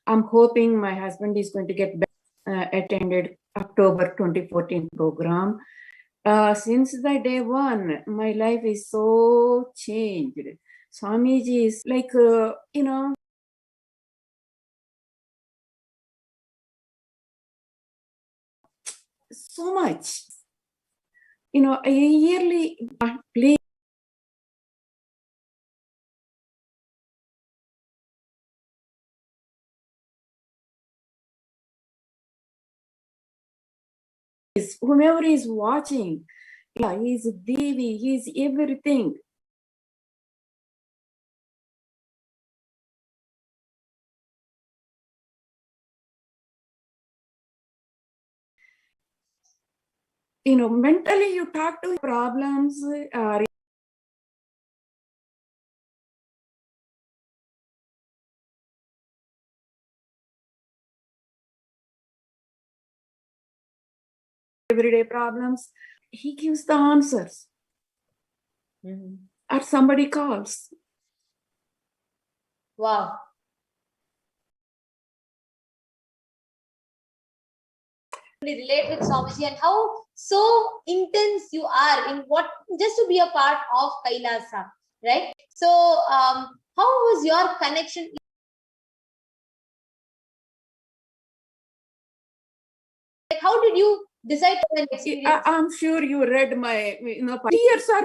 I'm hoping my husband is going to get back, attended October 2014 program. Since the day one, my life is so changed. Swamiji is like, so much. A yearly, please. Whomever is watching, he's Devi, he's everything. Mentally you talk to problems, everyday problems, he gives the answers. Or somebody calls. Wow. Relate with Swamiji and how so intense you are in what just to be a part of Kailasa, right? So how was your connection? Like, how did you decide to experience? I'm sure you read my, tears are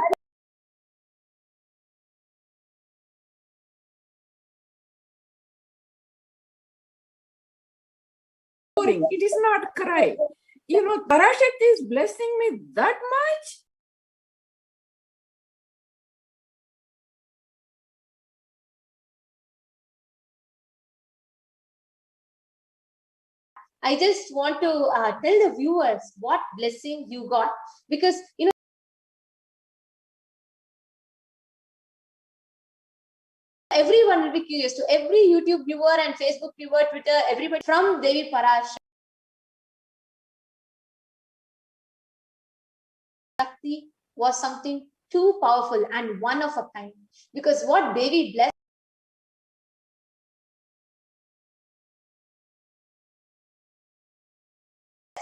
pouring. It is not cry. Parashakti is blessing me that much. I just want to tell the viewers what blessing you got, because everyone will be curious. To every YouTube viewer and Facebook viewer, Twitter, everybody from Devi Parashakti was something too powerful and one of a kind, because what Devi blessed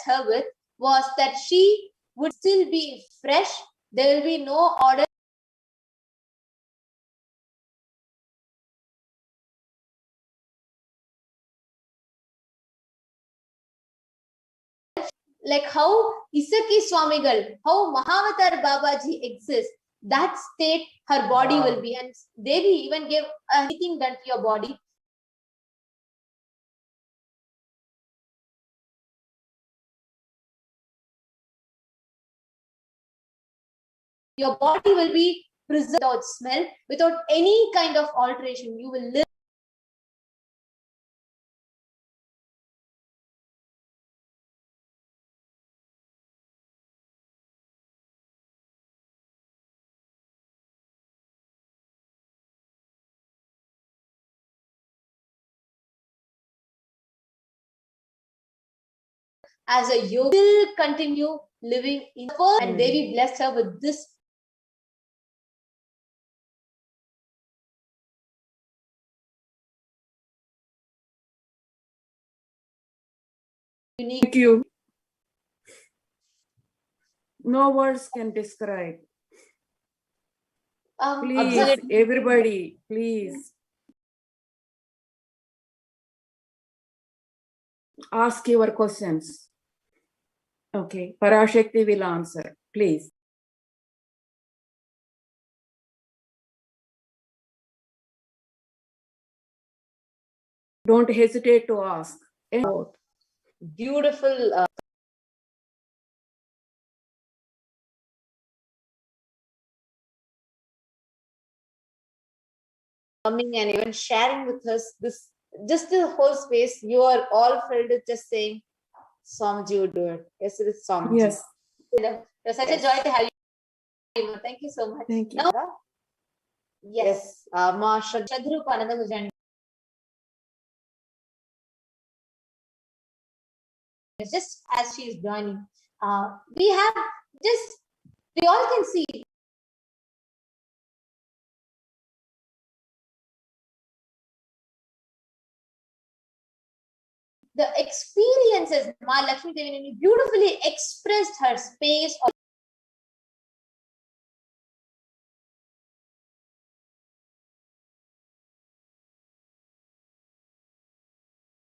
her with was that she would still be fresh. There will be no order. Like how Isaki Swamigal, how Mahavatar Babaji exists, that state her body will be. And Devi even gave anything done to your body. Your body will be preserved without smell, without any kind of alteration. You will live. As a yogi, still continue living in the first, and Devi blessed her with this. Unique. Thank you. No words can describe. Please, everybody, please ask your questions. Okay, Parashakti will answer, please. Don't hesitate to ask. Beautiful. Coming and even sharing with us this, just the whole space. You are all filled with just saying, Swamiji would do it. Yes, it is Swamiji. Yes. It's such a joy to have you. Thank you so much. Thank you. Now, yes, Ma Shadrupananda Gujan. Just as she is joining, we have just, we all can see the experiences, Ma Lakshmi Devi beautifully expressed her space.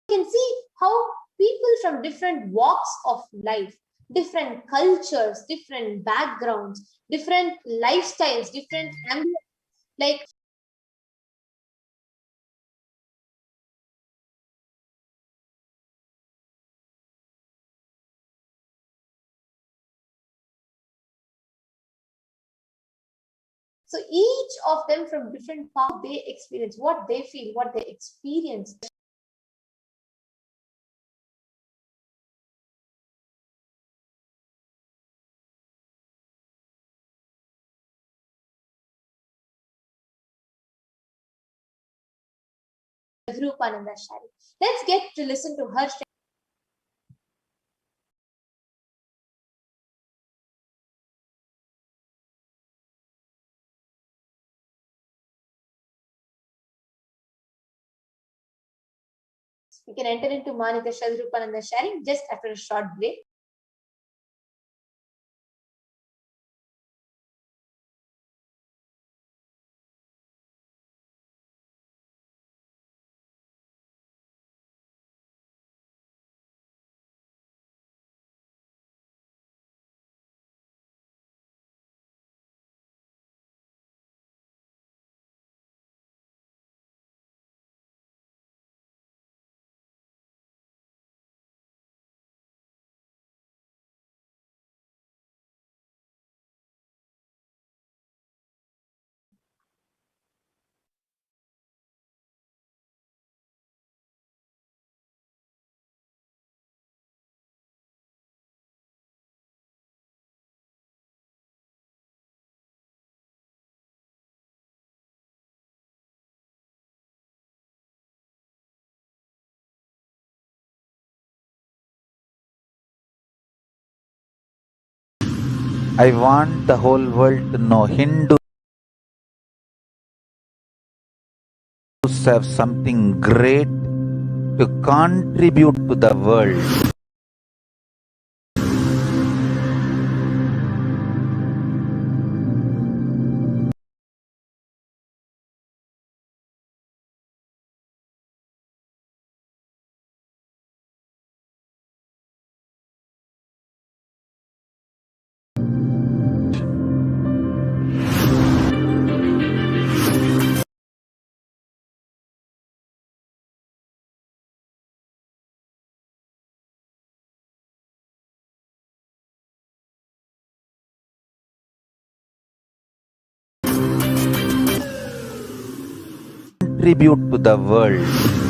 You can see how people from different walks of life, different cultures, different backgrounds, different lifestyles, different ambience, like so each of them from different paths they experience, what they feel, what they experience. Rupananda Shari. Let's get to listen to her. We can enter into Manita Rupananda sharing just after a short break. I want the whole world to know Hindus have something great to contribute to the world. Contribute to the world.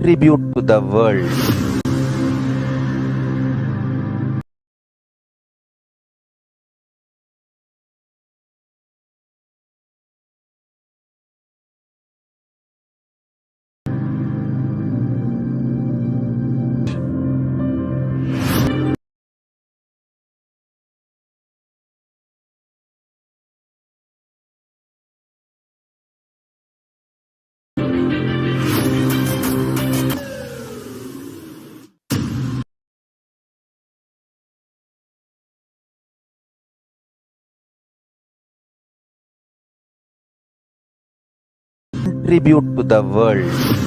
Contribute to the world. Contribute to the world.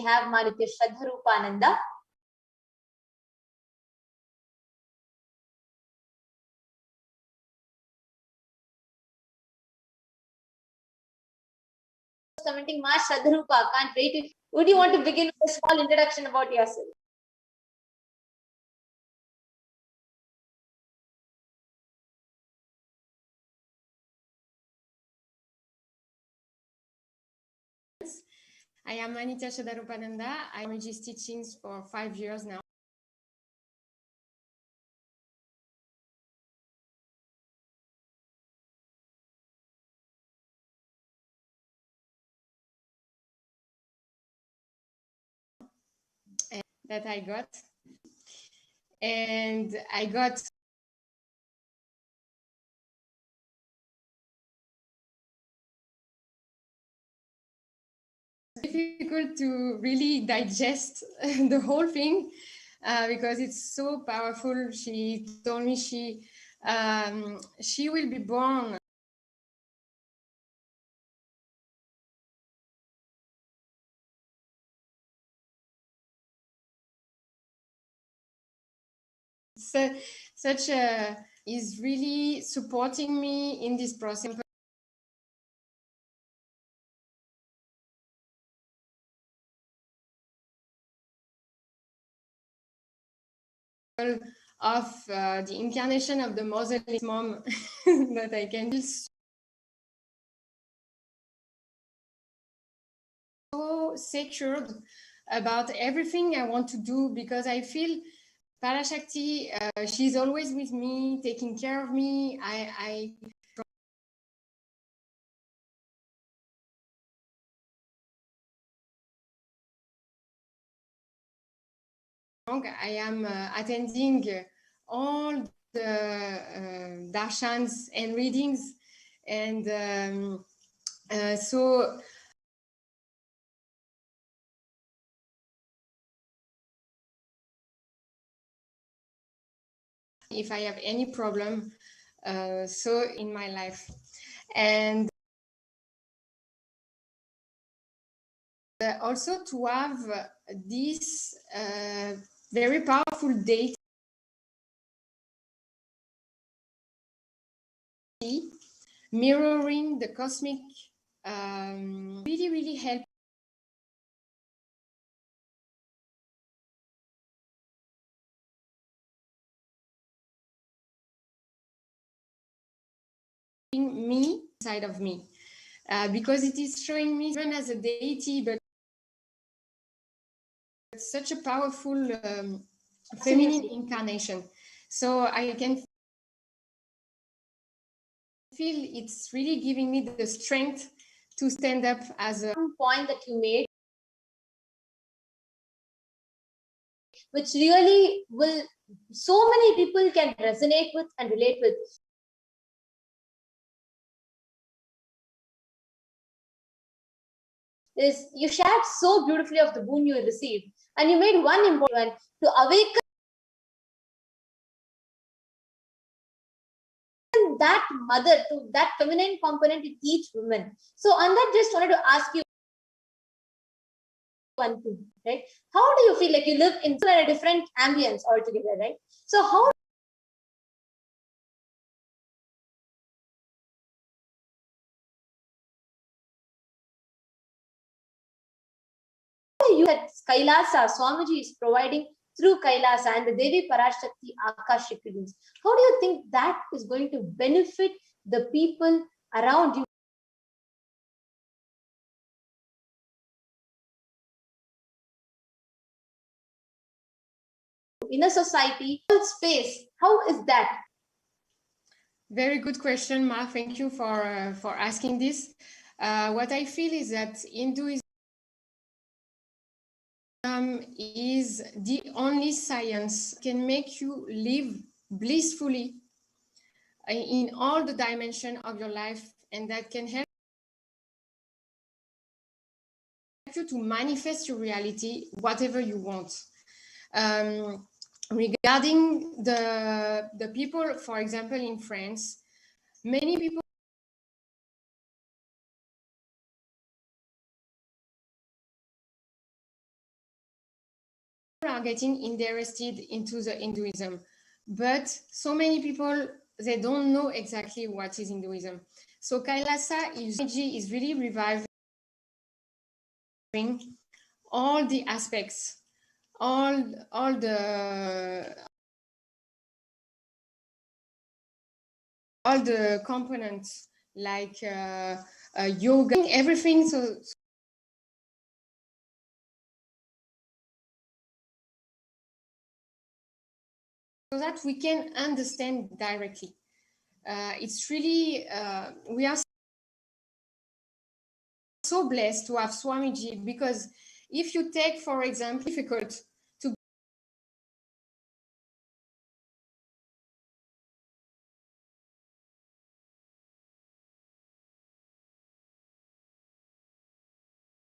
have Manitya Shraddharupananda. Commenting, Ma Shraddharupa, can't wait. Would you want to begin with a small introduction about yourself? I am Manitya Shraddharupananda. I'm Reggie's teachings for 5 years now. That I got. And I got difficult to really digest the whole thing because it's so powerful. She told me she will be born such a is really supporting me in this process. Of the incarnation of the motherless mom that I can feel so secured about everything I want to do, because I feel Parashakti, she's always with me, taking care of me. I am attending all the darshans and readings, and so if I have any problem so in my life, and also to have this very powerful date mirroring the cosmic really help me inside of me, because it is showing me even as a deity, but such a powerful feminine incarnation. So I can feel it's really giving me the strength to stand up as a point that you made, which really will so many people can resonate with and relate with. Is you shared so beautifully of the boon you received, and you made one important one to awaken that mother, to that feminine component in each woman. So on that, just wanted to ask you one thing, right? How do you feel? Like you live in a different ambience altogether, right? So how do you that Kailasa Swamiji is providing through Kailasa and the Devi PARASHAKTI AKASHIK readings? How do you think that is going to benefit the people around you? In a society, space, how is that? very good question, Ma. Thank you for asking this. What I feel is that Hinduism is the only science can make you live blissfully in all the dimensions of your life, and that can help you to manifest your reality, whatever you want. Regarding the people, for example, in France, many people are getting interested into the Hinduism, but so many people, they don't know exactly what is Hinduism. So Kailasa is really reviving all the aspects, all the components like yoga, everything. So that we can understand directly. It's really, we are so blessed to have Swamiji, because if you take, for example, difficult to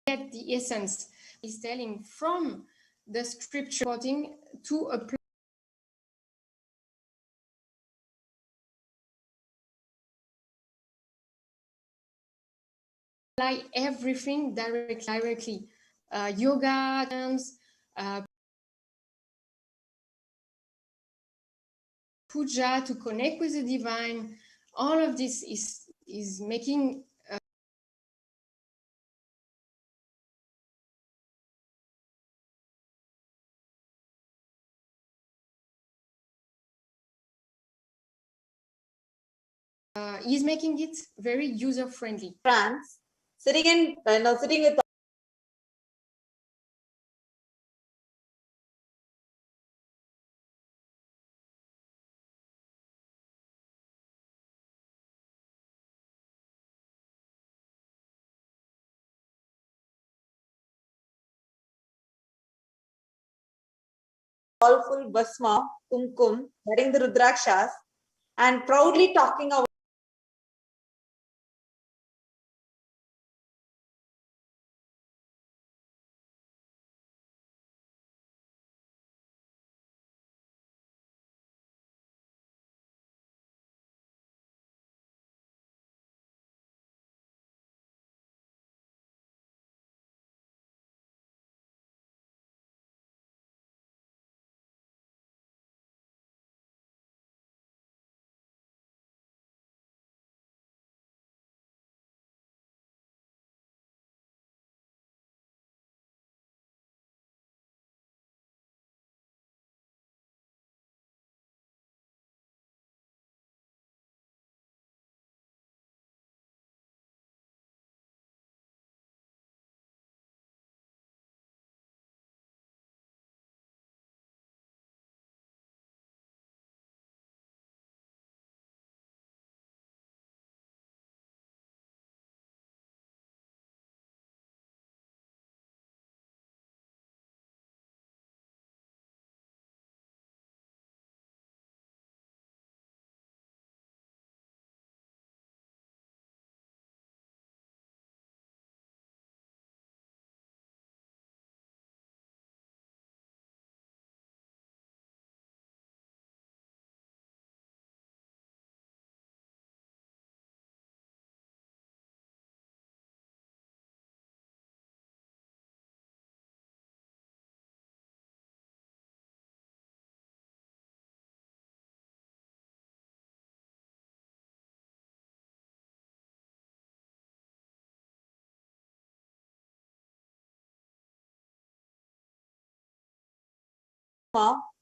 get the essence, is telling from the scripture to apply everything directly. Yoga, dance, puja to connect with the divine. All of this is making is making it very user friendly. France, sitting with all full basma, kumkum, wearing the rudrakshas, and proudly talking about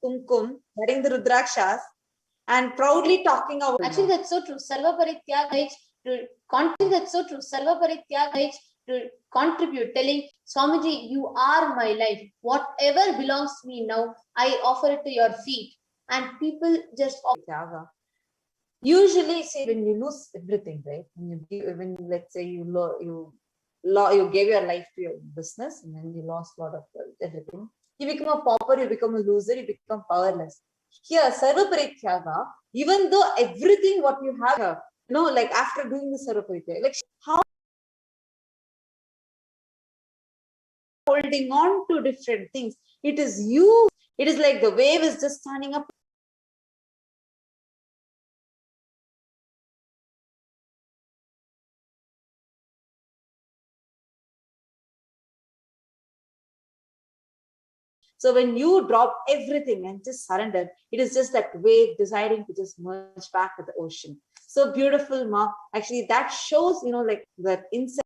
kumkum, wearing the rudrakshas, and proudly talking about. Actually, that's so true. Sarva Parityag to contribute. That's so true. Sarva Parityag to contribute, telling Swamiji, you are my life. Whatever belongs to me now, I offer it to your feet. And people just offer. Usually, see, when you lose everything, right? When let's say you gave your life to your business, and then you lost a lot of everything. You become a pauper, you become a loser, you become powerless. Here, Sarva Parityaga, even though everything what you have here, like after doing the Sarva Parityaga, like how holding on to different things. It is you. It is like the wave is just standing up. So when you drop everything and just surrender, it is just that wave deciding to just merge back with the ocean. So beautiful, Ma. Actually, that shows, like that insight.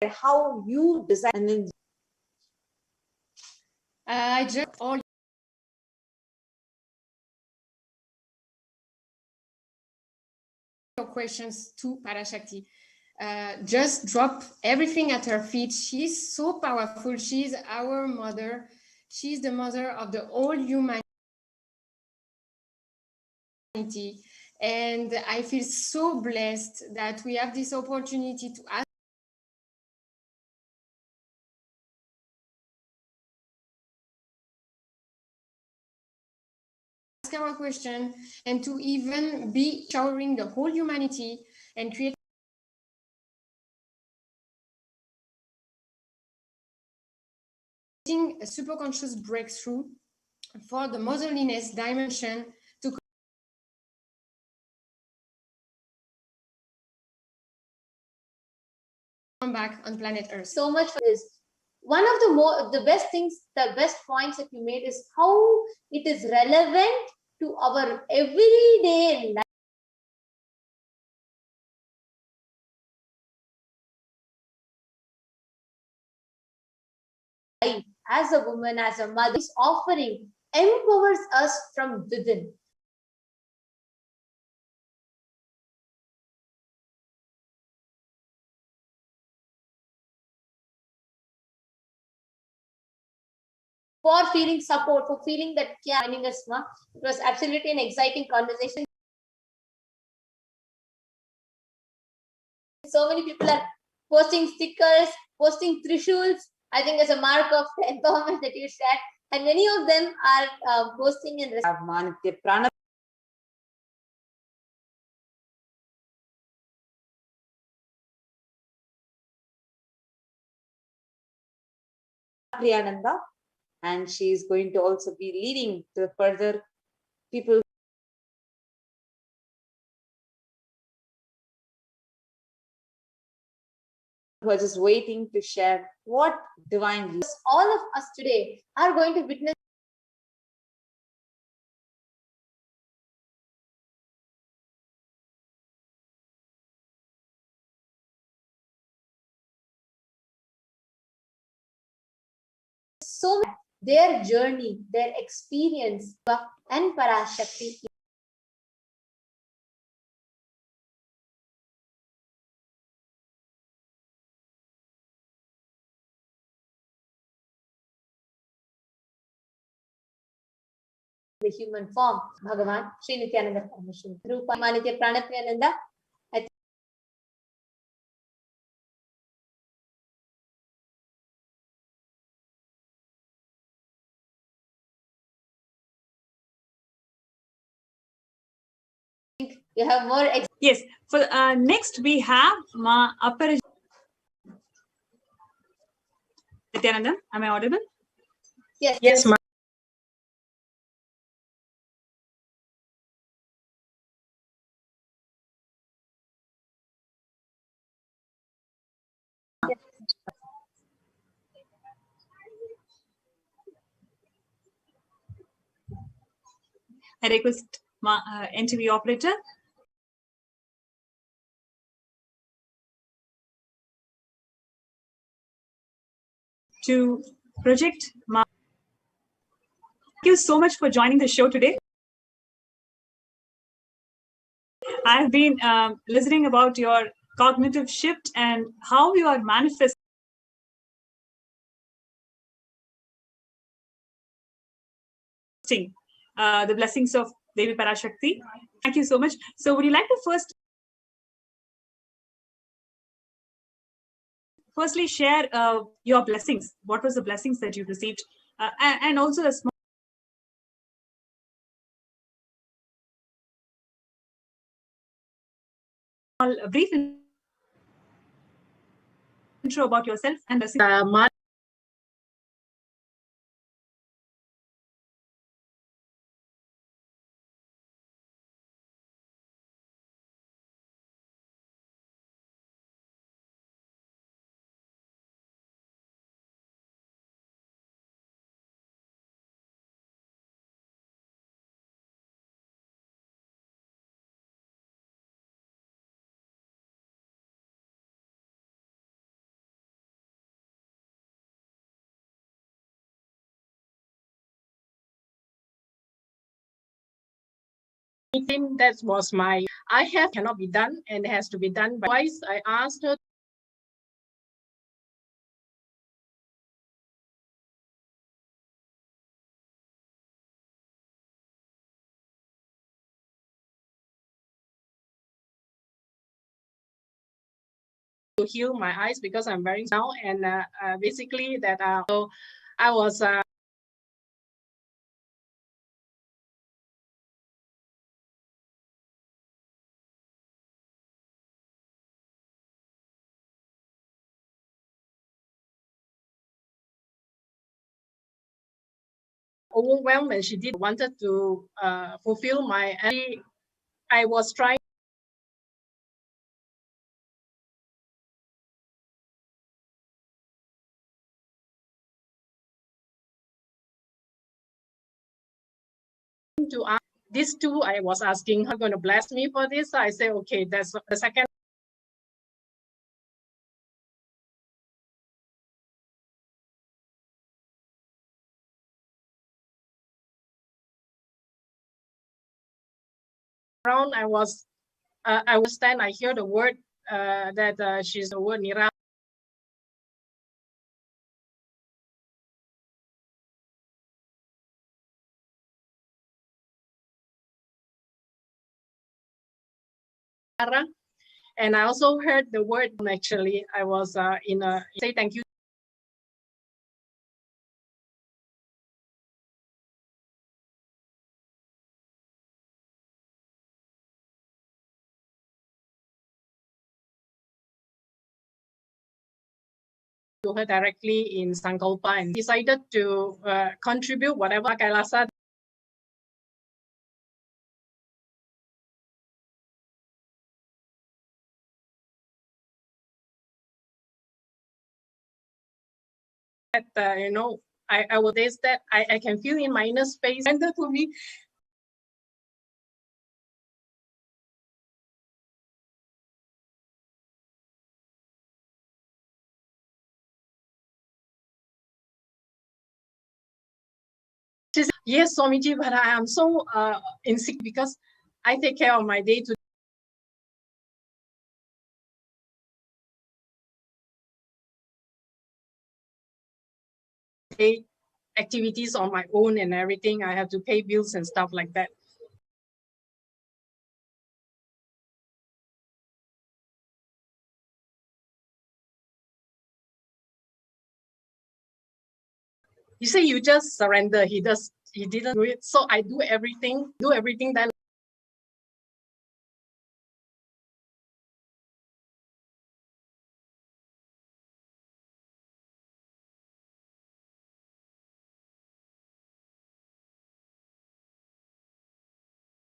How you design, and then I just all your questions to Parashakti. Just drop everything at her feet. She's so powerful. She's our mother. She's the mother of the whole humanity. And I feel so blessed that we have this opportunity to ask our question and to even be showering the whole humanity and creating a superconscious breakthrough for the motherliness dimension to come back on planet Earth. So much for this. One of the best things, the best points that you made is how it is relevant to our everyday life. As a woman, as a mother, this offering empowers us from within. For feeling support, for feeling that joining us, Ma. It was absolutely an exciting conversation. So many people are posting stickers, posting trishuls. I think as a mark of the empowerment that you shared, and many of them are posting and Manitya Prana Priyananda, and she is going to also be leading to further people who are just waiting to share what divine. all of us today are going to witness so much, their journey, their experience, and Parashakti. The human form, Bhagavan, Sri Nityananda Paramahansa, Rupa Manitya Pranapriyananda. You have more. Yes. For next we have Ma Aparajita. Nityananda, am I audible? Yes. Yes, Ma. I request Ma NTV operator to project Ma. Thank you so much for joining the show today. I've been listening about your cognitive shift and how you are manifesting the blessings of Devi Parashakti. Thank you so much. So would you like to firstly share your blessings? What was the blessings that you received? And also a small brief intro about yourself and think that was I cannot be done and it has to be done. But twice I asked her to heal my eyes because I'm wearing now, and basically that so I was overwhelmed, and she did wanted to fulfill my. I was trying to ask these two. I was asking her, going to bless me for this. So I say, okay, that's the second. Round, I was stand. I hear the word that she's the word Nira. And I also heard the word. Actually, I was in a say thank you. To her directly in Sankalpa and decided to contribute whatever Kailasa. That I will taste that I can feel in my inner space. And to me, she said, yes, Swamiji, but I am so insecure because I take care of my day to day activities on my own and everything. I have to pay bills and stuff like that. He said, you just surrender. He didn't do it. So I do everything that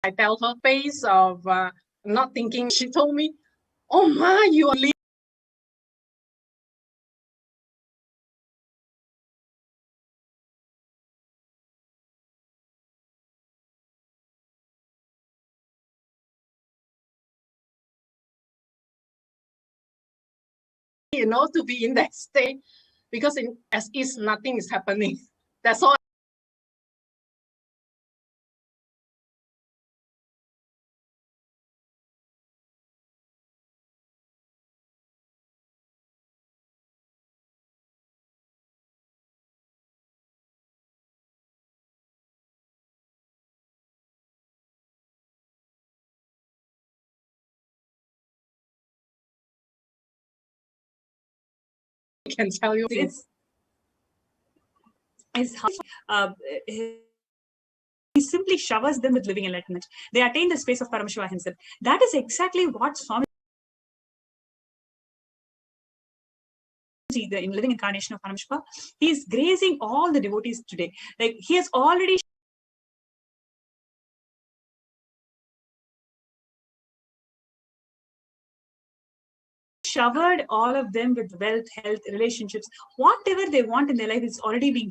I felt her face of not thinking. She told me, oh my, you are to be in that state because as is nothing is happening. That's all. I can tell you things. He simply showers them with living enlightenment. They attain the space of Paramashiva himself. That is exactly what Swami, the living incarnation of Paramashiva, he is gracing all the devotees today. Like he has already showered all of them with wealth, health, relationships. Whatever they want in their life is already being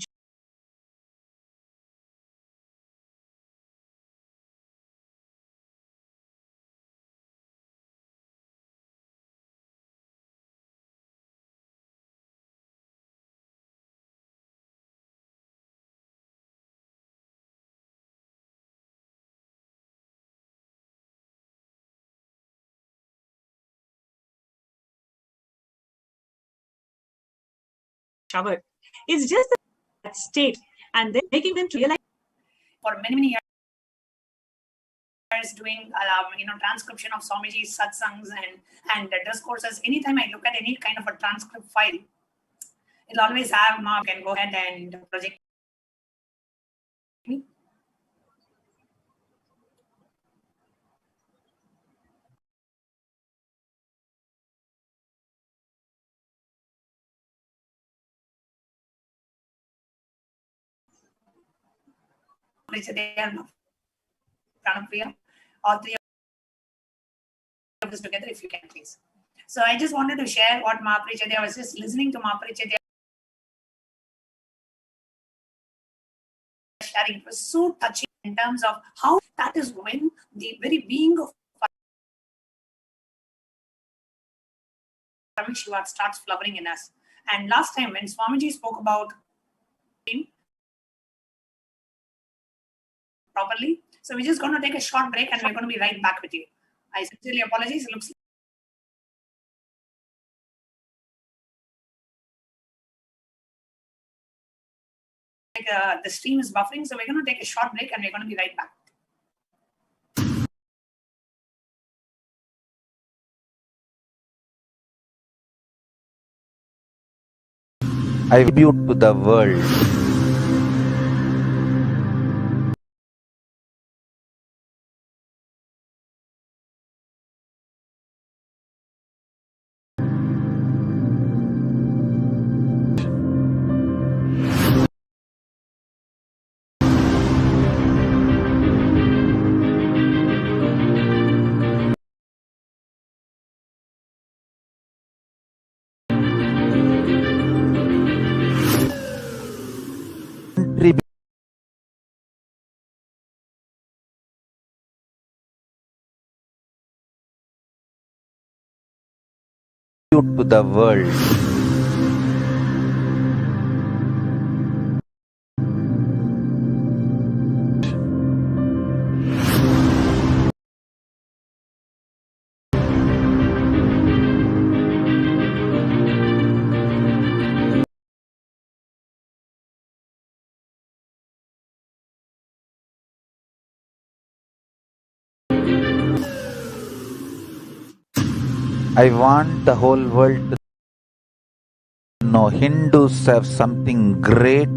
covered. It's just that state, and then making them to realize for many years doing transcription of Swamiji's satsangs and discourses. Anytime I look at any kind of a transcript file, it'll always have Mark and go ahead and project me. All three of us together, if you can, please. So I just wanted to share what Ma Prichadya, I was just listening to Ma Prichadya sharing. It was so touching in terms of how that is when the very being of Shiva starts flowering in us. And last time when Swamiji spoke about properly, so we're just going to take a short break and we're going to be right back with you. I sincerely apologize. It looks like the stream is buffering, so we're going to take a short break and we're going to be right back. I tribute to the world. To the world. I want the whole world to know Hindus have something great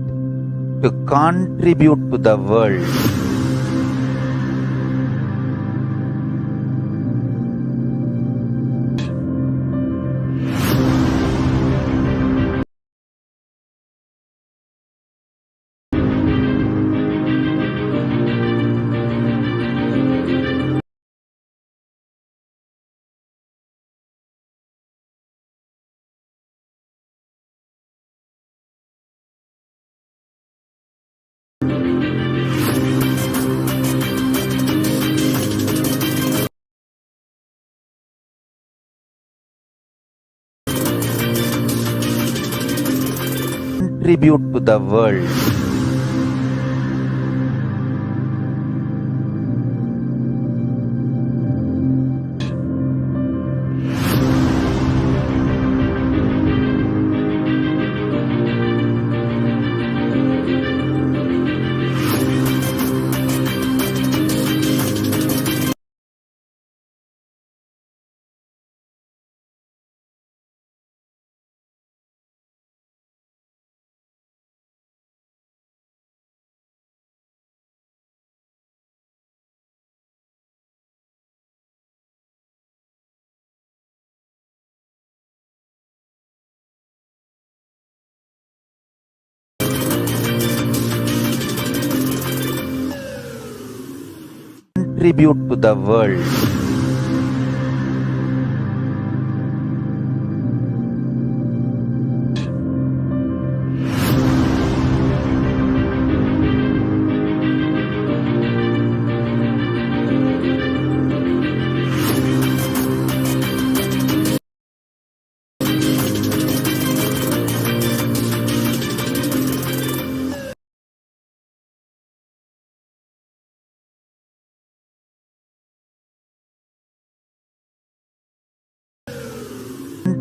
to contribute to the world. Contribute to the world. Contribute to the world.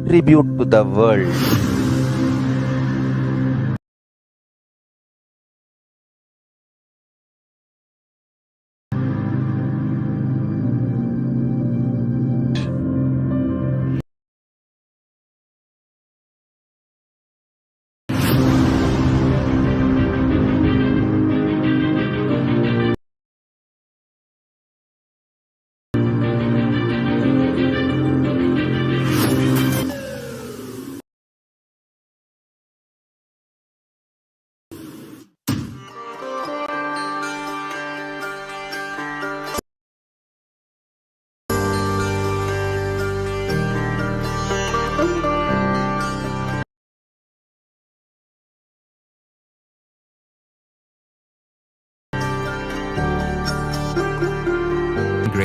Contribute to the world.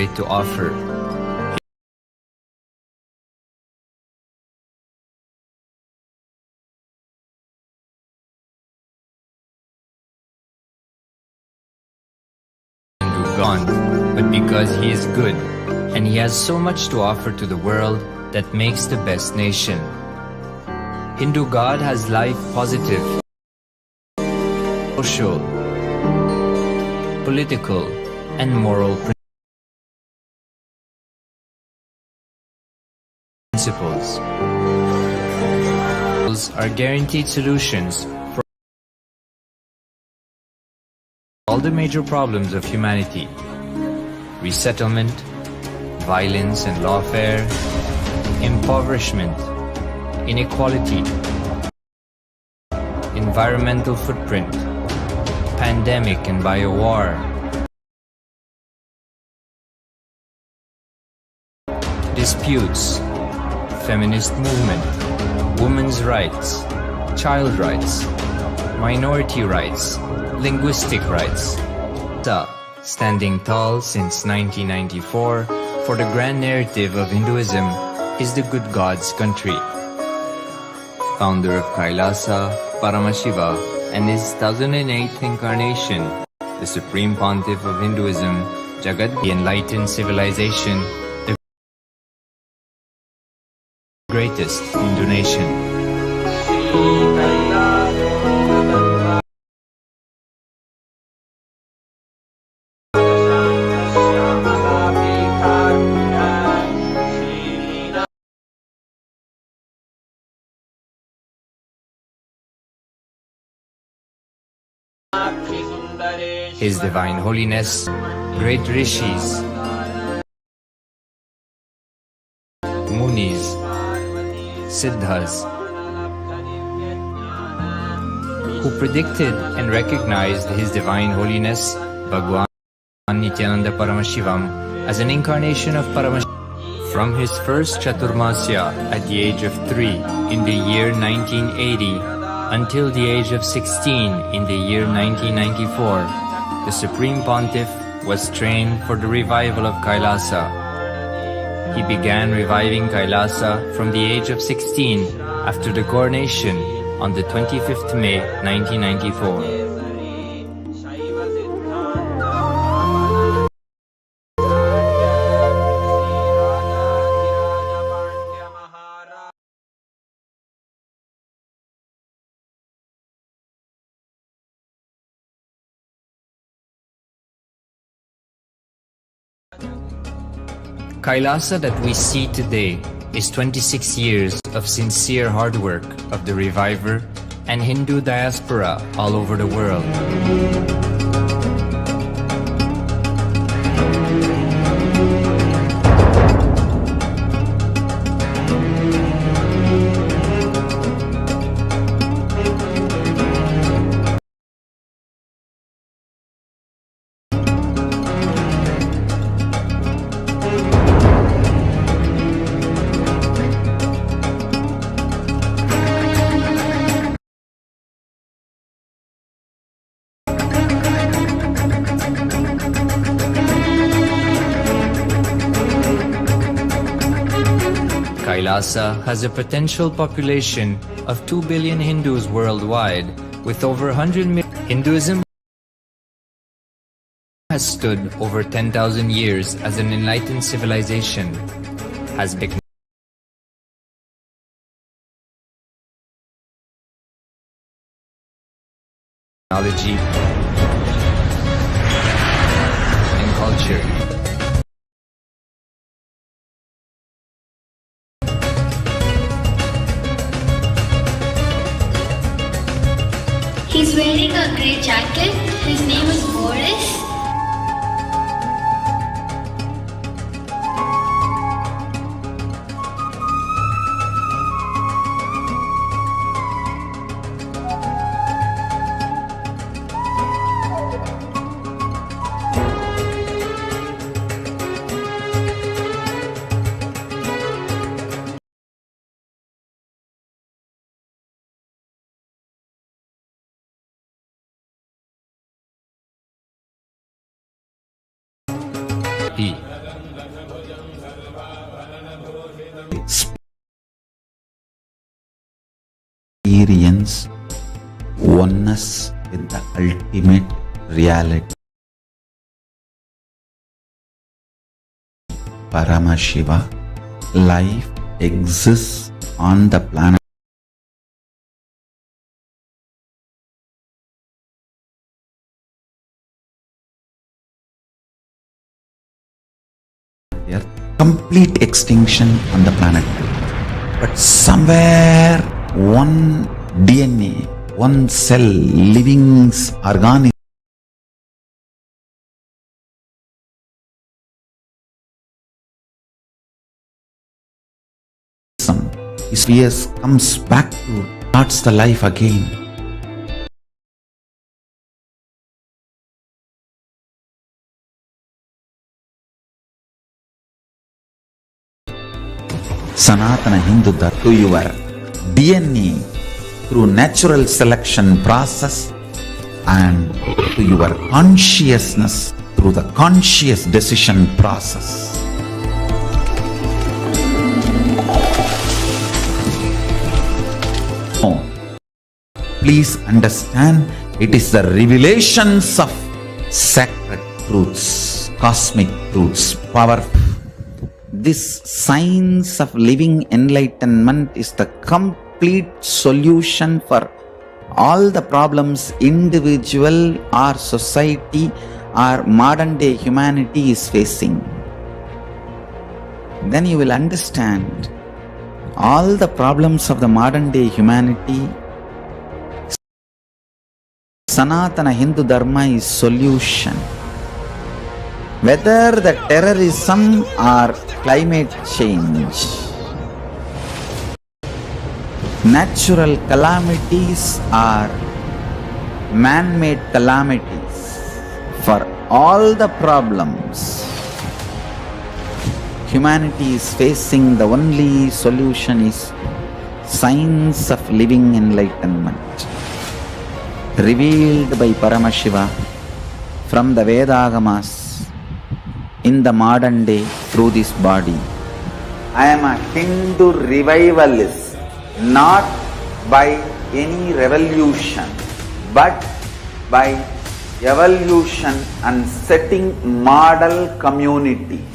afraid to offer. Gone, but because he is good, and he has so much to offer to the world that makes the best nation. Hindu God has life positive, social, political, and moral principles. Are guaranteed solutions for all the major problems of humanity: resettlement, violence and lawfare, impoverishment, inequality, environmental footprint, pandemic and biowar, disputes, feminist movement, women's rights, child rights, minority rights, linguistic rights. Standing tall since 1994 for the grand narrative of Hinduism is the good God's country. Founder of Kailasa, Paramashiva, and his 1008th incarnation, the Supreme Pontiff of Hinduism, Jagat, the enlightened civilization, the greatest Hindu nation. His Divine Holiness, great Rishis, Munis, Siddhas, who predicted and recognized His Divine Holiness, Bhagwan Nityananda Paramashivam, as an incarnation of Paramashivam. From his first Chaturmasya at the age of 3 in the year 1980 until the age of 16 in the year 1994, the Supreme Pontiff was trained for the revival of Kailasa. He began reviving Kailasa from the age of 16 after the coronation on the 25th May 1994. Kailasa that we see today is 26 years of sincere hard work of the reviver and Hindu diaspora all over the world. Kailasa has a potential population of 2 billion Hindus worldwide, with over 100 million. Hinduism has stood over 10,000 years as an enlightened civilization, has become technology and culture. He's wearing a grey jacket. His name is Boris. experience oneness with the ultimate reality. Paramashiva, life exists on the planet Earth, complete extinction on the planet Earth. But somewhere one DNA, one cell, living organism spears comes back to starts the life again. Sanatana Hindu Dharma to your DNA through natural selection process and to your consciousness through the conscious decision process. Please understand, it is the revelations of sacred truths, cosmic truths, powerful. This science of living enlightenment is the complete solution for all the problems individual or society or modern day humanity is facing. Then you will understand all the problems of the modern day humanity. Sanatana Hindu Dharma is solution. Whether the terrorism or climate change, natural calamities or man-made calamities, for all the problems humanity is facing, the only solution is science of living enlightenment, revealed by Paramashiva from the Vedagamas in the modern day through this body. I am a Hindu revivalist, not by any revolution, but by evolution and setting model communities.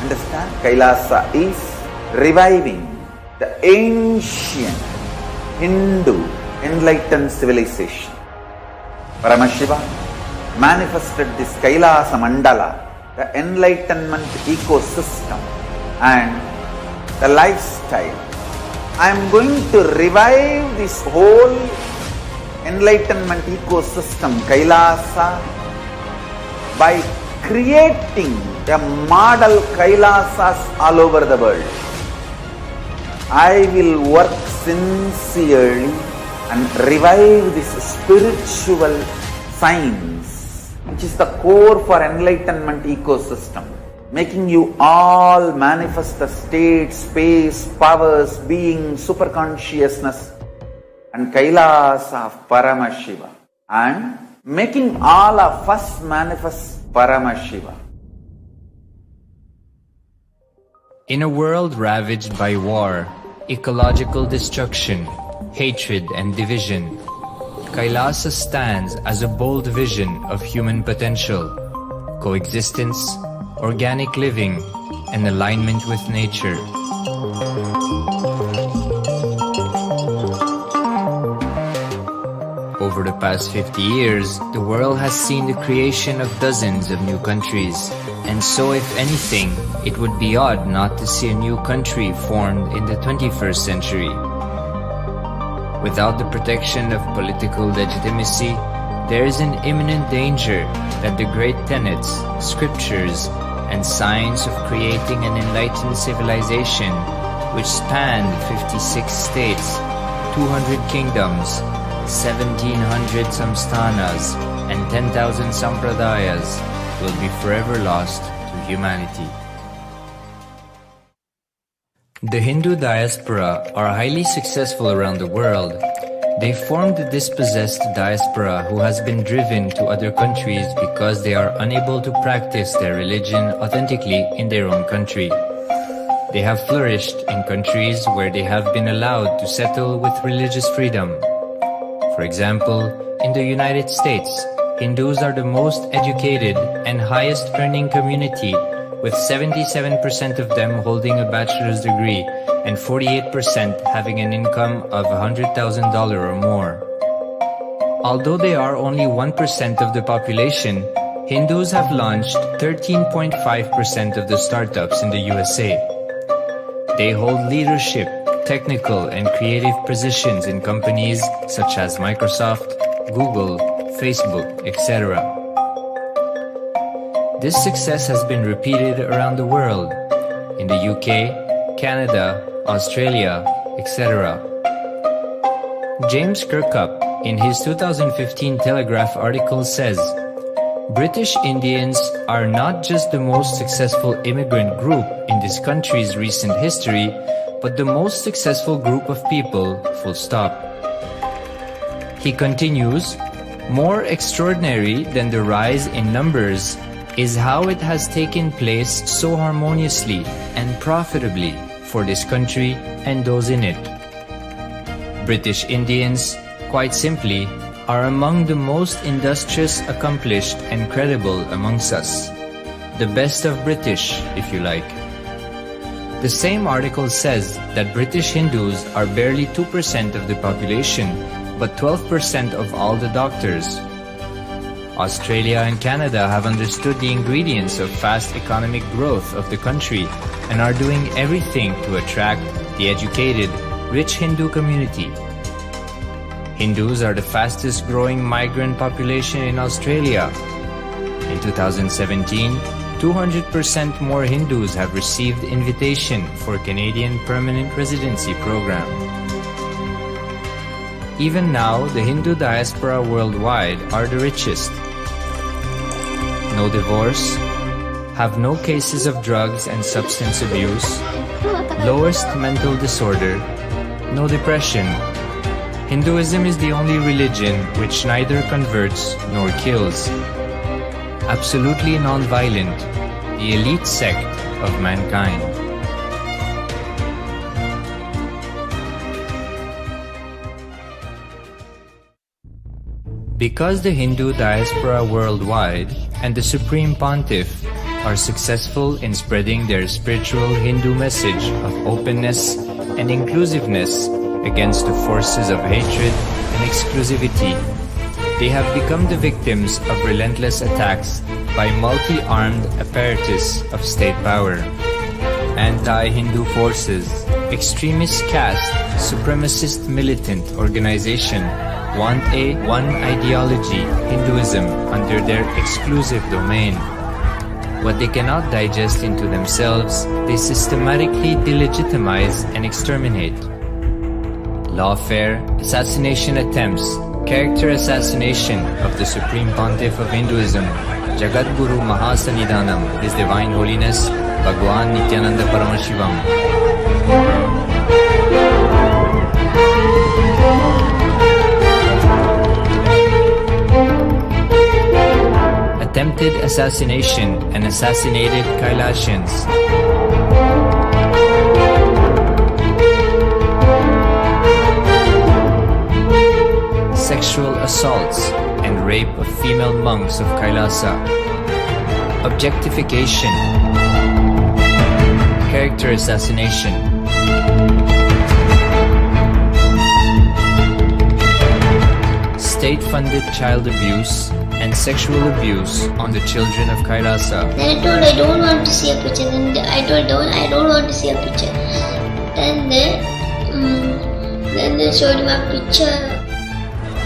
Understand? Kailasa is reviving the ancient Hindu enlightened civilization. Paramashiva manifested this Kailasa Mandala, the enlightenment ecosystem and the lifestyle. I am going to revive this whole enlightenment ecosystem, Kailasa, by creating a model Kailasas all over the world. I will work sincerely and revive this spiritual science, which is the core for enlightenment ecosystem, making you all manifest the state, space, powers, being, superconsciousness and Kailasa of Paramashiva, and making all of us manifest Paramashiva. In a world ravaged by war, ecological destruction, hatred and division, Kailasa stands as a bold vision of human potential, coexistence, organic living, and alignment with nature. Over the past 50 years, the world has seen the creation of dozens of new countries, and so if anything, it would be odd not to see a new country formed in the 21st century. Without the protection of political legitimacy, there is an imminent danger that the great tenets, scriptures, and science of creating an enlightened civilization, which spanned 56 states, 200 kingdoms, 1700 samsthanas, and 10,000 sampradayas, will be forever lost to humanity. The Hindu diaspora are highly successful around the world. They formed the dispossessed diaspora who has been driven to other countries because they are unable to practice their religion authentically in their own country. They have flourished in countries where they have been allowed to settle with religious freedom. For example, in the United States, Hindus are the most educated and highest earning community, with 77% of them holding a bachelor's degree and 48% having an income of $100,000 or more. Although they are only 1% of the population, Hindus have launched 13.5% of the startups in the USA. They hold leadership, technical and creative positions in companies such as Microsoft, Google, Facebook, etc. This success has been repeated around the world, in the UK, Canada, Australia, etc. James Kirkup, in his 2015 Telegraph article says, British Indians are not just the most successful immigrant group in this country's recent history, but the most successful group of people, full stop. He continues, more extraordinary than the rise in numbers is how it has taken place so harmoniously and profitably for this country and those in it. British Indians, quite simply, are among the most industrious, accomplished and credible amongst us. The best of British, if you like. The same article says that British Hindus are barely 2% of the population, but 12% of all the doctors. Australia and Canada have understood the ingredients of fast economic growth of the country and are doing everything to attract the educated, rich Hindu community. Hindus are the fastest growing migrant population in Australia. In 2017, 200% more Hindus have received invitation for Canadian Permanent Residency Program. Even now, the Hindu diaspora worldwide are the richest. No divorce, have no cases of drugs and substance abuse, lowest mental disorder, no depression. Hinduism is the only religion which neither converts nor kills. Absolutely non-violent, the elite sect of mankind. Because the Hindu diaspora worldwide and the Supreme Pontiff are successful in spreading their spiritual Hindu message of openness and inclusiveness against the forces of hatred and exclusivity, they have become the victims of relentless attacks by multi-armed apparatus of state power. Anti-Hindu forces, extremist caste, supremacist militant organization want a one ideology, Hinduism, under their exclusive domain. What they cannot digest into themselves, they systematically delegitimize and exterminate. Lawfare, assassination attempts, character assassination of the Supreme Pontiff of Hinduism, Jagadguru Mahasannidhanam, His Divine Holiness, Bhagwan Nityananda Paramashivam. Attempted assassination and assassinated Kailasians. Sexual assaults and rape of female monks of Kailasa. Objectification. Character assassination. State-funded child abuse and sexual abuse on the children of Kailasa. Then I told I don't want to see a picture. Then I told I don't want to see a picture. Then they showed my picture.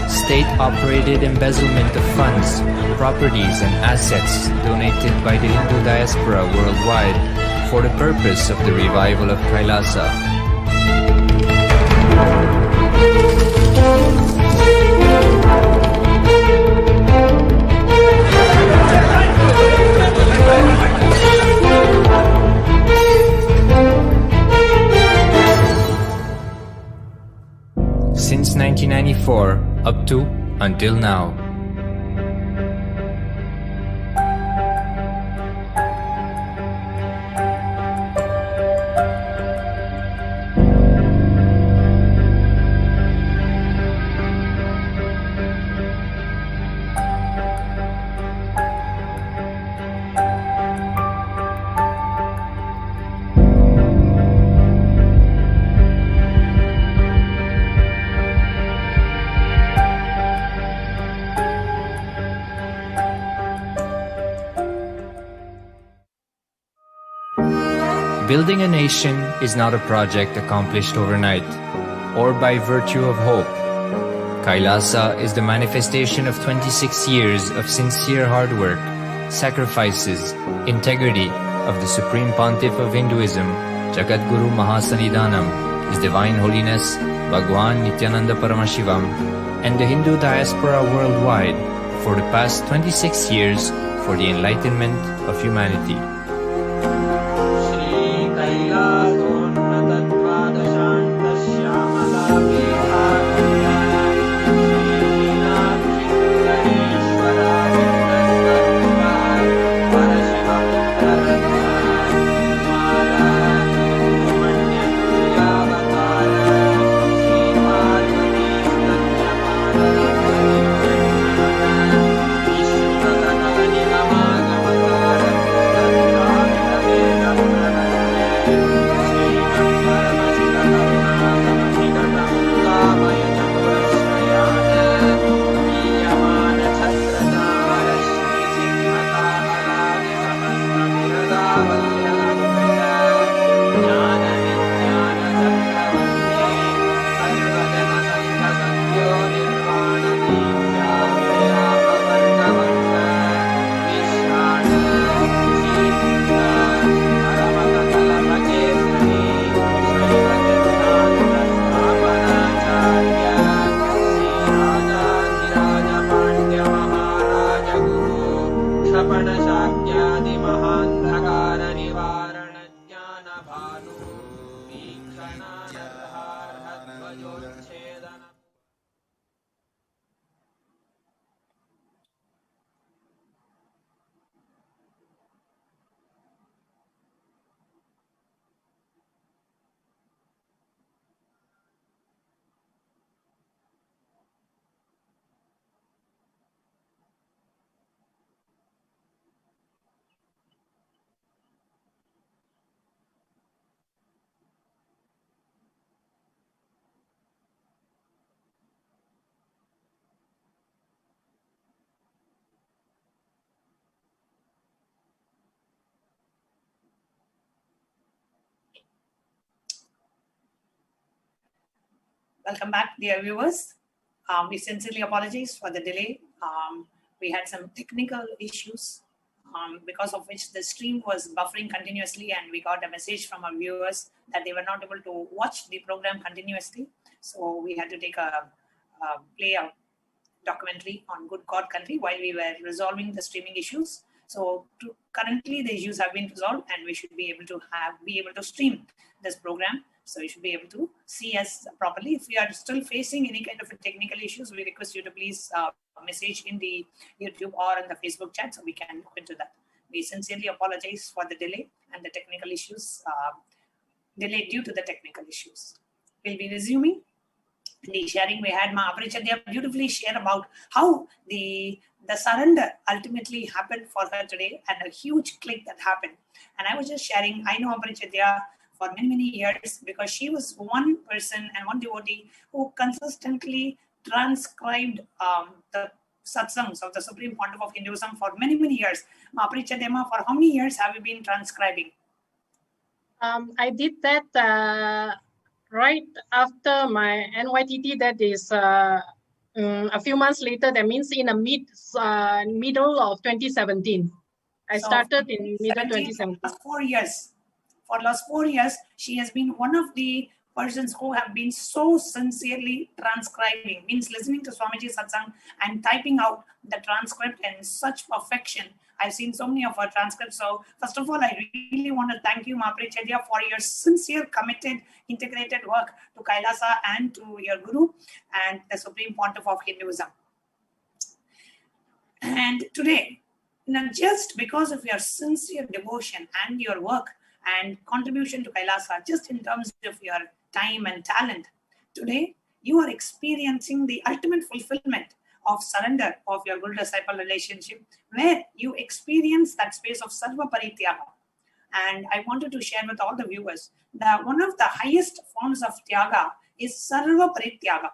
State-operated embezzlement of funds, properties and assets donated by the Hindu diaspora worldwide for the purpose of the revival of Kailasa. Since 1994, up to until now. Building a nation is not a project accomplished overnight or by virtue of hope. Kailasa is the manifestation of 26 years of sincere hard work, sacrifices, integrity of the Supreme Pontiff of Hinduism, Jagadguru Mahasannidhanam, His Divine Holiness Bhagwan Nityananda Paramashivam, and the Hindu diaspora worldwide for the past 26 years for the enlightenment of humanity. Welcome back, dear viewers. We sincerely apologize for the delay. We had some technical issues because of which the stream was buffering continuously, and we got a message from our viewers that they were not able to watch the program continuously. So we had to take a play a documentary on Good God Country while we were resolving the streaming issues. So currently the issues have been resolved, and we should be able to stream this program. So you should be able to see us properly. If you are still facing any kind of technical issues, we request you to please message in the YouTube or in the Facebook chat so we can look into that. We sincerely apologize for the delay and the technical issues, delayed due to the technical issues. We'll be resuming the sharing. We had Ma Aparichadya beautifully share about how the surrender ultimately happened for her today, and a huge click that happened. And I was just sharing, I know Aparichadya for many years because she was one person and one devotee who consistently transcribed the satsangs of the Supreme Pontiff of Hinduism for many years. Ma Aparichadya, for how many years have you been transcribing? I did that right after my NYTT, that is a few months later, that means in the middle of 2017. I started in middle 2017. For 4 years. For last 4 years, she has been one of the persons who have been so sincerely transcribing, means listening to Swamiji's satsang and typing out the transcript in such perfection. I've seen so many of her transcripts. So first of all, I really want to thank you, Ma Aparichadya, for your sincere, committed, integrated work to Kailasa and to your Guru and the Supreme Pontiff of Hinduism. And today, just because of your sincere devotion and your work and contribution to Kailasa, just in terms of your time and talent, today you are experiencing the ultimate fulfillment of surrender of your Guru-disciple relationship, where you experience that space of Sarva Parityaga. And I wanted to share with all the viewers that one of the highest forms of Tyaga is Sarva Parityaga.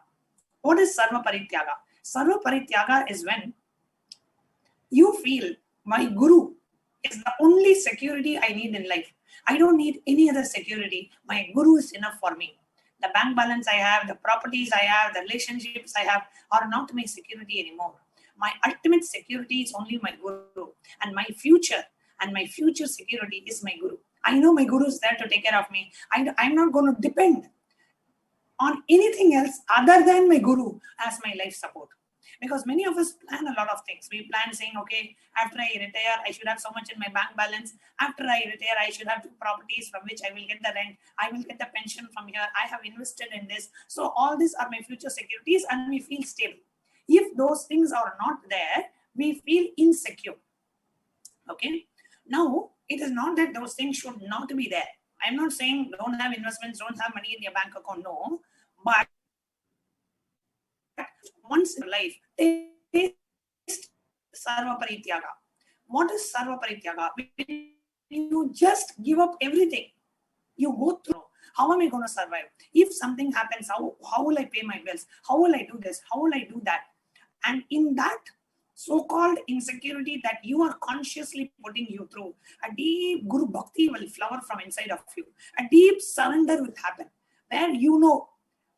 What is Sarva Parityaga? Sarva Parityaga is when you feel my Guru is the only security I need in life. I don't need any other security. My Guru is enough for me. The bank balance I have, the properties I have, the relationships I have are not my security anymore. My ultimate security is only my Guru, and my future security is my Guru. I know my Guru is there to take care of me. I'm not going to depend on anything else other than my Guru as my life support. Because many of us plan a lot of things. We plan saying, okay, after I retire, I should have so much in my bank balance. After I retire, I should have 2 properties from which I will get the rent. I will get the pension from here. I have invested in this. So all these are my future securities and we feel stable. If those things are not there, we feel insecure. Okay. Now, it is not that those things should not be there. I'm not saying don't have investments, don't have money in your bank account. No. But once in life, taste Sarva Parityaga. What is Sarva Parityaga? You just give up everything. You go through. How am I going to survive? If something happens, how will I pay my bills? How will I do this? How will I do that? And in that so-called insecurity that you are consciously putting you through, a deep Guru Bhakti will flower from inside of you. A deep surrender will happen. Where you know,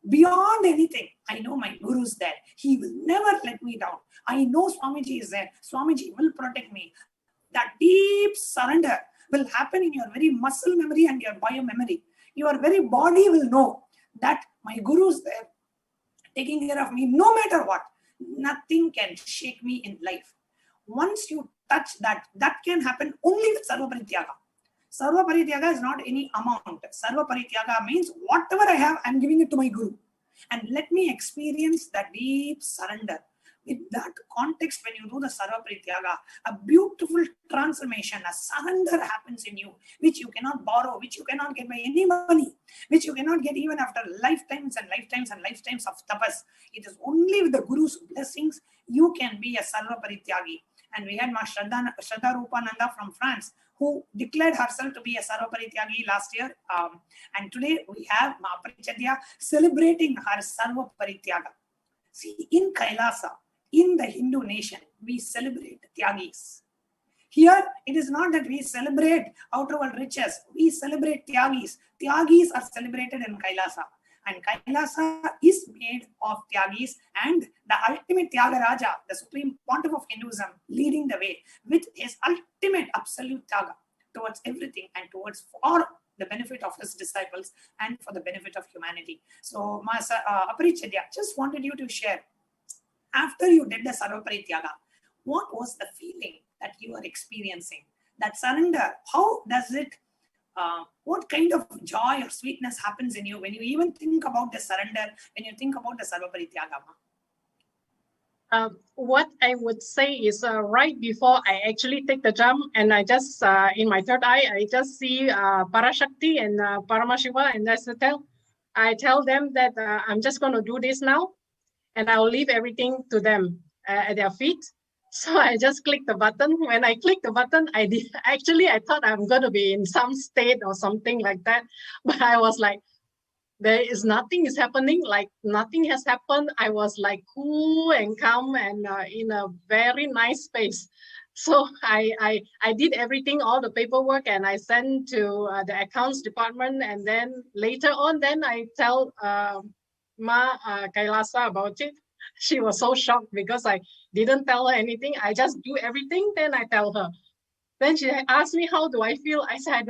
beyond anything, I know my Guru is there. He will never let me down. I know Swamiji is there. Swamiji will protect me. That deep surrender will happen in your very muscle memory and your bio memory. Your very body will know that my Guru is there, taking care of me no matter what. Nothing can shake me in life. Once you touch that, that can happen only with Sarva Parityaga. Sarva Parityaga is not any amount. Sarva Parityaga means whatever I have, I'm giving it to my Guru. And let me experience that deep surrender. With that context, when you do the Sarva Parityaga, a beautiful transformation, a surrender happens in you, which you cannot borrow, which you cannot get by any money, which you cannot get even after lifetimes and lifetimes and lifetimes of tapas. It is only with the Guru's blessings you can be a Sarva Parityagi. And we had Ma Shraddha Rupananda from France, who declared herself to be a Sarva Parityagi last year. And today we have Ma Aparichadya celebrating her Sarva Parityaga. See, in Kailasa, in the Hindu nation, we celebrate Tyagis. Here, it is not that we celebrate outer world riches. We celebrate Tyagis. Tyagis are celebrated in Kailasa. And Kailasa is made of Tyagis, and the ultimate Tyagaraja, the supreme pontiff of Hinduism, leading the way with his ultimate absolute Tyaga towards everything and towards for the benefit of his disciples and for the benefit of humanity. So, Aparichadya, just wanted you to share, after you did the Sarva Parityaga, what was the feeling that you are experiencing? That surrender, how does it, what kind of joy or sweetness happens in you when you even think about the surrender, when you think about the Sarva Parityaga? What I would say is right before I actually take the jump, and I just, in my third eye, I just see Parashakti and Paramashiva, and I tell them that I'm just going to do this now, and I'll leave everything to them at their feet. So I just click the button. When I click the button, I thought I'm going to be in some state or something like that, but I was like, nothing is happening, like nothing has happened. I was like cool and calm and in a very nice space. So I did everything, all the paperwork, and I sent to the accounts department. And then later on, then I tell Kailasa about it. She was so shocked because I didn't tell her anything. I just do everything, then I tell her. Then she asked me, how do I feel? I said,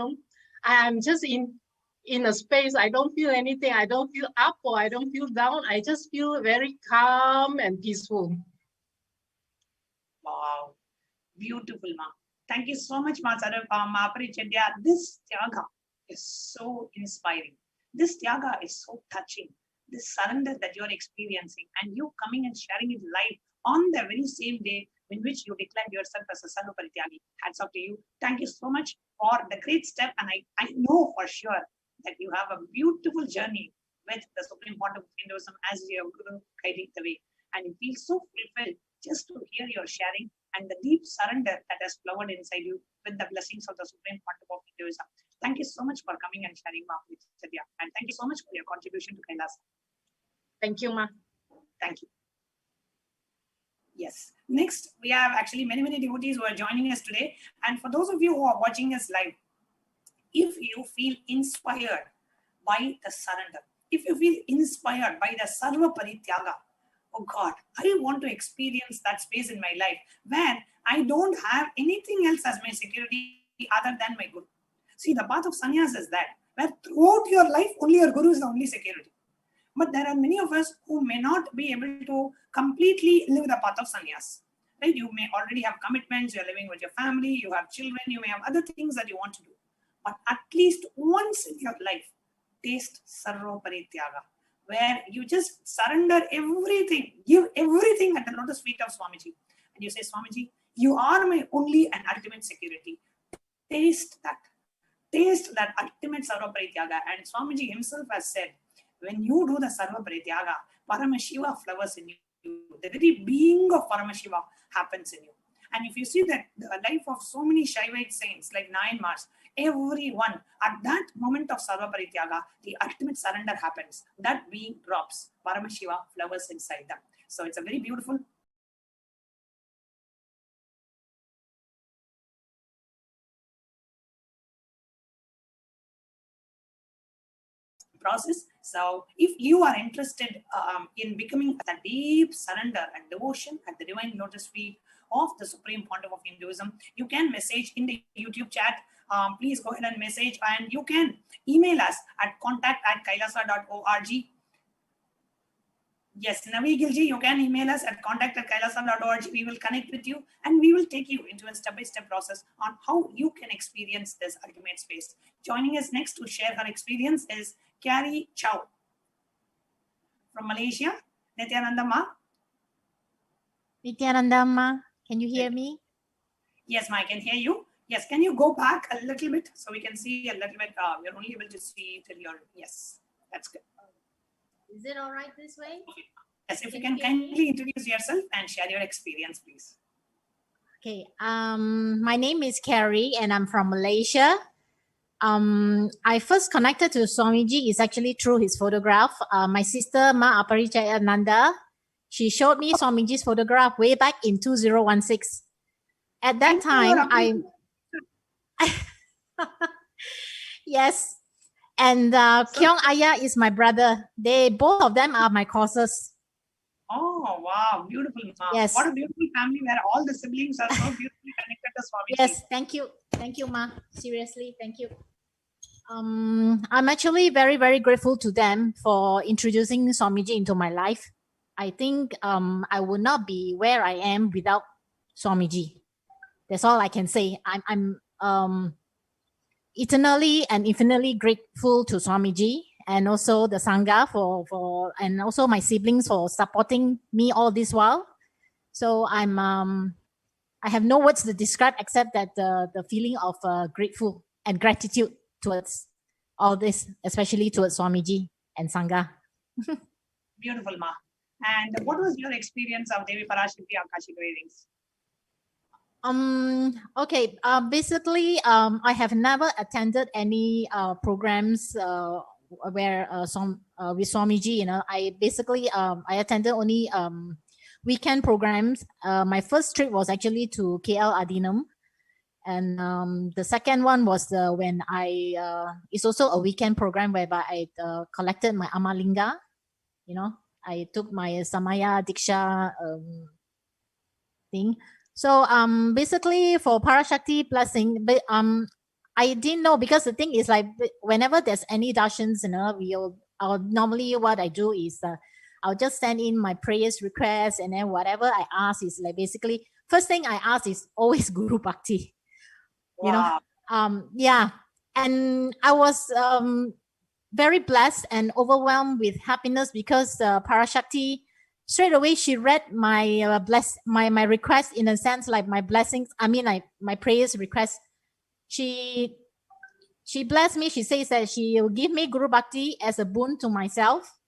I'm just in a space. I don't feel anything. I don't feel up or I don't feel down. I just feel very calm and peaceful. Wow, beautiful, Ma. Thank you so much, Ma Aparichadya. This Tyaga is so inspiring. This Tyaga is so touching. This surrender that you're experiencing, and you coming and sharing it live on the very same day in which you declared yourself as a Sarva Parityagi. Hats off to you. Thank you so much for the great step. And I know for sure that you have a beautiful journey with the Supreme Pontiff of Hinduism as your Guru guiding the way. And you feel so fulfilled just to hear your sharing and the deep surrender that has flowered inside you with the blessings of the Supreme Pontiff of Hinduism. Thank you so much for coming and sharing, Ma Aparichadya. And thank you so much for your contribution to Kailasa. Thank you, Ma. Thank you. Yes. Next, we have actually many devotees who are joining us today. And for those of you who are watching us live, if you feel inspired by the surrender, if you feel inspired by the Sarva Parityaga, oh God, I want to experience that space in my life where I don't have anything else as my security other than my Guru. See, the path of sannyas is that, where throughout your life, only your Guru is the only security. But there are many of us who may not be able to completely live the path of sannyas. Right? You may already have commitments, you're living with your family, you have children, you may have other things that you want to do. But at least once in your life, taste Sarva Parityaga, where you just surrender everything, give everything at the lotus feet of Swamiji. And you say, Swamiji, you are my only and ultimate security. Taste that. Taste that ultimate Sarva Parityaga. And Swamiji himself has said, when you do the Sarva Parityaga, Paramashiva flowers in you. The very being of Paramashiva happens in you. And if you see that the life of so many Shaivite saints like Nayanmars, everyone at that moment of Sarva Parityaga, the ultimate surrender happens. That being drops. Paramashiva flowers inside them. So it's a very beautiful process. So if you are interested in becoming a deep surrender and devotion at the divine lotus feet of the Supreme Pontiff of Hinduism, you can message in the YouTube chat. Please go ahead and message, and you can email us at contact@kailasa.org. Yes, Navi Gilji, you can email us at contact@kailasa.org. We will connect with you and we will take you into a step-by-step process on how you can experience this ultimate space. Joining us next to share her experience is Carrie Chow from Malaysia. Nityananda Ma. Nityananda Ma, can you hear me? Yes, Ma, I can hear you. Yes, can you go back a little bit so we can see a little bit? We're only able to see till your, yes, that's good. Is it all right this way? Yes, if you can kindly introduce yourself and share your experience, please. Okay, my name is Carrie and I'm from Malaysia. I first connected to Swamiji is actually through his photograph. My sister Ma Aparichaya Nanda, she showed me Swamiji's photograph way back in 2016. At that time, yes, and Kyong Aya is my brother. Both of them are my courses. Oh, wow, beautiful. Yes. What a beautiful family where all the siblings are so beautifully connected to Swamiji. Yes, thank you, Ma. Seriously, thank you. I'm actually very grateful to them for introducing Swamiji into my life. I think I would not be where I am without Swamiji. That's all I can say. I'm eternally and infinitely grateful to Swamiji and also the Sangha for and also my siblings for supporting me all this while. So I have no words to describe except that the feeling of grateful and gratitude towards all this, especially towards Swamiji and Sangha. Beautiful, Ma. And what was your experience of Devi Parashakti Akashic readings? Okay. Basically, I have never attended any programs where with Swamiji. You know, I basically I attended only weekend programs. My first trip was actually to KL Adinam, and the second one was when it's also a weekend program whereby I collected my Amalinga. You know, I took my Samaya Diksha thing. So basically for Parashakti blessing, but I didn't know, because the thing is like whenever there's any darshans, you know, normally what I do is I'll just send in my prayers requests, and then whatever I ask is like basically first thing I ask is always Guru Bhakti. You know, yeah, and I was very blessed and overwhelmed with happiness because Parashakti straight away she read my my request, in a sense like my blessings. I mean, like my prayers request. She blessed me. She says that she will give me Guru Bhakti as a boon to myself,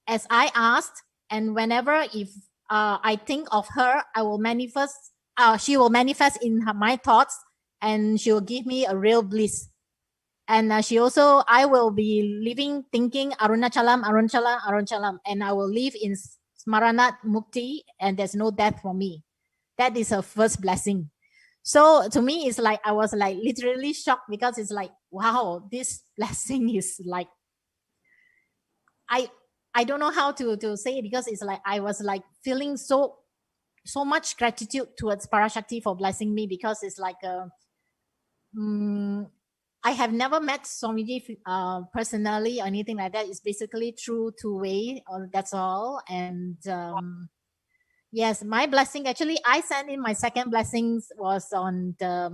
as I asked. And whenever if I think of her, I will manifest. She will manifest in my thoughts, and she will give me a real bliss. And she also, I will be living thinking Arunachalam, Arunachalam, Arunachalam, and I will live in Smaranat Mukti, and there's no death for me. That is her first blessing. So to me, it's like I was like literally shocked, because it's like, wow, this blessing is like, I don't know how to say it, because it's like I was like feeling so much gratitude towards Parashakti for blessing me, because it's like I have never met Swamiji personally or anything like that. It's basically through two-way, or that's all. And yes, my blessing, actually, I sent in my second blessings was on the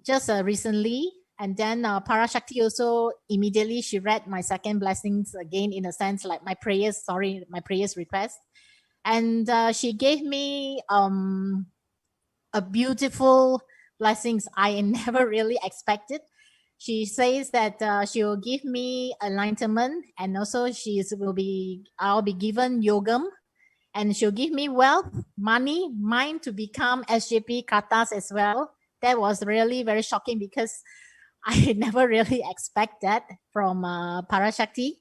just recently. And then Parashakti also immediately, she read my second blessings again, in a sense like my prayers request. And she gave me a beautiful blessings I never really expected. She says that she will give me enlightenment, and also I'll be given yogam, and she'll give me wealth, money, mine to become SJP katas as well. That was really very shocking, because I never really expect that from Parashakti.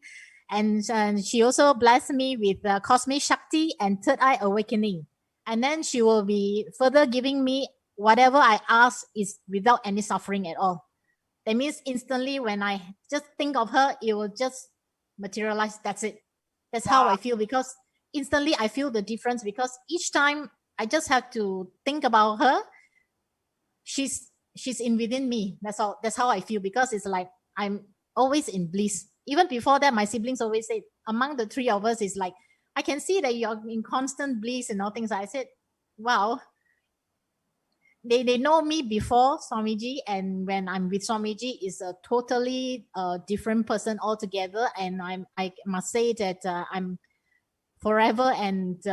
And she also blessed me with cosmic Shakti and third eye awakening. And then she will be further giving me whatever I ask is without any suffering at all. That means instantly when I just think of her, it will just materialize. That's it. That's how I feel, because instantly I feel the difference, because each time I just have to think about her, she's in within me. That's all. That's how I feel, because it's like I'm always in bliss. Even before that, my siblings always say, among the three of us, is like, I can see that you're in constant bliss and all things. I said, wow. They know me before Swamiji, and when I'm with Swamiji, is a totally different person altogether. And I must say that I'm forever and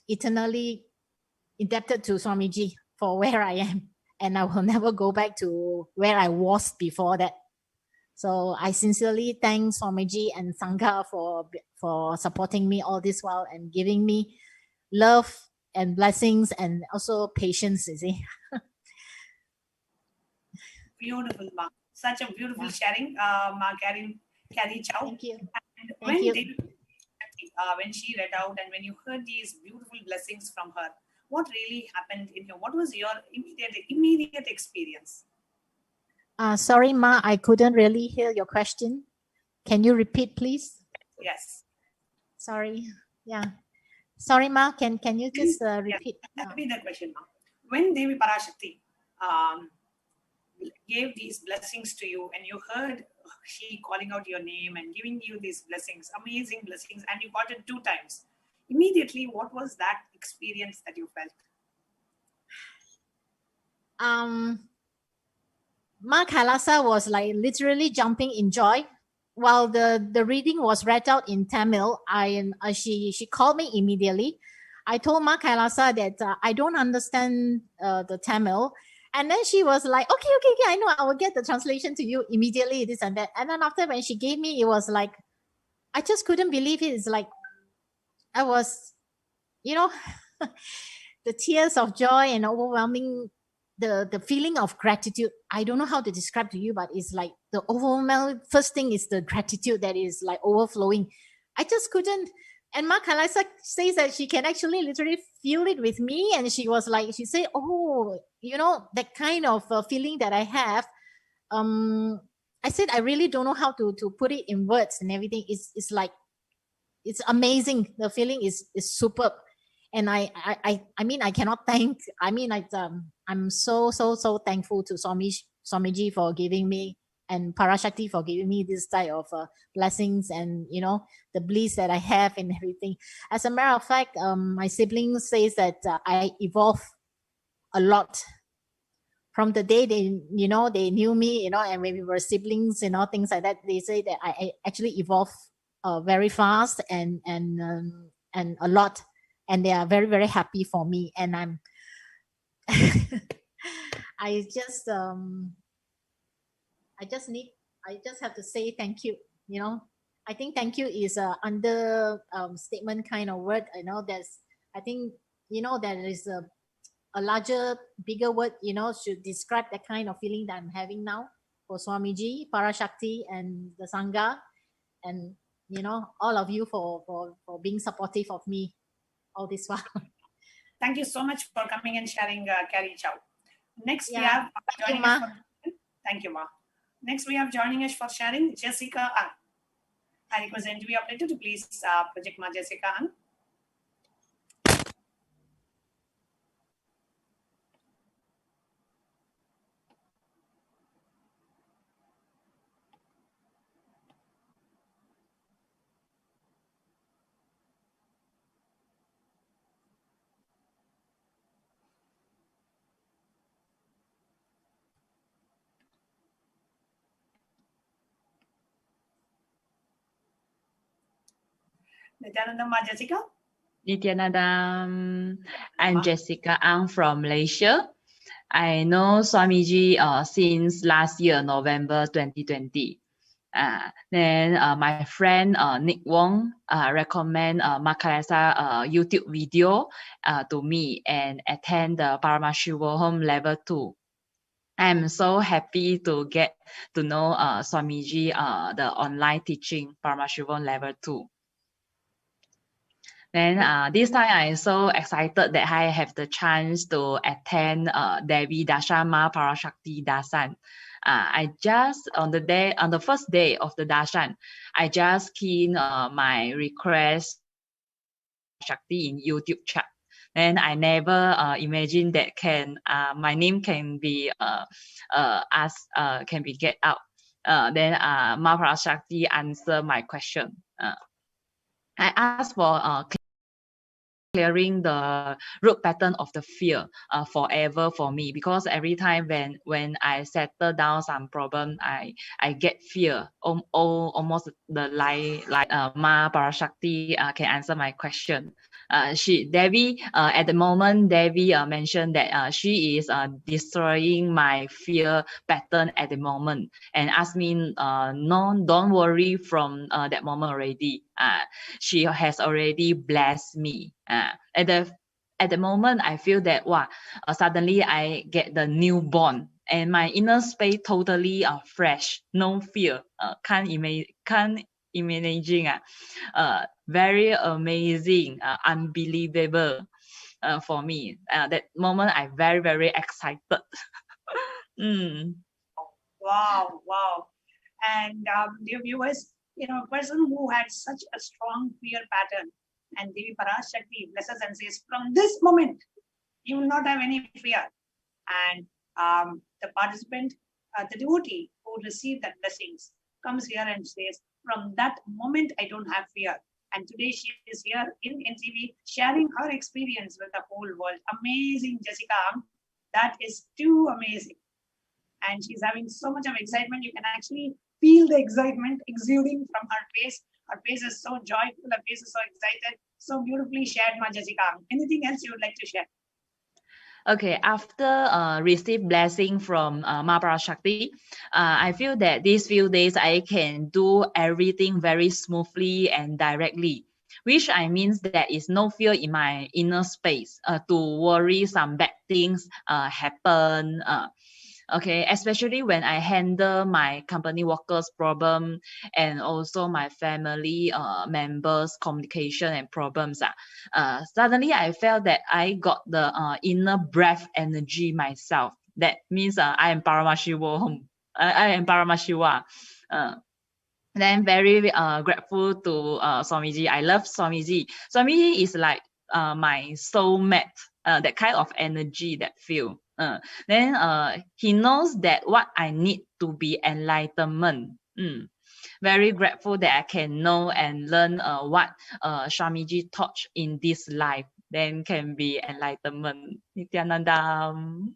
eternally indebted to Swamiji for where I am, and I will never go back to where I was before that. So I sincerely thank Swamiji and Sangha for supporting me all this while and giving me love and blessings and also patience, you see. Beautiful, Ma. Such a beautiful sharing, Ma Carrie Chow. Thank you. And Thank you. when she read out and when you heard these beautiful blessings from her, what really happened in you? What was your immediate experience? Sorry, Ma, I couldn't really hear your question. Can you repeat, please? Yes. Sorry. Yeah. Sorry, Ma, can you just repeat? Yes, repeat the question, Ma. When Devi Parashakti gave these blessings to you and you heard she calling out your name and giving you these blessings, amazing blessings, and you got it 2 times, immediately what was that experience that you felt? Ma Kailasa was like literally jumping in joy. While the reading was read out in Tamil, she called me immediately. I told Ma Kailasa that I don't understand the Tamil. And then she was like, okay, I know, I will get the translation to you immediately, this and that. And then after, when she gave me, it was like, I just couldn't believe it. It's like, I was, the tears of joy and overwhelming, the feeling of gratitude. I don't know how to describe to you, but it's like the overwhelming, first thing is the gratitude that is like overflowing. I just couldn't. And Ma Kailasa says that she can actually literally feel it with me. And she was like, she said, oh, that kind of feeling that I have. I said, I really don't know how to put it in words and everything. It's like, it's amazing. The feeling is superb. And I mean, I cannot thank, I'm so thankful to Swamiji for giving me, and Parashakti for giving me this type of blessings and, the bliss that I have and everything. As a matter of fact, my siblings says that I evolved a lot from the day they knew me, and when we were siblings, things like that. They say that I actually evolved very fast and a lot. And they are very, very happy for me. And I'm, I just have to say thank you. I think thank you is a under statement kind of word. I think, there is a larger, bigger word, should describe the kind of feeling that I'm having now for Swamiji, Parashakti, and the Sangha. And, all of you for being supportive of me all this while. Thank you so much for coming and sharing, Carrie Chow. Next, we Yeah. have Thank joining you, us. Ma. Thank you, Ma. Next, we have joining us for sharing Jessica Ang. I request the interview operator to please project Ma Jessica Ang. Nityananda Ma Jessica. Nityanandam, I'm Jessica Ang from Malaysia. I know Swamiji since last year, November 2020. Then my friend Nick Wong recommend Kailasa YouTube video to me and attend the Paramashivoham level 2. I'm so happy to get to know Swamiji, the online teaching Paramashivoham level 2. Then this time I'm so excited that I have the chance to attend Devi Darshan Parashakti Darshan. I just on the first day of the Darshan, I just key my request Shakti in YouTube chat. And I never imagined that my name can be asked, can be get out. Then Ma Parashakti answer my question. I asked for clearing the root pattern of the fear forever for me, because every time when I settle down some problem, I get fear almost the like Ma Parashakti can answer my question. Devi at the moment Devi mentioned that she is destroying my fear pattern at the moment and asked me no, don't worry from that moment already. She has already blessed me. At the moment, I feel that suddenly I get the newborn and my inner space totally fresh, no fear. Can't imagine. Very amazing, unbelievable for me. That moment, I'm very, very excited. Wow, wow. And dear viewers, a person who had such a strong fear pattern, and Devi Parashakti blesses and says, from this moment, you will not have any fear. And the participant, the devotee who received that blessings, comes here and says, from that moment, I don't have fear. And today she is here in NTV sharing her experience with the whole world. Amazing, Jessica. That is too amazing. And she's having so much of excitement. You can actually feel the excitement exuding from her face. Her face is so joyful. Her face is so excited. So beautifully shared, Ma Jessica. Anything else you would like to share? Okay, after receive blessing from Ma Parashakti, I feel that these few days I can do everything very smoothly and directly, which I means there is no fear in my inner space to worry some bad things happen. Okay, especially when I handle my company workers' problem and also my family members' communication and problems. Suddenly I felt that I got the inner breath energy myself. That means I am Paramashiva. I am Paramashiva. Then very grateful to Swamiji. I love Swamiji. Swamiji is like my soulmate. That kind of energy that feel. Then he knows that what I need to be enlightenment. Very grateful that I can know and learn what Swamiji taught in this life. Then can be enlightenment. Nityanandam.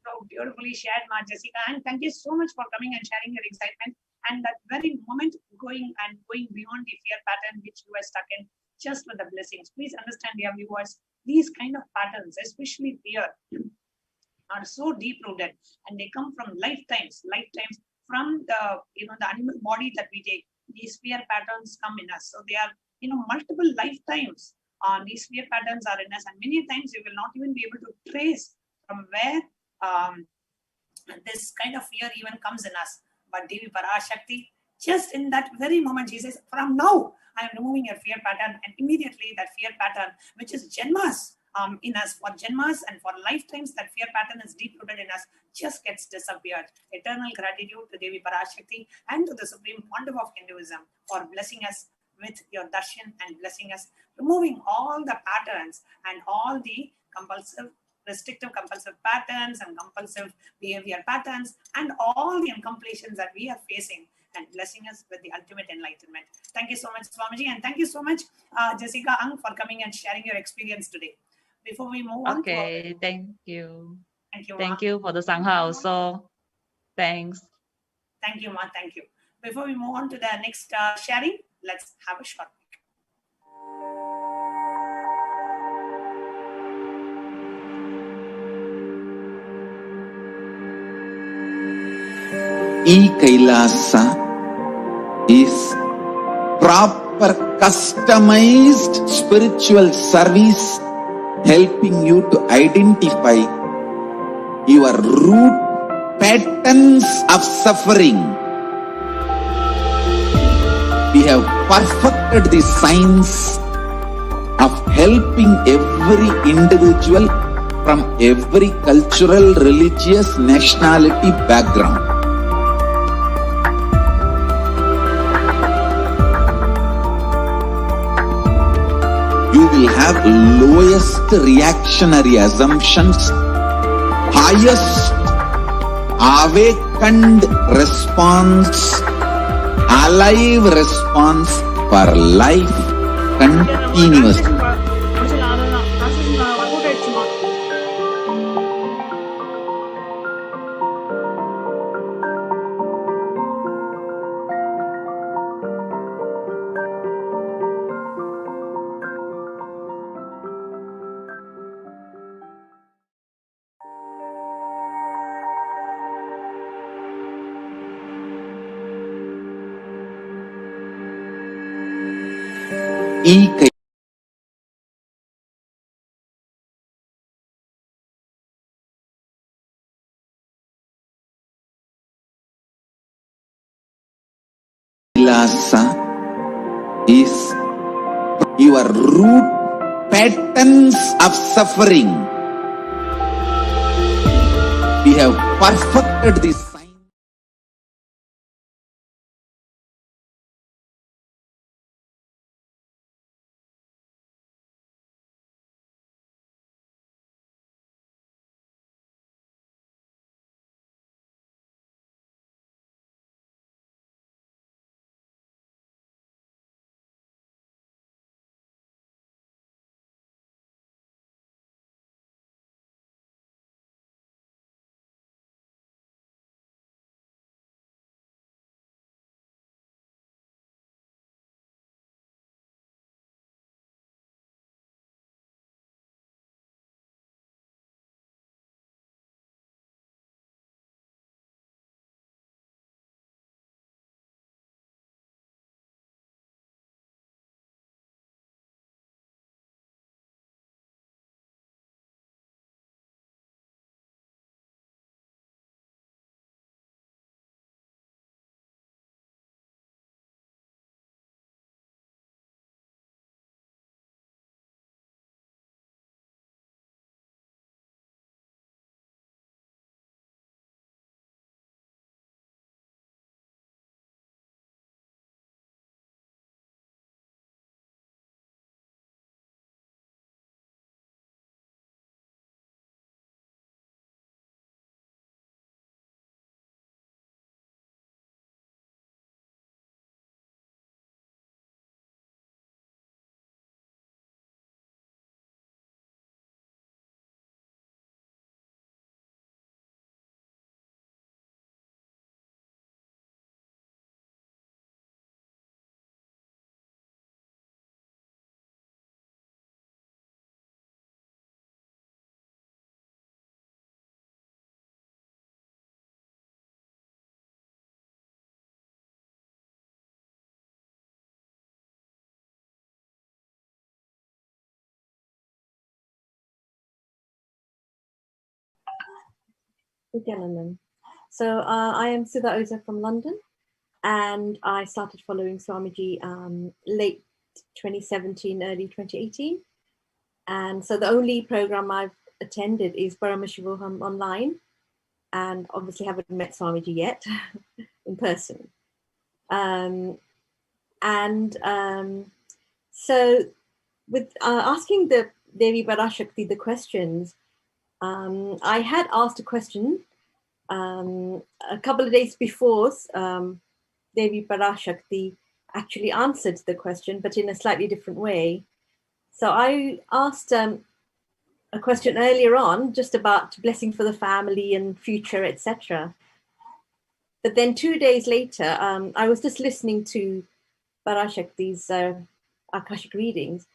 So beautifully shared, Ma Jessica. And thank you so much for coming and sharing your excitement. And that very moment going beyond the fear pattern which you were stuck in, just with the blessings. Please understand, dear viewers, these kind of patterns, especially fear, are so deep rooted, and they come from lifetimes from the the animal body that we take. These fear patterns come in us, so they are multiple lifetimes. These fear patterns are in us, and many times we will not even be able to trace from where this kind of fear even comes in us. But Devi Parashakti Just in that very moment, he says, from now, I am removing your fear pattern. And immediately that fear pattern, which is Janmas in us, for Janmas and for lifetimes, that fear pattern is deep-rooted in us, just gets disappeared. Eternal gratitude to Devi Parashakti and to the Supreme Pontiff of Hinduism for blessing us with your darshan and blessing us, removing all the patterns and all the compulsive, restrictive compulsive patterns and compulsive behavior patterns and all the incompletions that we are facing, and blessing us with the ultimate enlightenment. Thank you so much, Swamiji, and thank you so much, Jessica Ang, for coming and sharing your experience today. Before we move on, thank you. Thank you, Thank Ma. you for the Sangha also. Thanks. Thank you, Ma. Thank you. Before we move on to the next sharing, let's have a short break. Kailasa is proper customized spiritual service helping you to identify your root patterns of suffering. We have perfected the science of helping every individual from every cultural, religious, nationality background. You will have lowest reactionary assumptions, highest awakened response, alive response for life continuously. Kailasa is your root patterns of suffering. We have perfected this science. So I am Sudha Oza from London, and I started following Swamiji late 2017, early 2018. And so the only program I've attended is Paramashivoham online, and obviously haven't met Swamiji yet in person. So with asking the Devi Parashakti the questions, I had asked a question a couple of days before Devi Parashakti actually answered the question, but in a slightly different way. So I asked a question earlier on just about blessing for the family and future, etc. But then 2 days later, I was just listening to Parashakti's Akashic readings,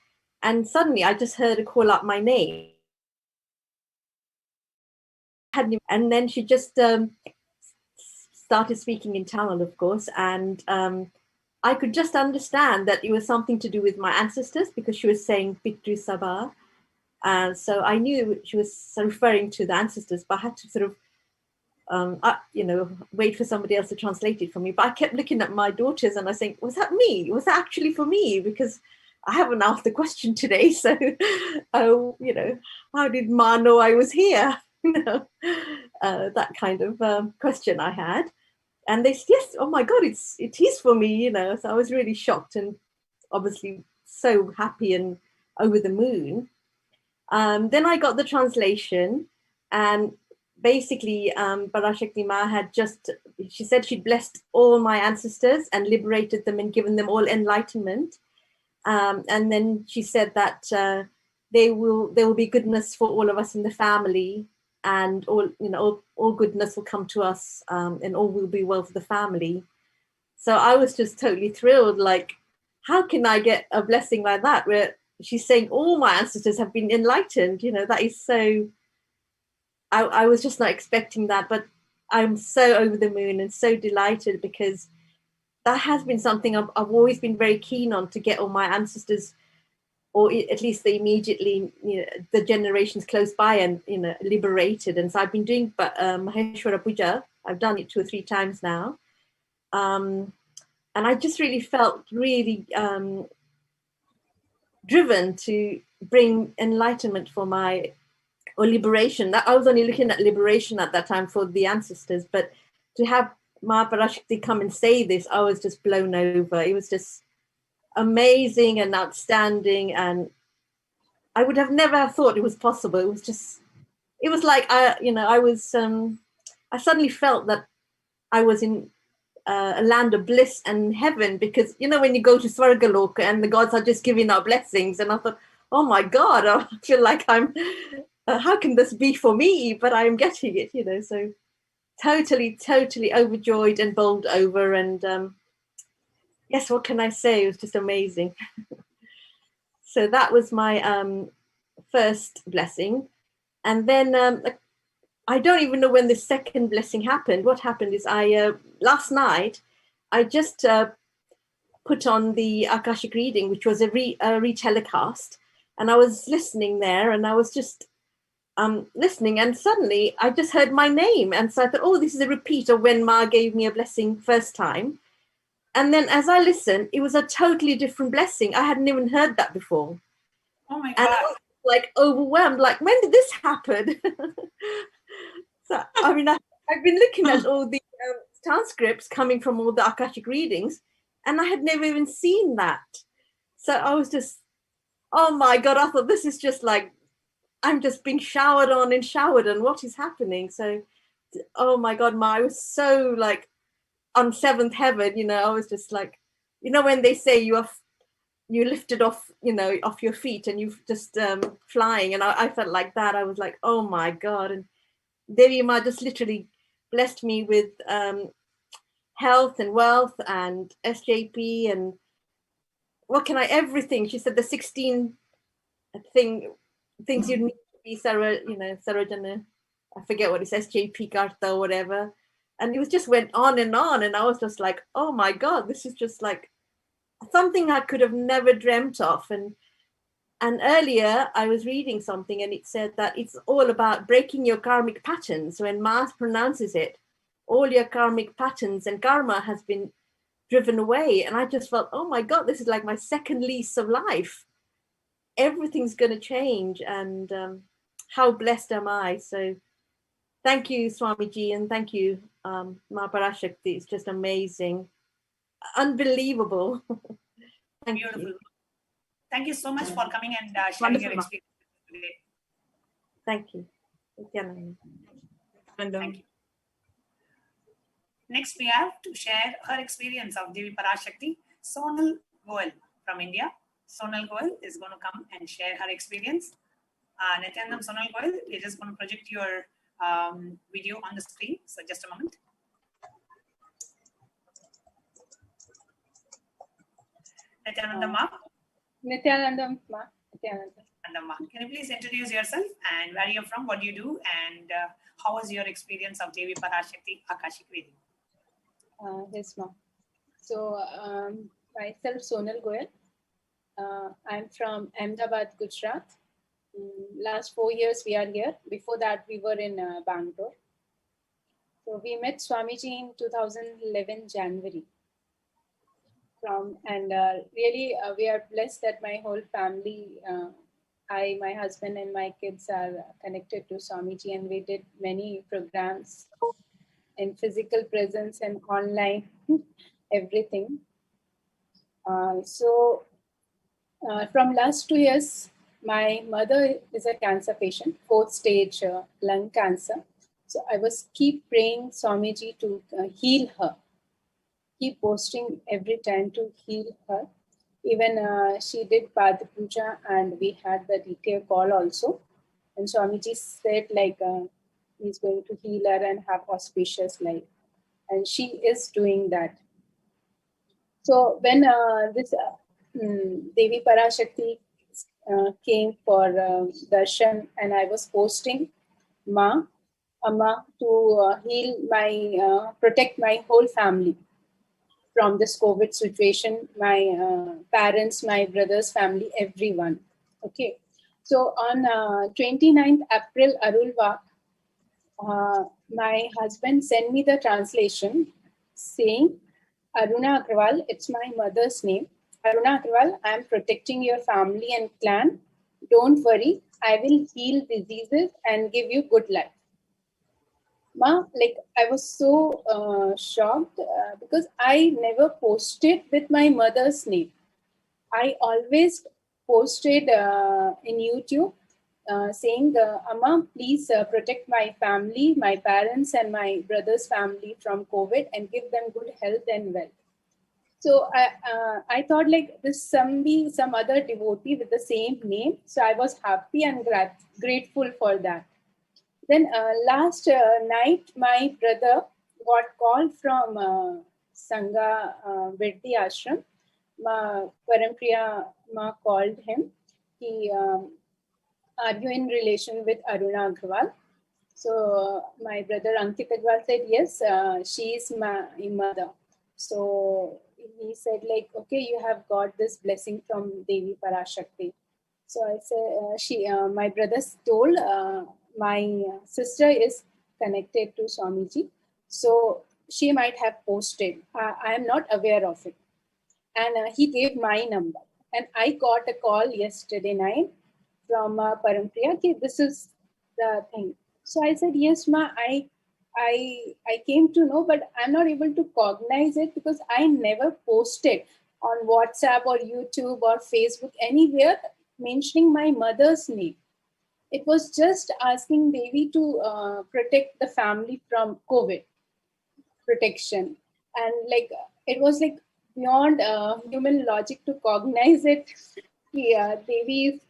and suddenly I just heard her call out my name. And then she just started speaking in Tamil, of course, and I could just understand that it was something to do with my ancestors, because she was saying Pitru Sabha. So I knew she was referring to the ancestors, but I had to sort of, wait for somebody else to translate it for me. But I kept looking at my daughters and I was saying, was that me? Was that actually for me? Because I haven't asked the question today. So, how did Ma know I was here? That kind of question I had. And they said, yes, oh my God, it is for me, So I was really shocked and obviously so happy and over the moon. Then I got the translation, and basically Parashakti Ma she said she'd blessed all my ancestors and liberated them and given them all enlightenment. And then she said that there will be goodness for all of us in the family, and all goodness will come to us, and all will be well for the family. So I was just totally thrilled. Like, how can I get a blessing like that, where she's saying all my ancestors have been enlightened? That is so. I was just not expecting that, but I'm so over the moon and so delighted, because that has been something I've always been very keen on, to get all my ancestors, or at least the immediately, the generations close by, and liberated. And so I've been doing Maheshwara Puja. I've done it 2 or 3 times now, and I just really felt really driven to bring enlightenment or liberation. That I was only looking at liberation at that time for the ancestors, but to have Ma Parashakti come and say this, I was just blown over. It was just amazing and outstanding, and I would have never thought it was possible. It was like I suddenly felt that I was in a land of bliss and heaven, because when you go to Swargaloka and the gods are just giving out blessings, and I thought, oh my God, I feel like I'm how can this be for me? But I'm getting it, so totally overjoyed and bowled over. And yes, what can I say? It was just amazing. So that was my first blessing. And then I don't even know when the second blessing happened. What happened is last night, I just put on the Akashic reading, which was a retelecast. And I was listening there, and I was just listening, and suddenly I just heard my name. And so I thought, oh, this is a repeat of when Ma gave me a blessing first time. And then as I listened, it was a totally different blessing. I hadn't even heard that before. Oh my God. And I was like overwhelmed, like, when did this happen? So, I mean, I've been looking at all the transcripts coming from all the Akashic readings, and I had never even seen that. So I was just, oh my God, I thought, this is just like, I'm just being showered on, what is happening? So, oh my God, Ma, I was so like on seventh heaven, I was just like, when they say you lifted off, off your feet and you've just flying. And I felt like that. I was like, oh my God. And Devi Ma just literally blessed me with health and wealth and SJP and everything. She said the 16 things you need to be Sarojana. I forget what it says, SJP Karta or whatever. And it just went on. And I was just like, oh my God, this is just like something I could have never dreamt of. And earlier I was reading something, and it said that it's all about breaking your karmic patterns. When Ma pronounces it, all your karmic patterns and karma has been driven away. And I just felt, oh my God, this is like my second lease of life. Everything's going to change. And how blessed am I? So thank you, Swamiji, and thank you, Ma Parashakti. It's just amazing. Unbelievable. Beautiful. You. Thank you so much for coming and sharing your experience today. Thank you. Thank you. Next, we have to share her experience of Devi Parashakti, Sonal Goel from India. Sonal Goel is going to come and share her experience. Nityanandam, Sonal Goel, we're just going to project your video on the screen. So just a moment. Nityanandam Ma. Nityanandam Ma. Nityanandam Ma. Can you please introduce yourself and where you're from, what do you do, and how was your experience of Devi Parashakti Akashic reading? Yes, ma'am. So, myself, Sonal Goel. I'm from Ahmedabad, Gujarat. Last 4 years we are here. Before that, we were in Bangalore. So, we met Swamiji in 2011 January. Really, we are blessed that my whole family, I, my husband, and my kids are connected to Swamiji, and we did many programs in physical presence and online, everything. From last 2 years, my mother is a cancer patient, 4th stage lung cancer. So I was keep praying Swamiji to heal her, keep posting every time to heal her. Even she did Pada Puja and we had the detailed call also. And Swamiji said like, he's going to heal her and have auspicious life. And she is doing that. So when this Devi Parashakti came for darshan and I was posting Amma to heal my, protect my whole family from this COVID situation, my parents, my brother's family, everyone. Okay. So on 29th April, Arulva, my husband sent me the translation saying, Aruna Agrawal, it's my mother's name. Aruna Agrawal, I am protecting your family and clan. Don't worry, I will heal diseases and give you good life. Ma, like I was so shocked because I never posted with my mother's name. I always posted in YouTube saying, Amma, please protect my family, my parents and my brother's family from COVID and give them good health and wealth. So I thought like this some other devotee with the same name. So I was happy and grateful for that. Then last night, my brother got called from Sangha Virdi Ashram. Parampriya Ma called him. He, are you in relation with Aruna Agrawal? So my brother Ankit Agrawal said, yes, she is my mother. So he said like, okay, you have got this blessing from Devi Parashakti. So I said, my brother told, my sister is connected to Swamiji. So she might have posted. I am not aware of it. And he gave my number. And I got a call yesterday night from Parampriya, okay, this is the thing. So I said, yes, ma, I came to know, but I'm not able to cognize it because I never posted on WhatsApp or YouTube or Facebook anywhere mentioning my mother's name. It was just asking Devi to protect the family from COVID protection. And like, it was like beyond human logic to cognize it. Yeah, Devi is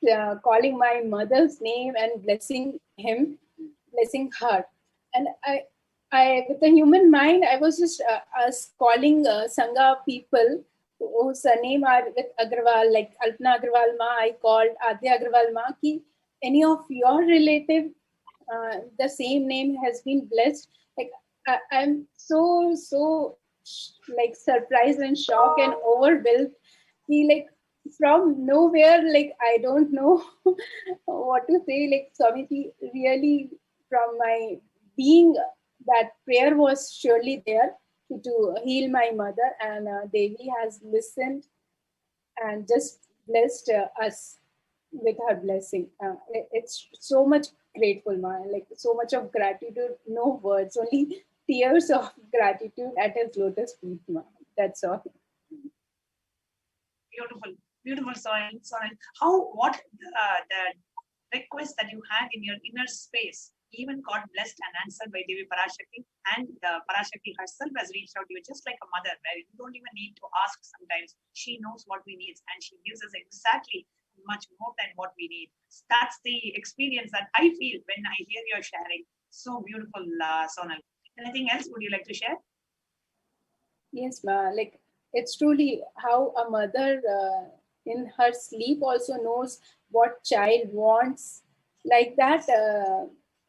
calling my mother's name and blessing him, blessing her. And I with the human mind, I was just calling Sangha people whose name are with Agrawal, like Alpana Agrawal Ma, I called Adya Agrawal Ma, ki any of your relative, the same name has been blessed. Like I'm so like surprised and shocked and overwhelmed. He like from nowhere, like I don't know what to say. Like Swamiji really from my being, that prayer was surely there. to heal my mother, and Devi has listened and just blessed us with her blessing. It's so much grateful, ma. Like so much of gratitude, no words, only tears of gratitude at his lotus feet, ma. That's all. Beautiful, beautiful, Sonal. What the request that you had in your inner space even got blessed and answered by Devi Parashakti, and Parashakti herself has reached out to you just like a mother, where you don't even need to ask sometimes. She knows what we need and she gives us exactly much more than what we need. That's the experience that I feel when I hear your sharing. So beautiful, Sonal. Anything else would you like to share? Yes, ma. Like it's truly how a mother in her sleep also knows what child wants. Like that,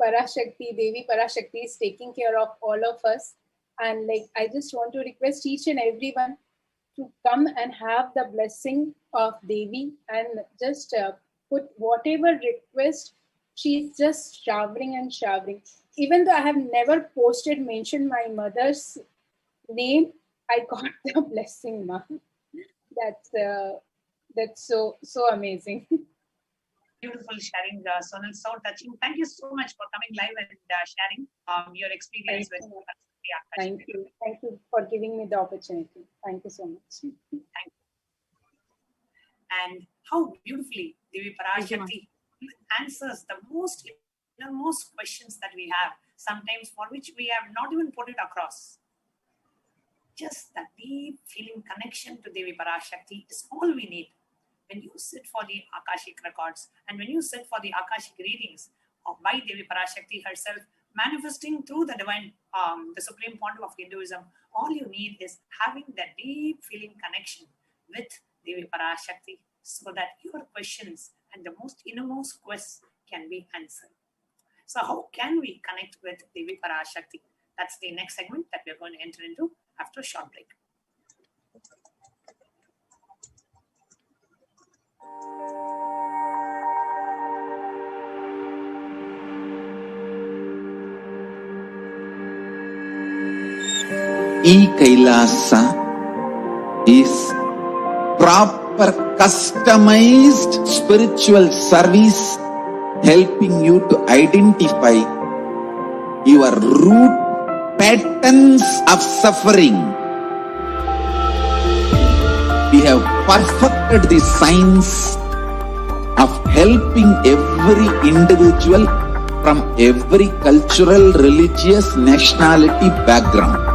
Parashakti, Devi Parashakti is taking care of all of us. And like, I just want to request each and everyone to come and have the blessing of Devi and just put whatever request. She's just showering and showering. Even though I have never mentioned my mother's name, I got the blessing, ma. That's so amazing. Beautiful sharing, Sonal. So touching. Thank you so much for coming live and sharing your experience with Thank you. Thank you for giving me the opportunity. Thank you so much. Thank you. And how beautifully Devi Parashakti answers the most innermost questions that we have, sometimes for which we have not even put it across. Just that deep feeling connection to Devi Parashakti is all we need. When you sit for the Akashic records and when you sit for the Akashic readings by Devi Parashakti herself, manifesting through the divine, the supreme pontiff of Hinduism, all you need is having that deep feeling connection with Devi Parashakti so that your questions and the most innermost quests can be answered. So how can we connect with Devi Parashakti? That's the next segment that we're going to enter into after a short break. Kailasa is proper customized spiritual service helping you to identify your root patterns of suffering. We have perfected the science of helping every individual from every cultural, religious, nationality background.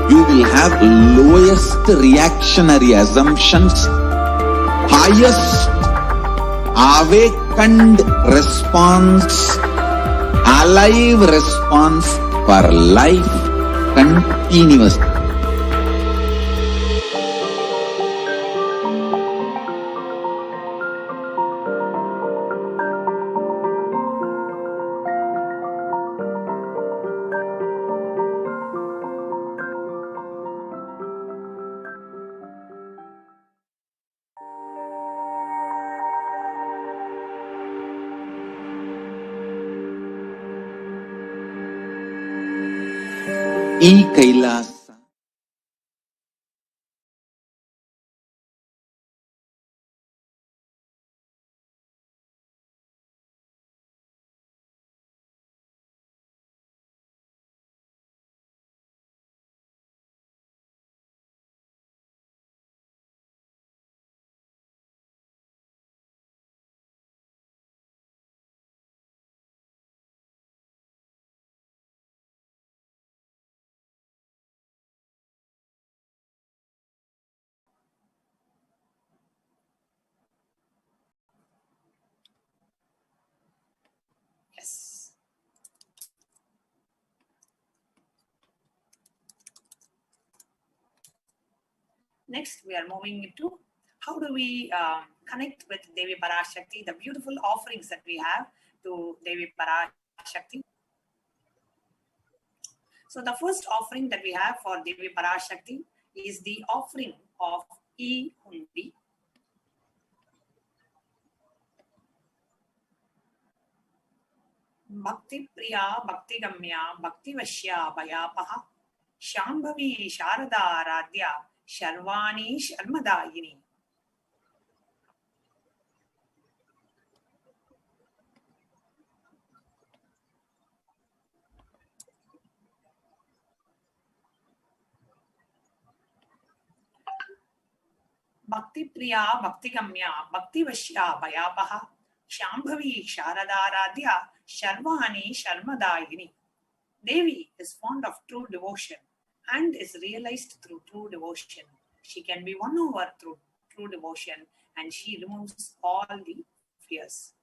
You will have lowest reactionary assumptions, highest awakened response, alive response for life continuously. Kailasa. Yes. Next, we are moving into how do we connect with Devi Parashakti, the beautiful offerings that we have to Devi Parashakti. So the first offering that we have for Devi Parashakti is the offering of E-Hundi. Bhakti Priya, Bhakti Gamya, Bhakti Vashya, Bhayapaha, Shambhavi, Sharada, Radhya, Sharvani, Sharmadayini. Bhakti Priya, Bhakti Gamya, Bhakti Vashya, Bhayapaha, Shambhavi, Sharada, Radhya, Sharvani, Sharmadayini. Devi is fond of true devotion and is realized through true devotion. She can be won over through true devotion and she removes all the fears.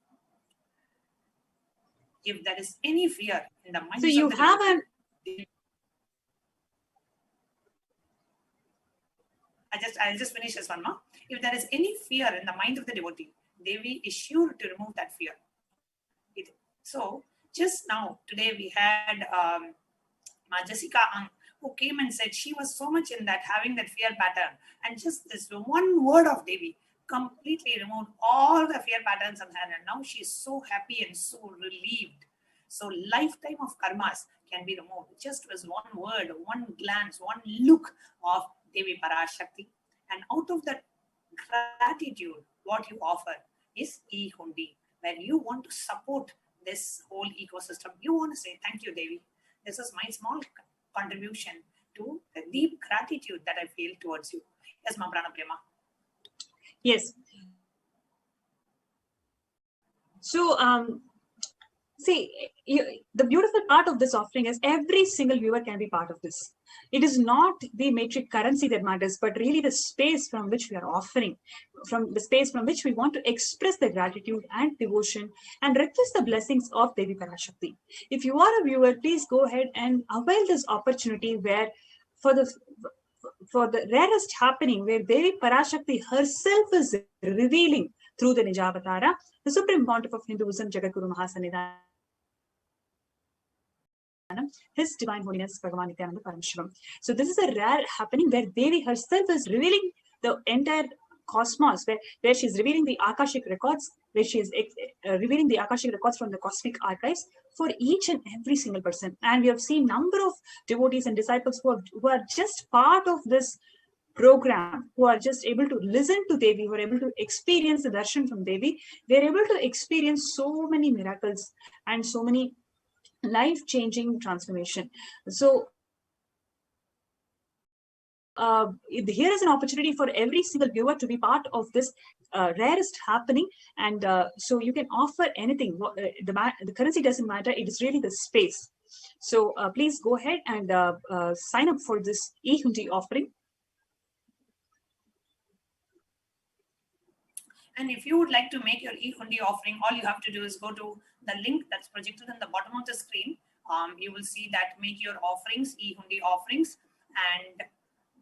If there is any fear in the minds So you of the have devotee, I'll just finish this one more. If there is any fear in the mind of the devotee, Devi is sure to remove that fear. So just now, today we had Jessica Ang, who came and said she was so much in that, having that fear pattern. And just this one word of Devi completely removed all the fear patterns in her. And now she's so happy and so relieved. So lifetime of karmas can be removed just with one word, one glance, one look of Devi Parashakti. And out of that gratitude, what you offer is e-hundi, where you want to support this whole ecosystem. You want to say, thank you, Devi. This is my small contribution to the deep gratitude that I feel towards you. Yes, Ma Prana Prema. Yes. So, see, the beautiful part of this offering is every single viewer can be part of this. It is not the metric currency that matters, but really the space from which we are offering, from the space from which we want to express the gratitude and devotion and request the blessings of Devi Parashakti. If you are a viewer, please go ahead and avail this opportunity where for the rarest happening where Devi Parashakti herself is revealing through the Nijavatara, the Supreme Pontiff of Hinduism, Jagadguru Mahasanidhanam, His Divine Holiness Bhagavan Nityananda Parameswaram. So this is a rare happening where Devi herself is revealing the entire cosmos, where she's revealing the Akashic records, where she is revealing the Akashic records from the cosmic archives for each and every single person. And we have seen number of devotees and disciples who are just part of this program, who are just able to listen to Devi, who are able to experience the darshan from Devi. They're able to experience so many miracles and so many life-changing transformation. So here is an opportunity for every single viewer to be part of this rarest happening, and so you can offer anything. The currency doesn't matter, it is really the space. So please go ahead and sign up for this e-hundi offering. And if you would like to make your e-hundi offering, all you have to do is go to the link that's projected in the bottom of the screen. You will see that make your offerings, e-hundi offerings, and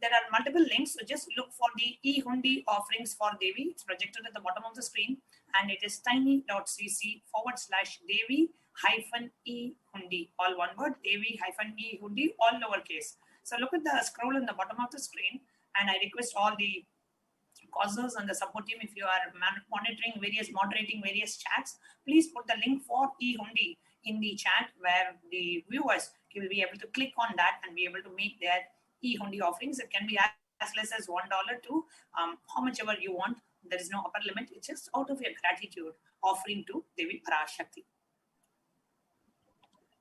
there are multiple links. So just look for the e-hundi offerings for Devi. It's projected at the bottom of the screen, and it is tiny.cc/Devi-e-hundi, all one word, Devi-e-hundi, all lowercase. So look at the scroll in the bottom of the screen, and I request all the causers and the support team, if you are moderating various chats, please put the link for e-hundi in the chat, where the viewers will be able to click on that and be able to make their e-hundi offerings. It can be as less as $1 to how much ever you want. There is no upper limit. It's just out of your gratitude offering to Devi Parashakti.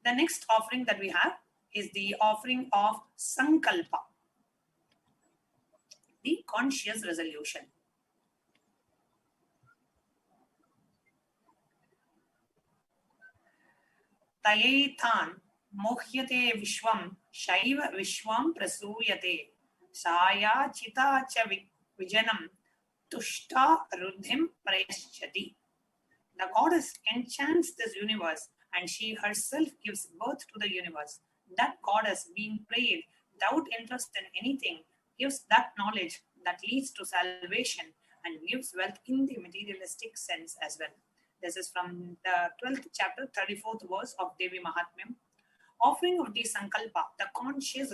The next offering that we have is the offering of Sankalpa, the conscious resolution. Tayethan mohyate vishwam shaiva vishwam prasuyate saya chita cha vijanam tushta ruddhim prayaschati. The goddess enchants this universe and she herself gives birth to the universe. That goddess, being prayed without interest in anything, gives that knowledge that leads to salvation and gives wealth in the materialistic sense as well. This is from the 12th chapter, 34th verse of Devi Mahatmyam. Offering of the Sankalpa, the conscious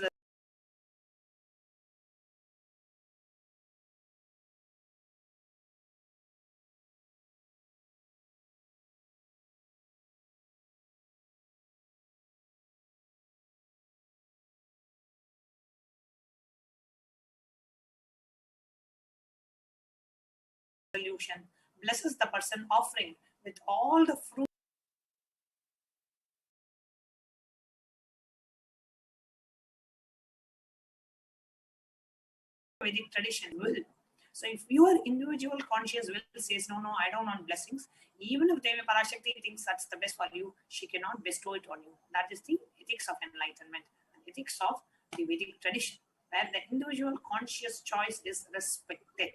infusion, blesses the person offering with all the fruit Vedic tradition will. So if your individual conscious will says, no, I don't want blessings, even if Devi Parashakti thinks that's the best for you, she cannot bestow it on you. That is the ethics of enlightenment, the ethics of the Vedic tradition, where the individual conscious choice is respected.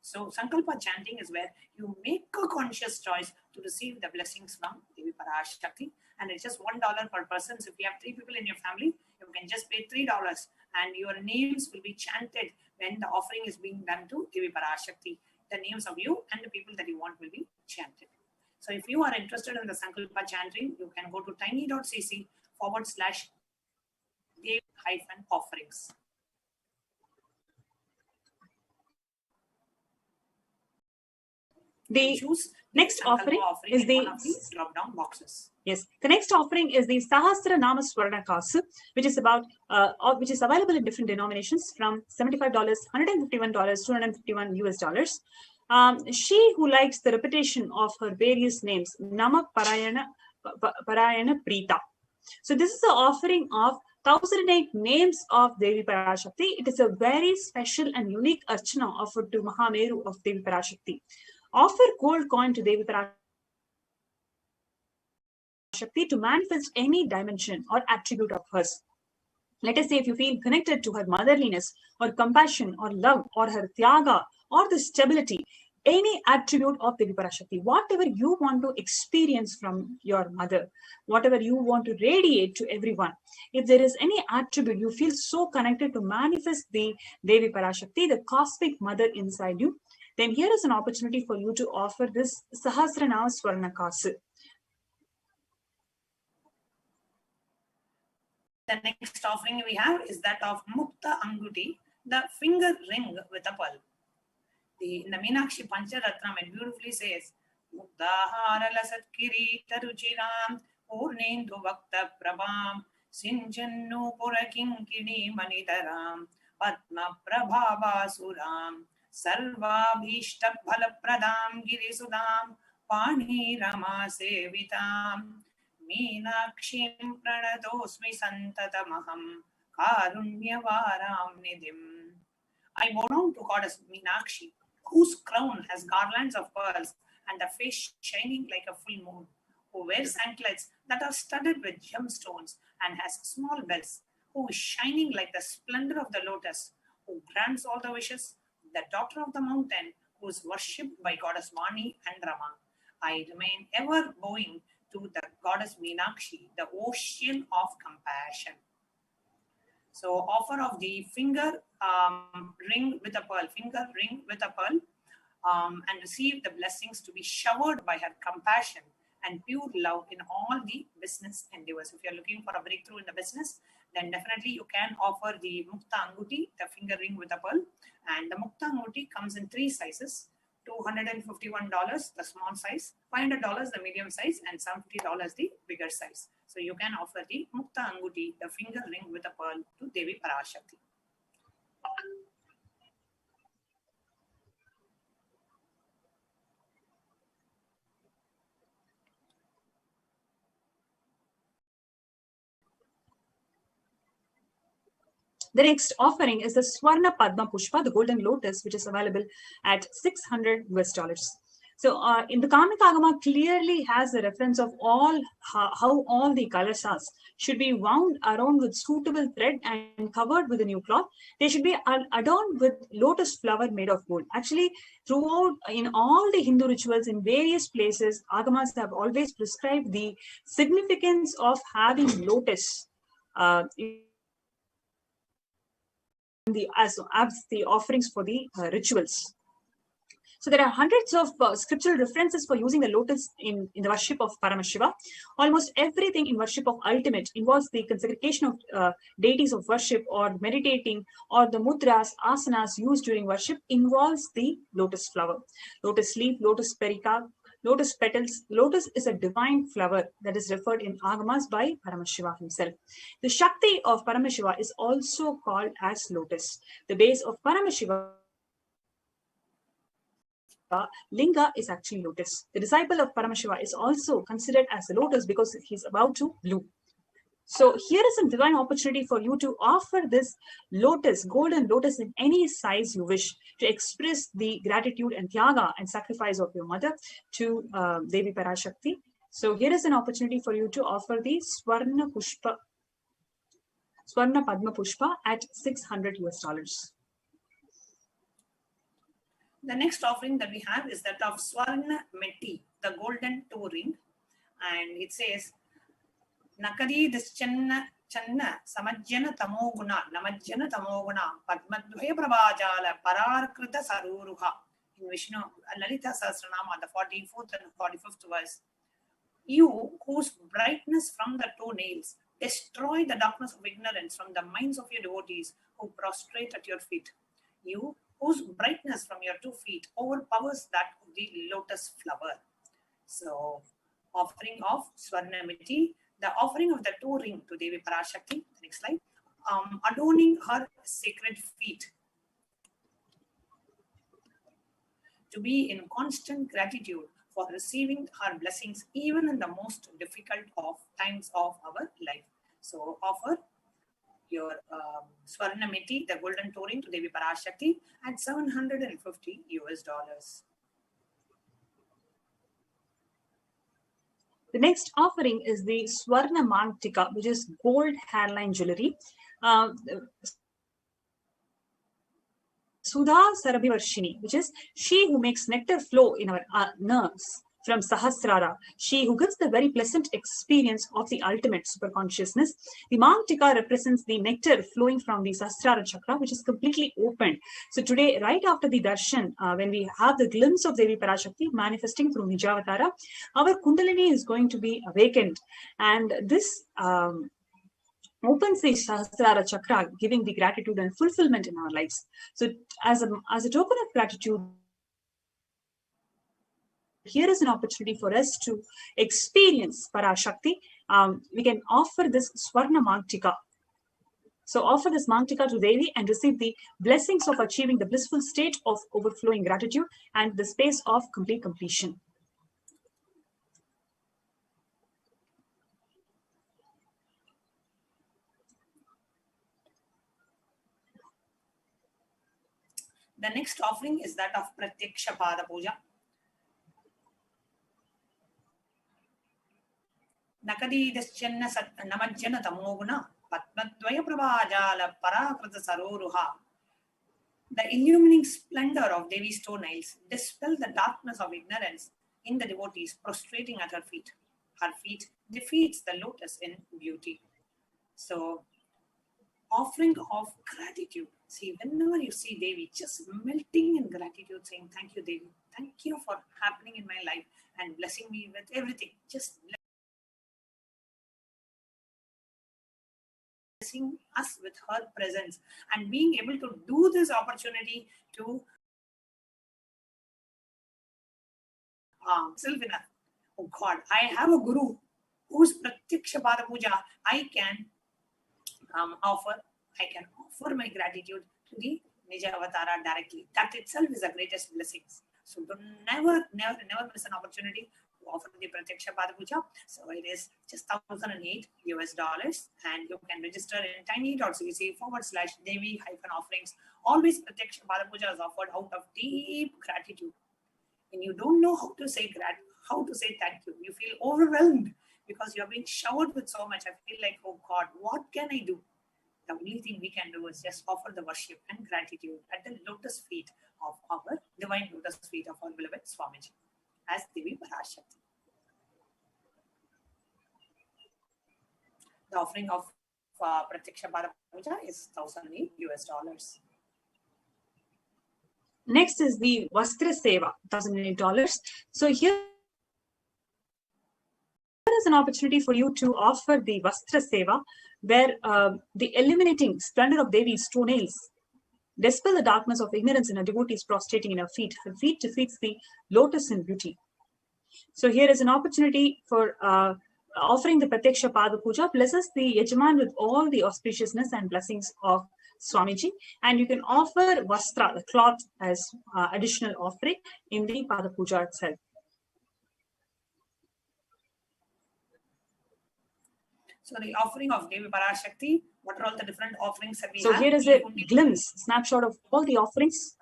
So Sankalpa chanting is where you make a conscious choice to receive the blessings from Devi Parashakti, and it's just $1 per person. So if you have 3 people in your family, you can just pay $3 and your names will be chanted when the offering is being done to Devi Parashakti. The names of you and the people that you want will be chanted. So if you are interested in the Sankalpa chanting, you can go to tiny.cc/Devi-offerings. The next offering is the drop-down boxes. Yes, the next offering is the Sahasra Nama Swarna Kasu, which is which is available in different denominations from $75, $151, $251 US. She who likes the repetition of her various names, Nama Parayana Prita. So this is the offering of 1008 names of Devi Parashakti. It is a very special and unique archana offered to Mahameru of Devi Parashakti. Offer gold coin to Devi Parashakti to manifest any dimension or attribute of hers. Let us say if you feel connected to her motherliness or compassion or love or her tyaga or the stability, any attribute of Devi Parashakti, whatever you want to experience from your mother, whatever you want to radiate to everyone, if there is any attribute you feel so connected to manifest the Devi Parashakti, the cosmic mother inside you, then here is an opportunity for you to offer this Sahasranama Swarna Kasu. The next offering we have is that of Mukta Anguti, the finger ring with a pearl. In the Meenakshi Pancharatnam, it beautifully says, Muktahara lasat kirita ruchiram, purnendu vakta prabham, sinjannu purakinkini manidaram, patma prabhava suram, sarvabhishta bhalapradam girisudam, pani rama sevitam, Meenakshim pranatosmi santatamaham, karunyavaram nidim. I bow down to Goddess Meenakshi, whose crown has garlands of pearls and a face shining like a full moon, who wears anklets that are studded with gemstones and has small bells, who is shining like the splendor of the lotus, who grants all the wishes, the daughter of the mountain, who is worshipped by Goddess Vani and Rama. I remain ever bowing to the Goddess Meenakshi, the ocean of compassion. So offer of the finger ring with a pearl, and receive the blessings to be showered by her compassion and pure love in all the business endeavors. If you're looking for a breakthrough in the business, then definitely you can offer the Mukta Anguti, the finger ring with a pearl. And the Mukta Anguti comes in 3 sizes, $251, the small size, $500, the medium size, and $70, the bigger size. So you can offer the Mukta Anguti, the finger ring with a pearl, to Devi Parashakti. The next offering is the Swarna Padma Pushpa, the golden lotus, which is available at $600 US. So in the Kamika Agama clearly has a reference of how all the kalasas should be wound around with suitable thread and covered with a new cloth. They should be adorned with lotus flower made of gold. Actually, throughout in all the Hindu rituals in various places, Agamas have always prescribed the significance of having lotus as the offerings for the rituals. So there are hundreds of scriptural references for using the lotus in the worship of Paramashiva. Almost everything in worship of ultimate involves the consecration of deities of worship or meditating, or the mudras, asanas used during worship involves the lotus flower, lotus leaf, lotus pericarp, lotus petals. Lotus is a divine flower that is referred in Agamas by Paramashiva himself. The Shakti of Paramashiva is also called as lotus. The base of Paramashiva Linga is actually lotus. The disciple of Paramashiva is also considered as a lotus because he's about to bloom. So here is a divine opportunity for you to offer this lotus, golden lotus in any size you wish, to express the gratitude and tyaga and sacrifice of your mother to Devi Parashakti. So here is an opportunity for you to offer the Swarna Padma Pushpa at $600 US. The next offering that we have is that of Swarna Metti, the golden toe ring. And it says, Nakadi Dischanna Channa Samajjana Tamoguna, Namajjana Tamoguna, Padmadhya Prabhajala, Pararkrita Saruruha. In Vishnu, Lalita Sahasranama, the 44th and 45th verse. You, whose brightness from the toenails destroy the darkness of ignorance from the minds of your devotees who prostrate at your feet. You, whose brightness from your 2 feet overpowers that of the lotus flower. So, offering of Swarnamiti, the offering of the toe ring to Devi Parashakti, next slide, adorning her sacred feet. To be in constant gratitude for receiving her blessings even in the most difficult of times of our life. So offer your Swarnamiti, the golden toe ring to Devi Parashakti at $750 US. The next offering is the Swarna Mantika, which is gold hairline jewelry. Sudha Sarabhivarshini, which is she who makes nectar flow in our nerves from Sahasrara, she who gives the very pleasant experience of the ultimate superconsciousness. The Mantika represents the nectar flowing from the Sahasrara chakra, which is completely open. So today, right after the darshan, when we have the glimpse of Devi Parashakti manifesting through Nijavatara, our Kundalini is going to be awakened. And this opens the Sahasrara chakra, giving the gratitude and fulfillment in our lives. So as a token of gratitude, here is an opportunity for us to experience Parashakti. We can offer this Swarna Mantika. So offer this Mantika to Devi and receive the blessings of achieving the blissful state of overflowing gratitude and the space of complete completion. The next offering is that of Pratyaksha Pada Puja. Nakadi Daschanna Namajjana Tamoguna, Padmadvaya Prabhajala Parakrita Saroruha. The illumining splendor of Devi's toenails dispel the darkness of ignorance in the devotees prostrating at her feet. Her feet defeats the lotus in beauty. So, offering of gratitude. See, whenever you see Devi just melting in gratitude, saying, thank you, Devi. Thank you for happening in my life and blessing me with everything. Just blessing us with her presence and being able to do this opportunity to self in a, oh God, I have a guru whose Pratyaksha Pada Puja I can offer my gratitude to the Nija Avatara directly. That itself is the greatest blessings. So don't never miss an opportunity to offer the Pratyaksha Pada Puja. So it is just $1,008 US, and you can register in tiny.cc/Devi-offerings. Always Pratyaksha Pada Puja is offered out of deep gratitude. And you don't know how to say thank you. You feel overwhelmed because you're being showered with so much. I feel like, oh God, what can I do? The only thing we can do is just offer the worship and gratitude at the lotus feet of our divine lotus feet of our beloved Swamiji as Devi Parashakti. The offering of Pratyaksha Pada Puja is $1,008 US. Next is the Vastra Seva, $1,008. So here is an opportunity for you to offer the Vastra Seva, where the illuminating splendor of Devi's toenails dispel the darkness of ignorance in a devotee's prostrating in her feet. Her feet defeats the lotus in beauty. So here is an opportunity for offering the Pratyaksha Pada Puja, blesses the Yajaman with all the auspiciousness and blessings of Swamiji, and you can offer vastra, the cloth, as additional offering in the Pada Puja itself. So the offering of Devi Parashakti, what are all the different offerings that we So have? here is a glimpse, snapshot of all the offerings.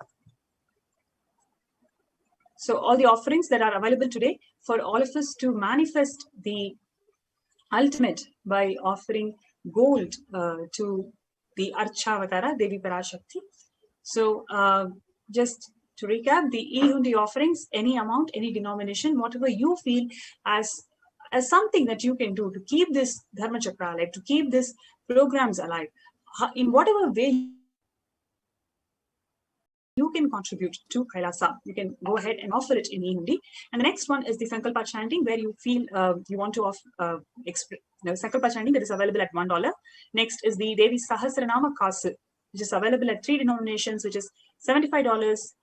So all the offerings that are available today for all of us to manifest the ultimate by offering gold to the Archavatara, Devi Parashakti. So just to recap, the e-hundi offerings, any amount, any denomination, whatever you feel as something that you can do to keep this Dharma Chakra alive, to keep these programs alive, in whatever way you can contribute to Kailasa. You can go ahead and offer it in e-hundi. And the next one is the Sankalpa chanting, where you feel you want to Sankalpa chanting, that is available at $1. Next is the Devi Sahasranama Kasu, which is available at 3 denominations, which is $75,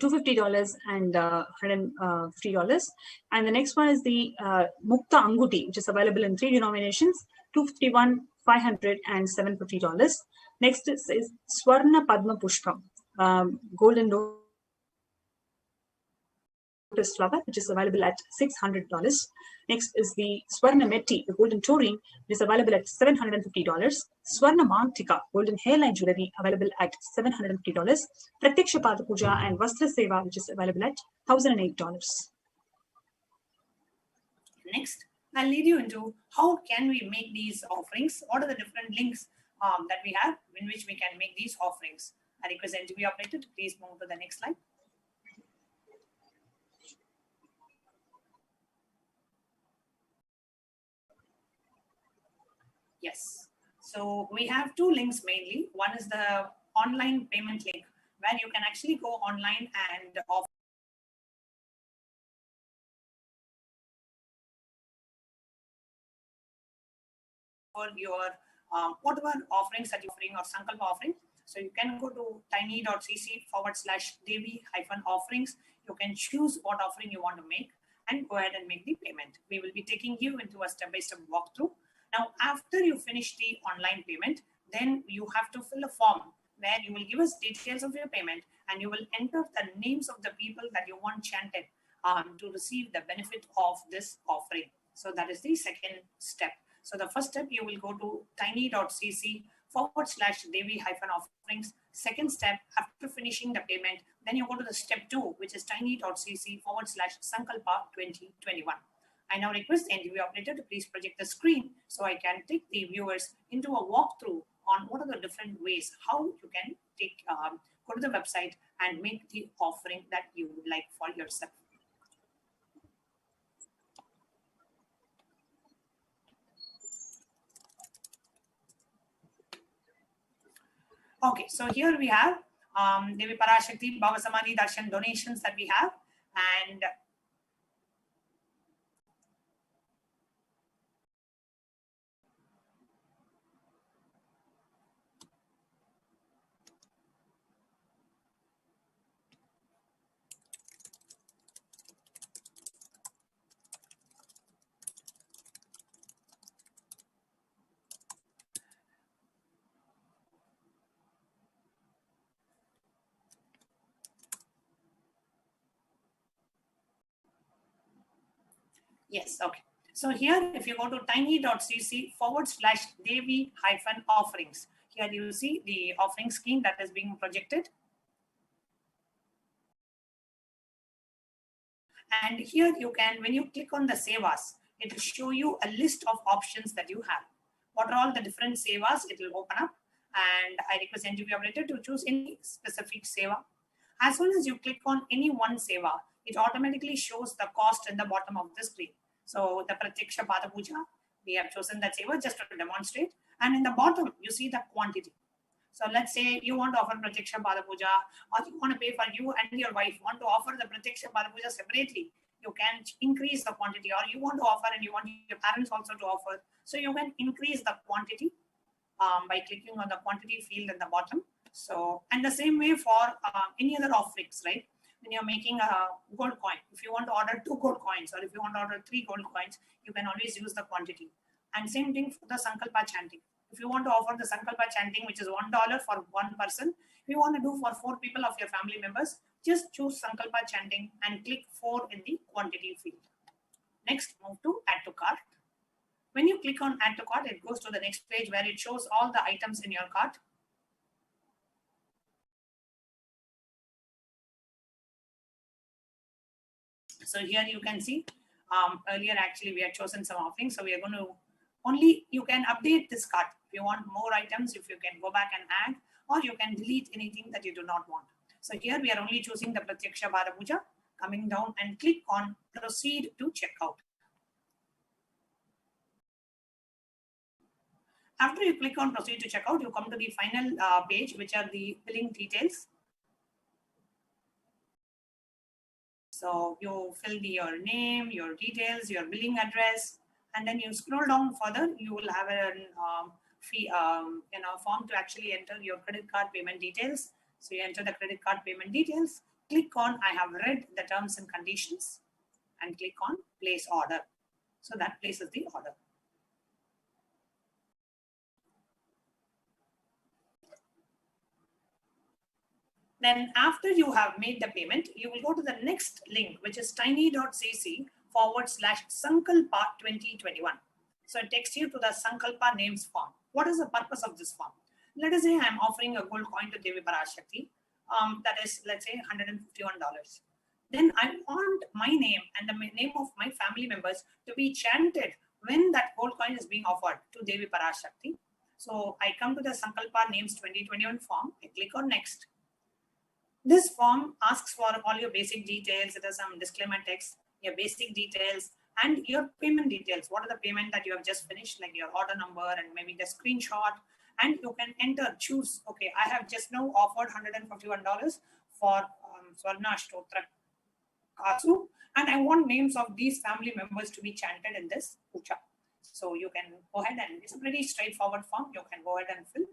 $250, and $150. And the next one is the Mukta Anguti, which is available in 3 denominations, $251, $500, and $750. Next is Swarna Padma Pushpam, golden lotus flower, which is available at $600. Next is the Swarna Metti, the golden taurine, which is available at $750. Swarna Mantika, golden hairline jewelry, available at $750. Pratiksha Pada Puja and Vastra Seva, which is available at $1,008. Next, I'll lead you into how can we make these offerings. What are the different links that we have in which we can make these offerings. I request NTV operator to please move to the next slide. Yes. So we have 2 links mainly. One is the online payment link, where you can actually go online and offer your whatever offerings that you're offering or Sankalpa offering. So you can go to tiny.cc/Devi-offerings. You can choose what offering you want to make and go ahead and make the payment. We will be taking you into a step-by-step walkthrough. Now, after you finish the online payment, then you have to fill a form where you will give us details of your payment and you will enter the names of the people that you want chanted to receive the benefit of this offering. So that is the second step. So the first step, you will go to tiny.cc/Devi-offerings. Second step, after finishing the payment, then you go to the step 2, which is tiny.cc/Sankalpa 2021. I now request the NTV operator to please project the screen so I can take the viewers into a walkthrough on what are the different ways how you can take go to the website and make the offering that you would like for yourself. Okay, so here we have Devi Parashakti Bhava Samadhi Darshan donations that we have, and yes, okay. So here, if you go to tiny.cc/Devi-offerings, here you see the offering scheme that is being projected. And here you can, when you click on the sevas, it will show you a list of options that you have. What are all the different sevas? It will open up, and I request NTV operator to choose any specific seva. As soon as you click on any one seva, it automatically shows the cost in the bottom of the screen. So the Pratiksha Pada Puja, we have chosen that seva just to demonstrate. And in the bottom, you see the quantity. So let's say you want to offer Pratiksha Pada Puja, or you want to pay for you and your wife, want to offer the Pratiksha Pada Puja separately. You can increase the quantity, or you want to offer and you want your parents also to offer. So you can increase the quantity by clicking on the quantity field at the bottom. So, and the same way for any other offerings, right? When you're making a gold coin, if you want to order 2 gold coins, or if you want to order 3 gold coins, you can always use the quantity. And same thing for the Sankalpa chanting. If you want to offer the Sankalpa chanting, which is $1 for one person, if you want to do for 4 people of your family members, just choose Sankalpa chanting and click 4 in the quantity field. Next, move to add to cart. When you click on add to cart, it goes to the next page where it shows all the items in your cart. So here you can see, earlier actually we had chosen some offerings. So we are going to only, you can update this cart. If you want more items, if you can go back and add, or you can delete anything that you do not want. So here we are only choosing the Pratyaksha Bhara Puja, coming down and click on proceed to checkout. After you click on proceed to checkout, you come to the final page, which are the billing details. So you fill your name, your details, your billing address, and then you scroll down further. You will have a form to actually enter your credit card payment details. So you enter the credit card payment details. Click on I have read the terms and conditions, and click on place order. So that places the order. Then after you have made the payment, you will go to the next link, which is tiny.cc/Sankalpa 2021. So it takes you to the Sankalpa names form. What is the purpose of this form? Let us say I'm offering a gold coin to Devi Parashakti. That is, let's say, $151. Then I want my name and the name of my family members to be chanted when that gold coin is being offered to Devi Parashakti. So I come to the Sankalpa names 2021 form. I click on next. This form asks for all your basic details. It has some disclaimer text, your basic details, and your payment details. What are the payment that you have just finished, like your order number and maybe the screenshot. And you can enter, choose, okay, I have just now offered $151 for Swarna Ashtotra Kasu, and I want names of these family members to be chanted in this puja. So you can go ahead and, it's a pretty straightforward form. You can go ahead and fill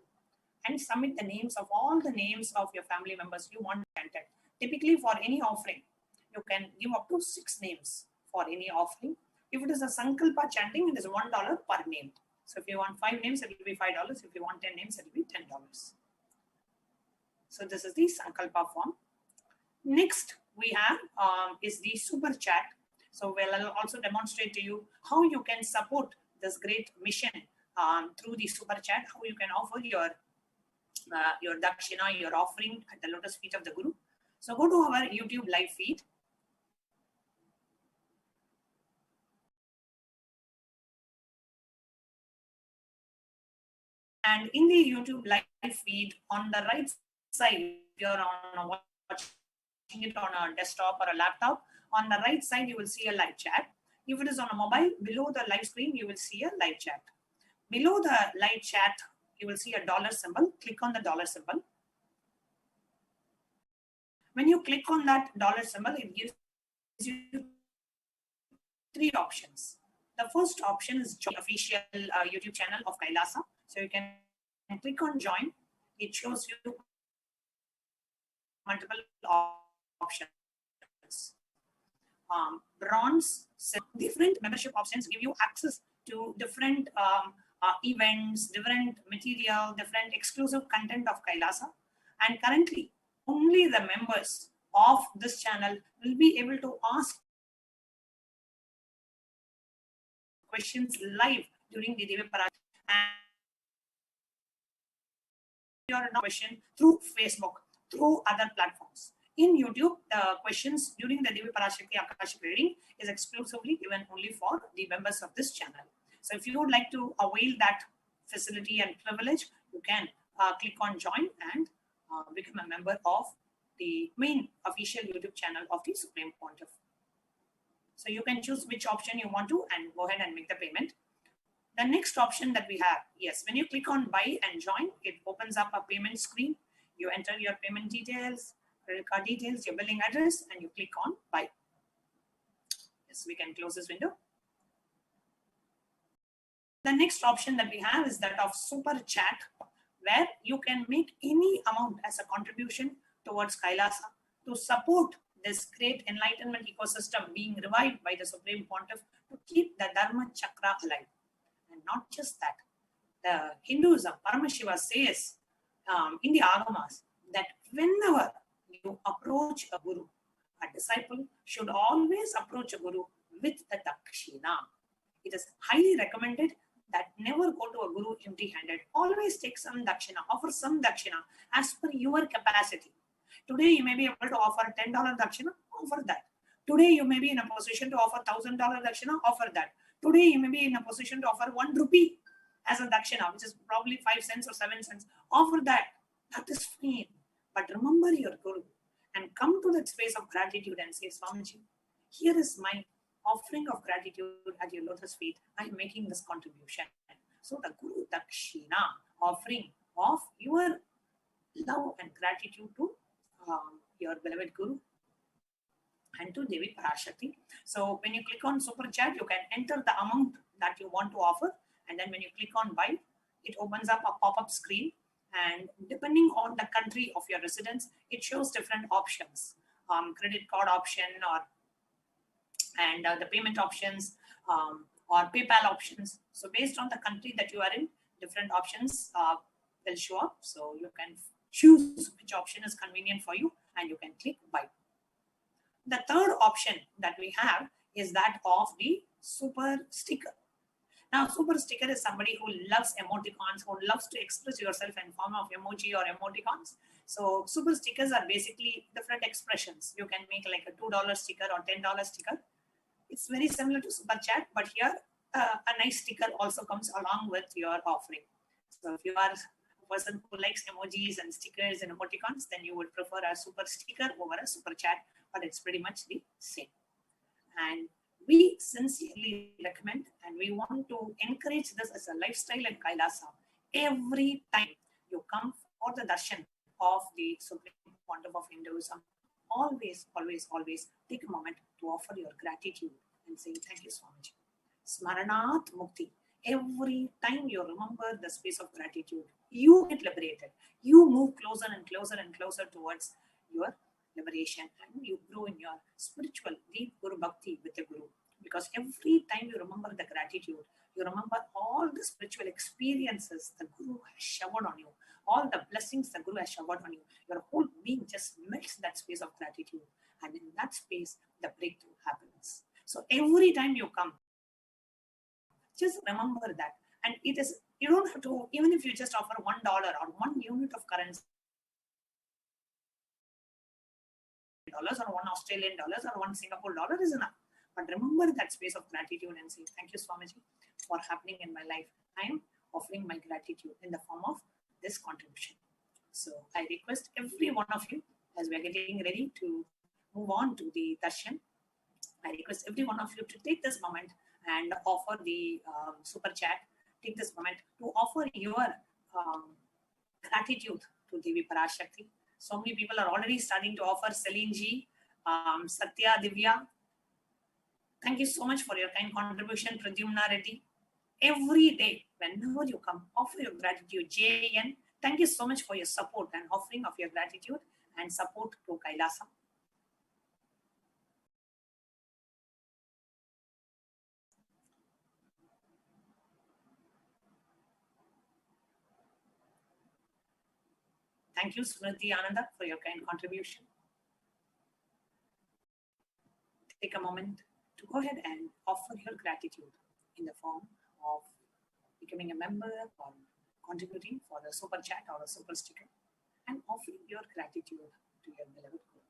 and submit the names of all the names of your family members you want chanted. Typically for any offering, you can give up to 6 names for any offering. If it is a Sankalpa chanting, it is $1 per name. So if you want 5 names, it will be $5. If you want 10 names, it will be $10. So this is the Sankalpa form. Next we have is the super chat. So we'll also demonstrate to you how you can support this great mission through the super chat, how you can offer your dakshina, your offering at the lotus feet of the Guru. So go to our YouTube live feed. And in the YouTube live feed, on the right side, if you're watching it on a desktop or a laptop, on the right side, you will see a live chat. If it is on a mobile, below the live screen, you will see a live chat. Below the live chat, you will see a dollar symbol. Click on the dollar symbol. When you click on that dollar symbol, it gives you 3 options. The first option is join official YouTube channel of Kailasa. So you can click on join. It shows you multiple options. Bronze, different membership options give you access to different events, different material, different exclusive content of Kailasa. And currently, only the members of this channel will be able to ask questions live during the Devi Parashakti. And your question through Facebook, through other platforms. In YouTube, the questions during the Devi Parashakti Akashic reading is exclusively given only for the members of this channel. So if you would like to avail that facility and privilege, you can click on join and become a member of the main official YouTube channel of the Supreme Pontiff. So you can choose which option you want to and go ahead and make the payment. The next option that we have, yes, when you click on buy and join, it opens up a payment screen. You enter your payment details, credit card details, your billing address, and you click on buy. Yes, we can close this window. The next option that we have is that of super chat, where you can make any amount as a contribution towards Kailasa to support this great enlightenment ecosystem being revived by the Supreme Pontiff to keep the Dharma Chakra alive. And not just that, the Hinduism, Paramashiva says in the Agamas that whenever you approach a guru, a disciple should always approach a guru with the dakshina. It is highly recommended that never go to a guru empty-handed. Always take some dakshina, offer some dakshina as per your capacity. Today you may be able to offer $10 dakshina, offer that. Today you may be in a position to offer $1,000 dakshina, offer that. Today you may be in a position to offer 1 rupee as a dakshina, which is probably 5 cents or 7 cents. Offer that. That is fine. But remember your guru and come to that space of gratitude and say, Swamiji, here is my offering of gratitude at your lotus feet. I am making this contribution. So the Guru Dakshina, offering of your love and gratitude to your beloved Guru and to Devi Parashakti. So when you click on Super Chat, you can enter the amount that you want to offer. And then when you click on Buy, it opens up a pop-up screen. And depending on the country of your residence, it shows different options. Credit card option and the payment options or PayPal options. So based on the country that you are in, different options will show up. So you can choose which option is convenient for you and you can click Buy. The third option that we have is that of the super sticker. Now, super sticker is somebody who loves emoticons, who loves to express yourself in form of emoji or emoticons. So super stickers are basically different expressions. You can make like a $2 sticker or $10 sticker. It's very similar to super chat, but here a nice sticker also comes along with your offering. So if you are a person who likes emojis and stickers and emoticons, then you would prefer a super sticker over a super chat, but it's pretty much the same. And we sincerely recommend and we want to encourage this as a lifestyle in Kailasa. Every time you come for the darshan of the Supreme Pontiff of Hinduism, always, always, always take a moment to offer your gratitude and say, thank you, Swamiji. Smaranat Mukti. Every time you remember the space of gratitude, you get liberated. You move closer and closer and closer towards your liberation and you grow in your spiritual deep Guru Bhakti with the Guru. Because every time you remember the gratitude, you remember all the spiritual experiences the Guru has showered on you, all the blessings the Guru has showered on you. Your whole being just melts that space of gratitude. And in that space, the breakthrough happens. So every time you come, just remember that. And it is, you don't have to, even if you just offer $1 or 1 unit of currency, dollars or 1 Australian dollars or 1 Singapore dollar is enough. But remember that space of gratitude and say, thank you, Swamiji, for happening in my life. I am offering my gratitude in the form of this contribution. So I request every one of you, as we are getting ready to move on to the darshan, I request every one of you to take this moment and offer the super chat. Take this moment to offer your gratitude to Devi Parashakti. So many people are already starting to offer. Celine Ji, Satya, Divya. Thank you so much for your kind contribution, Pradyumna Reddy. Every day, whenever you come, offer your gratitude. JN, thank you so much for your support and offering of your gratitude and support to Kailasa. Thank you, Smriti Ananda, for your kind contribution. Take a moment to go ahead and offer your gratitude in the form of becoming a member or contributing for a super chat or a super sticker and offering your gratitude to your beloved Guru.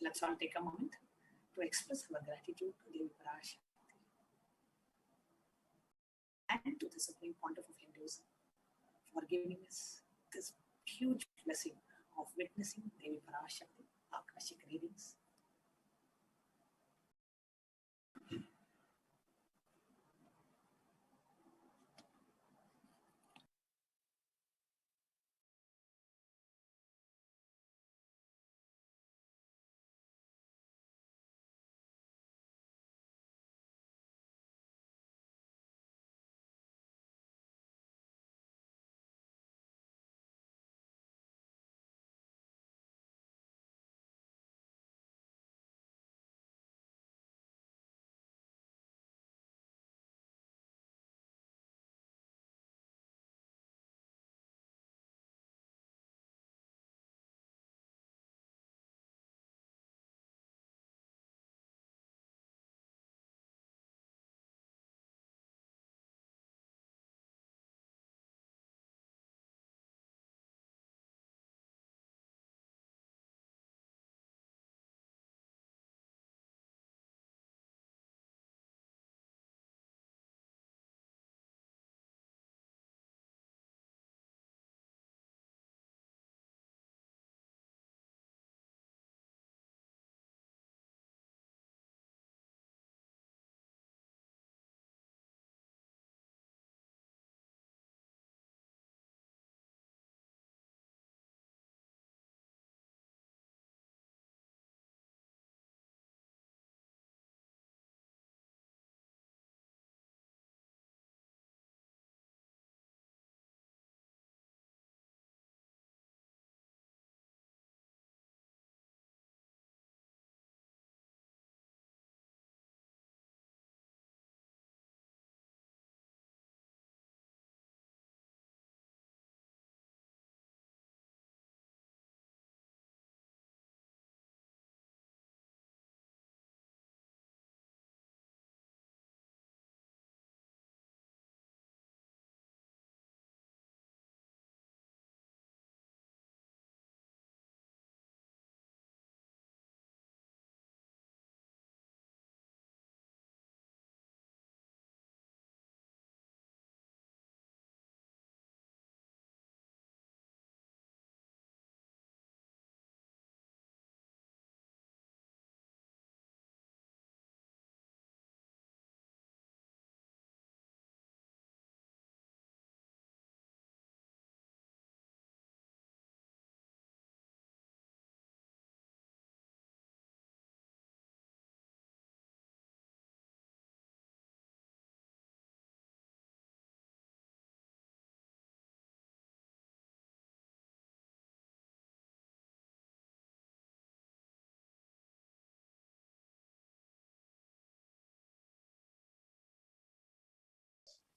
Let's all take a moment to express our gratitude to Devi Parashakti and to the Supreme Pontiff of Hinduism for giving us this huge blessing of witnessing Devi Parashakti Akashic readings.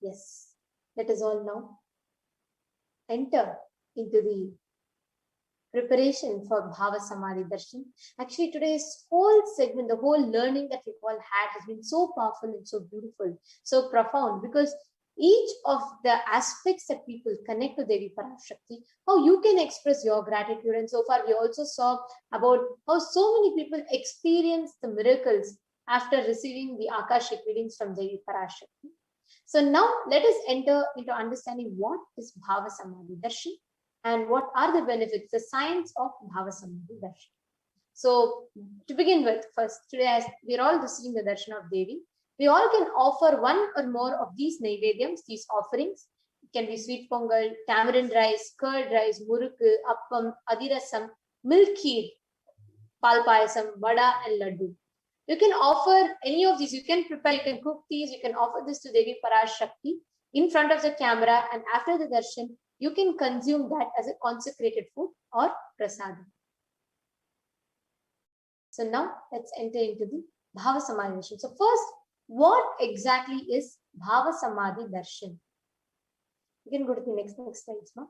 Yes, let us all now enter into the preparation for Bhava Samadhi Darshan. Actually, today's whole segment, the whole learning that we all had has been so powerful and so beautiful, so profound, because each of the aspects that people connect to Devi Parashakti, how you can express your gratitude. And so far, we also saw about how so many people experience the miracles after receiving the Akashic readings from Devi Parashakti. So now let us enter into understanding what is Bhava Samadhi Darshan and what are the benefits, the science of Bhava Samadhi Darshan. So to begin with, first, today as we're all receiving the darshan of Devi, we all can offer one or more of these naivedyams, these offerings. It can be sweet pongal, tamarind rice, curd rice, murukku, appam, adirasam, milk kheer, pal payasam, vada and laddu. You can offer any of these. You can prepare, you can cook these, you can offer this to Devi Parashakti in front of the camera, and after the darshan, you can consume that as a consecrated food or prasadam. So now let's enter into the Bhava Samadhi Darshan. So first, what exactly is Bhava Samadhi Darshan? You can go to the next slides, ma.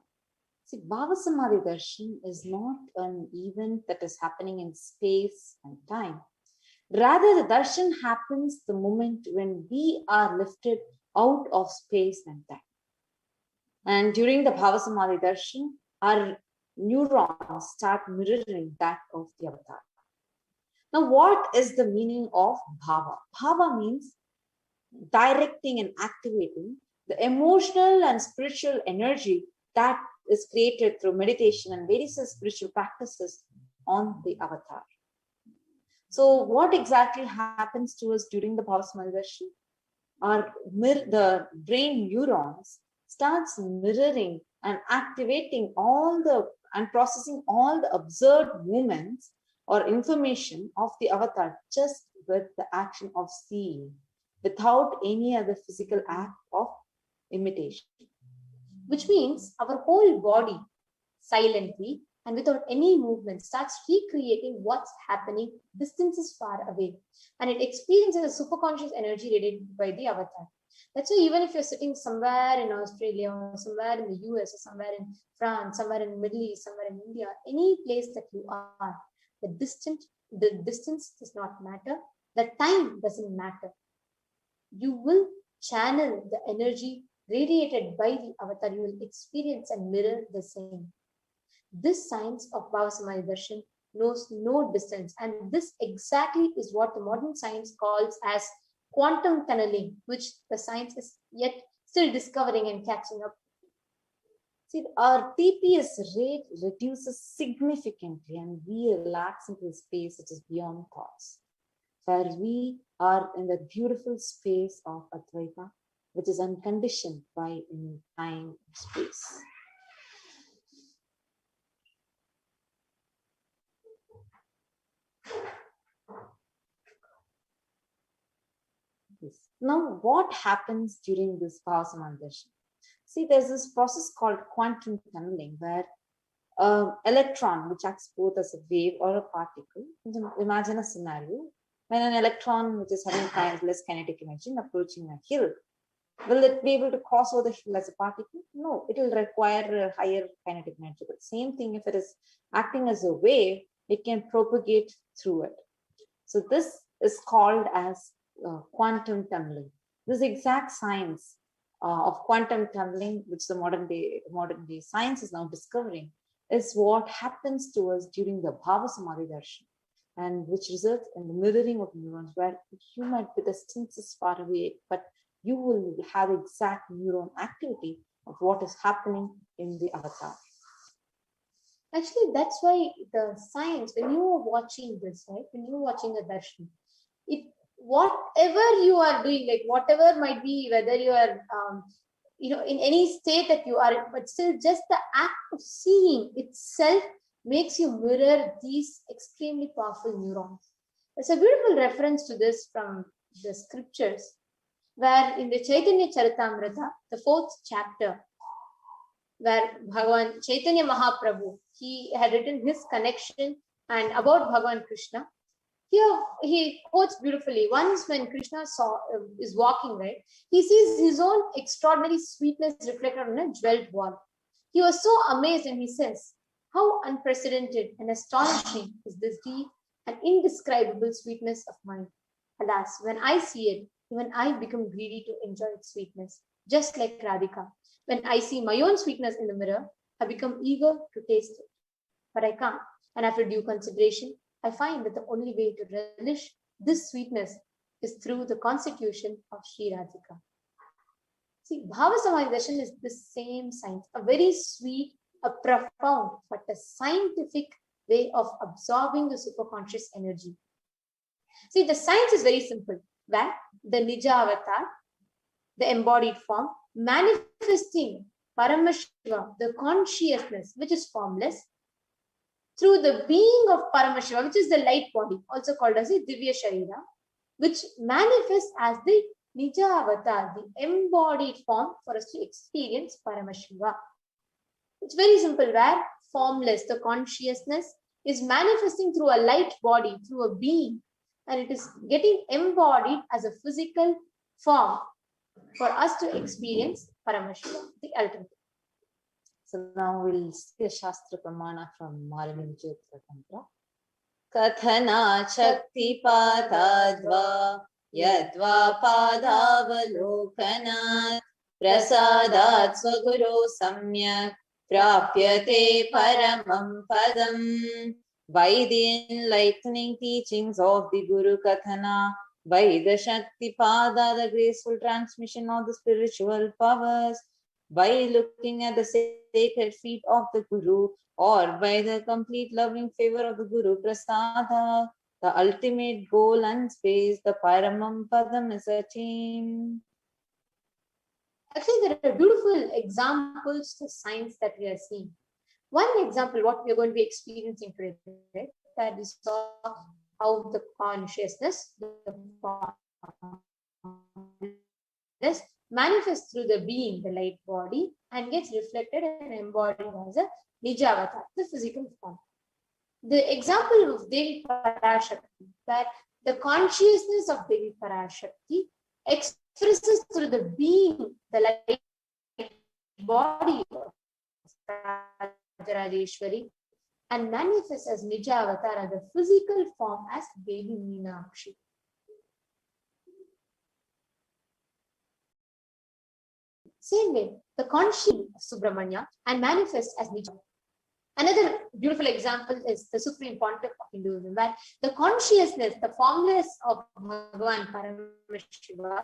See, Bhava Samadhi Darshan is not an event that is happening in space and time. Rather, the darshan happens the moment when we are lifted out of space and time. And during the Bhava Samadhi Darshan, our neurons start mirroring that of the avatar. Now, what is the meaning of Bhava? Bhava means directing and activating the emotional and spiritual energy that is created through meditation and various spiritual practices on the avatar. So what exactly happens to us during the Bhava Samadhi Darshan? The brain neurons starts mirroring and activating and processing all the observed movements or information of the avatar just with the action of seeing, without any other physical act of imitation. Which means our whole body silently and without any movement starts recreating what's happening distances far away, and it experiences a superconscious energy radiated by the avatar. That's why even if you're sitting somewhere in Australia or somewhere in the US or somewhere in France, somewhere in the Middle East, somewhere in India, any place that you are, the distance does not matter, the time doesn't matter. You will channel the energy radiated by the avatar. You will experience and mirror the same. This science of Bhava Samadhi Darshan knows no distance, and this exactly is what the modern science calls as quantum tunneling, which the science is yet still discovering and catching up. See, our TPS rate reduces significantly and we relax into a space which is beyond thoughts, where we are in the beautiful space of Advaita, which is unconditioned by any time and space. Now, what happens during this Bhava Samadhi Darshan? See, there's this process called quantum tunneling, where electron, which acts both as a wave or a particle, imagine a scenario when an electron, which is having less kinetic energy, approaching a hill, will it be able to cross over the hill as a particle? No, it will require a higher kinetic energy. But same thing, if it is acting as a wave, it can propagate through it. So this is called as quantum tunneling. This exact science of quantum tunneling, which the modern day science is now discovering, is what happens to us during the Bhava Samadhi Darshan, and which results in the mirroring of neurons, where you might be distances far away, but you will have exact neuron activity of what is happening in the avatar. Actually, that's why the science, when you are watching this, right, when you're watching the darshan, whatever you are doing, like whatever might be, whether you are, in any state that you are in, but still just the act of seeing itself makes you mirror these extremely powerful neurons. There's a beautiful reference to this from the scriptures, where in the Chaitanya Charitamrita, the 4th chapter, where Bhagavan Chaitanya Mahaprabhu, he had written his connection and about Bhagavan Krishna. Here he quotes beautifully. Once when Krishna is walking, right, he sees his own extraordinary sweetness reflected on a jeweled wall. He was so amazed and he says, "How unprecedented and astonishing is this deep and indescribable sweetness of mine. Alas, when I see it, even I become greedy to enjoy its sweetness, just like Radhika. When I see my own sweetness in the mirror, I become eager to taste it. But I can't. And after due consideration, I find that the only way to relish this sweetness is through the consecution of Sri Radhika." See, Bhava Samadhi Darshan is the same science, a very sweet, a profound, but a scientific way of absorbing the superconscious energy. See, the science is very simple, where the Nija avatar, the embodied form, manifesting Paramashiva, the consciousness, which is formless, through the being of Paramashiva, which is the light body, also called as the Divya Sharira, which manifests as the Nija avatar, the embodied form for us to experience Paramashiva. It's very simple, where formless, the consciousness, is manifesting through a light body, through a being, and it is getting embodied as a physical form for us to experience Paramashiva, the ultimate. So now we'll see a Shastra Pramana from Malini Jyotra Tantra. Kathana Shakti Padadva Yadva Padavalokanat Prasadat Swaguru Samyak Prapyate Paramam Padam. By the enlightening teachings of the Guru Kathana, by the Shakti Pada, the graceful transmission of the spiritual powers, by looking at the sacred feet of the Guru, or by the complete loving favor of the Guru Prasada, the ultimate goal and space, the Paramam Padam, is attained. Actually, there are beautiful examples to science that we are seeing. One example, what we are going to be experiencing today, right, that we saw how the consciousness, manifests through the being, the light body, and gets reflected and embodied as a Nijavatar, the physical form. The example of Devi Parashakti, that the consciousness of Devi Parashakti expresses through the being, the light body of Rajeshwari, and manifests as Nijavatar, the physical form, as Devi Meenakshi. Same way, the consciousness of Subramanya and manifests as Nijavatar. Another beautiful example is the Supreme Pontiff of Hinduism, where the consciousness, the formless of Bhagavan Paramashiva,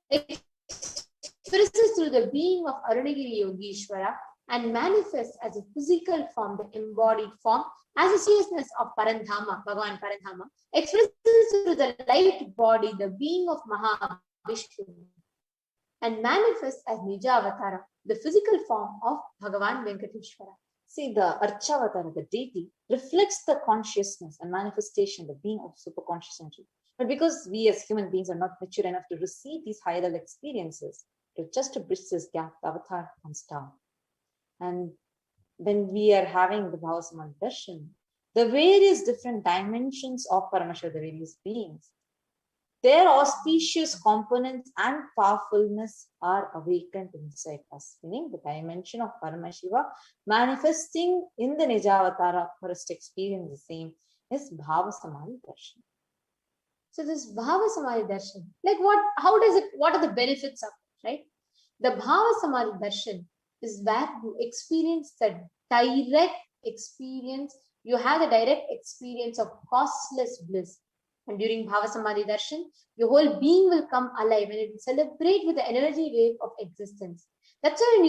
expresses through the being of Arunagiri Yogeshwara and manifests as a physical form, the embodied form, as a seriousness of Parandhama, Bhagavan Parandhama, expresses through the light body, the being of Mahavishnu, and manifests as Nijavatar, the physical form of Bhagavan Venkateshwara. See, the Archavatara, the deity, reflects the consciousness and manifestation, the being of superconscious energy. But because we as human beings are not mature enough to receive these higher level experiences, just to bridge this gap, the avatar comes down. And when we are having the Bhava Samadhi Darshan, the various different dimensions of Paramashiva, the various beings, their auspicious components and powerfulness are awakened inside us, meaning the dimension of Paramashiva manifesting in the Nijavatara for us to experience the same is Bhava Samadhi Darshan. So this Bhava Samadhi Darshan, like what are the benefits of it, right? The Bhava Samadhi Darshan is where you experience the direct experience, you have the direct experience of causeless bliss. And during Bhava Samadhi Darshan, your whole being will come alive and it will celebrate with the energy wave of existence. That's why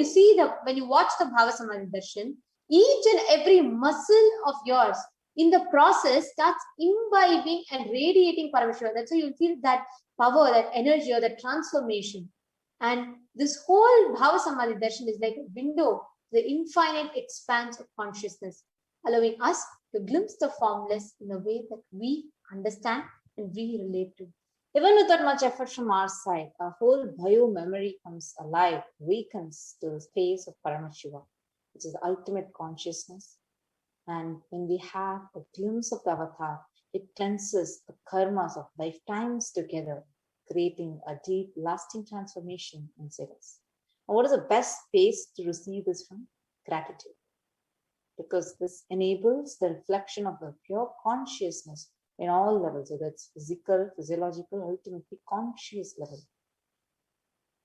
when you watch the Bhava Samadhi Darshan, each and every muscle of yours in the process starts imbibing and radiating Paramashiva. That's why you'll feel that power, that energy, or that transformation. And this whole Bhava Samadhi Darshan is like a window to the infinite expanse of consciousness, allowing us to glimpse the formless in a way that we understand and we relate to. Even without much effort from our side, our whole bio memory comes alive, awakens to the space of Paramashiva, which is the ultimate consciousness. And when we have a glimpse of the avatar, It cleanses the karmas of lifetimes together, creating a deep, lasting transformation inside us. And what is the best space to receive this from? Gratitude. Because this enables the reflection of the pure consciousness in all levels, whether it's physical, physiological, ultimately conscious level.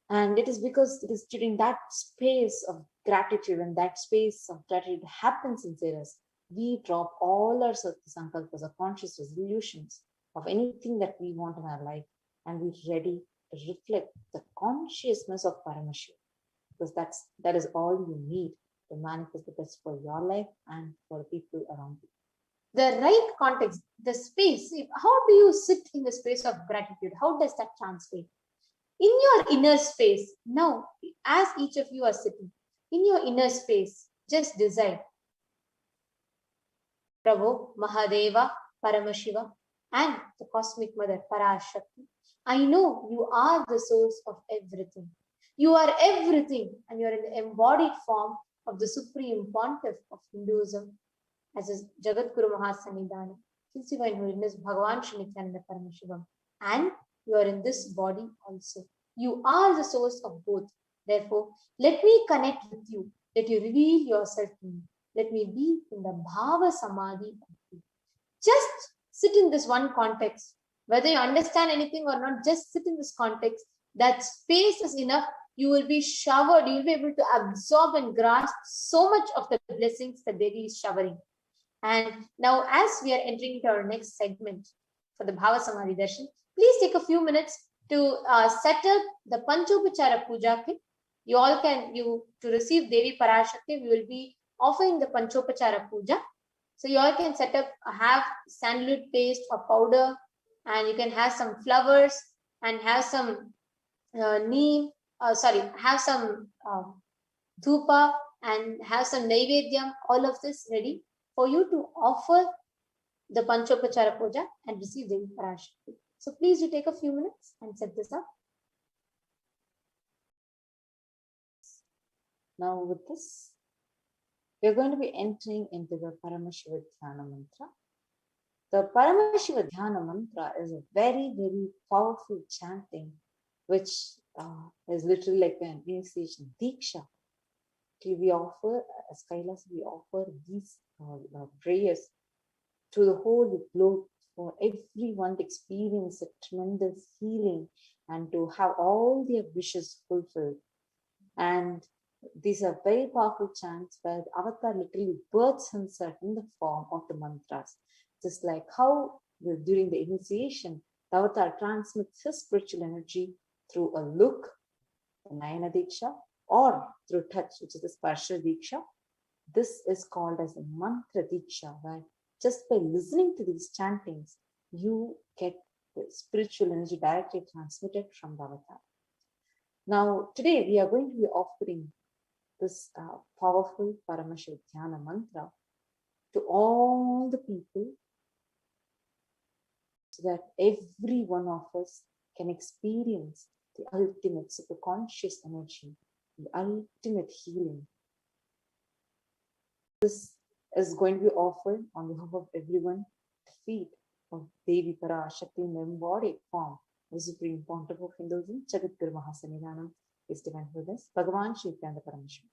And it is because it is during that space of gratitude, and that space of gratitude happens inside us, we drop all our sankalpas, our conscious resolutions of anything that we want in our life, and we're ready to reflect the consciousness of Paramashiva, because that is all you need to manifest the best for your life and for the people around you. The right context, the space. How do you sit in the space of gratitude? How does that translate? In your inner space, now, as each of you are sitting, in your inner space, just decide, Prabhu, Mahadeva, Paramashiva, and the Cosmic Mother, Parashakti, I know you are the source of everything. You are everything, and you are in the embodied form of the Supreme Pontiff of Hinduism, as is Jagadguru Mahasanidana, since you are in holiness, Bhagavan Shri Nityananda Paramashivam, and you are in this body also. You are the source of both. Therefore, let me connect with you. Let you reveal yourself to me. Let me be in the Bhava Samadhi of you. Just sit in this one context. Whether you understand anything or not, just sit in this context. That space is enough. You will be showered. You will be able to absorb and grasp so much of the blessings that Devi is showering. And now, as we are entering into our next segment for the Bhava Samadhi Darshan, please take a few minutes to set up the Panchopachara Puja kit. You all can, to receive Devi Parashakti, we will be offering the Panchopachara Puja. So you all can set up, have sandalwood paste or powder, and you can have some flowers and have some have some dhupa and have some naivedyam, all of this ready for you to offer the Panchopachara Puja and receive Devi Parashakti. So please you take a few minutes and set this up. Now with this, we're going to be entering into the Paramashiva Dhyana Mantra. The Paramashiva Dhyana Mantra is a very, very powerful chanting, which is literally like an initiation, Diksha. We offer, as Kailasa, we offer these prayers to the whole globe for everyone to experience a tremendous healing and to have all their wishes fulfilled. And these are very powerful chants where the avatar literally births himself in the form of the mantras. Just like how during the initiation, the avatar transmits his spiritual energy through a look, the Nayana Diksha, or through touch, which is the Sparsha Diksha. This is called as a Mantra Diksha, where just by listening to these chantings, you get the spiritual energy directly transmitted from the avatar. Now, today we are going to be offering this powerful Paramashiva Dhyana Mantra to all the people, so that every one of us can experience the ultimate superconscious energy, the ultimate healing. This is going to be offered on behalf of everyone to feed of Devi Parashakti in the embodied form, the Supreme Pontiff of Hinduism, Jagadguru Mahasanidhanam, is divine holiness, Bhagavan Shri Nityananda Paramashiva.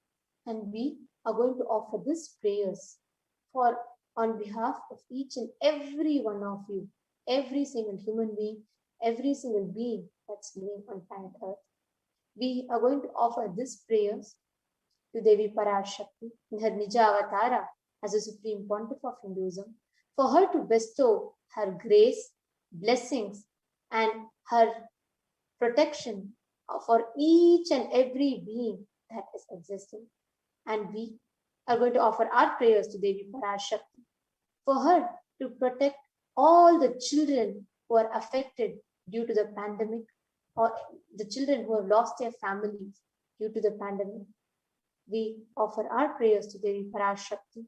And we are going to offer these prayers on behalf of each and every one of you, every single human being, every single being that's living on planet Earth. We are going to offer these prayers to Devi Parashakti in her Nija Avatara as a Supreme Pontiff of Hinduism, for her to bestow her grace, blessings, and her protection for each and every being that is existing. And we are going to offer our prayers to Devi Parashakti for her to protect all the children who are affected due to the pandemic, or the children who have lost their families due to the pandemic. We offer our prayers to Devi Parashakti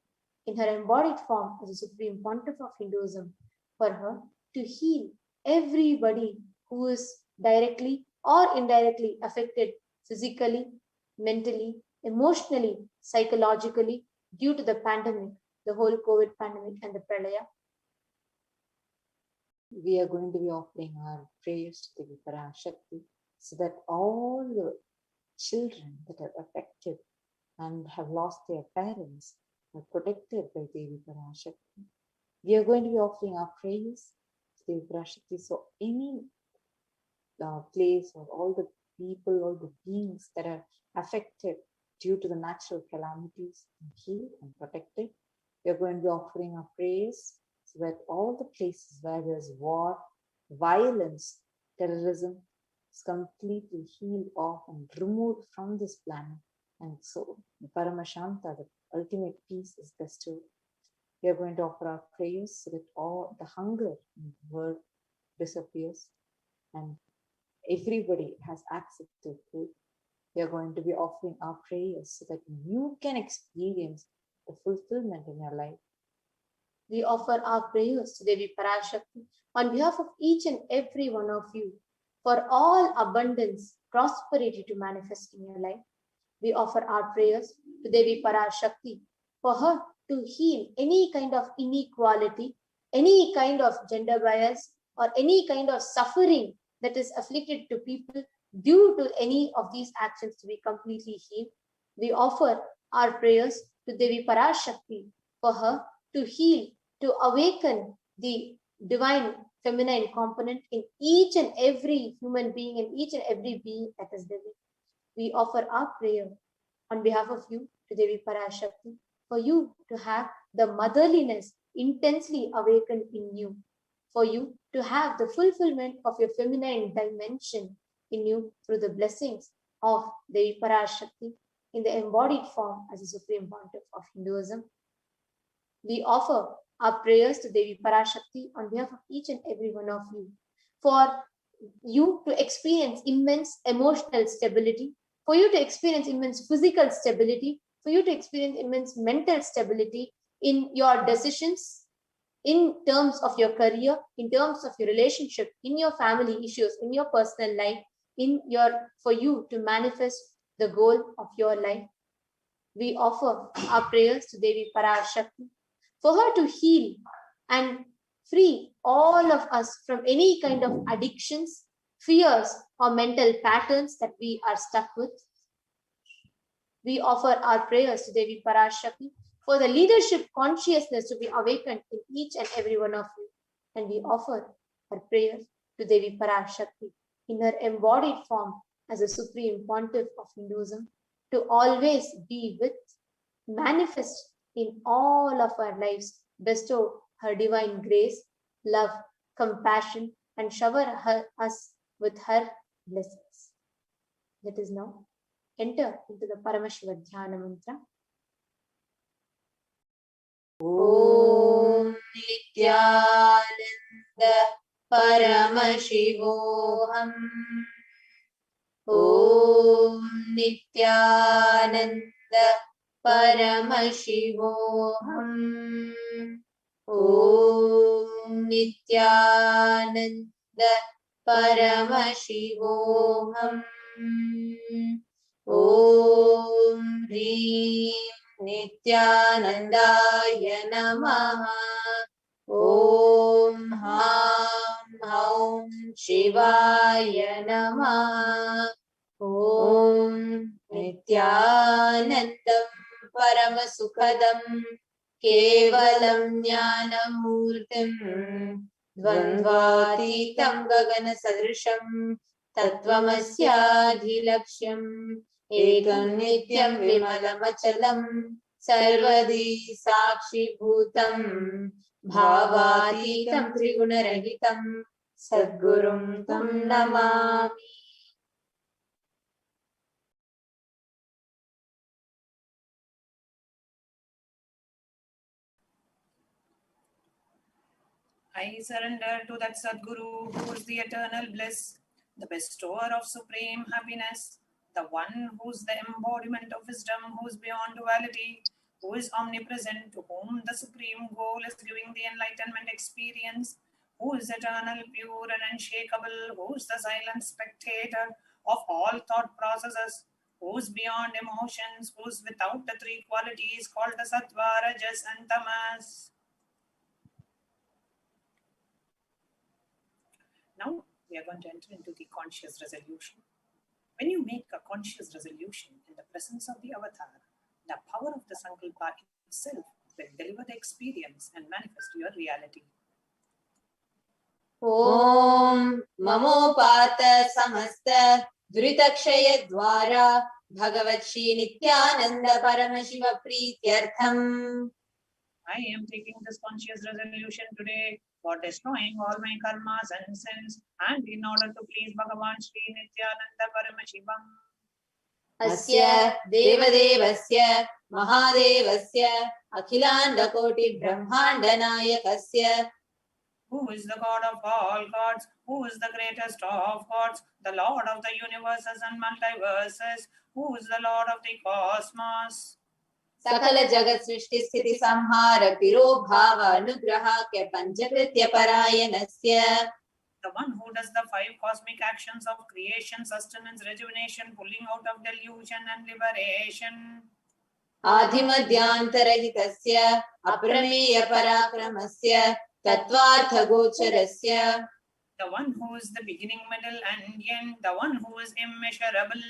in her embodied form as the Supreme Pontiff of Hinduism, for her to heal everybody who is directly or indirectly affected physically, mentally, emotionally, psychologically due to the pandemic, the whole COVID pandemic and the pralaya. we are going to be offering our prayers to the PARASHAKTI so that all the children that are affected and have lost their parents are protected by Devi PARASHAKTI. We are going to be offering our prayers to Devi PARASHAKTI so any place or all the people, all the beings that are affected due to the natural calamities are healed and protected. We are going to be offering our prayers so that all the places where there's war, violence, terrorism is completely healed off and removed from this planet. And so the Paramashanta, the ultimate peace, is bestowed. We are going to offer our prayers so that all the hunger in the world disappears and everybody has access to food. We are going to be offering our prayers so that you can experience the fulfillment in your life. We offer our prayers to Devi PARASHAKTI on behalf of each and every one of you for all abundance, prosperity to manifest in your life. We offer our prayers to Devi PARASHAKTI for her to heal any kind of inequality, any kind of gender bias, or any kind of suffering that is afflicted to people due to any of these actions to be completely healed. We offer our prayers to Devi PARASHAKTI for her to heal, to awaken the divine feminine component in each and every human being, in each and every being that is living. We offer our prayer on behalf of you to Devi PARASHAKTI for you to have the motherliness intensely awakened in you, for you to have the fulfillment of your feminine dimension in you through the blessings of Devi PARASHAKTI in the embodied form as a Supreme Pontiff of Hinduism. We offer our prayers to Devi PARASHAKTI on behalf of each and every one of you for you to experience immense emotional stability, for you to experience immense physical stability, for you to experience immense mental stability in your decisions, in terms of your career, in terms of your relationship, in your family issues, in your personal life, for you to manifest the goal of your life. We offer our prayers to Devi PARASHAKTI for her to heal and free all of us from any kind of addictions, fears, or mental patterns that we are stuck with. We offer our prayers to Devi PARASHAKTI for the leadership consciousness to be awakened in each and every one of you. And we offer our prayers to Devi PARASHAKTI in her embodied form as a Supreme Pontiff of Hinduism to always be with, manifest in all of our lives, bestow her divine grace, love, compassion, and shower us with her blessings. Let us now enter into the Paramashiva Dhyana Mantra. Om Nityananda Paramashivoham. Om Nityananda Paramashivoham. Om Nityananda Paramashivoham. Om Hrim Nityanandaya Namaha. Om Ham Haum Shivaya Namaha. Om Nityanandam Paramasukhadam Kevalam Jnanamurtim Dvandvatitam Gagana Sadrisham Tattvamasyaadhilaksham Ekam Nityam Vimalamachalam Sarvadi Sakshi Bhutam Bhavatitam Trigunarahitam Sadgurum Tam Namami. I surrender to that Sadguru who is the eternal bliss, the bestower of supreme happiness, the one who is the embodiment of wisdom, who is beyond duality, who is omnipresent, to whom the supreme goal is giving the enlightenment experience, who is eternal, pure and unshakable, who is the silent spectator of all thought processes, who is beyond emotions, who is without the three qualities called the Sattva, Rajas and Tamas. Now we are going to enter into the conscious resolution. When you make a conscious resolution in the presence of the avatar, the power of the Sankalpa itself will deliver the experience and manifest your reality. Om Mamopata Samasta Dhritakshaya Dwara Bhagavat Shri Nityananda Paramashiva Prityartham. I am taking this conscious resolution today for destroying all my karmas and sins and in order to please Bhagavan Shri Nityananda Paramashivam. Asya Devadevasya Mahadevasya Akhilanda Koti Brahmanda Nayakasya. Who is the God of all gods? Who is the greatest of gods? The Lord of the universes and multiverses. Who is the Lord of the cosmos? Sakala Jagat Srishti Sthiti Samhara Piro Bhava Anugraha Ke Panchakritya Parayanasya. The one who does the 5 cosmic actions of creation, sustenance, rejuvenation, pulling out of delusion and liberation. Adhimadhyantarahitasya Aprameya Parakramasya Tattvartha Gocharasya. The one who is the beginning, middle and end. The one who is immeasurable.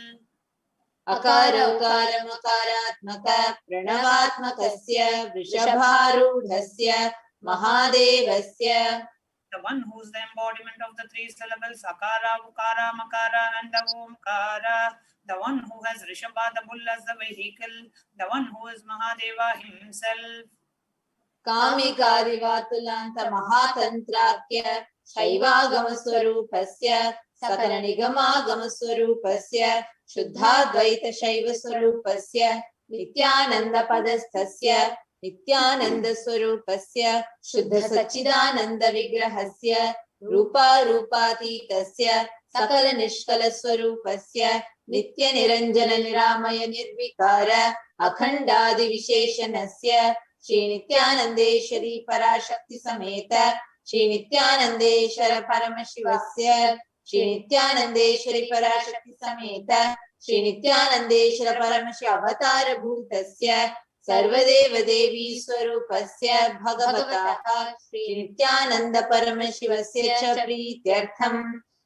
Akara Ukara Makaratmaka Pranavatmakasya Vrishabharudhasya Mahadevasya. The one who is the embodiment of the 3 syllables Akara, Ukara, Makara and the Omkara. The one who has Rishabha the bull as the vehicle. The one who is Mahadeva himself. Kamikadivatulanta Mahatantrakya Shaivagamaswarupasya Sakala Nigamagaswarupasya Shuddhadvaita Shaiva Swarupasya Nityananda Padasthasya Nityananda Swarupasya Shuddha Sachidananda Vigrahasya Rupa Rupatitasya Sakala Nishkala Swarupasya Nitya Niranjana Niramaya Nirvikara Akhandadi Visheshanasya Shri Nityanandeshwari Parashakti Sameta Shri Nityanandeshwara Paramashivasya Shri Nityanandeshwari Parashakti Sameta Shri Nityanandeshwara Paramashiva Avatara Bhutasya Sarvadeva Devi Swarupasya Bhagavataha Shri Nityananda Paramashivasya Cha Prityartham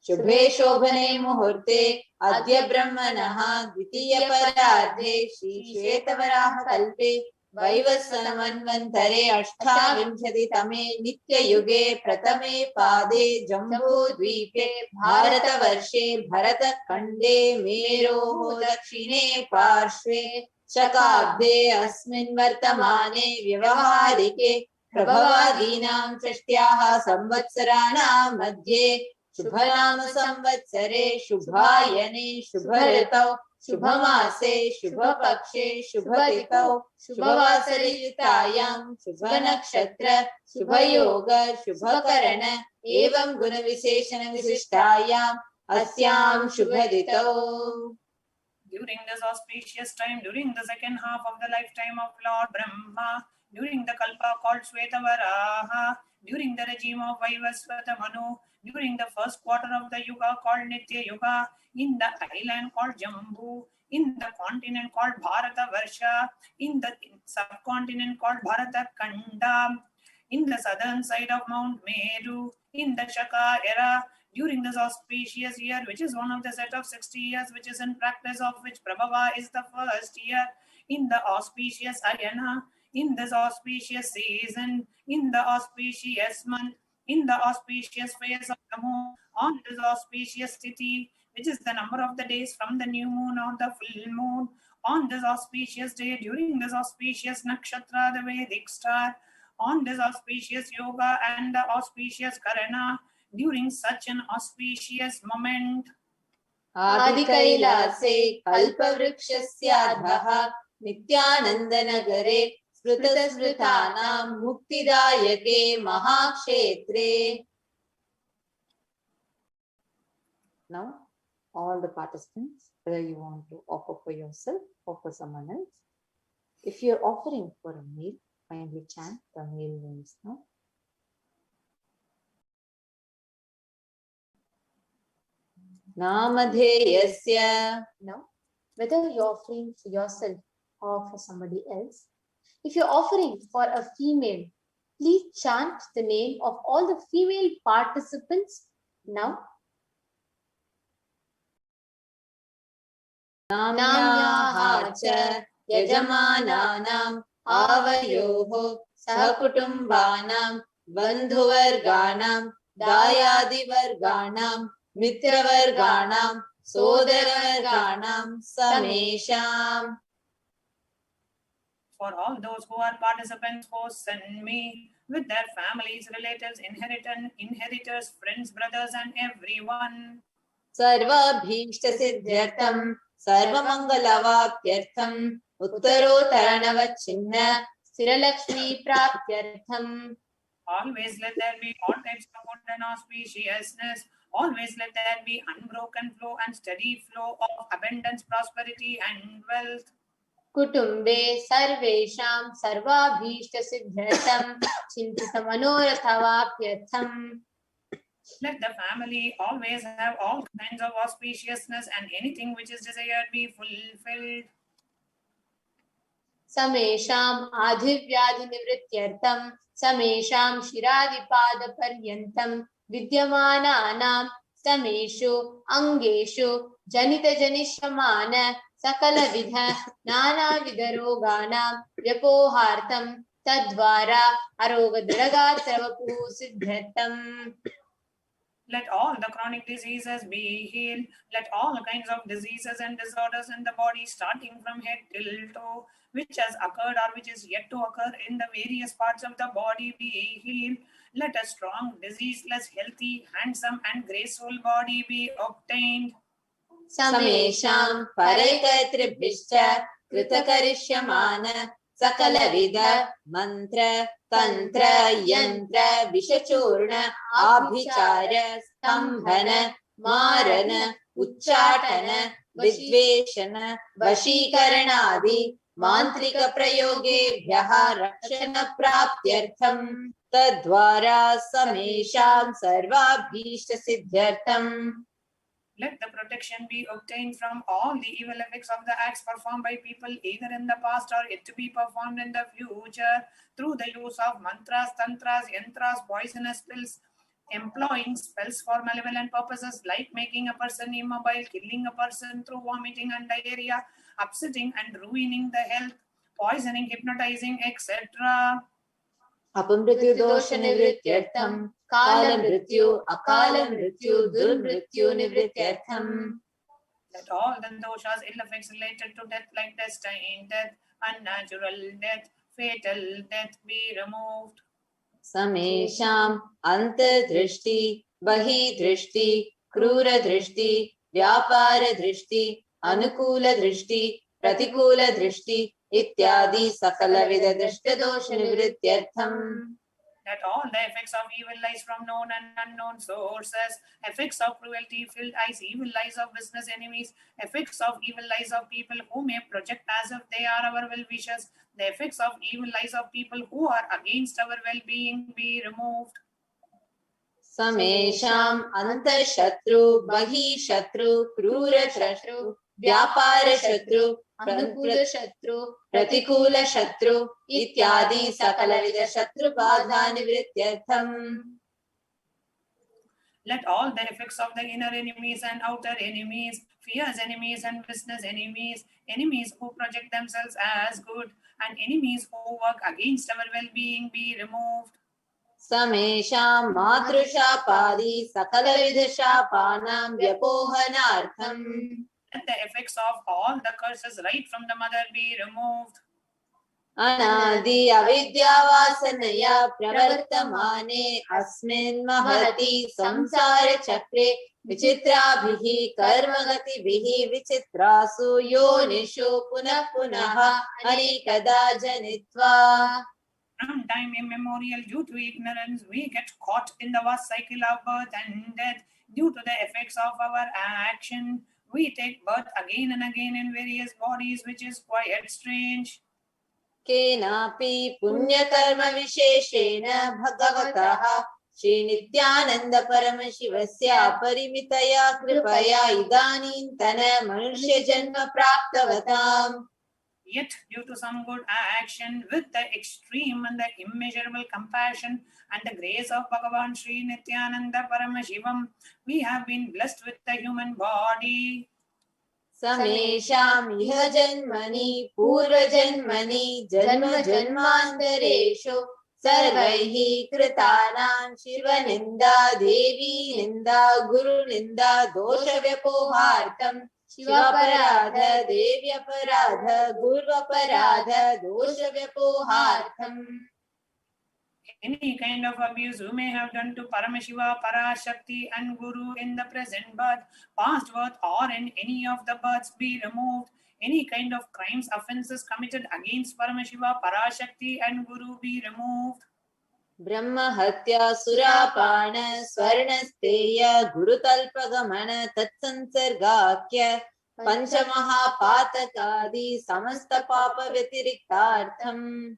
Shubhe Shobhane Muhurte Adya Brahmanaha Dvitiya Parardhe Shri Shvetavaraha Kalpe वैवस्वनमन्वन्तरे अष्टाविंशतितमे नित्ययुगे प्रथमे पादे जम्बूद्वीपे भारतवर्षे भरतखण्डे मेरोः दक्षिणे पार्श्वे शकाब्दे अस्मिन् वर्तमाने व्यवहारिके प्रभवादीनां षष्ट्याः संवत्सराणां मध्ये शुभनाम संवत्सरे शुभायने शुभऋतौ शुभमासे शुभपक्षे शुभतिथौ शुभवासरयुक्तायां शुभनक्षत्र शुभयोग शुभकरण एवं गुणविशेषण विशिष्टायाम् अस्यां शुभतिथौ. During this auspicious time, during the second half of the lifetime of Lord Brahma, during the Kalpa called Shvetavaraha, during the regime of Vaivasvata Manu, during the first quarter of the Yuga called Nitya Yuga, in the island called Jambu, in the continent called Bharata Varsha, in the subcontinent called Bharata Kanda, in the southern side of Mount Meru, in the Shaka era, during this auspicious year, which is one of the set of 60 years, which is in practice of which Prabhava is the first year, in the auspicious Ayana, in this auspicious season, in the auspicious month, in the auspicious phase of the moon, on this auspicious Tithi, which is the number of the days from the new moon or the full moon, on this auspicious day, during this auspicious Nakshatra, the Vedic star, on this auspicious Yoga and the auspicious Karana, during such an auspicious moment. Adi Kailase Kalpavrikshasya Nityanandanagare Smritasmritanam Muktidayake Mahakshetre. Now, all the participants, whether you want to offer for yourself or for someone else, if you're offering for a meal, kindly chant the meal names now. Namadheyasya. Now, whether you're offering for yourself or for somebody else, if you're offering for a female, please chant the name of all the female participants Now, Namyaha cha yajamananam avayoho sakutumbanam bandhuvarganam dayadivarganam mitravarganam sodaravarganam samesham. For all those who are participants, hosts, and me, with their families, relatives, inheritors, friends, brothers, and everyone. Sarvabhishta siddhyartham sarvamangalavapyartham uttarotaranavachinna sthiralakshmi praptyartham. Always let there be all types of good and auspiciousness. Always let there be unbroken flow and steady flow of abundance, prosperity, and wealth. Kutumbe sarvesham sarvabhishta siddhyartham chintita manorathavaapyartham. Let the family always have all kinds of auspiciousness and anything which is desired be fulfilled. Samesham adhivyadhi nivrityartham samesham shiradipada paryantam vidyamananam sameshu angeshu janita janishamana sakala vidha nana vidaroganam vyapohartam tadvara arogadradagatravapu siddhartam. Let all the chronic diseases be healed. Let all kinds of diseases and disorders in the body, starting from head till toe, which has occurred or which is yet to occur in the various parts of the body, be healed. Let a strong, diseaseless, healthy, handsome, and graceful body be obtained. Samesham paraikatribhishcha krutakarishyamana sakalavida mantra tantra yantra vishachurna abhichara stambhana marana uchchatana vidveshana vashikaranadi mantrika prayogebhyaha rakshana praptyartham tadvara samesham sarvabhishta siddhyartham. Let the protection be obtained from all the evil effects of the acts performed by people either in the past or yet to be performed in the future through the use of mantras, tantras, yantras, poisonous pills, employing spells for malevolent purposes like making a person immobile, killing a person through vomiting and diarrhea, upsetting and ruining the health, poisoning, hypnotizing, etc. Apamrityu dosha nivrityartham kala mrityu akala mrityu durmrityu nivrityartham. Let all the doshas, ill effects related to death like destined death, unnatural death, fatal death be removed. Samesham antardrishti bahidrishti krura drishti vyapara drishti anukula drishti pratikula drishti ityadi sakala vida drishta dosha nivrityartham. Let all the effects of evil eyes from known and unknown sources, effects of cruelty filled eyes, evil eyes of business enemies, effects of evil eyes of people who may project as if they are our well-wishers, the effects of evil eyes of people who are against our well-being be removed. Samesham anta shatru bahi shatru krura shatru vyapara shatru anukula shatru pratikula shatru ityadi sakala vida shatru badha nivrityartham. Let all the effects of the inner enemies and outer enemies, fierce enemies and business enemies, enemies who project themselves as good, and enemies who work against our well-being be removed. Samesham madrushapadi sakala vida shapanam vyapohanartham. Let the effects of all the curses right from the mother be removed. Anadi avidyavasanaya pravartamane asmin mahati samsara chakre vichitrabhihi karmagatibihi vichitrasu yonishu punah punaha anikada janitva. From time immemorial, due to ignorance, we get caught in the vast cycle of birth and death. Due to the effects of our action, we take birth again and again in various bodies, which is quite strange. Kenapi punyakarma visheshena bhagavataha Shri Nityananda Paramashivasya Parimitaya Kripaya Idanintana Manushya Janma Praptavatam. Yet, due to some good action, with the extreme and the immeasurable compassion and the grace of Bhagavan Sri Nityananda Paramashivam, we have been blessed with the human body. Samesham iha janmani purva janmani janma janmantareshu sarvaihi kritanam shiva ninda devi ninda guru ninda dosha vyapohartam shiva paradha devi aparadha guru aparadha dosha vyapohartam. Any kind of abuse you may have done to Paramashiva, Parashakti and Guru in the present birth, past birth or in any of the births be removed. Any kind of crimes, offences committed against Paramashiva, Parashakti and Guru be removed. Brahma hatya surapana swarnasteya gurutalpagamana tatsansargakya panchamaha patakadi samasta papa vyatiriktartham.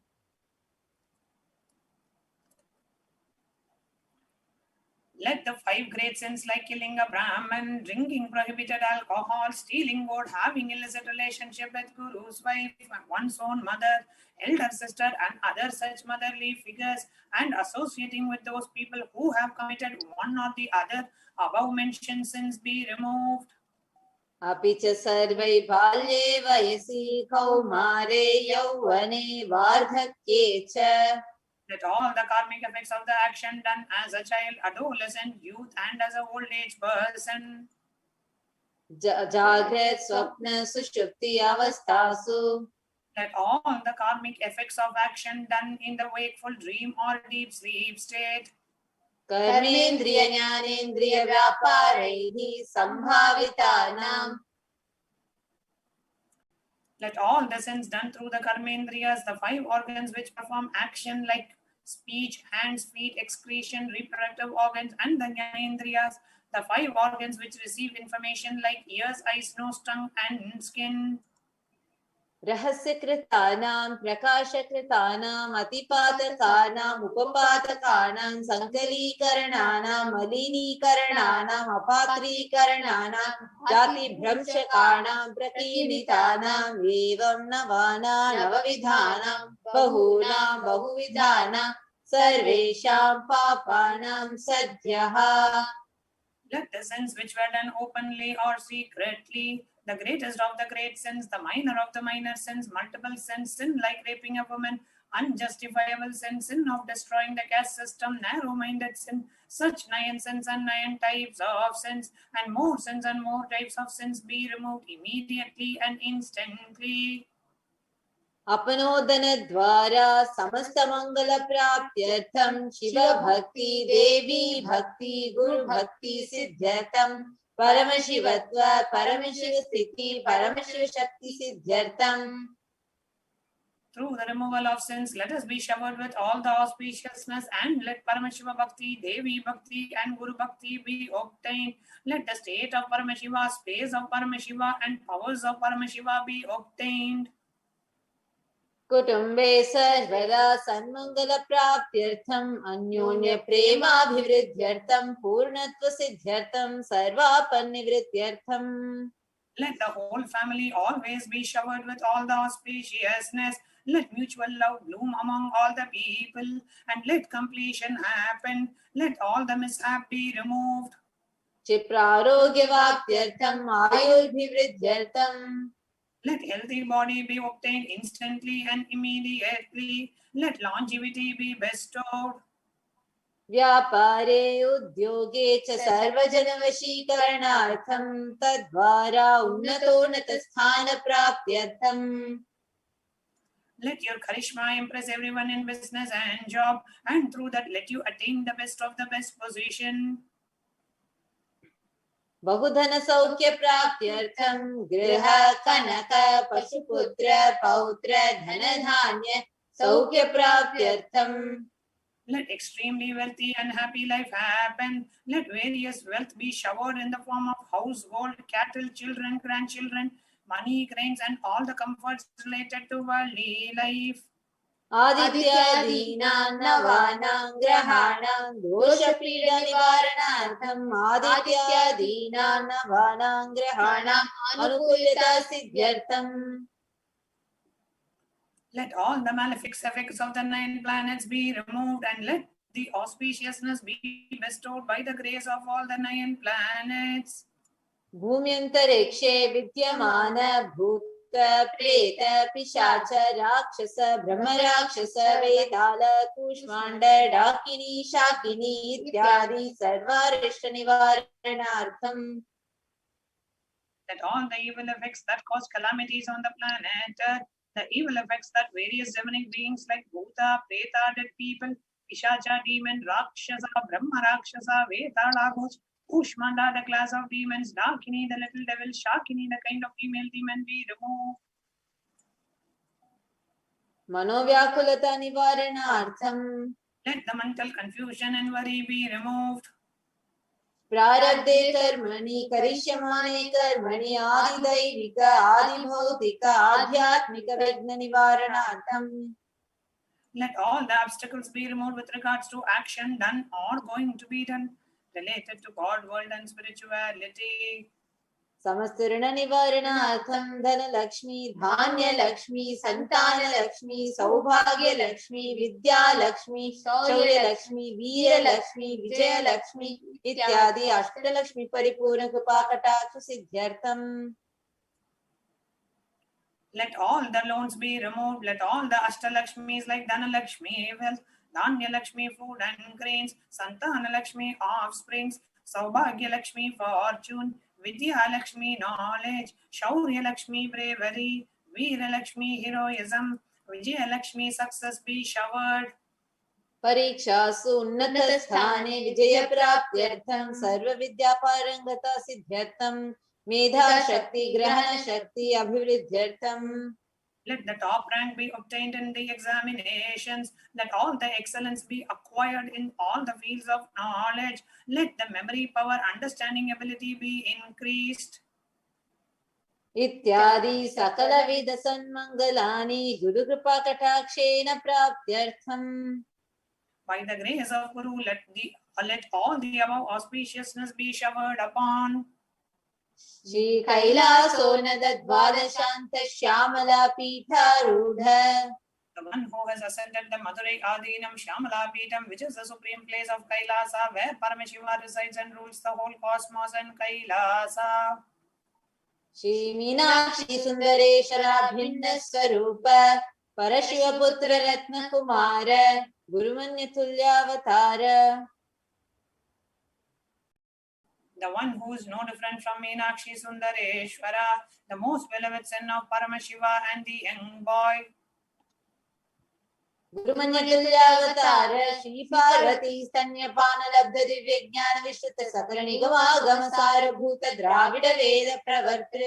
Let the 5 great sins like killing a Brahman, drinking prohibited alcohol, stealing gold, having illicit relationship with Guru's wife, one's own mother, elder sister and other such motherly figures, and associating with those people who have committed one or the other above mentioned sins be removed. Apicha sarvai balye vayasi kaumare yauvane vardhakye cha. Let all the karmic effects of the action done as a child, adolescent, youth and as an old age person, Jagrat swapna sushupti avastasu. let all the karmic effects of action done in the wakeful dream or deep sleep state, Karmendriya jnanendriya vyaparehi sambhavitanam. let all the sins done through the karmendriyas, the 5 organs which perform action like speech, hands, feet, excretion, reproductive organs, and the jnanendriyas, the 5 organs which receive information like ears, eyes, nose, tongue, and skin. Rahasyakritanam, prakashakritanam, atipatakanam, upapatakanam, sankalikarananam, malinikarananam, apatrikarananam, jati bhramshakanam, prakinitanam, evam navana navavidhanam, bahunam bahuvidhanam, sarvesham papanam sadhyaha. Let the sins which were done openly or secretly, the greatest of the great sins, the minor of the minor sins, multiple sins, sin like raping a woman, unjustifiable sin, sin of destroying the caste system, narrow-minded sin, such 9 sins and 9 types of sins, and more sins and more types of sins be removed immediately and instantly. अपनोदन द्वारा समस्त मंगल प्राप्त्यर्थम शिव भक्ति देवी भक्ति गुरु भक्ति सिद्ध्यर्थम परम शिवत्व परम शिव स्थिति परम Shiv Shakti सिद्ध्यर्थम. Through the removal of sins, let us be showered with all the auspiciousness, and let Paramashiva Bhakti, Devi Bhakti and Guru Bhakti be obtained. Let the state of Paramashiva, space of Paramashiva and powers of Paramashiva be obtained. कुटुंबे सर्वदा सन्मंगल प्राप्त्यर्थम अन्योन्य प्रेमाभिवृद्ध्यर्थम पूर्णत्व सिद्ध्यर्थम सर्वापन्निवृत्त्यर्थम. Let the whole family always be showered with all the auspiciousness. Let mutual love bloom among all the people, and let completion happen. Let all the mishap be removed. क्षिप्रारोग्यवाप्त्यर्थम आयुर्भिवृद्ध्यर्थम. Let healthy body be obtained instantly and immediately. Let longevity be bestowed. व्यापारे उद्योगे च सर्वजनवशीकरणार्थं तद्वारा उन्नतोन्नतस्थान प्राप्त्यर्थं. Let your charisma impress everyone in business and job, and through that let you attain the best of the best position. बहुधन सौख्य प्राप्त्यर्थं गृह कनक पशुपुत्र पौत्र धन धान्य सौख्य प्राप्त्यर्थं. Let extremely wealthy and happy life happen. Let various wealth be showered in the form of household, cattle, children, grandchildren, money, grains, and all the comforts related to worldly life. आदित्यादीनां नवानां ग्रहाणां दोषपीडा निवारणार्थं आदित्यादीनां नवानां ग्रहाणां अनुकूलता सिद्ध्यर्थं. Let all the malefic effects of the 9 planets be removed, and let the auspiciousness be bestowed by the grace of all the 9 planets. भूम्यन्तरिक्षे विद्यमान भूत प्रेत पिशाच राक्षस ब्रह्मराक्षस वेताल कूष्माण्ड डाकिनी शाकिनी इत्यादि सर्वारिष्ट निवारणार्थम. That all the evil effects that cause calamities on the planet, the evil effects that various demonic beings like Bhuta, Preta, dead people, Pishacha, demon, Rakshasa, Brahma Rakshasa, Vetala, ghost, Kushmanda, the class of demons, Dakini, the little devil, Shakini, the kind of female demon, be removed. मनोव्याकुलता निवारणार्थम. Let the mental confusion and worry be removed. प्रारब्धे कर्मणि करिष्यमाणे कर्मणि आदिदैविक आदिभौतिक आध्यात्मिक विघ्न निवारणार्थम. Let all the obstacles be removed with regards to action done or going to be done related to God, world and spirituality. समस्त ऋण निवारणार्थम धन लक्ष्मी धान्य लक्ष्मी संतान लक्ष्मी सौभाग्य लक्ष्मी विद्या लक्ष्मी शौर्य लक्ष्मी वीर लक्ष्मी विजय लक्ष्मी इत्यादि अष्टलक्ष्मी परिपूर्ण कृपा कटाक्ष सिद्ध्यर्थम. Let all the loans be removed. Let all the Ashtalakshmis like Dhanalakshmi, wealth, Dhanya Lakshmi, food and grains, Santana Lakshmi, offsprings, Saubhagya Lakshmi, fortune, Vidya Lakshmi, knowledge, Shaurya Lakshmi, bravery, Veera Lakshmi, heroism, Vijaya Lakshmi, success be showered. परीक्षासु उन्नत स्थाने विजय प्राप्त्यर्थं सर्व विद्या पारंगता सिद्ध्यर्थं मेधा शक्ति ग्रहण शक्ति अभिवृद्ध्यर्थम. Let the top rank be obtained in the examinations. Let all the excellence be acquired in all the fields of knowledge. Let the memory power, understanding ability be increased. इत्यादि सकलविध सन्मंगलानि गुरु कृपा कटाक्षेन प्राप्त्यर्थम. By the grace of Guru, let all the above auspiciousness be showered upon. Shri कैलासोनद द्वादशांत Shyamala पीठारूढ़. The one who has ascended the Madurai Adinam Shyamala Peetam, which is the supreme place of Kailasa, where Paramashiva resides and rules the whole cosmos and Kailasa. Shri Meenakshi सुंदरेश्वरा भिन्न स्वरूप परशिव पुत्र रत्न Kumar गुरुमन्य तुल्यावतार. The one who is no different from Meenakshi Sundareshwara, the most beloved son of Paramashiva and the young boy. गुरुमन्य तुल्यावतार Shri Parvati स्तन्यपान लब्ध दिव्य ज्ञान विश्रुत सकल निगमागम सारभूत द्राविड वेद प्रवर्तृ.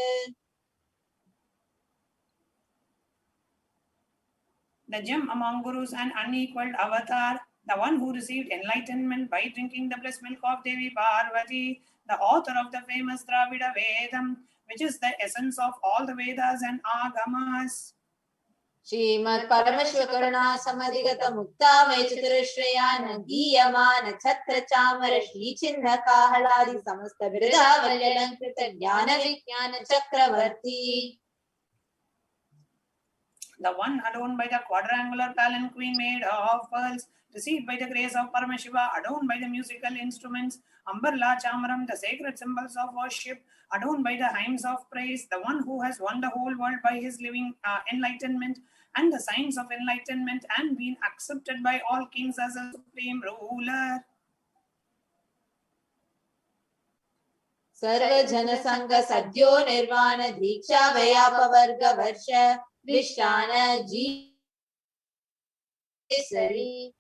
The gem among gurus and unequaled avatar, the one who received enlightenment by drinking the blessed milk of Devi Parvati, the author of the famous Dravida Vedam, which is the essence of all the Vedas and Agamas. Shrimad Paramshiva करुणा समधिगत मुक्तामय चतुरश्रयान गीयमान छत्र चामर श्री चिन्ह काहलादि समस्त बिरदावल्यलंकृत ज्ञान विज्ञान चक्रवर्ती. The one adorned by the quadrangular palanquin made of pearls, received by the grace of Paramashiva, adorned by the musical instruments, Ambarla Chamaram, the sacred symbols of worship, adorned by the hymns of praise, the one who has won the whole world by his living enlightenment and the signs of enlightenment and been accepted by all kings as a supreme ruler. सर्व जन संग सद्यो निर्वाण दीक्षा व्याप वर्ग वर्ष विश्रान जीसरी.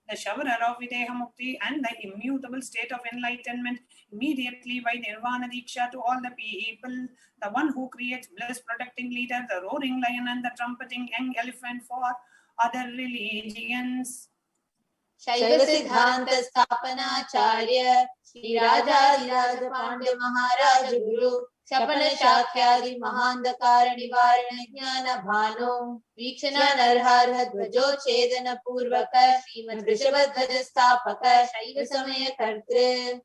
The showerer of Videha Mukti and the immutable state of enlightenment immediately by Nirvana Diksha to all the people, the one who creates bliss, protecting leader, the roaring lion and the trumpeting young elephant for other religions. शैव सिद्धांत स्थापनाचार्य श्री राजाधिराज पांड्य महाराज गुरु शपन शाख्यादि महांधकार निवारण ज्ञान भानो वीक्षण नरहर ध्वजोच्छेदन पूर्वक श्रीमद् वृषभध्वज स्थापक शैव समय कर्तृ.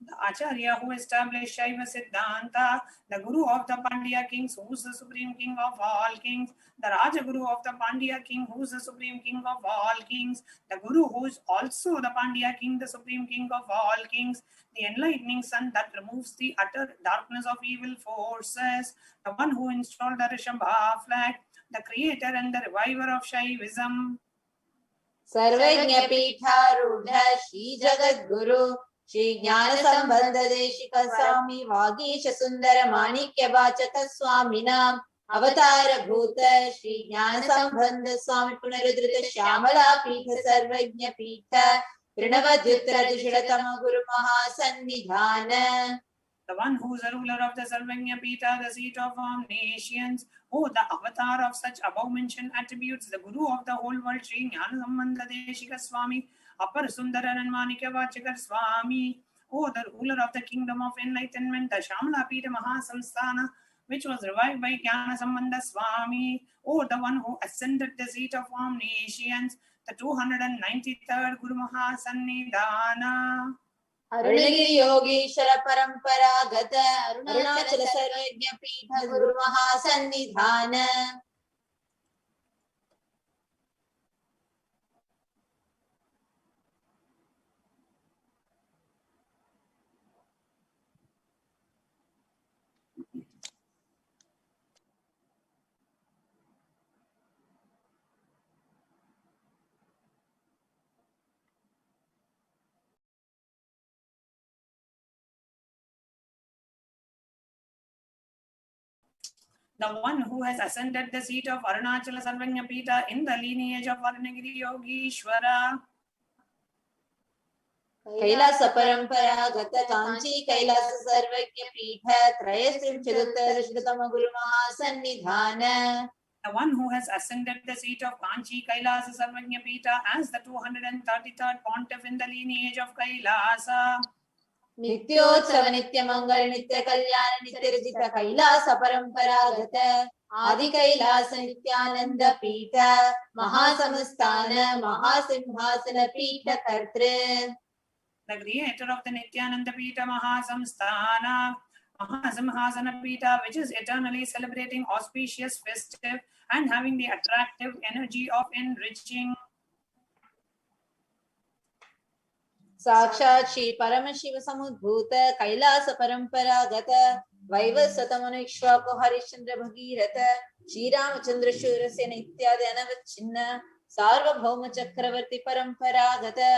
The Acharya who established Shaiva Siddhanta, the Guru of the Pandya kings, who is the supreme king of all kings, the Rajaguru of the Pandya king, who is the supreme king of all kings, the Guru who is also the Pandya king, the supreme king of all kings, the enlightening sun that removes the utter darkness of evil forces, the one who installed the Rishambha flag, the creator and the reviver of Shaivism. Sarvajna Pitharudha Shri Jagat Guru Shri Jnana Sambandha Deshika Swami Vagisha Sundara Manikya Vachaka Swaminam Avatara Bhuta Shri Jnana Sambandha Swami Punarudrita Shyamala Pitha Sarvajna Pitha Trinavadyuttara Dushiratama Guru Mahasannidhana. The one who is the ruler of the Sarvajna Pita, the seat of omniscience, who the avatar of such above-mentioned attributes, the Guru of the whole world, Sri Jnana Sambandha Deshika Swami, Apar Sundaran and Manikya Vachakar Swami, who the ruler of the kingdom of enlightenment, the Shamala Pita Mahasamsthana, which was revived by Jnana Sambandha Swami, oh, the one who ascended the seat of omniscience, the 293rd Guru Mahasannidhana. Arunagiri Yogeshwara Paramparagata Arunachala Sarvajna Pitha Guru Mahasannidhana. The one who has ascended the seat of Arunachala Sarvajna Pita in the lineage of Arunagiri Yogeshwara. Kailasa Paramparagata Kanchi Kailasa Sarvajna Pitha Trayastrim Chaduttara Guru Mahasannidhana. The one who has ascended the seat of Kanchi Kailasa Sarvajna Pita as the 233rd pontiff in the lineage of Kailasa. Nityotsava Nitya Mangala Nitya Kalyana Nitya Rajita Kailasa Paramparagata Adi Kailasa Nityananda Pita Mahasamastana Mahasimhasana Pita Kartre. The creator of the Nityananda Pita Mahasamsthana, Mahasimhasana Pita, which is eternally celebrating auspicious, festive, and having the attractive energy of enriching. Sakshat Shri Paramashiva Samudbhuta Kailasa Paramparagata Vaivasatamanukshvako Harishchandra Bhagirata Shri Ramachandra Shurasena Ityadi Anavachinna Sarva Bhauma Chakravarti Paramparagata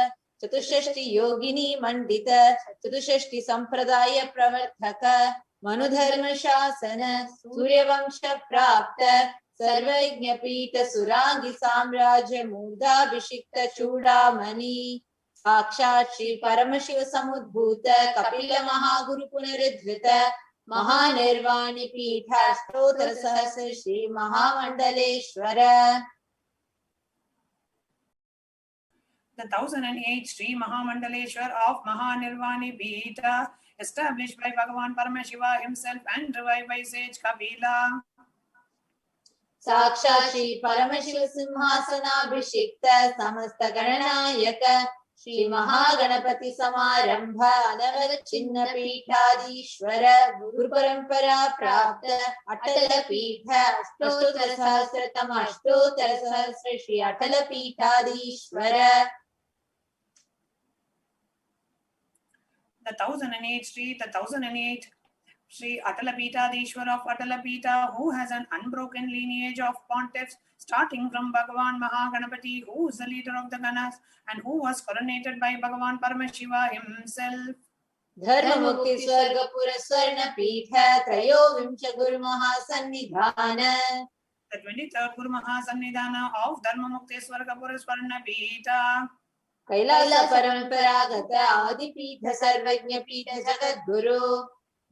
Chatushashti Yogini Mandita Chatushashti Sampradaya Pravartaka Manudharma Shasana Suryavamsha Prapta Sarvajna Pita Surangi Samraja Murda Bishikta Chudamani Sakshat Shri Paramashiva Samudbhuta Kapila Mahaguru Punaridhrita Mahanirvani Pitha Stotra Sahasra Shri Mahamandaleshwara. The 1008 Sri Mahamandaleshwar of Mahanirvani Pita, established by Bhagavan Paramashiva himself and revived by sage Kapila. Sakshat Shri Paramashiva Simhasana Abhishikta Samasta Gananayaka Shri Mahaganapati Samarambha Anavara Chinna Pitadishwara Guru Parampara Prapta Atala Pitha Ashtotara Sahasra Tama Ashtotara Sahasra Shri Atala Pitadishwara. The 1008 Sri Atalapita, the Ishwar of Atalapita, who has an unbroken lineage of pontiffs, starting from Bhagavan Mahaganapati, who is the leader of the Ganas, and who was coronated by Bhagavan Paramashiva himself. Dharma Mukti Swarga Pura Swarna Pitha Trayo Vimcha Guru Mahasannidhana. The 23rd Guru Mahasannidhana of Dharma Mukti Swarga Pura Swarna Pita. Kailasa Paramparagata Adipita Sarvajna Pita Jagat Guru.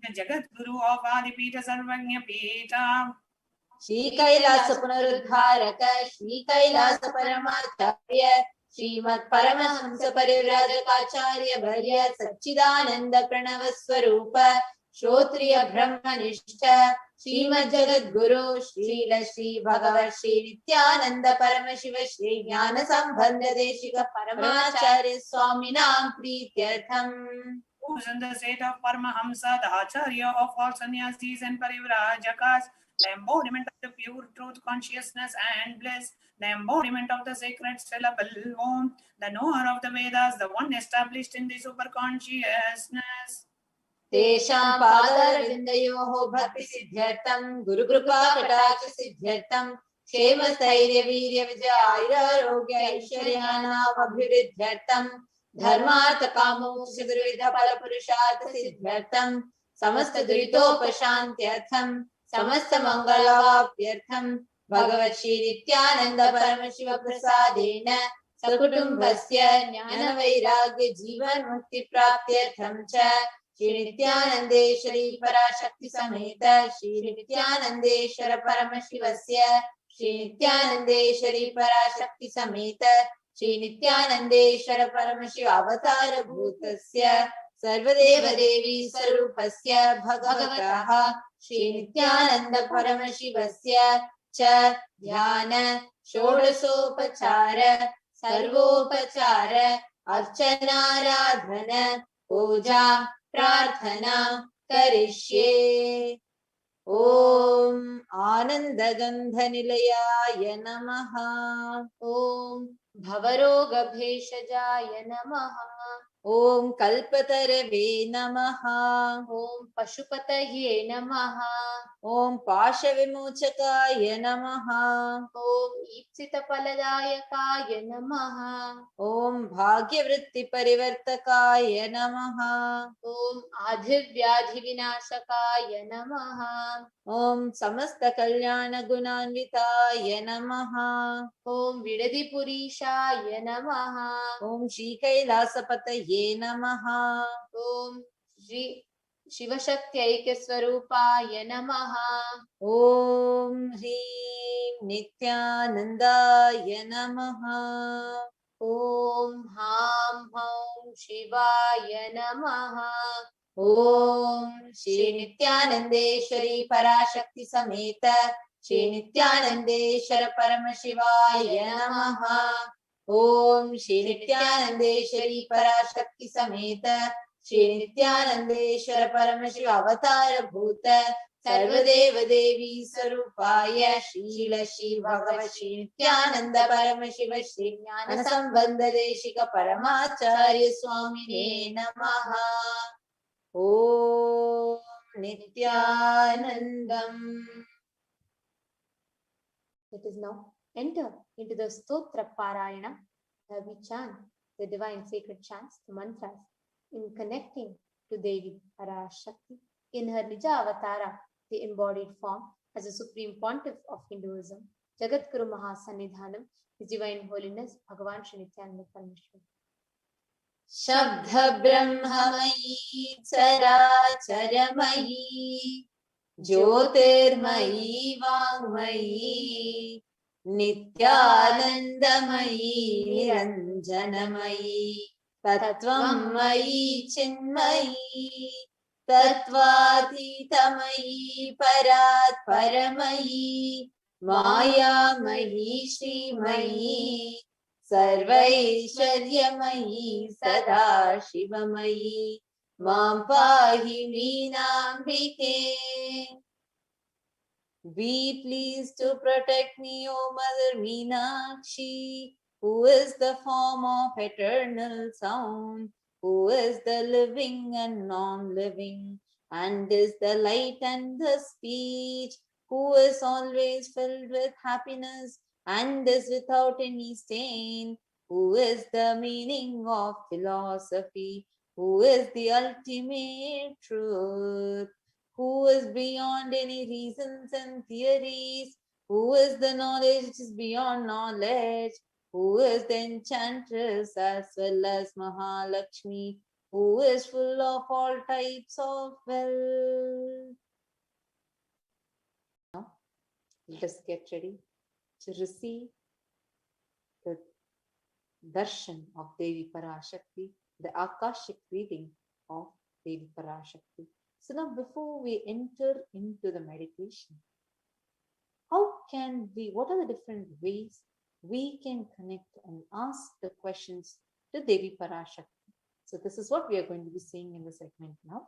The Jagat Guru of Adipita Sarvajna Pita. Shri Kailasa Punarudharaka Shri Kailasa Paramacharya Srimad Paramahamsa Parivrajaka Bharya Satchidananda Pranava Swarupa Shrotriya Brahmanishta Srimad Jagat Guru Shri Shri Bhagavat Shri Nityananda Paramashiva Shri Jnana Sambandha Deshika Paramacharya Swaminam Prityartham. who is in the state of Paramahamsa, the Acharya of all sannyasis and parivrajakas, the embodiment of the pure truth, consciousness and bliss, the embodiment of the sacred syllable Om, the knower of the Vedas, the one established in the superconsciousness. तेषां पादारविन्दयोः भक्तिसिद्ध्यर्थं गुरुकृपाकटाक्षसिद्ध्यर्थं क्षेमस्थैर्यवीर्यविजयारोग्य ऐश्वर्याणामभिवृद्ध्यर्थं धर्मार्थकामोक्षचतुर्विधफलपुरुषार्थसिद्ध्यर्थं समस्तदुरितोपशान्त्यर्थं समस्तमङ्गलवाप्यर्थं भगवत् श्रीनित्यानन्द परमशिवप्रसादेन सकुटुम्बस्य ज्ञानवैराग्य जीवन्मुक्तिप्राप्त्यर्थं च श्री नित्यानन्देश्वरी पराशक्ति समेत श्री नित्यानन्देश्वर परमशिवस्य श्री नित्यानन्देश्वरी पराशक्ति समेत श्री नित्यानन्देश्वर परमशिव अवतार भूतस्य सर्वदेव देवी स्वरूपस्य भगवतः श्री नित्यानन्द परमशिवस्य च ध्यान षोडशोपचार सर्वोपचार अर्चनाराधन पूजा प्रार्थना करिष्ये। ओम आनंदगंधनिलयाय नमः। ओम भवरोगभेषजाय नमः। ओम कल्पतरवे नमः। ओम पशुपतये नमः। ओम पाशविमोचकाय नमः। ओम ईप्सितफलदायकाय नमः। ओम भाग्यवृत्तिपरिवर्तकाय नमः। ओम आधिर्व्याधिविनाशकाय नमः। ओम समस्तकल्याणगुणान्विताय नमः। ओम विडदिपुरीशाय नमः। ओम श्रीकैलासपतये नमः। ओम श्री शिवशक्त्यैक्यस्वरूपाय नमः। ओम ह्रीं नित्यानन्दाय नमः। ओम हां हौं शिवाय नमः। ओम श्री नित्यानन्देश्वरी पराशक्ति समेत श्री नित्यानन्देश्वर परमशिवाय नमः। ओम श्री नित्यानन्देश्वरी पराशक्ति समेत श्री नित्यानन्देश्वर परमशिव अवतार भूत सर्वदेव देवी स्वरूपाय श्रील श्री भगवत श्री नित्यानंद परमशिव श्री ज्ञान संबंध देशिक परमाचार्य स्वामिने नमः। ओम Nityanandam. Let us now enter into the Stotra Parayana, where we chant the divine sacred chants, the mantras, in connecting to Devi Parashakti in her Nija Avatara, the embodied form as a supreme pontiff of Hinduism, Jagat Guru Mahasannidhanam, His Divine Holiness, Bhagavan Shri Nityananda Parameshwar. Shabdha Brahmamayi Characharamayyi Jyotirmayi Vangmayi Nityanandamayi Niranjanamayi Tattvamayi Chinmayi Tattvaditamayi Parat Paramayi Mayamayi Shrimayi Sarvaishwaryamayi Sada Shivamayi Mam Pahi Meenambike. Be pleased to protect me, O Mother Meenakshi, who is the form of eternal sound, who is the living and non-living, and is the light and the speech, who is always filled with happiness and is without any stain, who is the meaning of philosophy, who is the ultimate truth, who is beyond any reasons and theories, who is the knowledge which is beyond knowledge, who is the enchantress as well as Mahalakshmi, who is full of all types of wealth. Now, let us get ready to receive the darshan of Devi Parashakti, the Akashic reading of Devi Parashakti. So now, before we enter into the meditation, what are the different ways we can connect and ask the questions to Devi Parashakti? So So this is what we are going to be seeing in the segment now.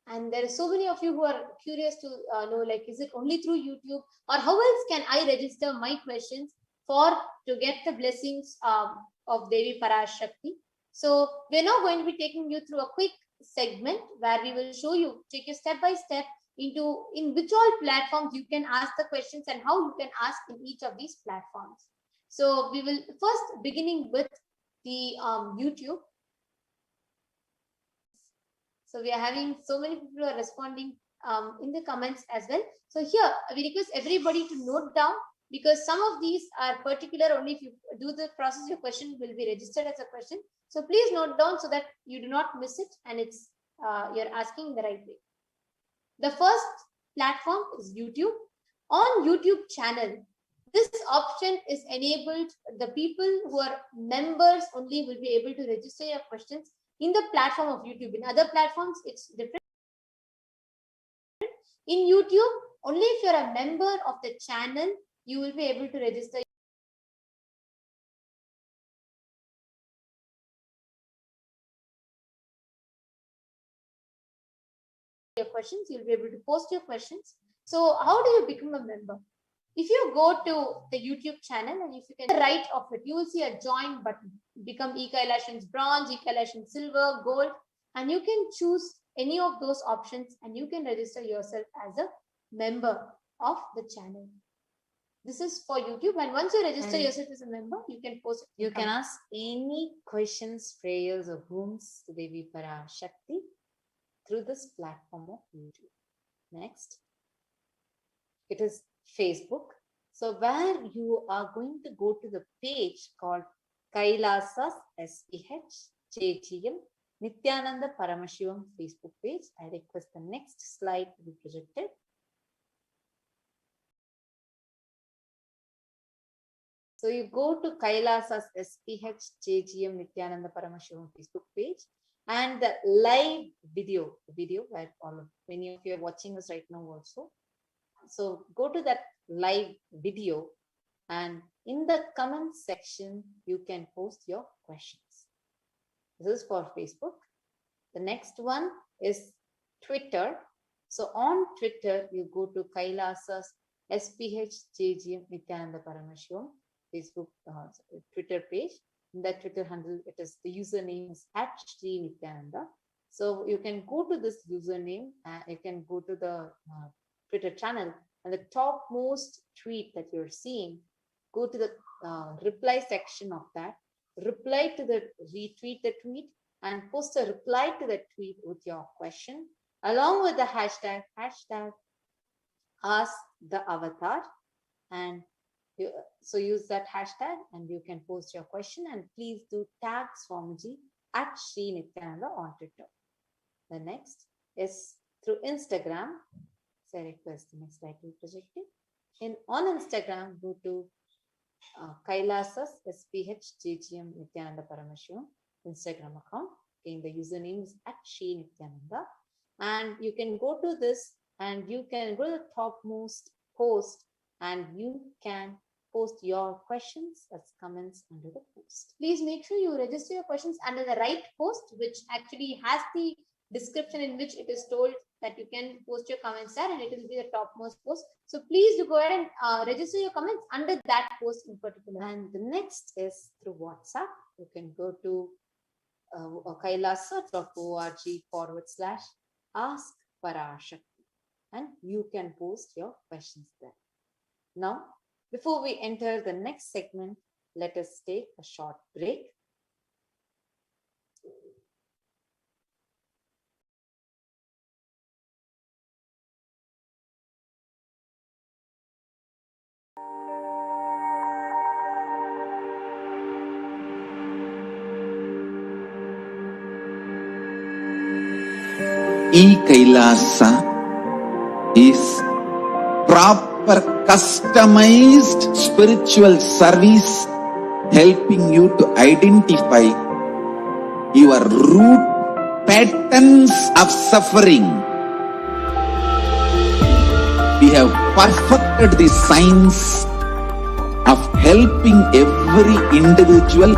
And there are so many of you who are curious to know, like, is it only through YouTube, or how else can I register my questions to get the blessings of Devi Parashakti? So we're now going to be taking you through a quick segment where we will show you, take you step by step into in which all platforms you can ask the questions and how you can ask in each of these platforms. So we will first beginning with the YouTube. So we are having so many people who are responding in the comments as well. So here we request everybody to note down, because some of these are particular only if you do the process, your question will be registered as a question. So please note down so that you do not miss it and it's you're asking the right way. The first platform is YouTube. On YouTube channel, this option is enabled. The people who are members only will be able to register your questions in the platform of YouTube. In other platforms, it's different. In YouTube, only if you're a member of the channel, you will be able to register your questions. You'll be able to post your questions. So how do you become a member? If you go to the YouTube channel and if you can right of it, you will see a join button. Become eKailashan's bronze, eKailashan silver, gold, and you can choose any of those options and you can register yourself as a member of the channel. This is for YouTube, and once you register yourself as a member, you can post it. You can ask any questions, prayers, or wounds to Devi Parashakti through this platform of YouTube. Next, it is Facebook. So where you are going to go to the page called Kailasa's SPH JGM Nityananda Paramashivam Facebook page. I request the next slide to be projected. So you go to Kailasa's SPH JGM Nityananda Paramashivam Facebook page, and the live video where many of you are watching us right now also. So go to that live video, and in the comment section, you can post your questions. This is for Facebook. The next one is Twitter. So on Twitter, you go to Kailasa's SPH JGM Nityananda Paramashivam Facebook Twitter page. In that Twitter handle, it is the username is @Sri_Nityananda. So you can go to this username and you can go to the Twitter channel, and the topmost tweet that you're seeing, go to the reply section of that, retweet the tweet and post a reply to the tweet with your question along with the hashtag ask the avatar, and so use that hashtag and you can post your question, and please do tag Swamiji @Sri_Nityananda on Twitter. The next is through Instagram. So I request the next slide to be projected. On Instagram, go to Kailasa's SPH JGM Nityananda Paramashivam Instagram account. Again, the username is @Sri_Nityananda. And you can go to this and you can go to the topmost post and you can post your questions as comments under the post. Please make sure you register your questions under the right post, which actually has the description in which it is told that you can post your comments there, and it will be the topmost post. So please do go ahead and register your comments under that post in particular. And the next is through WhatsApp. You can go to kailasa.org/ask_Parashakti and you can post your questions there. Now, before we enter the next segment, let us take a short break. Kailasa is proper customized spiritual service helping you to identify your root patterns of suffering. We have perfected the science of helping every individual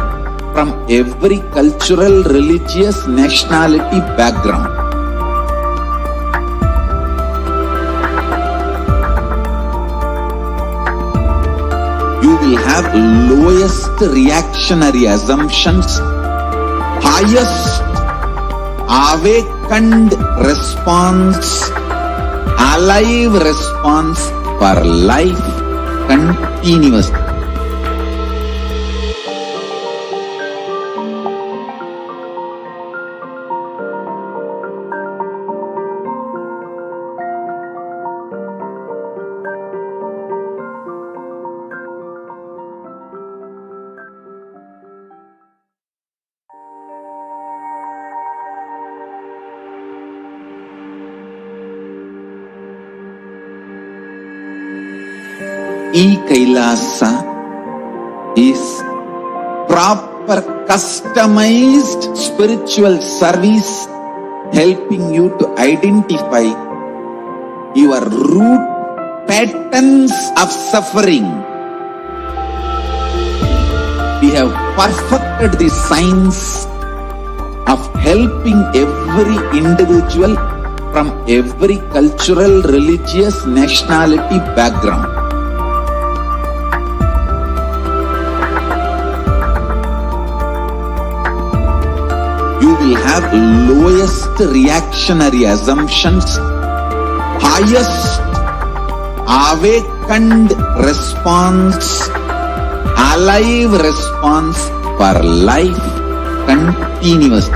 from every cultural, religious, nationality background. You will have lowest reactionary assumptions, highest awakened response, alive response for life continuous. Kailasa is proper customized spiritual service helping you to identify your root patterns of suffering. We have perfected the science of helping every individual from every cultural, religious, nationality background. You will have lowest reactionary assumptions, highest awakened response, alive response for life continuous.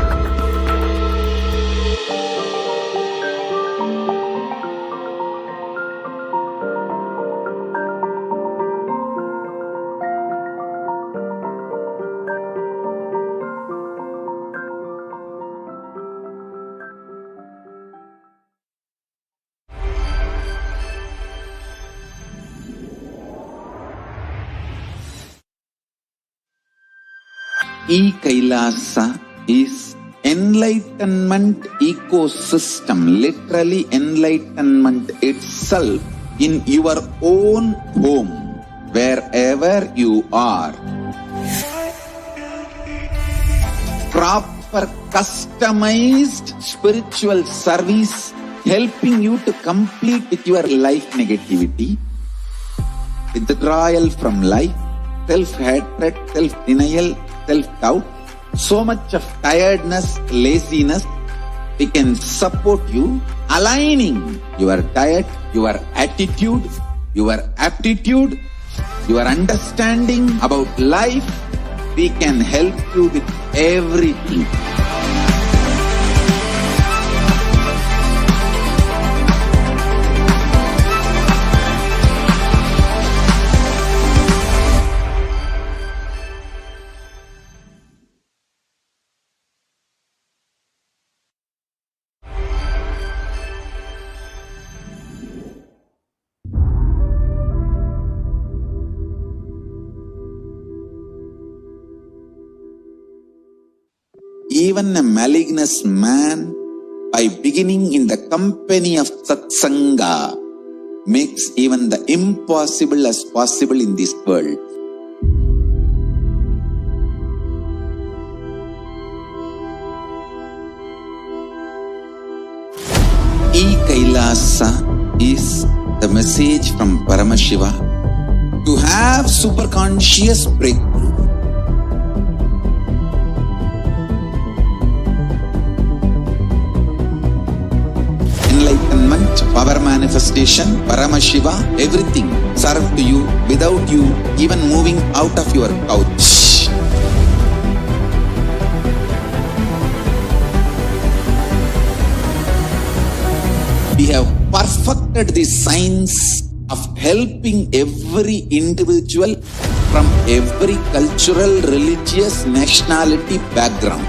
Kailasa is enlightenment ecosystem, literally enlightenment itself in your own home, wherever you are. Proper customized spiritual service helping you to complete with your life negativity, withdrawal from life, self-hatred, self-denial, self-doubt, so much of tiredness, laziness. We can support you, aligning your diet, your attitude, your aptitude, your understanding about life. We can help you with everything. Even a malignant man, by beginning in the company of satsanga, makes even the impossible as possible in this world. Kailasa is the message from Paramashiva to have superconscious breakthrough. Enlightenment, power manifestation, Paramashiva, everything serve to you without you even moving out of your couch. We have perfected the science of helping every individual from every cultural, religious, nationality background.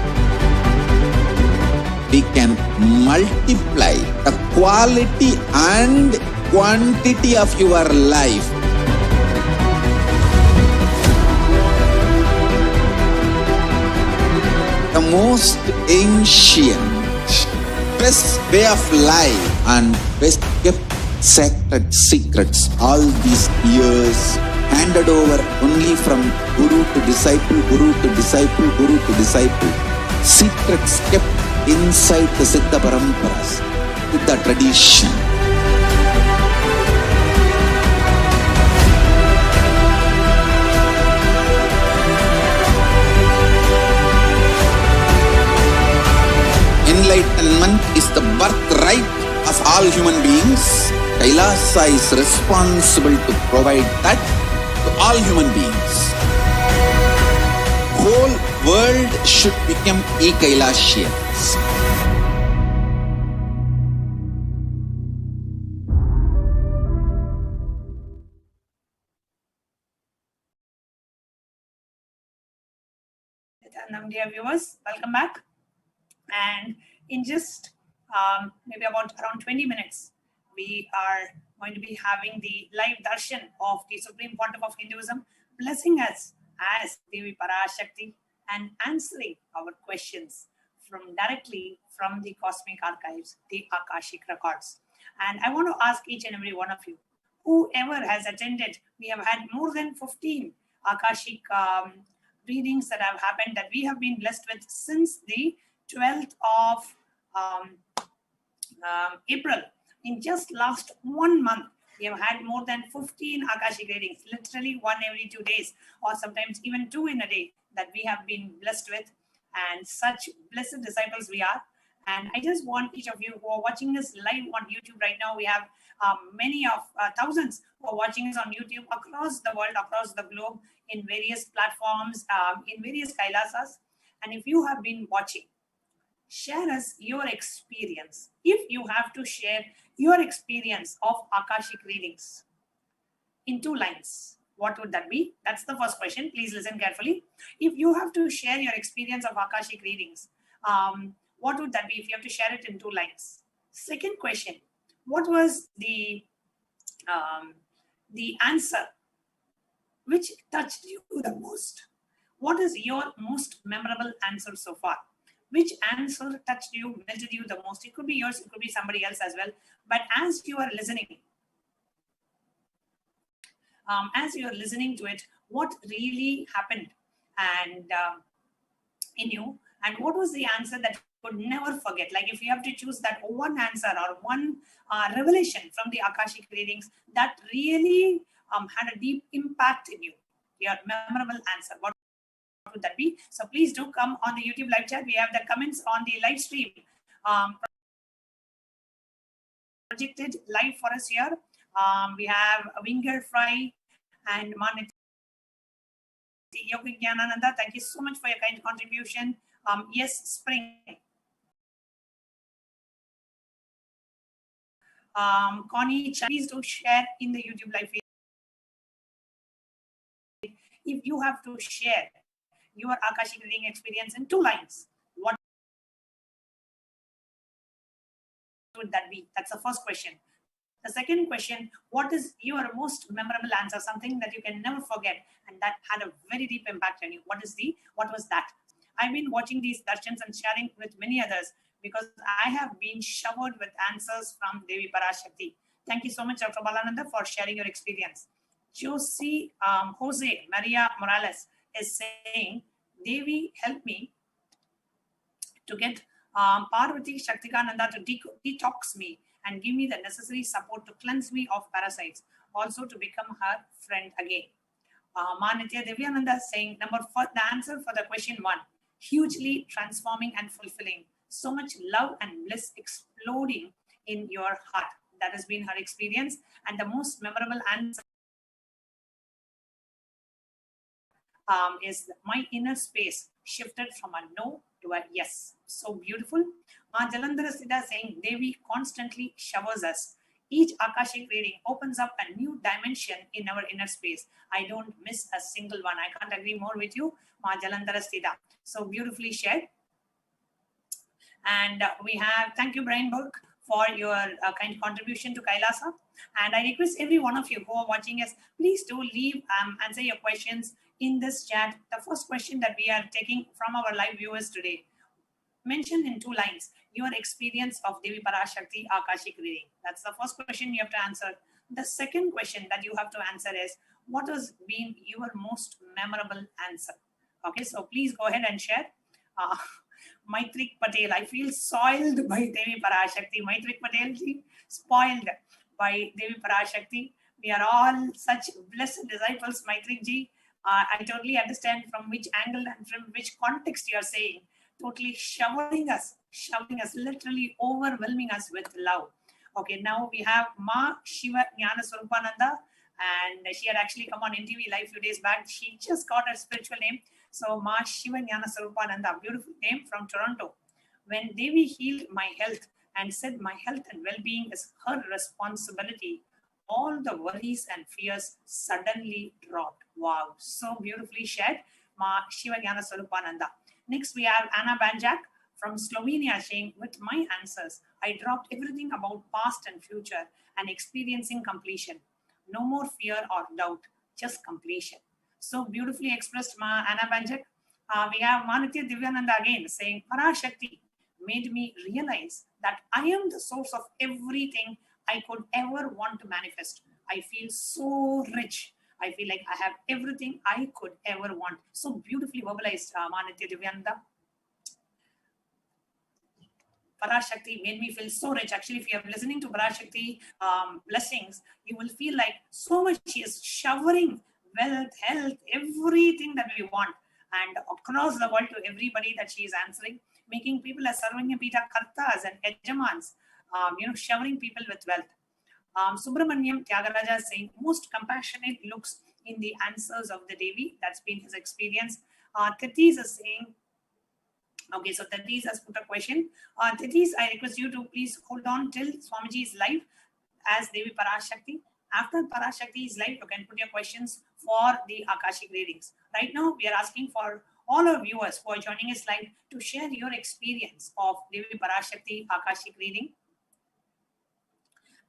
We can multiply the quality and quantity of your life. The most ancient, best way of life and best kept sacred secrets all these years handed over only from guru to disciple, guru to disciple, guru to disciple. Secrets kept inside the Siddha Paramparas, Siddha tradition. Enlightenment is the birthright of all human beings. Kailasa is responsible to provide that to all human beings. Whole world should become e-Kailasians. And dear viewers, welcome back. And in just maybe about around 20 minutes, we are going to be having the live darshan of the Supreme Pontiff of Hinduism, blessing us as Devi Parashakti and answering our questions directly from the cosmic archives, the Akashic records. And I want to ask each and every one of you, whoever has attended, we have had more than 15 Akashic readings that have happened, that we have been blessed with since the 12th of April. In just last 1 month, we have had more than 15 Akashic readings, literally one every 2 days, or sometimes even 2 in a day, that we have been blessed with. And such blessed disciples we are. And I just want each of you who are watching us live on YouTube right now, we have many of thousands who are watching us on YouTube across the world, across the globe, in various platforms, in various Kailasas. And if you have been watching, share us your experience. If you have to share your experience of Akashic readings in 2 lines, what would that be? That's the first question. Please listen carefully. If you have to share your experience of Akashic readings, what would that be if you have to share it in 2 lines? Second question, what was the answer which touched you the most? What is your most memorable answer so far? Which answer touched you, melted you the most? It could be yours, it could be somebody else as well. But as you are listening, to it, what really happened and in you, and what was the answer that you could never forget? Like if you have to choose that one answer or one revelation from the Akashic readings that really had a deep impact in you, your memorable answer, what would that be? So please do come on the YouTube live chat. We have the comments on the live stream projected live for us here. We have Winger Fry and Manit Yogi Gyanananda. Thank you so much for your kind contribution. Yes, Spring. Connie, please do share in the YouTube live feed. If you have to share your Akashic reading experience in 2 lines, what would that be? That's the first question. The second question, what is your most memorable answer, something that you can never forget and that had a very deep impact on you? What was that? I've been watching these darshans and sharing with many others because I have been showered with answers from Devi Parashakti. Thank you so much, Dr. Balananda, for sharing your experience. Jose Maria Morales is saying, Devi, help me to get Parvati Shaktikananda to detox me and give me the necessary support to cleanse me of parasites, also to become her friend again. Manitya Devyananda saying, the answer for the question 1, hugely transforming and fulfilling. So much love and bliss exploding in your heart. That has been her experience. And the most memorable answer is my inner space shifted from a no to a yes. So beautiful. Jalandhara Siddha saying, Devi constantly showers us. Each Akashic reading opens up a new dimension in our inner space. I don't miss a single one. I can't agree more with you, Jalandhara Siddha. So beautifully shared. And we have, thank you, Brian Burke, for your kind contribution to Kailasa. And I request every one of you who are watching us, please do leave, answer your questions in this chat. The first question that we are taking from our live viewers today, mention in 2 lines your experience of Devi Parashakti Akashic reading. That's the first question you have to answer. The second question that you have to answer is, What has been your most memorable answer? Okay, so please go ahead and share. Uh, Maitrik Patel, I feel soiled by Devi Parashakti. Maitrik Patel ji, spoiled by Devi Parashakti. We are all such blessed disciples, Maitrik ji. I totally understand from which angle and from which context you are saying. Totally showering us, literally overwhelming us with love. Okay, now we have Ma Shiva Jnana Swarupananda, and she had actually come on NTV Live few days back. She just got her spiritual name. So Ma Shiva Jnana Swarupananda, beautiful name from Toronto. When Devi healed my health and said my health and well-being is her responsibility, all the worries and fears suddenly dropped. Wow, so beautifully shared, Ma Shiva Jnana Swarupananda. Next, we have Anna Banjak from Slovenia saying, with my answers, I dropped everything about past and future and experiencing completion. No more fear or doubt, just completion. So beautifully expressed, Ma Anna Banjak. We have Manitya Divyananda again saying, Parashakti made me realize that I am the source of everything I could ever want to manifest. I feel so rich. I feel like I have everything I could ever want. So beautifully verbalized, Manitya Divyananda. Parashakti made me feel so rich. Actually, if you are listening to Parashakti blessings, you will feel like so much she is showering wealth, health, everything that we want. And across the world to everybody that she is answering, making people as Sarvanya Pita Kartas and Ejamans, showering people with wealth. Subramanyam Tyagaraja is saying, most compassionate looks in the answers of the Devi. That's been his experience. Titis is saying, okay, so Titis has put a question. Titis, I request you to please hold on till Swamiji is live as Devi Parashakti. After Parashakti is live, you can put your questions for the Akashic readings. Right now, we are asking for all our viewers who are joining us live to share your experience of Devi Parashakti Akashic reading.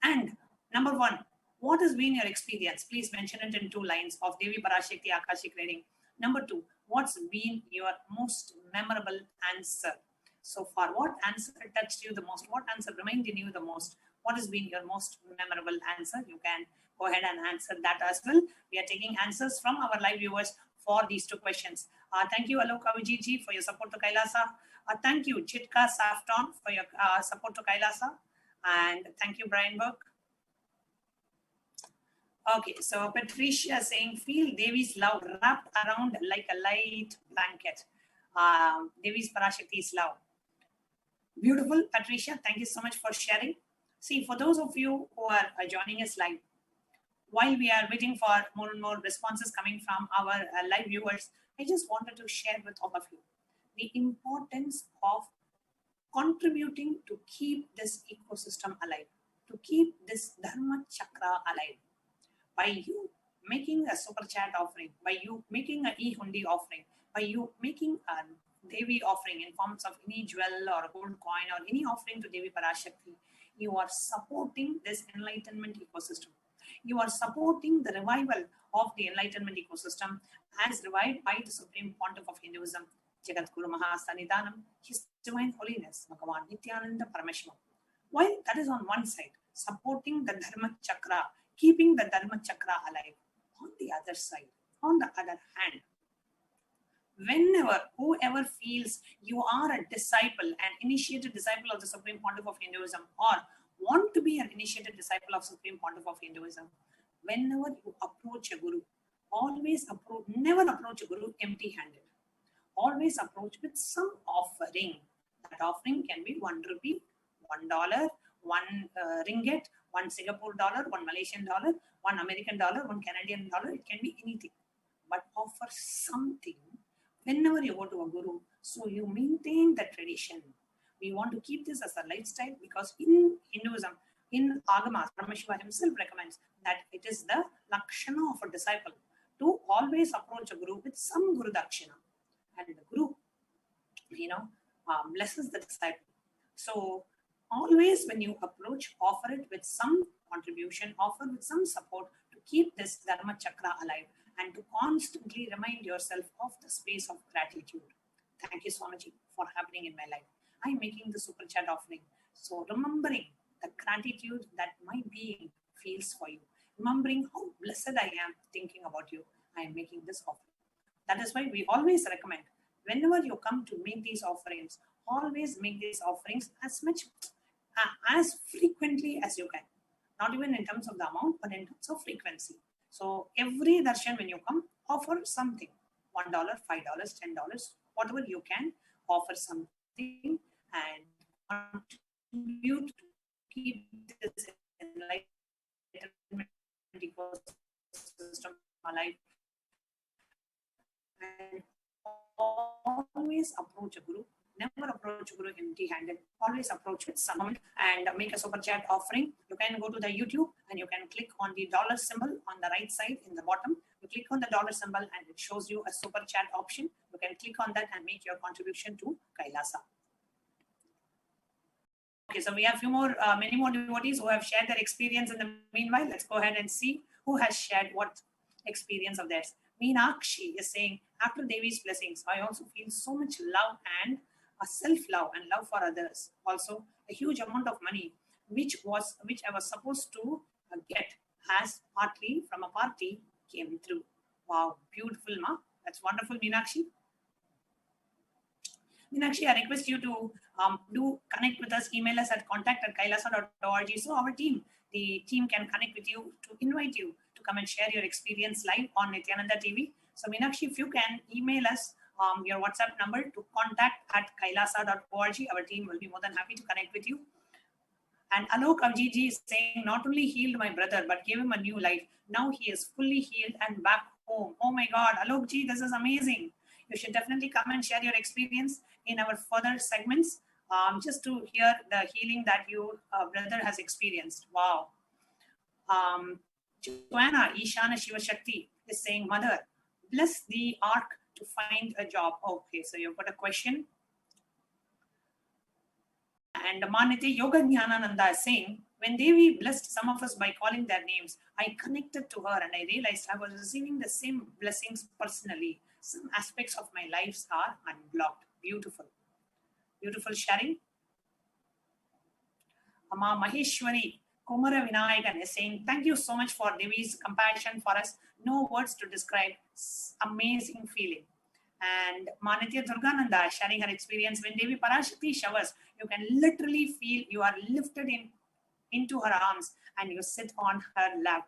And number one, what has been your experience? Please mention it in 2 lines of Devi Parashakti Akashic reading. Number 2, what's been your most memorable answer so far? What answer touched you the most? What answer reminded you the most? What has been your most memorable answer? You can go ahead and answer that as well. We are taking answers from our live viewers for these 2 questions. Thank you, Alok Avijiji, for your support to Kailasa. Thank you, Chitka Safton, for your support to Kailasa. And thank you, Brian Burke. Okay, so Patricia saying, feel Devi's love wrapped around like a light blanket. Devi's Parashakti's love. Beautiful, Patricia. Thank you so much for sharing. See, for those of you who are joining us live, while we are waiting for more and more responses coming from our live viewers, I just wanted to share with all of you the importance of contributing to keep this ecosystem alive, to keep this Dharma Chakra alive. By you making a super chat offering, by you making an e-hundi offering, by you making a Devi offering in forms of any jewel or a gold coin or any offering to Devi Parashakti, you are supporting this enlightenment ecosystem. You are supporting the revival of the enlightenment ecosystem as revived by the Supreme Pontiff of Hinduism, Jagat Guru Mahasanidanam, His Divine Holiness, Bhagavan Nityananda Parameshwar. While that is on one side, supporting the Dharma Chakra, keeping the Dharma Chakra alive, on the other side, on the other hand, whoever feels you are a disciple, an initiated disciple of the Supreme Pontiff of Hinduism, or want to be an initiated disciple of Supreme Pontiff of Hinduism, whenever you approach a Guru, never approach a Guru empty-handed. Always approach with some offering. That offering can be 1 rupee, $1, 1 ringgit, 1 Singapore dollar, 1 Malaysian dollar, 1 American dollar, 1 Canadian dollar. It can be anything. But offer something whenever you go to a Guru, so you maintain the tradition. We want to keep this as a lifestyle because in Hinduism, in Agamas, Parameshwar himself recommends that it is the Lakshana of a disciple to always approach a Guru with some Guru Dakshina. And the Guru, blesses the disciple. So always when you approach, offer it with some contribution, offer with some support to keep this Dharma Chakra alive and to constantly remind yourself of the space of gratitude. Thank you, Swamiji, for happening in my life. I'm making the super chat offering. So remembering the gratitude that my being feels for you. remembering how blessed I am thinking about you. I am making this offering. That is why we always recommend, whenever you come to make these offerings, always make these offerings as much, as frequently as you can. Not even in terms of the amount, but in terms of frequency. So every darshan when you come, offer something. $1, $5, $10, whatever you can, offer something and contribute to keep this enlightenment ecosystem alive. And always approach a guru. Never approach a guru empty-handed. Always approach with some amount and make a super chat offering. You can go to the YouTube and you can click on the dollar symbol on the right side in the bottom. You click on the dollar symbol and it shows you a super chat option. You can click on that and make your contribution to Kailasa. Okay, so we have many more devotees who have shared their experience in the meanwhile. Let's go ahead and see who has shared what experience of theirs. Meenakshi is saying, after Devi's blessings, I also feel so much love and a self-love and love for others. Also, a huge amount of money, which I was supposed to get as partly from a party came through. Wow, beautiful, ma. That's wonderful, Meenakshi. Meenakshi, I request you to do connect with us, email us at contact@kailasa.org. So our team, the team can connect with you to invite you to come and share your experience live on Nityananda TV. So Meenakshi, if you can email us your WhatsApp number to contact@kailasa.org, our team will be more than happy to connect with you. And Alok Avjiji is saying, not only healed my brother, but gave him a new life. Now he is fully healed and back home. Oh my God, Alokji, this is amazing. You should definitely come and share your experience in our further segments, just to hear the healing that your brother has experienced. Wow. Joanna Ishana Shiva Shakti is saying, Mother, bless the ark to find a job. Okay, so you've got a question. And Manite Yoga Jnanananda is saying, when Devi blessed some of us by calling their names, I connected to her and I realized I was receiving the same blessings personally. Some aspects of my lives are unblocked. Beautiful. Beautiful sharing. Amma Maheshwari Kumara Vinayakan is saying, thank you so much for Devi's compassion for us. No words to describe. Amazing feeling. And Manitya Durgananda sharing her experience. When Devi Parashakti showers, you can literally feel you are lifted into her arms and you sit on her lap.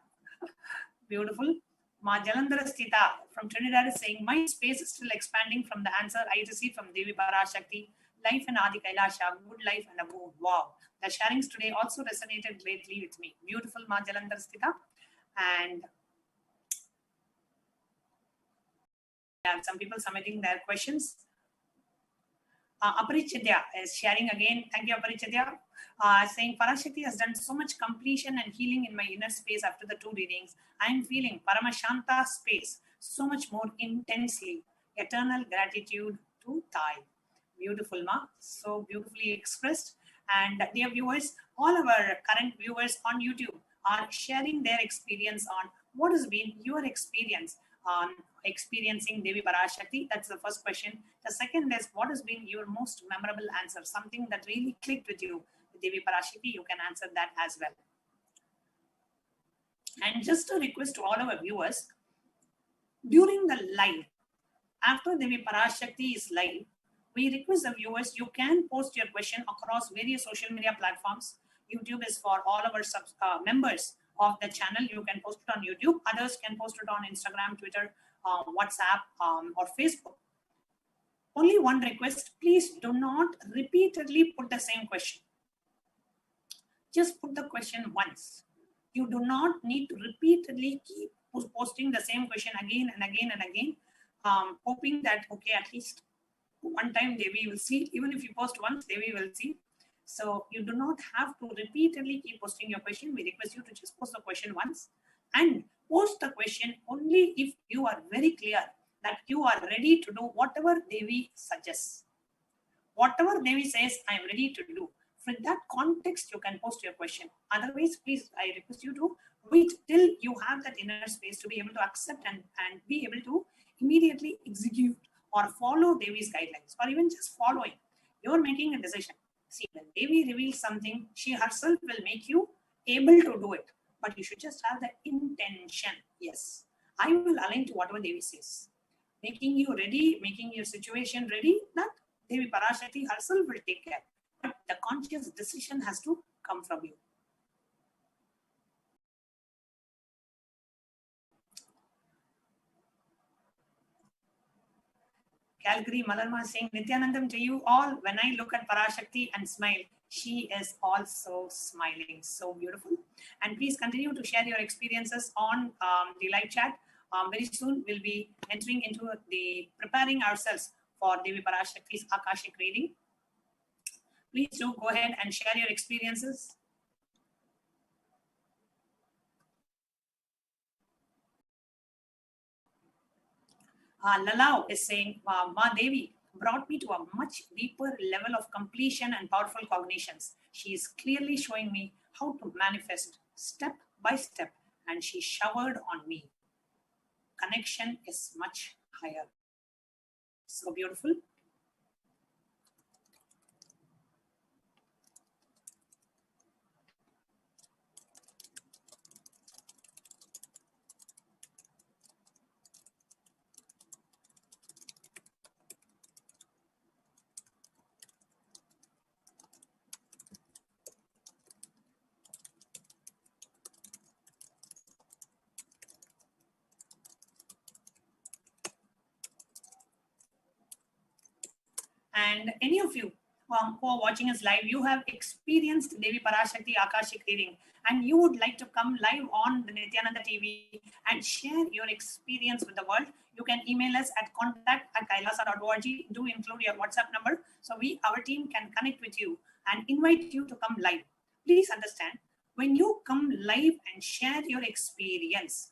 Beautiful. Ma Jalandhara Sthita from Trinidad is saying, my space is still expanding from the answer I received from Devi Parashakti. Life in Adi Kailasha, good life and a mood. Wow. The sharings today also resonated greatly with me. Beautiful, Ma Jalandhara Sthita. And have some people submitting their questions. Aparichitya is sharing again. Thank you, Aparichitya. Saying Parashakti has done so much completion and healing in my inner space after the 2 readings. I am feeling Paramashanta space so much more intensely. Eternal gratitude to Thai. Beautiful, ma. So beautifully expressed. And dear viewers, all our current viewers on YouTube are sharing their experience on what has been your experience on experiencing Devi Parashakti. That's the first question. The second is, what has been your most memorable answer? Something that really clicked with you with Devi Parashakti, you can answer that as well. And just a request to all our viewers, during the live, after Devi Parashakti is live, we request the viewers, you can post your question across various social media platforms. YouTube is for all our members of the channel. You can post it on YouTube. Others can post it on Instagram, Twitter, WhatsApp, or Facebook. Only one request, please do not repeatedly put the same question. Just put the question once. You do not need to repeatedly keep posting the same question again and again and again, hoping that, okay, at least one time Devi will see. Even if you post once, Devi will see. So you do not have to repeatedly keep posting your question. We request you to just post the question once and post the question only if you are very clear that you are ready to do whatever Devi suggests. Whatever Devi says, I am ready to do. For that context, you can post your question. Otherwise, please, I request you to wait till you have that inner space to be able to accept and be able to immediately execute or follow Devi's guidelines, or even just following. You're making a decision. See, when Devi reveals something, she herself will make you able to do it. but you should just have the intention. Yes, I will align to whatever Devi says. Making you ready, making your situation ready, that Devi Parashakti herself will take care. But the conscious decision has to come from you. Calgary Malarma saying, Nityanandam to you all. When I look at Parashakti and smile, she is also smiling. So beautiful. And please continue to share your experiences on the live chat. Very soon we'll be entering into the preparing ourselves for Devi Parashakti's Akashic reading. Please do go ahead and share your experiences. Lalau is saying, Ma Devi brought me to a much deeper level of completion and powerful cognitions. She is clearly showing me how to manifest step by step, and she showered on me. Connection is much higher. So beautiful. And any of you who are watching us live, you have experienced Devi Parashakti Akashic reading, and you would like to come live on the Nityananda TV and share your experience with the world, you can email us at contact@kailasa.org. Do include your WhatsApp number so our team can connect with you and invite you to come live. Please understand, when you come live and share your experience,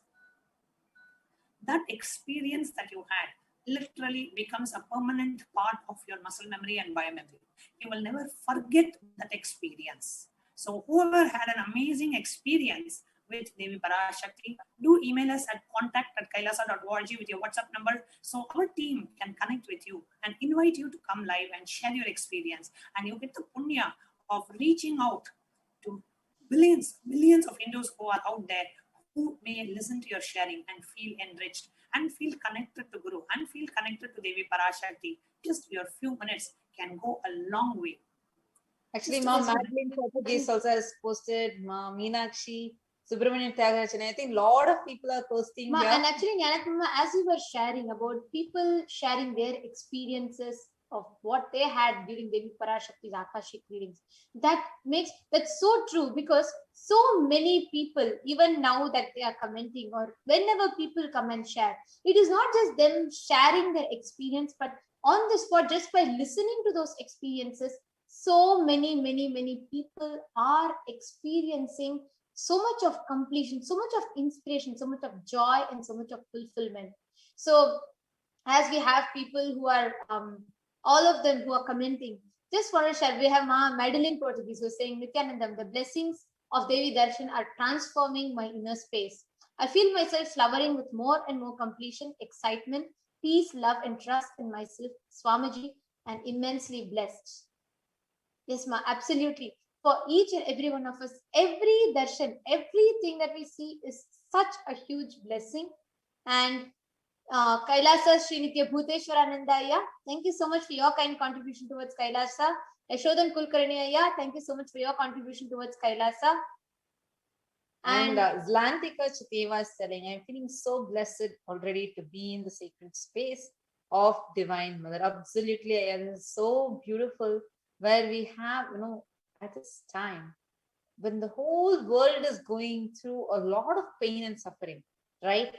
that experience that you had literally becomes a permanent part of your muscle memory and biomemory. You will never forget that experience. So whoever had an amazing experience with Devi Parashakti, do email us at contact@kailasa.org with your WhatsApp number so our team can connect with you and invite you to come live and share your experience. And you get the punya of reaching out to millions of Hindus who are out there who may listen to your sharing and feel enriched and feel connected to Guru and feel connected to Devi Parashakti. Just your few minutes can go a long way. Actually, Mom, Madeline Portuguese also has posted, Ma Meenakshi, Subramanian Tyagarajan. I think a lot of people are posting here. And actually, as you were sharing about people sharing their experiences of what they had during Devi Parashakti's Akashic readings, that's so true, because so many people, even now that they are commenting or whenever people come and share, it is not just them sharing their experience, but on the spot, just by listening to those experiences, so many people are experiencing so much of completion, so much of inspiration, so much of joy, and so much of fulfillment. So as we have people who are all of them who are commenting, just want to share, we have Madeline Portuguese who is saying, Nityanandam, the blessings of Devi Darshan are transforming my inner space. I feel myself flowering with more and more completion, excitement, peace, love, and trust in myself, Swamiji, and immensely blessed. Yes, Ma, absolutely. For each and every one of us, every darshan, everything that we see is such a huge blessing. And Kailasa Srinitya Bhuteshwaranandaya, thank you so much for your kind contribution towards Kailasa. Yashodan Kulkarniaya, thank you so much for your contribution towards Kailasa. And Zlantika Chiteva is telling, I'm feeling so blessed already to be in the sacred space of Divine Mother. Absolutely, it is so beautiful where we have, at this time, when the whole world is going through a lot of pain and suffering, right?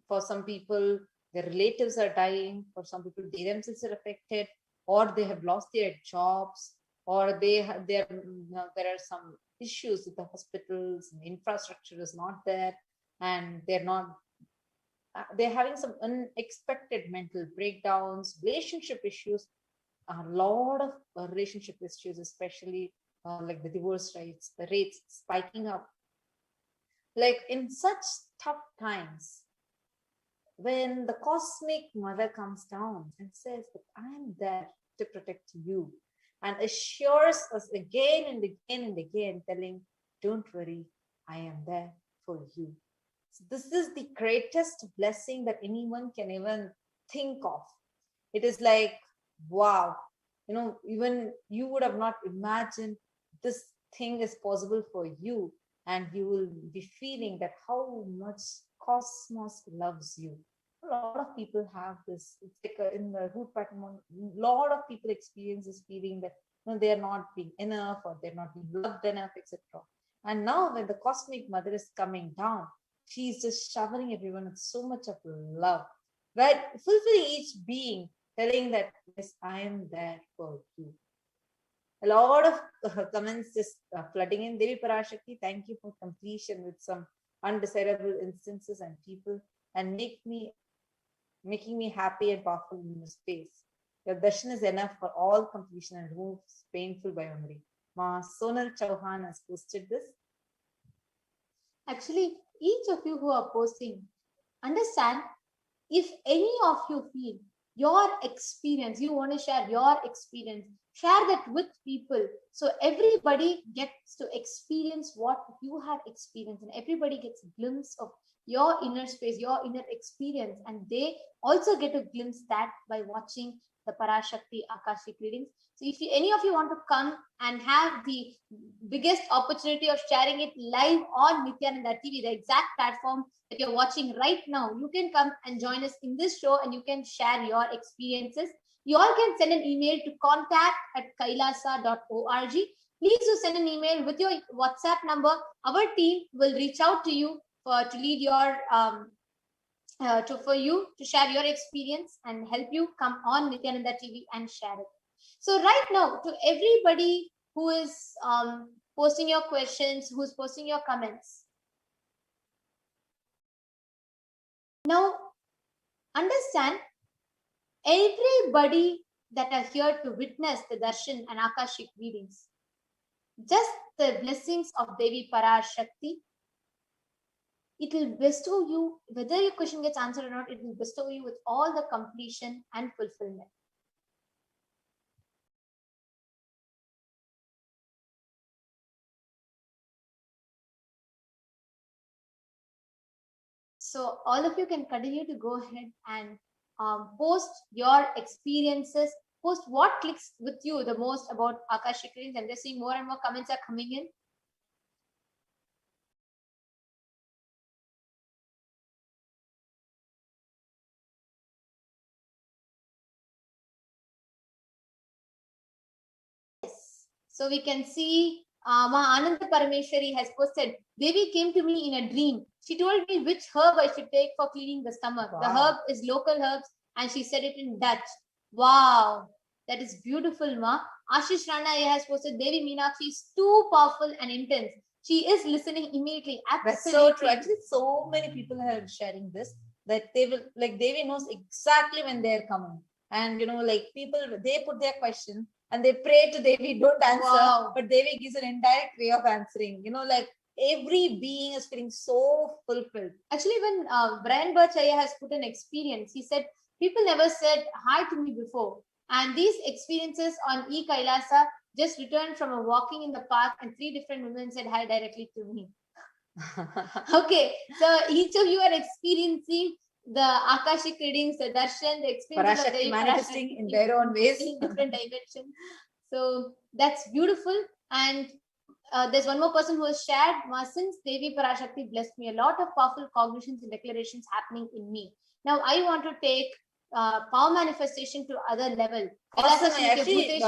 For some people, their relatives are dying. For some people, they themselves are affected, or they have lost their jobs, or there are some issues with the hospitals, and the infrastructure is not there, and they're having some unexpected mental breakdowns, relationship issues, a lot of relationship issues, especially like the divorce rates spiking up. Like in such tough times, when the cosmic mother comes down and says that I'm there to protect you, and assures us again and again and again, telling, don't worry, I am there. for you. So this is the greatest blessing that anyone can even think of. It is like, wow, even you would have not imagined this thing is possible for you, and you will be feeling that how much cosmos loves you. A lot of people have this. It's like in the root pattern, a lot of people experience this feeling that they are not being enough, or they're not being loved enough, etc. And now when the cosmic mother is coming down, she's just showering everyone with so much of love, right? Fulfilling each being, telling that, yes, I am there for you. A lot of comments just flooding in. Devi Parashakti, thank you for completion with some undesirable instances and people, and making me happy and powerful in this space. Your darshan is enough for all completion and removes painful by memory. Ma Sonal Chauhan has posted this. Actually, each of you who are posting, understand, if any of you feel your experience, you want to share your experience, share that with people, so everybody gets to experience what you have experienced, and everybody gets a glimpse of your inner space, your inner experience, and they also get a glimpse that by watching the Parashakti Akashic readings. So if any of you want to come and have the biggest opportunity of sharing it live on Nityananda TV, the exact platform that you're watching right now, you can come and join us in this show, and you can share your experiences. You all can send an email to contact@kailasa.org. Please do send an email with your WhatsApp number. Our team will reach out to you to lead your for you to share your experience and help you come on Nityananda TV and share it. So right now, to everybody who is posting your questions, who's posting your comments, now understand, everybody that are here to witness the darshan and Akashic readings, just the blessings of Devi Parashakti, it will bestow you, whether your question gets answered or not, it will bestow you with all the completion and fulfillment. So all of you can continue to go ahead and post your experiences, post what clicks with you the most about Akashic readings. I'm just seeing more and more comments are coming in. So we can see Ma Ananda Parameshwari has posted, Devi came to me in a dream. She told me which herb I should take for cleaning the stomach. Wow. The herb is local herbs, and she said it in Dutch. Wow, that is beautiful, Ma. Ashish Rana has posted, Devi Meenakshi is too powerful and intense. She is listening immediately. Absolutely. That's so true. Actually, so many people are sharing this, that they will, like, Devi knows exactly when they're coming. And, like, people, they put their question and they pray to Devi, don't answer. Wow. But Devi gives an indirect way of answering. Like, every being is feeling so fulfilled. Actually, when Brian Burchaya has put an experience, he said, people never said hi to me before. And these experiences on Kailasa, just returned from a walking in the park, and 3 different women said hi directly to me. Okay, so each of you are experiencing the Akashic readings, the darshan, the experience of the manifesting in their own ways, in different dimensions. So that's beautiful. And there's one more person who has shared, since Devi Parashakti blessed me, a lot of powerful cognitions and declarations happening in me. Now I want to take power manifestation to other level. Awesome. Actually,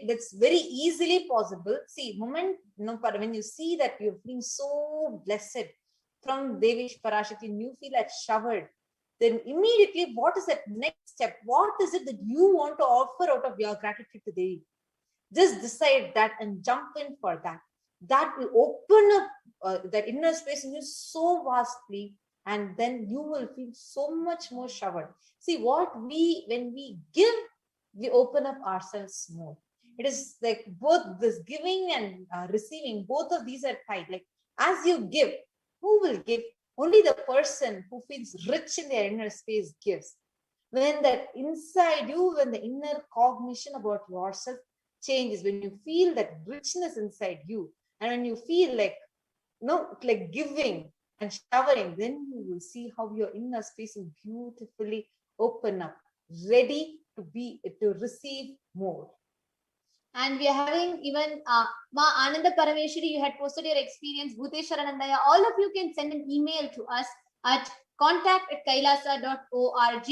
that's very easily possible. See, when you see that you're feeling so blessed from Devi Parashakti, and you feel like showered, then immediately, what is that next step? What is it that you want to offer out of your gratitude to Devi? Just decide that and jump in for that. That will open up that inner space in you so vastly, and then you will feel so much more showered. See, when we give, we open up ourselves more. It is like both this giving and receiving, both of these are tied. Like, as you give, who will give? Only the person who feels rich in their inner space gives. When that inside you, when the inner cognition about yourself changes, when you feel that richness inside you, and when you feel like like giving and showering, then you will see how your inner space will beautifully open up, ready to receive more. And we are having even Ma Ananda Parameshwari, you had posted your experience, Bhuteswaranandaya. All of you can send an email to us at contact@kailasa.org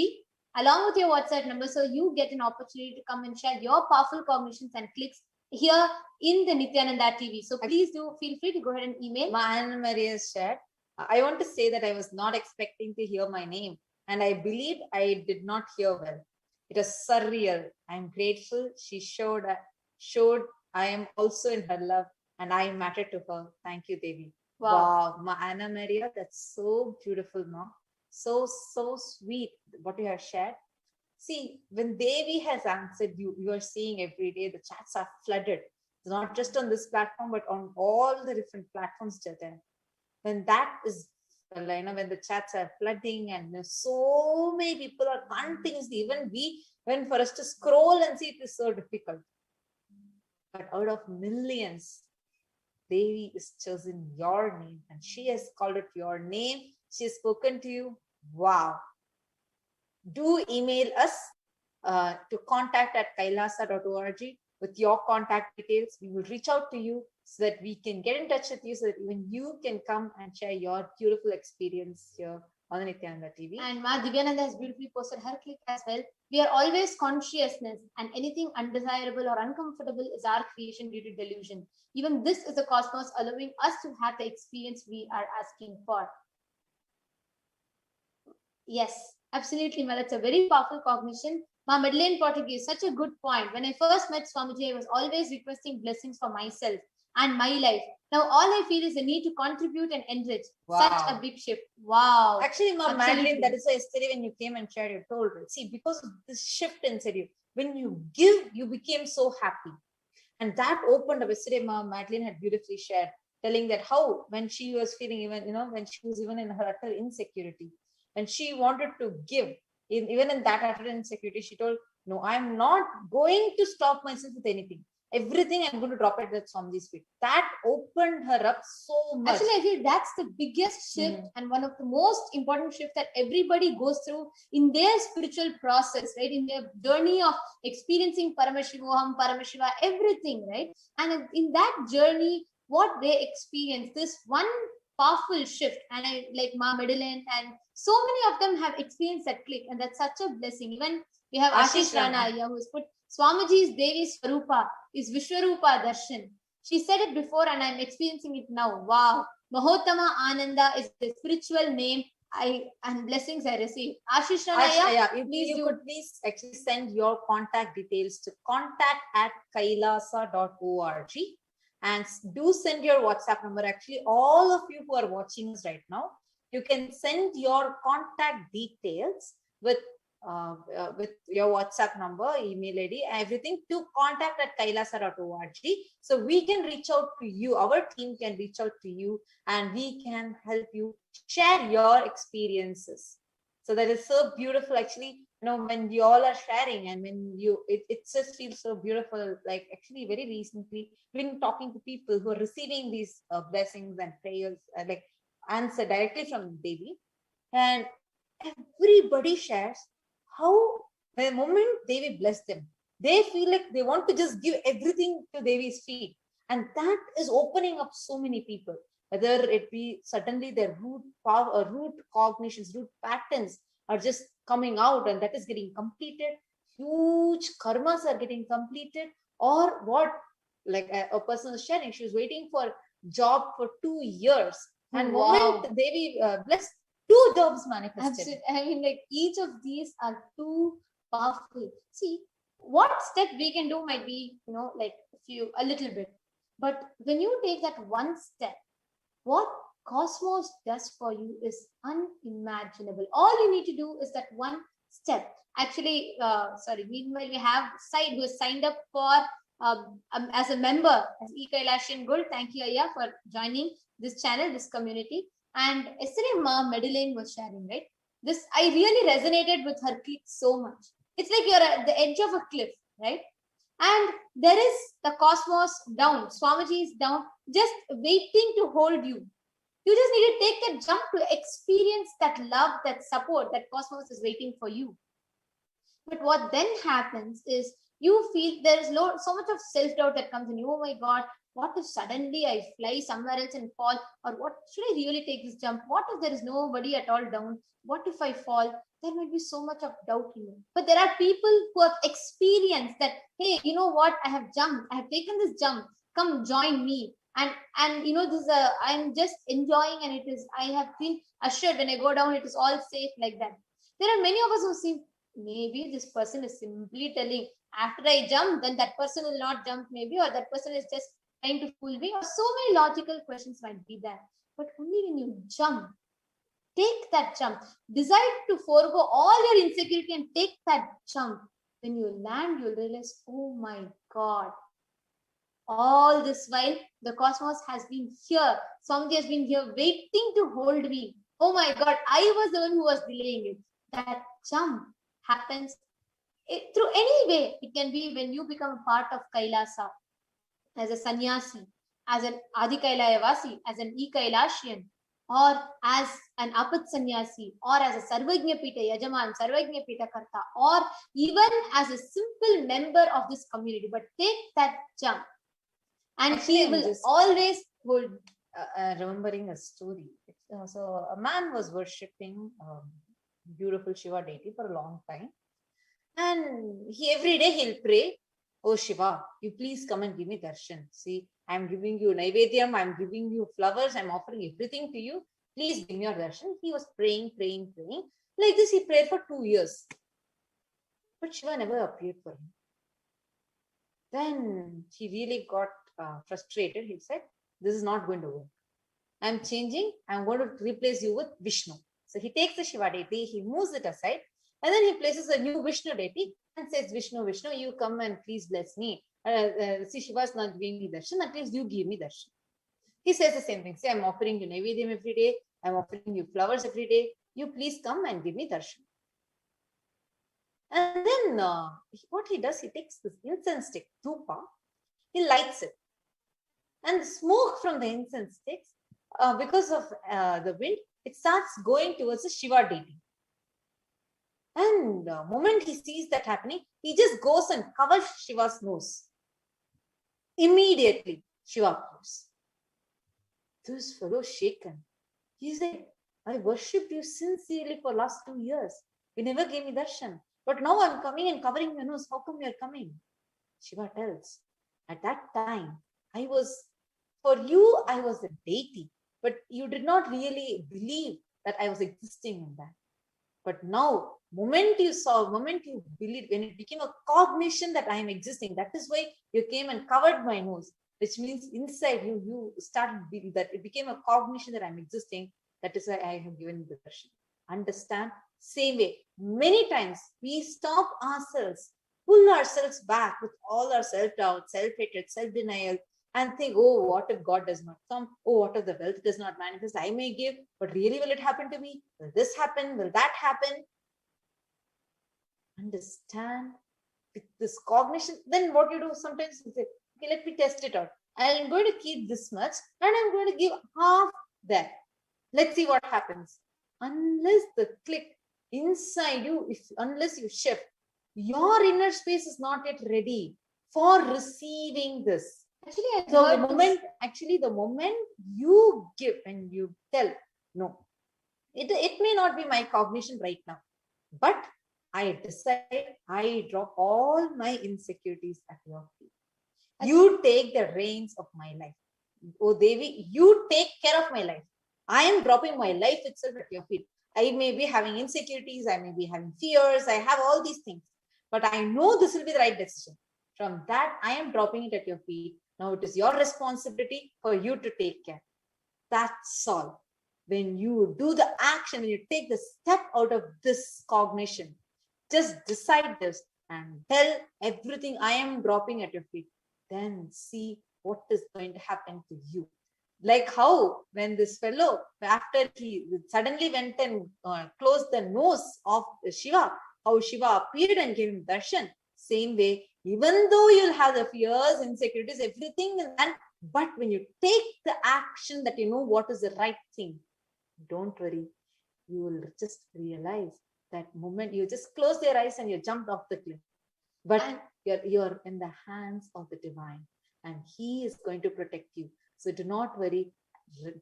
along with your WhatsApp number, so you get an opportunity to come and share your powerful cognitions and clicks here in the Nityananda TV. So please do feel free to go ahead and email. Ma Anna Maria shared, I want to say that I was not expecting to hear my name, and I believe I did not hear well. It was surreal. I'm grateful she showed I am also in her love and I matter to her. Thank you, Devi. Wow. Ma Anna Maria, that's so beautiful, Ma. So sweet what you have shared. See, when Devi has answered you, you are seeing every day the chats are flooded. It's not just on this platform, but on all the different platforms that are there. When that is, when the chats are flooding and so many people are continuously, even when for us to scroll and see, it is so difficult. But out of millions, Devi is chosen your name and she has called it your name. She has spoken to you. Wow. Do email us to contact@kailasa.org with your contact details. We will reach out to you so that we can get in touch with you, so that even you can come and share your beautiful experience here on the Nityananda TV. And Ma Divyananda has beautifully posted her click as well. We are always consciousness, and anything undesirable or uncomfortable is our creation due to delusion. Even this is the cosmos allowing us to have the experience we are asking for. Yes, absolutely, Ma. That's a very powerful cognition. Ma Madeleine Portuguese, such a good point. When I first met Swamiji, I was always requesting blessings for myself and my life. Now all I feel is the need to contribute and enrich. Wow. Such a big shift. Wow. Actually, Ma Madeline, that is why yesterday when you came and shared, you told her, see, because of this shift inside you, when you give, you became so happy. And that opened up. Yesterday, Ma Madeline had beautifully shared, telling that how when she was feeling even, when she was even in her utter insecurity, and she wanted to give, even in that utter insecurity, she told, no, I'm not going to stop myself with anything. Everything I'm going to drop it at Swamiji's feet. That opened her up so much. Actually, I feel that's the biggest shift and one of the most important shifts that everybody goes through in their spiritual process, right? In their journey of experiencing Paramashivoham, Paramashiva, everything, right? And in that journey, what they experience, this one powerful shift, and I like Ma Madeleine and so many of them have experienced that click, and that's such a blessing. Even we have Ashish Rana who has put Swamiji's Devi Swarupa is Vishwarupa Darshan. She said it before and I'm experiencing it now. Wow. Mahottama Ananda is the spiritual name and blessings I receive. Ashish Rana, you could please actually send your contact details to contact@kailasa.org and do send your WhatsApp number. Actually, all of you who are watching us right now, you can send your contact details with your WhatsApp number, email ID, everything to contact@kailasa.org. So we can reach out to you. Our team can reach out to you and we can help you share your experiences. So that is so beautiful. Actually, when you all are sharing and when it just feels so beautiful. Like actually very recently, been talking to people who are receiving these blessings and prayers, like answer directly from Devi, and everybody shares how the moment Devi blessed them, they feel like they want to just give everything to Devi's feet. And that is opening up so many people, whether it be suddenly their root cognitions, root patterns are just coming out and that is getting completed. Huge karmas are getting completed, or what, like a person was sharing, she was waiting for job for 2 years. And moment Devi blessed, 2 jobs manifested. Absolutely. I mean, like each of these are too powerful. See, what step we can do might be, like a little bit. But when you take that one step, what Cosmos does for you is unimaginable. All you need to do is that one step. Actually, meanwhile, we have Said who has signed up for as a member as E-Kailashian Gold. Thank you, Aya, for joining this channel, this community. And yesterday, Ma Madeleine was sharing, right? This, I really resonated with her clip so much. It's like you're at the edge of a cliff, right? And there is the cosmos down, Swamiji is down, just waiting to hold you. You just need to take that jump to experience that love, that support, that cosmos is waiting for you. But what then happens is you feel there is so much of self-doubt that comes in you. Oh my God, what if suddenly I fly somewhere else and fall? Or what, should I really take this jump? What if there is nobody at all down? What if I fall? There might be so much of doubt in you. But there are people who have experienced that, hey, you know what? I have jumped. I have taken this jump. Come join me. And you know, this I'm just enjoying, and I have been assured when I go down, it is all safe like that. There are many of us who seem, maybe this person is simply telling, after I jump, then that person will not jump maybe, or that person is just trying to fool me, or so many logical questions might be there. But only when you jump, take that jump, decide to forego all your insecurity and take that jump. When you land, you'll realize, oh my God, all this while the cosmos has been here. Swamiji has been here waiting to hold me. Oh my God, I was the one who was delaying it. That jump happens through any way. It can be when you become a part of Kailasa, as a sannyasi, as an Adi Kailayavasi, as an E-Kailashian, or as an Apat sannyasi, or as a Sarvajna Pita Yajaman, Sarvajna Pita Karta, or even as a simple member of this community. But take that jump, and Actually, he will always hold. Remembering a story. So a man was worshipping beautiful Shiva deity for a long time, and every day he'll pray, oh Shiva, you please come and give me darshan. See, I'm giving you naivedyam, I'm giving you flowers, I'm offering everything to you. Please give me your darshan. He was praying. Like this, he prayed for 2 years. But Shiva never appeared for him. Then he really got frustrated. He said, this is not going to work. I'm changing. I'm going to replace you with Vishnu. So he takes the Shiva deity, he moves it aside, and then he places a new Vishnu deity and says, Vishnu, Vishnu, you come and please bless me. See, Shiva is not giving me darshan, at least you give me darshan. He says the same thing. Say, I'm offering you naivedyam every day. I'm offering you flowers every day. You please come and give me darshan. And then what he does, he takes this incense stick, dhupa, he lights it. And the smoke from the incense sticks, because of the wind, it starts going towards the Shiva deity. And the moment he sees that happening, he just goes and covers Shiva's nose. Immediately, Shiva appears. This fellow shaken. He said, I worshipped you sincerely for last 2 years. You never gave me darshan. But now I'm coming and covering your nose. How come you're coming? Shiva tells, at that time, for you, I was a deity. But you did not really believe that I was existing in that. But now, moment you believed, when it became a cognition that I am existing, that is why you came and covered my nose, which means inside you started believing that it became a cognition that I'm existing. That is why I have given the darshan. Understand? Same way, many times we stop ourselves, pull ourselves back with all our self-doubt, self-hatred, self-denial, and think, oh, what if God does not come? Oh, what if the wealth does not manifest? I may give, but really will it happen to me? Will this happen? Will that happen? Understand? With this cognition, then what you do sometimes you say, okay, let me test it out. I'm going to keep this much and I'm going to give half that. Let's see what happens. Unless the click inside you, unless you shift, your inner space is not yet ready for receiving this. The moment you give and you tell, no, it may not be my cognition right now, but I decide, I drop all my insecurities at your feet. You take the reins of my life. Oh Devi, you take care of my life. I am dropping my life itself at your feet. I may be having insecurities, I may be having fears, I have all these things, but I know this will be the right decision. From that, I am dropping it at your feet. Now it is your responsibility for you to take care. That's all. When you do the action, when you take the step out of this cognition, just decide this and tell everything I am dropping at your feet. Then see what is going to happen to you. Like how when this fellow, after he suddenly went and closed the nose of Shiva, how Shiva appeared and gave him darshan. Same way, even though you'll have the fears, insecurities, everything, and But when you take the action that you know what is the right thing, don't worry, you will just realize that moment you just close your eyes and you jumped off the cliff. But you're in the hands of the divine, and he is going to protect you. So do not worry,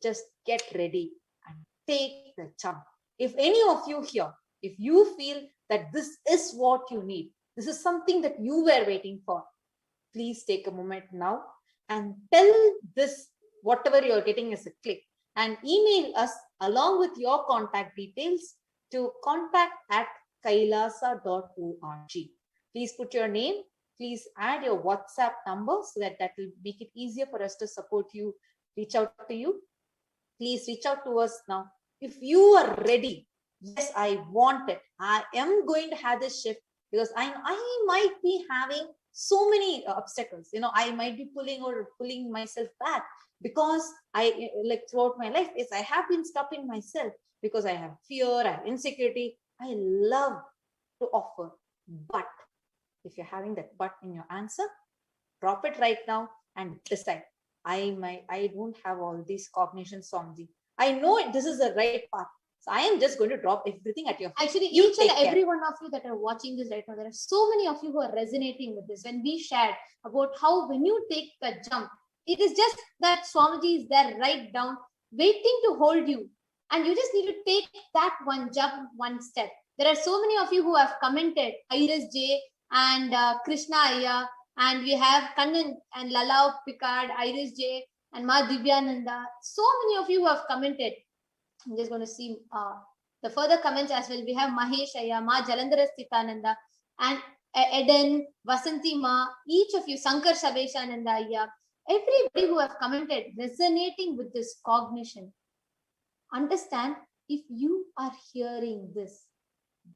just get ready and take the jump. If any of you here, if you feel that this is what you need, this is something that you were waiting for, please take a moment now and tell this, whatever you're getting as a click, and email us along with your contact details to contact@kailasa.org. Please put your name. Please add your WhatsApp number so that will make it easier for us to support you, reach out to you. Please reach out to us now. If you are ready, yes, I want it. I am going to have this shift because I might be having so many obstacles. I might be pulling myself back because throughout my life, I have been stopping myself because I have fear, I have insecurity. I love to offer, but if you're having that but in your answer, drop it right now and decide. I don't have all these cognitions, Swamiji. I know this is the right path. So I am just going to drop everything at your feet. Actually, each and every one of you that are watching this right now, there are so many of you who are resonating with this. When we shared about how when you take the jump, it is just that Swamiji is there right down, waiting to hold you. And you just need to take that one jump, one step. There are so many of you who have commented, Iris J and Krishna Aya, and we have Kannan and Lala Picard, Iris J and Ma Divyananda. So many of you who have commented. I'm just going to see the further comments as well. We have Mahesh Aya, Ma Jalandhara Sthitananda, and Eden, Vasanti Ma, each of you, Sankar Shabeshananda Aya, everybody who have commented, resonating with this cognition. Understand, if you are hearing this,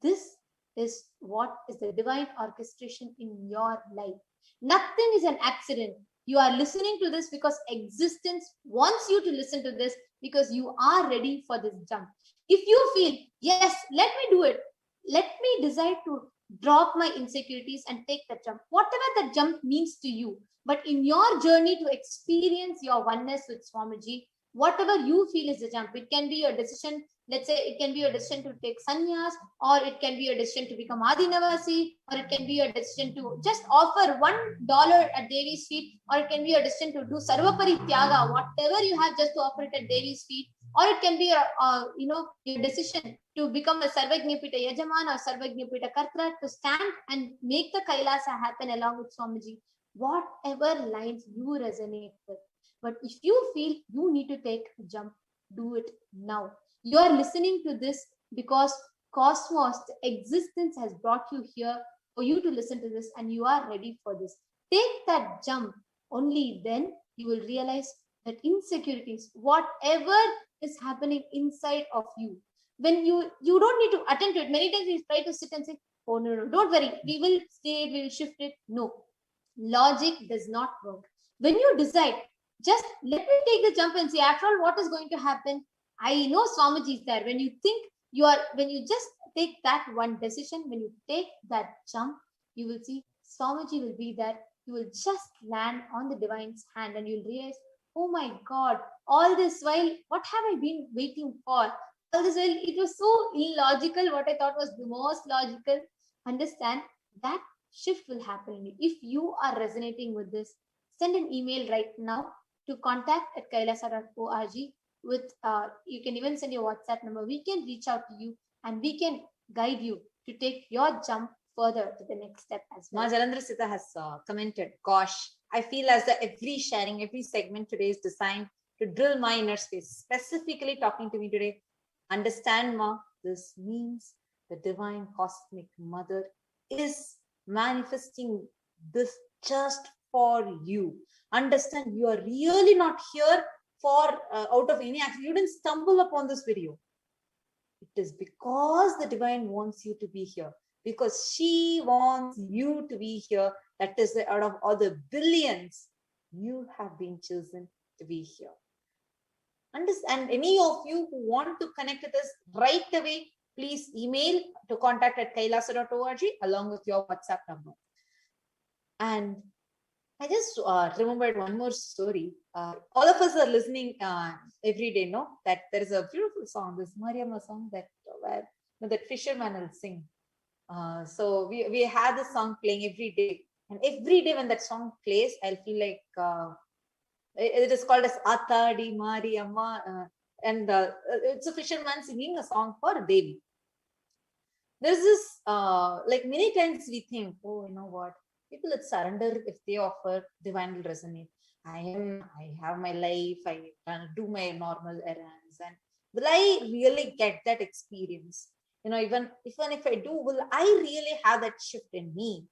this is what is the divine orchestration in your life. Nothing is an accident. You are listening to this because existence wants you to listen to this because you are ready for this jump. If you feel, yes, let me do it. Let me decide to drop my insecurities and take that jump. Whatever that jump means to you. But in your journey to experience your oneness with Swamiji, whatever you feel is the jump. It can be your decision. Let's say it can be your decision to take sannyas, or it can be your decision to become Adinavasi, or it can be your decision to just offer $1 at Devi's feet, or it can be your decision to do Sarvapari Tyaga, whatever you have, just to offer it at Devi's feet, or it can be your, your decision to become a Sarvajñapita Yajaman or Sarvajñapita Kartra, to stand and make the Kailasa happen along with Swamiji. Whatever lines you resonate with. But if you feel you need to take a jump, do it now. You are listening to this because cosmos, the existence, has brought you here for you to listen to this, and you are ready for this. Take that jump. Only then you will realize that insecurities, whatever is happening inside of you, when you don't need to attend to it. Many times we try to sit and say, oh no, don't worry, we will stay it, we will shift it. No, logic does not work. When you decide, just let me take the jump and see, after all, what is going to happen? I know Swamiji is there. When you think when you just take that one decision, when you take that jump, you will see Swamiji will be there. You will just land on the divine's hand and you'll realize, oh my God, all this while, what have I been waiting for? All this while, it was so illogical. What I thought was the most logical. Understand, that shift will happen. If you are resonating with this, send an email right now to contact@kailasa.org. with you can even send your WhatsApp number. We can reach out to you and we can guide you to take your jump further to the next step as well. Ma Jalandhara Sita has commented, gosh, I feel as that every sharing, every segment today is designed to drill my inner space, specifically talking to me today. Understand, Ma, this means the divine cosmic mother is manifesting this just for you. Understand, you are really not here for out of any accident. You didn't stumble upon this video. It is because the divine wants you to be here, because she wants you to be here. That is, out of all the billions, you have been chosen to be here. Understand, any of you who want to connect with us right away, please email to contact@kailasa.org along with your WhatsApp number. And I just remembered one more story. All of us are listening every day, no? That there is a beautiful song, this Mariamma song that where that fisherman will sing. So we had this song playing every day, and every day when that song plays, I'll feel like it is called as Atadi Mariamma, and it's a fisherman singing a song for Devi. There's this like many times we think, oh, you know what? People that surrender, if they offer, divine will resonate. I have my life, I can do my normal errands, and will I really get that experience? You know, even if I do, will I really have that shift in me?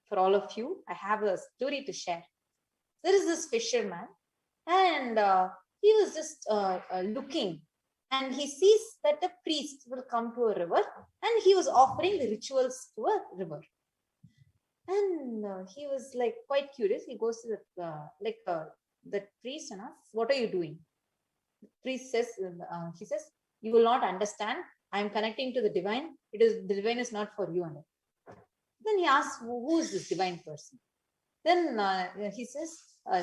For all of you, I have a story to share. There is this fisherman, and he was just looking, and he sees that a priest will come to a river, and he was offering the rituals to a river. And he was like quite curious. He goes to the priest and asks, "What are you doing?" The priest says, he says, "You will not understand. I am connecting to the divine. The divine is not for you." Then he asks, "Who is this divine person?" Then he says,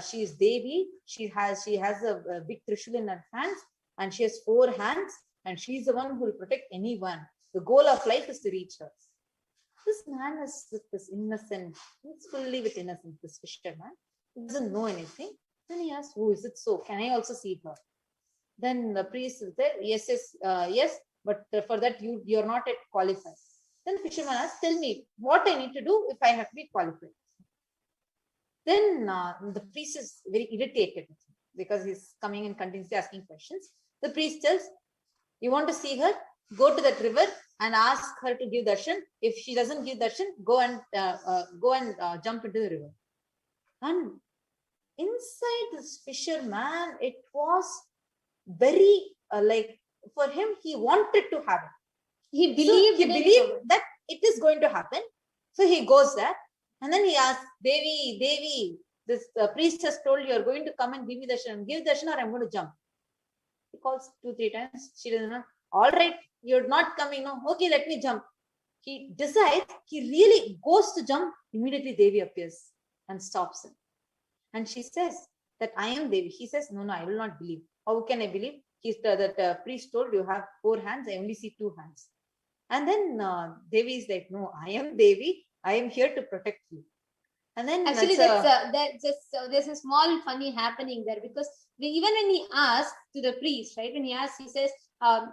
"She is Devi. She has a big trishul in her hands, and she has 4 hands, and she is the one who will protect anyone. The goal of life is to reach her." This man is with this innocent, he's fully with innocence, this fisherman. He doesn't know anything. Then he asks, "Who is it so? Can I also see her?" Then the priest is there. Yes, yes, but for that you're not yet qualified. Then the fisherman asks, "Tell me what I need to do if I have to be qualified." Then the priest is very irritated because he's coming and continuously asking questions. The priest tells, "You want to see her? Go to that river and ask her to give darshan. If she doesn't give darshan, go and jump into the river." And inside this fisherman, it was very like for him, he wanted to have it. He believed that it is going to happen. So he goes there, and then he asks, Devi, this priest has told you are going to come and give me darshan. Give darshan or I'm going to jump." He calls 2-3 times. She doesn't know. "All right, you're not coming. No, okay, let me jump." He decides, he really goes to jump. Immediately Devi appears and stops him. And she says that, "I am Devi." He says, no, I will not believe. How can I believe? That priest told you have 4 hands. I only see 2 hands. And then Devi is like, "No, I am Devi. I am here to protect you." And then actually there's a small funny happening there, because even when he asked to the priest, right, when he asks, he says,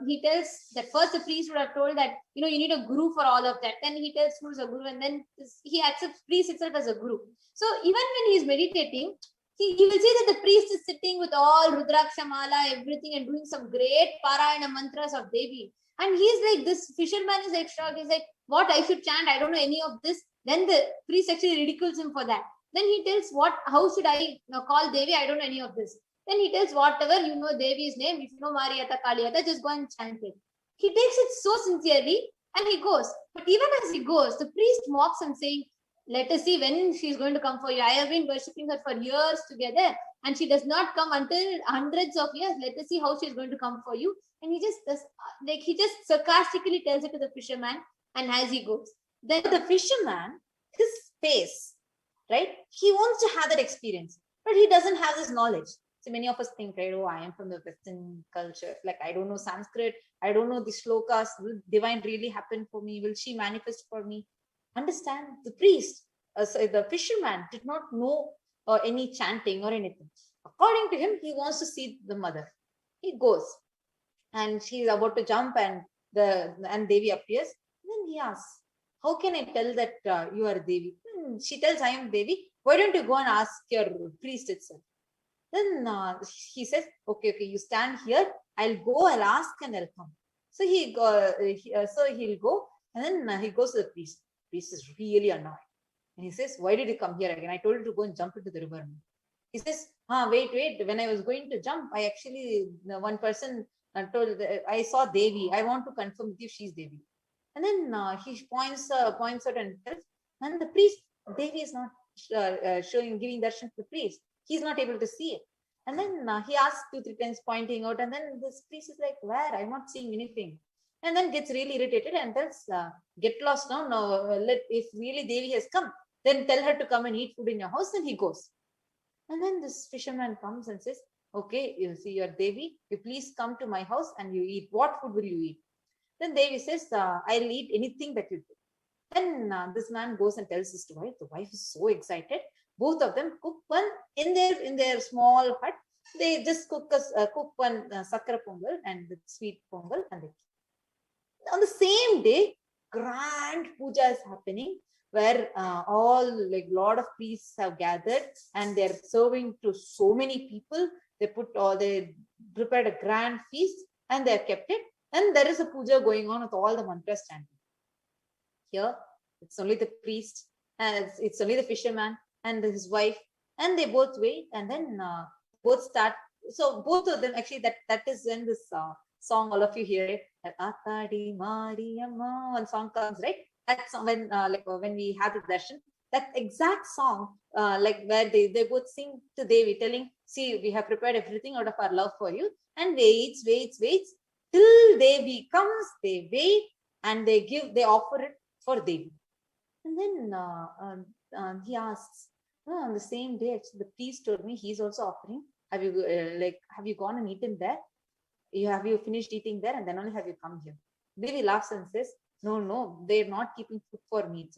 he tells that first the priest would have told that, you need a guru for all of that. Then he tells who's a guru, and then he accepts priest itself as a guru. So even when he is meditating, he will see that the priest is sitting with all Rudraksha Mala, everything, and doing some great Parayana mantras of Devi. And he's like, this fisherman is like shocked. He's like, "What I should chant? I don't know any of this." Then the priest actually ridicules him for that. Then he tells, how should I call Devi? I don't know any of this. Then he tells, whatever you know Devi's name, if you know Mariata, Kaliyata, just go and chant it. He takes it so sincerely and he goes. But even as he goes, the priest mocks him, saying, "Let us see when she's going to come for you. I have been worshipping her for years together, and she does not come until hundreds of years. Let us see how she's going to come for you." And he just does, like, he just sarcastically tells it to the fisherman, and as he goes. Then the fisherman, his face, right? He wants to have that experience, but he doesn't have this knowledge. So many of us think, right, "Oh, I am from the Western culture. Like, I don't know Sanskrit. I don't know the shlokas. Will divine really happen for me? Will she manifest for me?" Understand, the priest, the fisherman did not know any chanting or anything. According to him, he wants to see the mother. He goes, and she's about to jump, and Devi appears. Then he asks, "How can I tell that you are Devi?" She tells, "I am Devi. Why don't you go and ask your priest itself?" Then he says, okay, you stand here. I'll ask, and I'll come. So he'll go, and then he goes to the priest. The priest is really annoyed. And he says, "Why did you come here again? I told you to go and jump into the river." He says, wait. When I was going to jump, I actually, one person told, I saw Devi. I want to confirm with you she's Devi. And then he points out and tells, and the priest, Devi is not giving darshan to the priest. He's not able to see it. And then he asks 2-3 times, pointing out, and then this priest is like, "Where? I'm not seeing anything." And then gets really irritated and tells, "Get lost now. If really Devi has come, then tell her to come and eat food in your house, and he goes. And then this fisherman comes and says, okay, you see your Devi, you please come to my house and you eat. What food will you eat? Then Devi says, I'll eat anything that you do. Then this man goes and tells his wife. The wife is so excited. Both of them cook one in their small hut. They just cook one sakra pongal and the sweet pongal, and they on the same day, grand puja is happening where all like lot of priests have gathered and they're serving to so many people. They prepared a grand feast and they have kept it. And there is a puja going on with all the mantras chanting. Here, it's only the priest and it's only the fisherman and his wife, and they both wait, and then both start. So both of them actually that is when this song, all of you hear it. Atadi Mariamma, one song comes, right? That song when we have the darshan, that exact song, like where they both sing to Devi, telling, see, we have prepared everything out of our love for you, and waits till Devi comes. They wait and they offer it for Devi. And then he asks, on the same day, actually, the priest told me he's also offering. Have you gone and eaten there? Have you finished eating there, and then only have you come here? Devi laughs and says, no, they're not keeping food for me.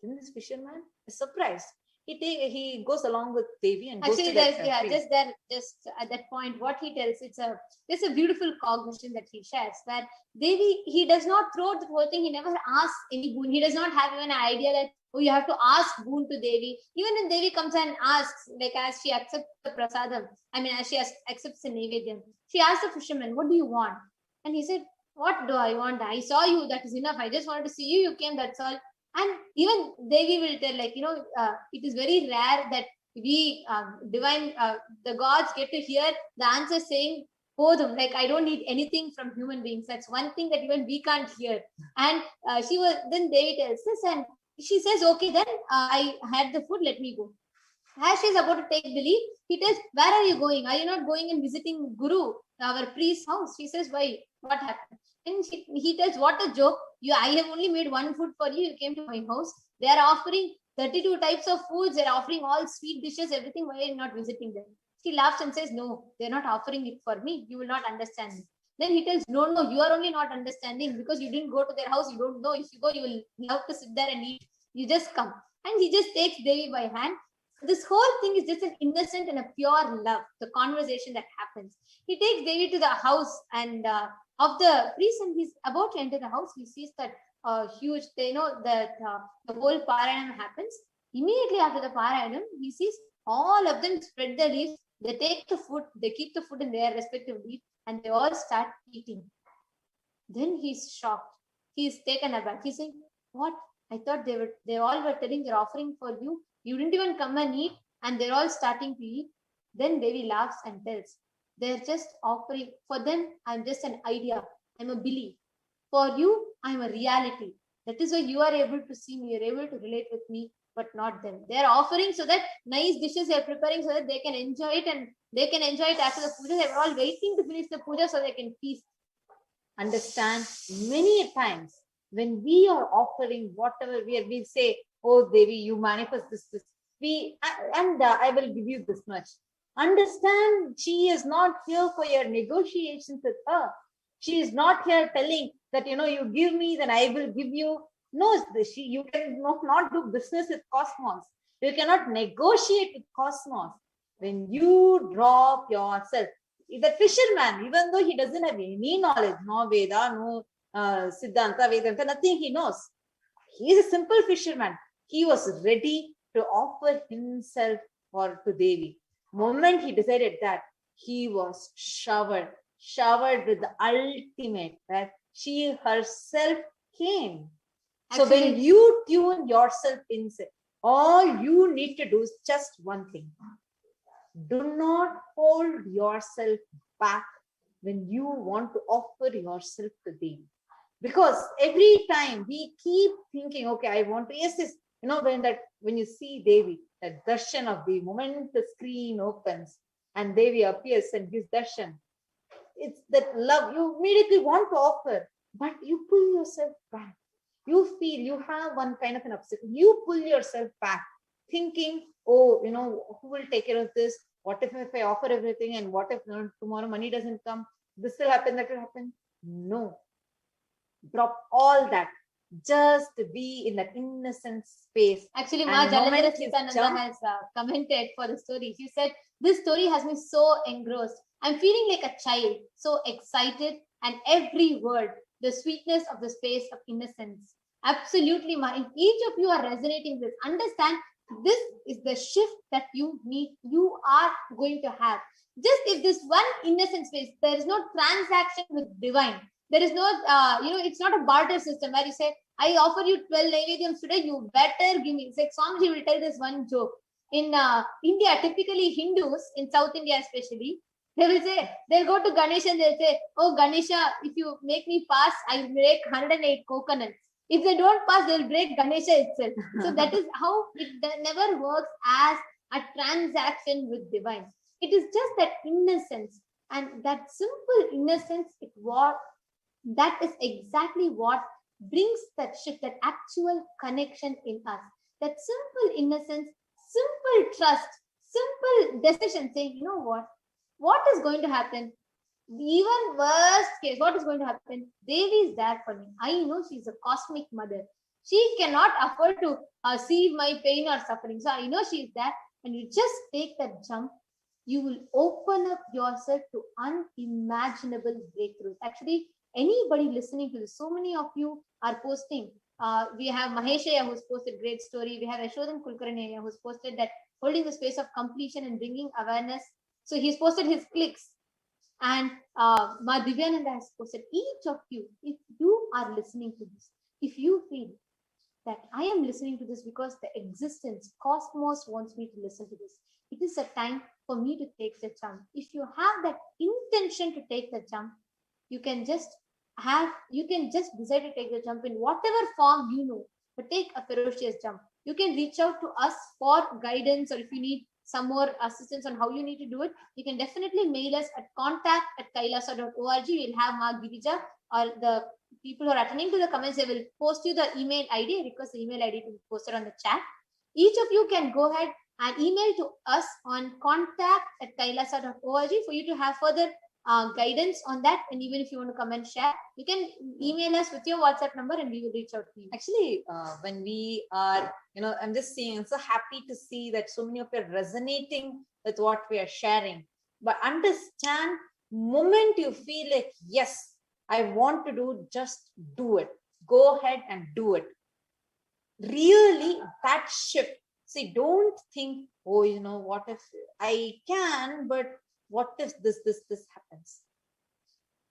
Then this fisherman is surprised. He goes along with Devi and actually goes to just at that point, what he tells, there's a beautiful cognition that he shares, where Devi, he does not throw the whole thing. He never asks any boon. He does not have even an idea that, oh, you have to ask boon to Devi. Even when Devi comes and asks, like as she accepts the prasadam, as she accepts the nevedyam, she asks the fisherman, what do you want? And he said, what do I want? I saw you, that is enough. I just wanted to see you, you came, that's all. And even Devi will tell, it is very rare that we the gods get to hear the answer saying, Podum, like I don't need anything from human beings. That's one thing that even we can't hear. And then Devi tells this, and she says, okay, then I had the food, let me go. As she's about to take the leave, he tells, where are you going? Are you not going and visiting Guru, our priest's house? She says, why? What happened? And he tells, what a joke. I have only made one food for you. You came to my house. They are offering 32 types of foods. They're offering all sweet dishes, everything. Why are you not visiting them? She laughs and says, no, they're not offering it for me. You will not understand me. Then he tells, no, you are only not understanding because you didn't go to their house. You don't know. If you go, you will love to sit there and eat. You just come. And he just takes Devi by hand. This whole thing is just an innocent and a pure love, the conversation that happens. He takes Devi to the house and of the priest, and he's about to enter the house. He sees that huge, the whole Parayanam happens. Immediately after the Parayanam, he sees all of them spread their leaves. They take the food, they keep the food in their respective leaves, and they all start eating. Then he's shocked. He's taken aback. He's saying, what? I thought they all were telling they're offering for you. You didn't even come and eat, and they're all starting to eat. Then Devi laughs and tells, they're just offering. For them, I'm just an idea. I'm a belief. For you, I'm a reality. That is why you are able to see me, you're able to relate with me, but not them. They're offering so that nice dishes they're preparing so that they can enjoy it, and they can enjoy it after the puja. They're all waiting to finish the puja so they can feast. Understand, many times when we are offering whatever we say, oh Devi, you manifest this, I will give you this much. Understand, she is not here for your negotiations with her. She is not here telling that, you give me, then I will give you. No, you cannot do business with cosmos. You cannot negotiate with cosmos. When you drop yourself, the fisherman, even though he doesn't have any knowledge, no Veda, no Siddhanta, Vedanta, nothing he knows. He is a simple fisherman. He was ready to offer himself to Devi. Moment he decided that, he was showered with the ultimate, that she herself came. So when you tune yourself inside, all you need to do is just one thing. Do not hold yourself back when you want to offer yourself to Devi. Because every time we keep thinking, okay, I want to, yes, when you see Devi, that darshan of the moment the screen opens and Devi appears and gives darshan, it's that love you immediately want to offer, but you pull yourself back. You feel you have one kind of an obstacle. You pull yourself back thinking, oh, who will take care of this? What if I offer everything, and what if tomorrow money doesn't come? This will happen, that will happen. No. Drop all that. Just be in that innocent space. Actually, And Ma the moment Jalandhara you Chitananda jump- has commented for the story. She said, this story has me so engrossed. I'm feeling like a child, so excited, and every word, the sweetness of the space of innocence. Absolutely, Ma. If each of you are resonating with, understand this is the shift that you are going to have. Just if this one innocent space, there is no transaction with divine. There is no, it's not a barter system where you say, I offer you 12 Naivedyams today, you better give me. It's like Swamiji will tell this one joke. In India, typically Hindus, in South India especially, they will say, they'll go to Ganesha and they'll say, oh Ganesha, if you make me pass, I'll break 108 coconuts. If they don't pass, they'll break Ganesha itself. So that is how it never works as a transaction with divine. It is just that innocence, and that simple innocence, that is exactly what brings that shift, that actual connection in us. That simple innocence, simple trust, simple decision saying, you know what is going to happen? Even worst case, what is going to happen? Devi is there for me. I know she's a cosmic mother. She cannot afford to see my pain or suffering. So I know she is there. And you just take that jump, you will open up yourself to unimaginable breakthroughs. Actually, anybody listening to this, so many of you are posting. We have Maheshaya who's posted great story. We have Yashodhan Kulkarni who's posted that holding the space of completion and bringing awareness. So he's posted his clicks. And Ma Divyananda has posted, each of you, if you are listening to this, if you feel that I am listening to this because the existence, cosmos wants me to listen to this, it is a time for me to take the jump. If you have that intention to take the jump, you can just decide to take the jump in whatever form you know, but take a ferocious jump. You can reach out to us for guidance, or if you need some more assistance on how you need to do it, you can definitely mail us at contact@kailasa.org. We'll have Ma Girija or the people who are attending to the comments, they will post you the email ID. I request the email ID to be posted on the chat. Each of you can go ahead and email to us on contact@kailasa.org for you to have further guidance on that. And even if you want to come and share, you can email us with your WhatsApp number and we will reach out to you. Actually, when we are, I'm just seeing, I'm so happy to see that so many of you are resonating with what we are sharing. But understand, moment you feel like, yes, I want to do, just do it. Go ahead and do it. Really, that shift. See, don't think, oh, what if I can, but what if this happens?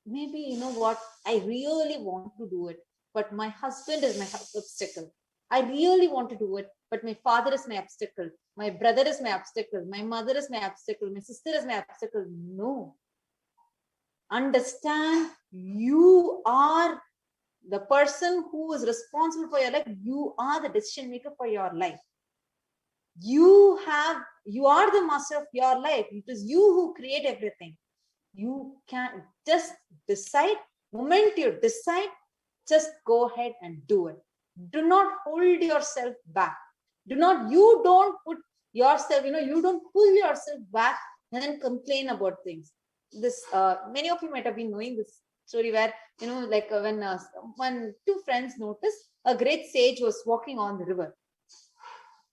Maybe, I really want to do it, but my husband is my obstacle. I really want to do it, but my father is my obstacle. My brother is my obstacle. My mother is my obstacle. My sister is my obstacle. No. Understand, you are the person who is responsible for your life. You are the decision maker for your life. You are the master of your life. It is you who create everything. You can just decide. Moment you decide, just go ahead and do it. Do not hold yourself back. You don't put yourself, you don't pull yourself back and then complain about things. This many of you might have been knowing this story where, when two friends noticed a great sage was walking on the river.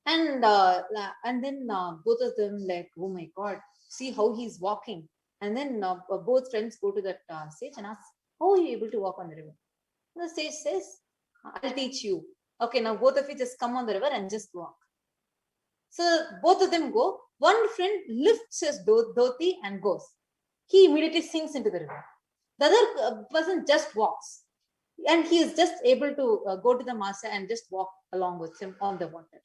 And then both of them like, oh my God, see how he's walking. And then both friends go to that sage and ask, how are you able to walk on the river? And the sage says, I'll teach you. Okay, now both of you just come on the river and just walk. So both of them go. One friend lifts his dhoti and goes. He immediately sinks into the river. The other person just walks. And he is just able to go to the master and just walk along with him on the water.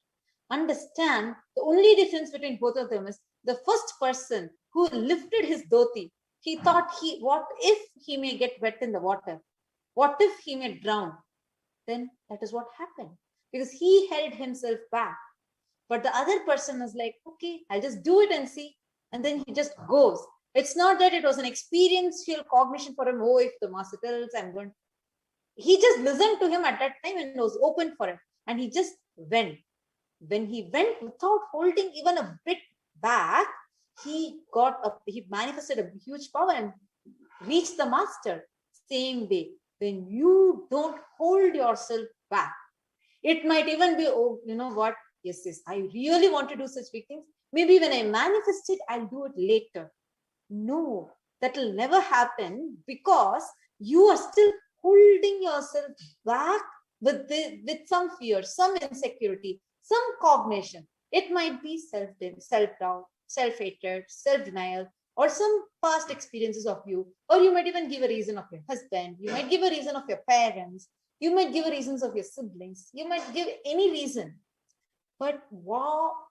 Understand, the only difference between both of them is the first person who lifted his dhoti, he thought, what if he may get wet in the water? What if he may drown? Then that is what happened, because he held himself back. But the other person is like, okay, I'll just do it and see. And then he just goes. It's not that it was an experiential cognition for him. Oh, if the master tells, I'm going. He just listened to him at that time and was open for it. And he just went. When he went without holding even a bit back, he manifested a huge power and reached the master. Same way, when you don't hold yourself back, it might even be, oh, you know what? Yes, I really want to do such big things. Maybe when I manifest it, I'll do it later. No, that will never happen because you are still holding yourself back with some fear, some insecurity, some cognition. It might be self-doubt, self-hatred, self-denial, or some past experiences of you, or you might even give a reason of your husband, you might give a reason of your parents, you might give a reasons of your siblings, you might give any reason. But wow,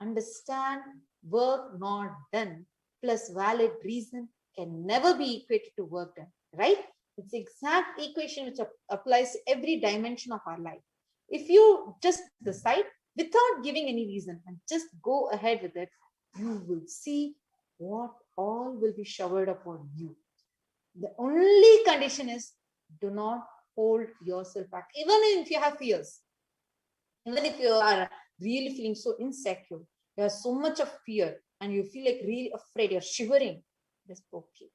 understand, work not done plus valid reason can never be equated to work done, right? It's the exact equation which applies to every dimension of our life. If you just decide without giving any reason and just go ahead with it, you will see what all will be showered upon you. The only condition is do not hold yourself back, even if you have fears. Even if you are really feeling so insecure, you have so much of fear and you feel like really afraid, you're shivering, just okay.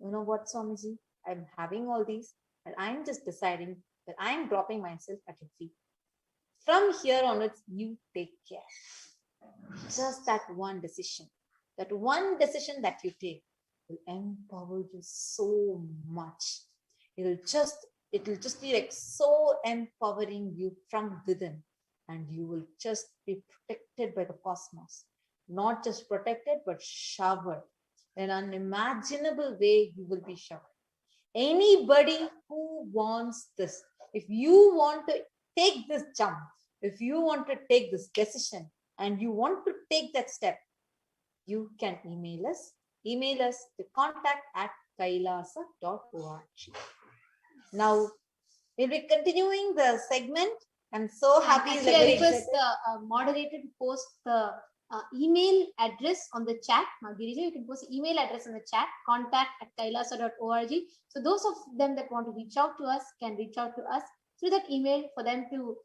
You know what, Swamiji? I'm having all these, and I'm just deciding that I'm dropping myself at your feet. From here onwards, you take care. Just that one decision that you take will empower you so much. It will just be like so empowering you from within, and you will just be protected by the cosmos. Not just protected, but showered. In an unimaginable way, you will be showered. Anybody who wants this, if you want to take this jump, if you want to take this decision, and you want to take that step, you can email us. Email us to contact@kailasa.org. Now, we'll be continuing the segment. I'm so happy. Actually, I request the moderator to post the email address on the chat. Girija, you can post the email address on the chat, contact@kailasa.org. So those of them that want to reach out to us can reach out to us through that email for them to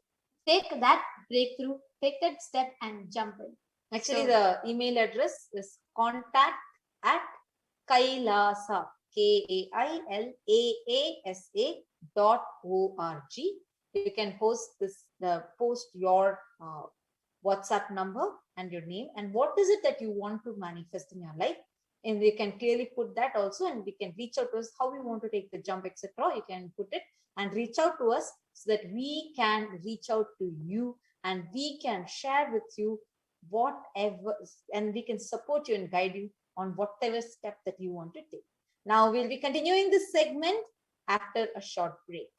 take that breakthrough, take that step and jump in. Actually, the email address is contact@kailasa, KAILAASA.org. You can post your WhatsApp number and your name and what is it that you want to manifest in your life. And we can clearly put that also, and we can reach out to us how we want to take the jump, etc. You can put it and reach out to us so that we can reach out to you and we can share with you whatever, and we can support you and guide you on whatever step that you want to take. Now we'll be continuing this segment after a short break.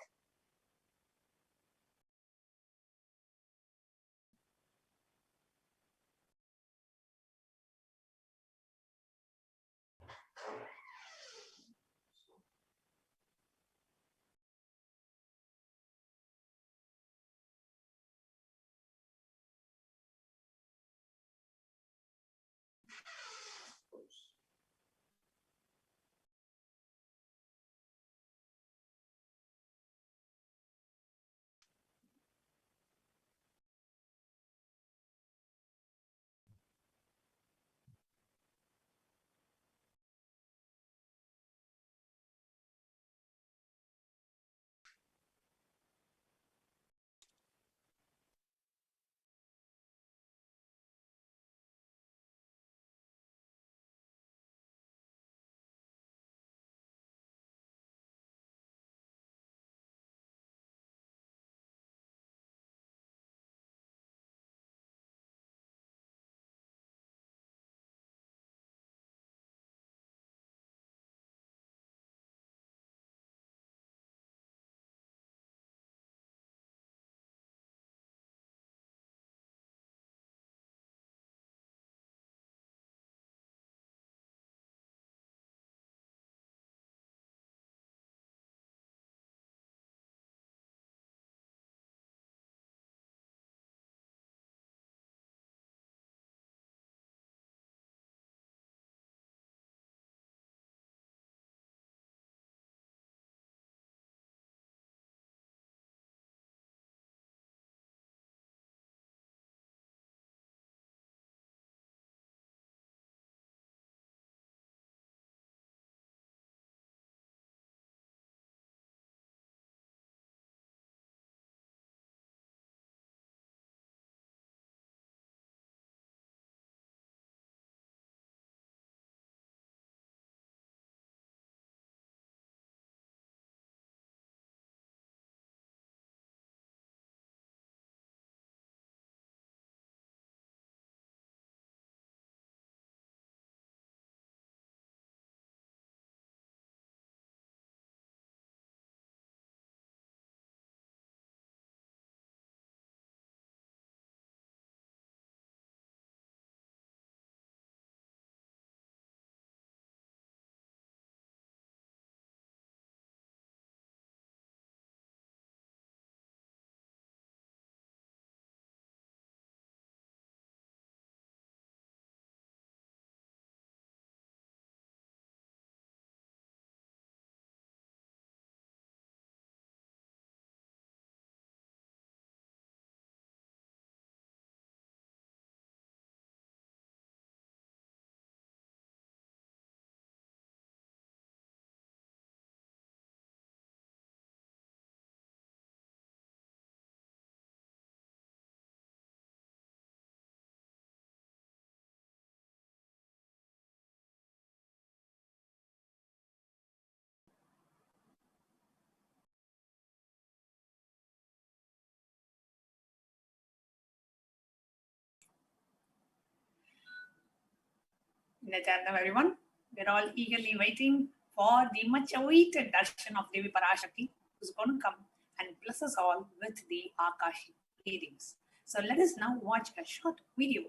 Nityanandam, everyone. We're all eagerly waiting for the much awaited darshan of Devi Parashakti, who's going to come and bless us all with the Akashic readings. So let us now watch a short video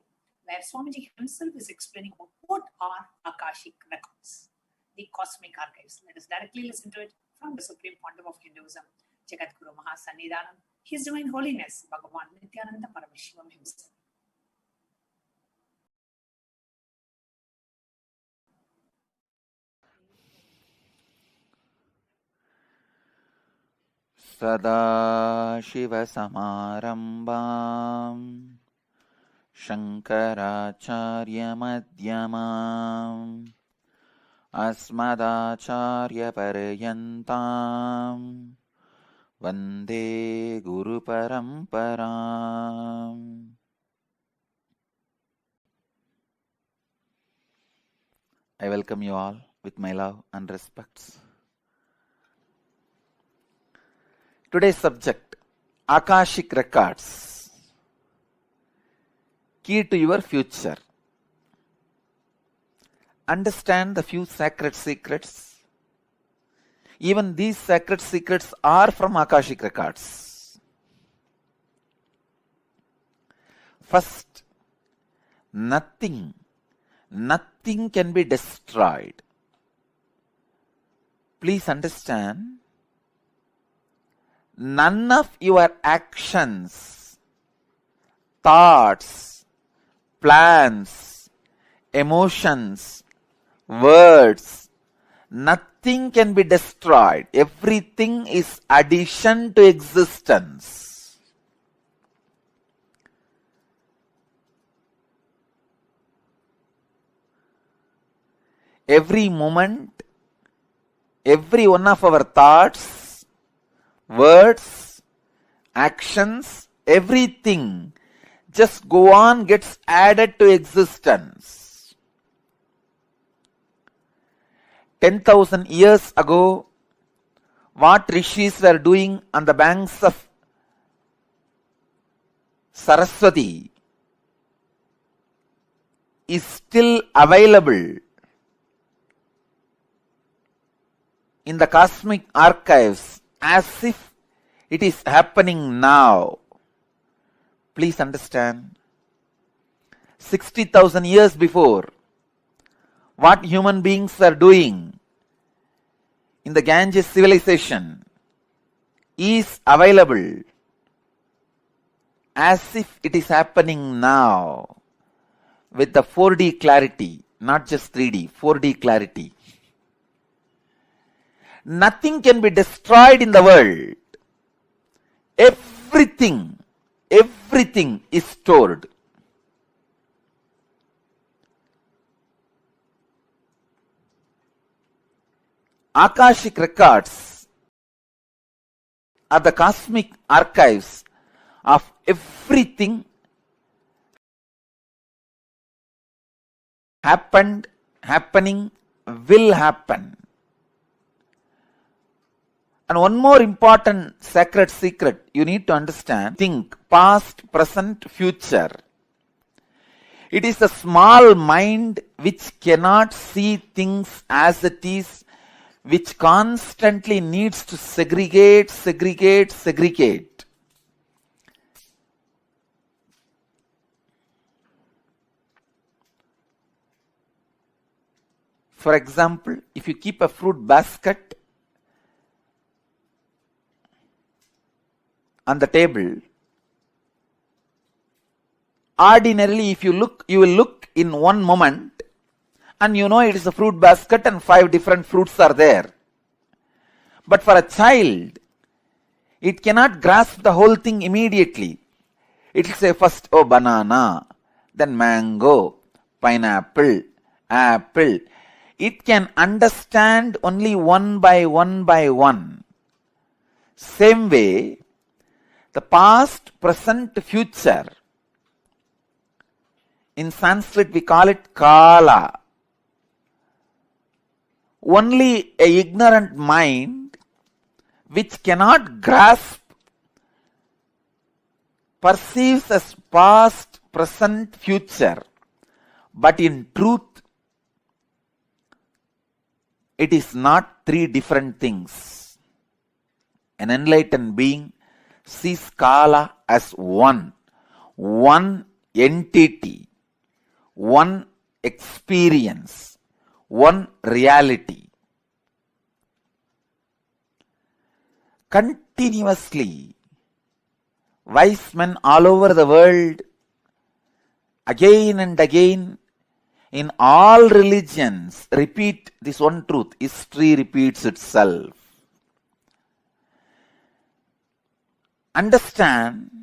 where Swamiji himself is explaining what are Akashic records, the cosmic archives. Let us directly listen to it from the Supreme Pontiff of Hinduism, Jagadguru Mahasannidhanam, His Divine Holiness, Bhagavan Nityananda Paramashivam himself. सदाशिवसमारम्भाम् शङ्कराचार्यमध्यमाम् अस्मदाचार्यपर्यन्ताम् वन्दे गुरुपरम्पराम्. I welcome you all with my love and respects. Today's subject, Akashic records, key to your future. Understand the few sacred secrets. Even these sacred secrets are from Akashic records. First, nothing can be destroyed. Please understand, none of your actions, thoughts, plans, emotions, words, nothing can be destroyed. Everything is addition to existence. Every moment, every one of our thoughts, words, actions, everything just go on, gets added to existence. 10,000 years ago, what rishis were doing on the banks of Saraswati is still available in the cosmic archives as if it is happening now. Please understand, 60,000 years before, what human beings are doing in the Ganges civilization is available as if it is happening now with the 4D clarity, not just 3D, 4D clarity. Nothing can be destroyed in the world. Everything is stored. Akashic records are the cosmic archives of everything happened, happening, will happen. And one more important sacred secret you need to understand, think past, present, future. It is the small mind which cannot see things as it is, which constantly needs to segregate. For example, if you keep a fruit basket on the table, ordinarily if you look, you will look in one moment and you know it is a fruit basket and 5 different fruits are there. But for a child, it cannot grasp the whole thing immediately. It will say first, oh, banana, then mango, pineapple, apple. It can understand only one by one. Same way, the past, present, future, in Sanskrit we call it Kala. Only an ignorant mind which cannot grasp perceives as past, present, future. But in truth, It is not three different things. An enlightened being sees Kala as one entity, one experience, one reality. Continuously, wise men all over the world, again and again, in all religions, repeat this one truth. History repeats itself. Understand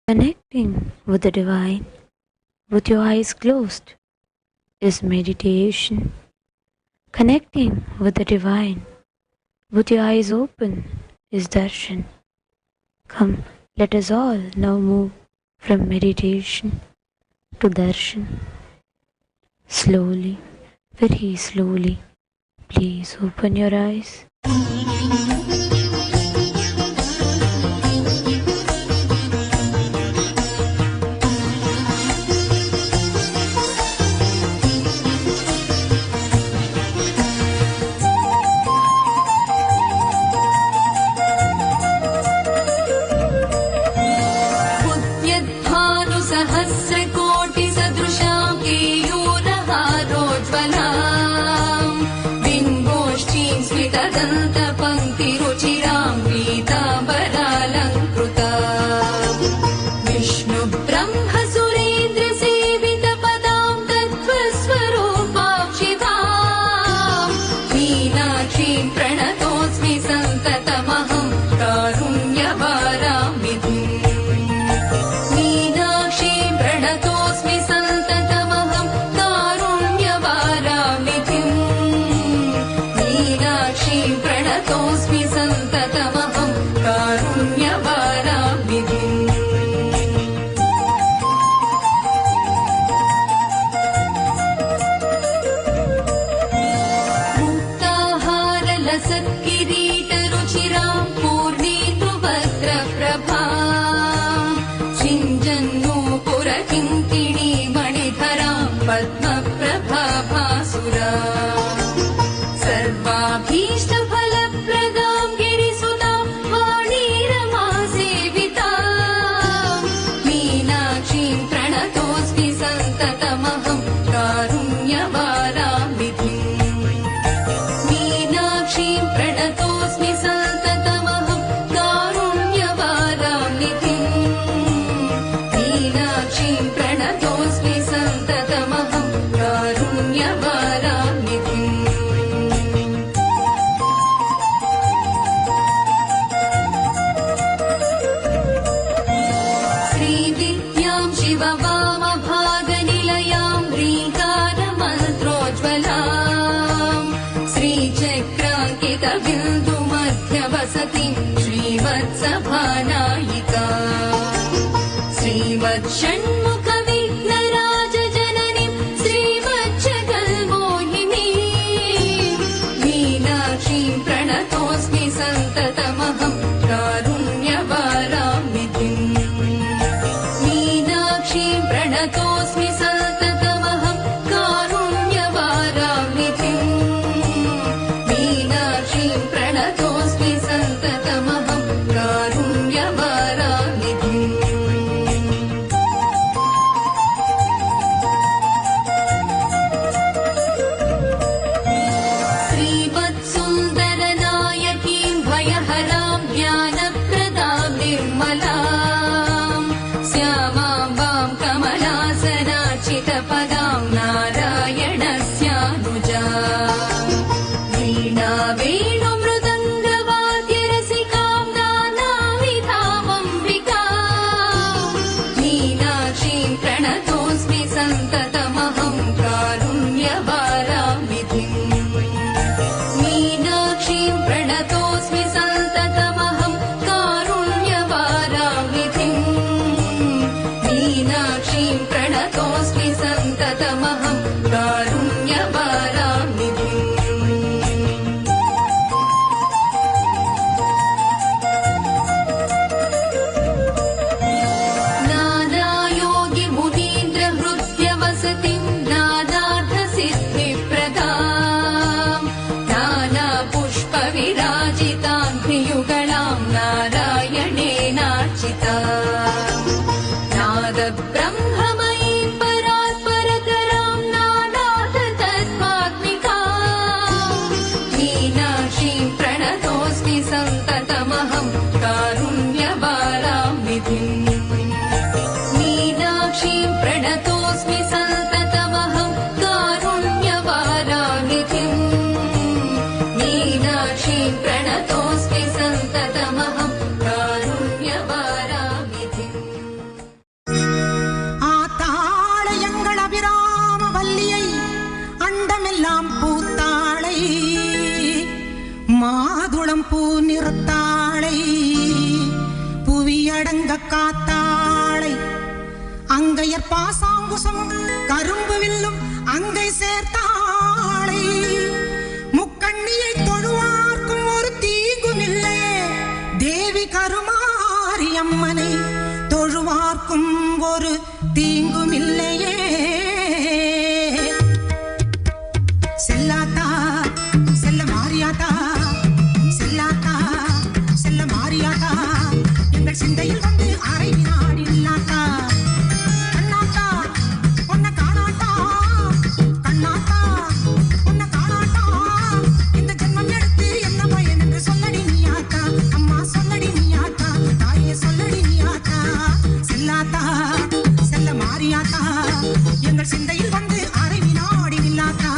Connecting with the divine with your eyes closed is meditation. Connecting with the divine with your eyes open is darshan. Come, let us all now move from meditation to darshan. Slowly, very slowly, please open your eyes. மாதுளம் பூ நிறத்தாளை புவியடங்க காத்தாளை அங்கையர் பாசாங்குசம் கரும்பு வில்லும் அங்கை சேர்த்தாளை முக்கண்ணியை தொழுவார்க்கும் ஒரு தீங்கும் இல்லையே தேவி கருமாரி அம்மனை தொழுவார்க்கும் ஒரு தீங்கும் இல்லையே செல்லாத்தா செல்ல மாரியாத்தா செல்லாத்தா செல்ல மாரியாத்தா எங்கள் சிந்தையில் வந்து அரை வினாடி இல்லாத்தா கண்ணாத்தா பொன்ன காணாத்தா கண்ணாத்தா பொன்ன காணாத்தா இந்த ஜென்மம் எடுத்து என்ன பயன் என்று சொல்லடி நீயாத்தா அம்மா சொல்லடி நீயாத்தா தாயே சொல்லடி நீயாத்தா செல்லாத்தா செல்ல மாரியாத்தா எங்கள் சிந்தையில் வந்து அரை வினாடி இல்லாத்தா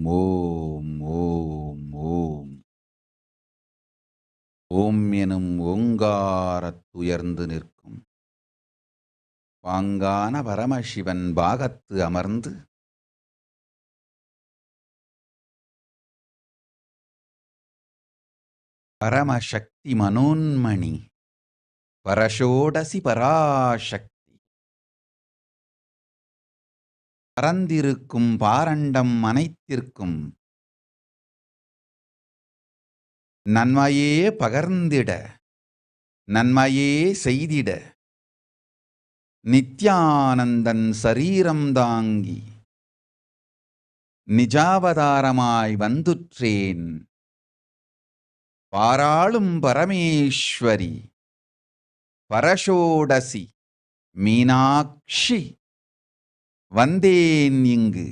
ஓம் ஓம் ஓம் ஓம் எனும் ஓங்காரத்துயர்ந்து நிற்கும் பாங்கான பரமசிவன் பாகத்து அமர்ந்து பரமசக்தி மனோன்மணி பரஷோடசி பராசக்தி பரந்திருக்கும் பாரண்டம் அனைத்திற்கும் நன்மையே பகர்ந்திட நன்மையே செய்திட நித்யானந்தன் சரீரம் தாங்கி நிஜாவதாரமாய் வந்துற்றேன் பாராளும் பரமேஸ்வரி பரஷோடசி மீனாட்சி வந்தேன் இங்கு.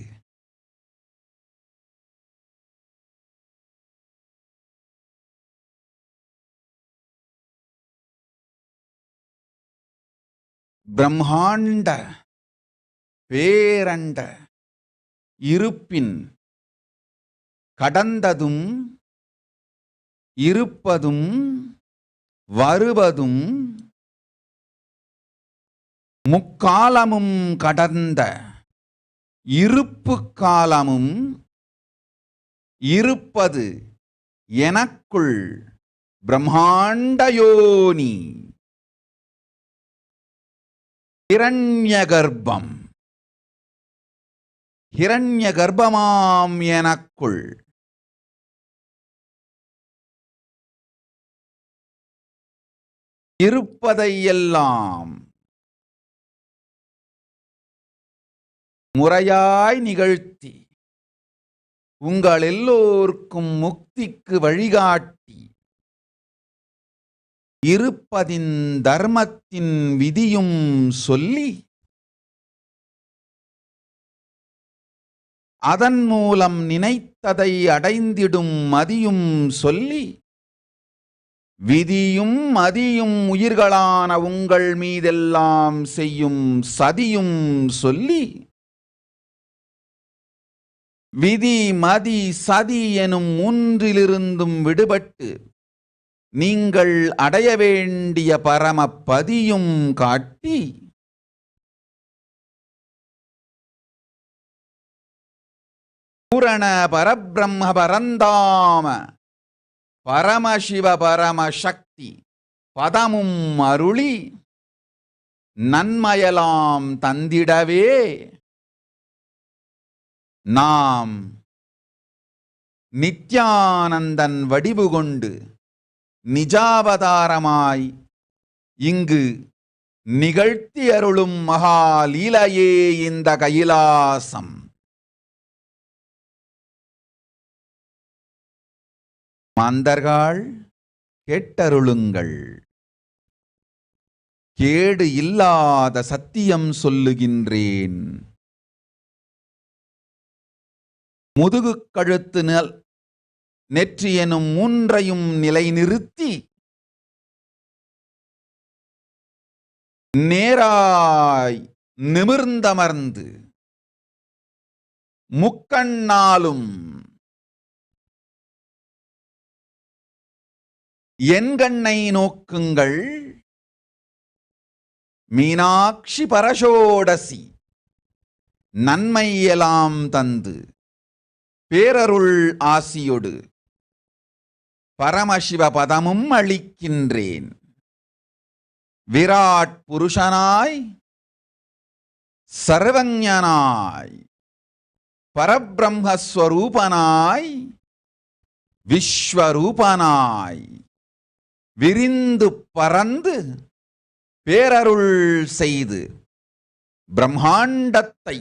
பிரம்மாண்ட பேரண்ட இருப்பின் கடந்ததும் இருப்பதும் வருவதும் முக்காலமும் கடந்த இருப்பு காலமும் இருப்பது எனக்குள் பிரம்மாண்டயோனி ஹிரண்யகர்ப்பம் ஹிரண்யகர்ப்பமாம் எனக்குள் இருப்பதையெல்லாம் முறையாய் நிகழ்த்தி உங்கள் எல்லோருக்கும் முக்திக்கு வழிகாட்டி இருப்பதின் தர்மத்தின் விதியும் சொல்லி அதன் மூலம் நினைத்ததை அடைந்திடும் மதியும் சொல்லி விதியும் மதியும் உயிர்களான உங்கள் மீதெல்லாம் செய்யும் சதியும் சொல்லி விதி மதி சதி எனும் மூன்றிலிருந்தும் விடுபட்டு நீங்கள் அடைய வேண்டிய பரமபதியும் காட்டி பூரண பரபிரம்ம பரந்தாம பரமசிவ பரமசக்தி பதமும் அருளி நன்மையலாம் தந்திடவே நாம் நித்யானந்தன் வடிவு கொண்டு நிஜாவதாரமாய் இங்கு நிகழ்த்தி அருளும் மகாலீலையே இந்த கைலாசம். மாந்தர்கள் கேட்டருளுங்கள். கேடு இல்லாத சத்தியம் சொல்லுகின்றேன். முதுகு கழுத்து நெற்றி எனும் மூன்றையும் நிலைநிறுத்தி நேராய் நிமிர்ந்தமர்ந்து முக்கண்ணாலும் என் கண்ணை நோக்குங்கள். மீனாட்சி பரஷோடசி நன்மையெல்லாம் தந்து பேரருள் ஆசியொடு பரமசிவ பதமும் அளிக்கின்றேன். விராட் புருஷனாய் சர்வஞனாய் பரபிரம்மஸ்வரூபனாய் விஸ்வரூபனாய் விரிந்து பறந்து பேரருள் செய்து பிரம்மாண்டத்தை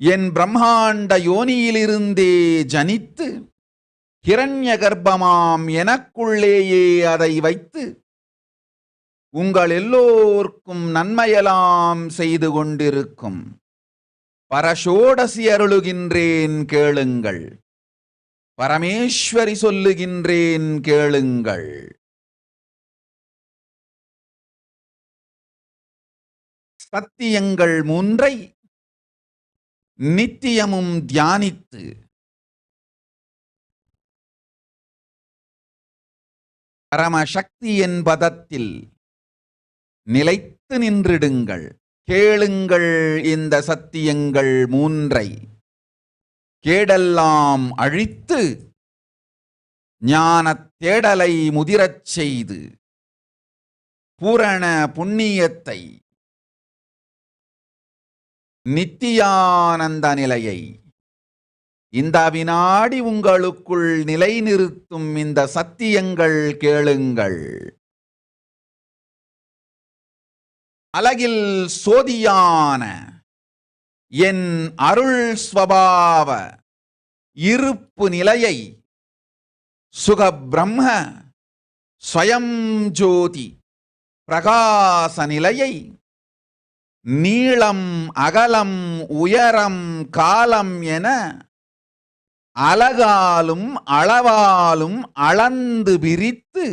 என் பிரம்மாண்ட யோனியிலிருந்தே ஜனித்து ஹிரண்ய கர்ப்பமாம் எனக்குள்ளேயே அதை வைத்து உங்கள் எல்லோர்க்கும் நன்மையெல்லாம் செய்து கொண்டிருக்கும் பரஷோடசி அருளுகின்றேன் கேளுங்கள். பரமேஸ்வரி சொல்லுகின்றேன் கேளுங்கள். சத்தியங்கள் மூன்றை நித்தியமும் தியானித்து பரமசக்தி என் பதத்தில் நிலைத்து நின்றிடுங்கள். கேளுங்கள் இந்த சத்தியங்கள் மூன்றை. கேடெல்லாம் அழித்து ஞானத் தேடலை முதிரச் செய்து பூரண புண்ணியத்தை நித்தியானந்த நிலையை இந்த வினாடி உங்களுக்குள் நிலைநிறுத்தும் இந்த சத்தியங்கள் கேளுங்கள். அலகில் சோதியான என் அருள் ஸ்வபாவ இருப்பு நிலையை சுகபிரம்ம ஸ்வயம் ஜோதி பிரகாச நிலையை நீளம் அகலம் உயரம் காலம் என அலகாலும் அளவாலும் அளந்து பிரித்து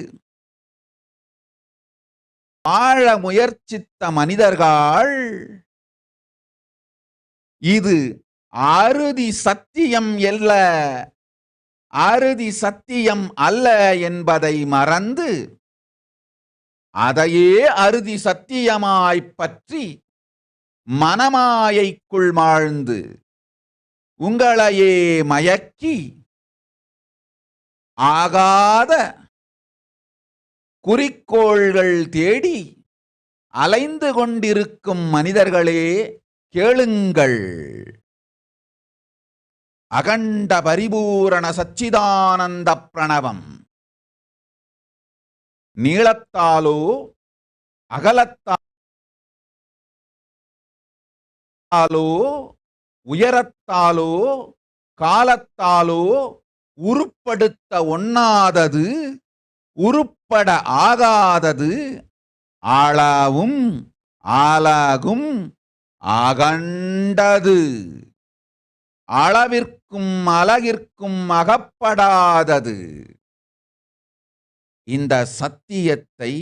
ஆழ முயற்சித்த மனிதர்கள் இது அறுதி சத்தியம் அல்ல என்பதை மறந்து அதையே அறுதி சத்தியமாய்ப் பற்றி மனமாயைக்குள் மாழ்ந்து உங்களையே மயக்கி ஆகாத குறிக்கோள்கள் தேடி அலைந்து கொண்டிருக்கும் மனிதர்களே கேளுங்கள். அகண்ட பரிபூரண சச்சிதானந்த பிரணவம் நீளத்தாலோ அகலத்தாலோ உயரத்தாலோ காலத்தாலோ உருப்படுத்த ஒண்ணாதது, உருப்ப அகப்பட ஆகாதது ஆளாவும் ஆளாகும் அகண்டது. அளவிற்கும் அழகிற்கும் அகப்படாதது. இந்த சத்தியத்தை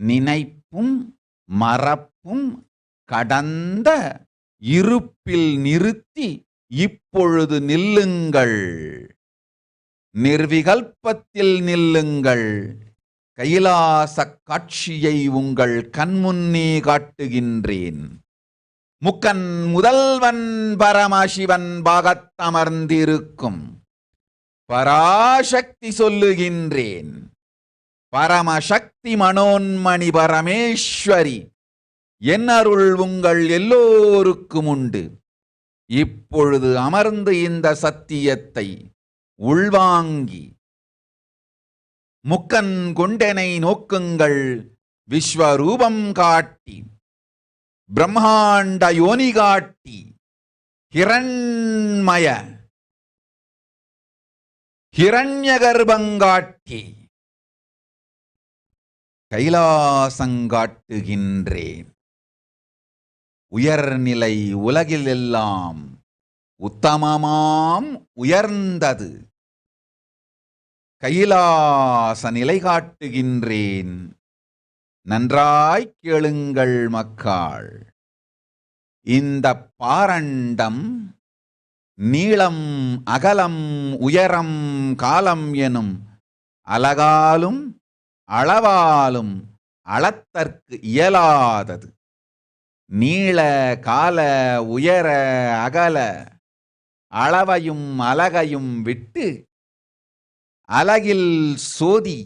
நினைப்பும் மறப்பும் கடந்த இருப்பில் நிறுத்தி இப்பொழுது நில்லுங்கள். நிர்விகல்பத்தில் நில்லுங்கள். கைலாச காட்சியை உங்கள் கண்முன்னே காட்டுகின்றேன். முக்கன் முதல்வன் பரமசிவன் பாகத்தமர்ந்திருக்கும் பராசக்தி சொல்லுகின்றேன். பரமசக்தி மனோன்மணி பரமேஸ்வரி என் அருள் உங்கள் எல்லோருக்கும் உண்டு. இப்பொழுது அமர்ந்து இந்த சத்தியத்தை உள்வாங்கி முக்கன் கொண்டனை நோக்குங்கள். விஸ்வரூபம் காட்டி பிரம்மாண்ட யோனி காட்டி ஹிரண்மய ஹிரண்யகர்ப்பங்காட்டி கைலாசங்காட்டுகின்றேன். உயர்நிலை உலகில் எல்லாம் உத்தமமாம் உயர்ந்தது. கைலாச நிலை காட்டுகின்றேன். நன்றாய் கேளுங்கள் மக்கள். இந்த பாரண்டம் நீளம் அகலம் உயரம் காலம் எனும் அலகாலும் அளவாலும் அளத்தற்கு இயலாதது. நீள கால உயர அகல அளவையும் அலகையும் விட்டு அலகில் சோதி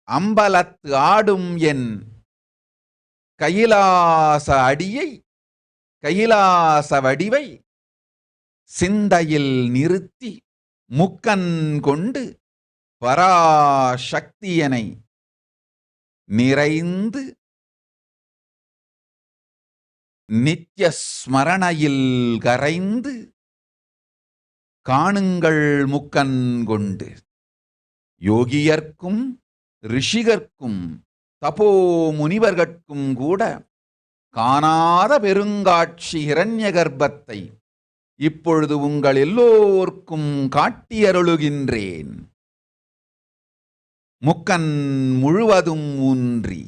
அம்பலத்து ஆடும் என் கைலாச அடியை கைலாச வடிவை சிந்தையில் நிறுத்தி முக்கன் கொண்டு பராசக்தியனை நிறைந்து நித்ய ஸ்மரணையில் கரைந்து காணுங்கள் முக்கன் கொண்டு. யோகியர்க்கும் ரிஷிகர்க்கும் தபோ முனிவர்கட்கும் கூட காணாத பெருங்காட்சி ஹிரண்ய கர்ப்பத்தை இப்பொழுது உங்கள் எல்லோர்க்கும் காட்டியருளுகின்றேன். முக்கன் முழுவதும் ஊன்றி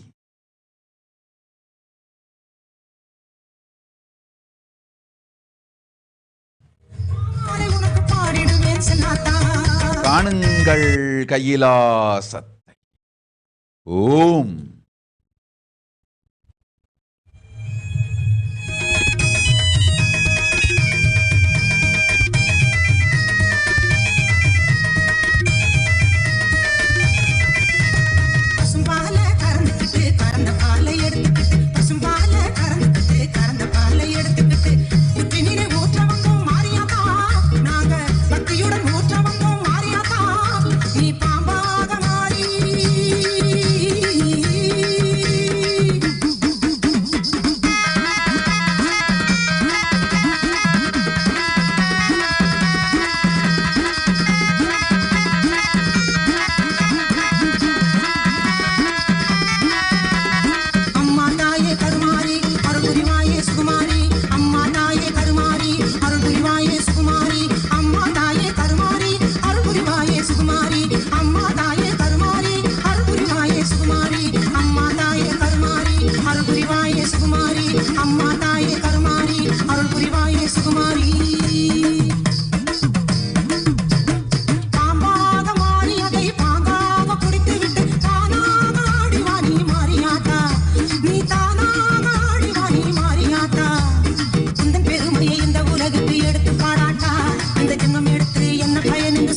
காணுங்கள் கைலாசத்தை. ஓம்.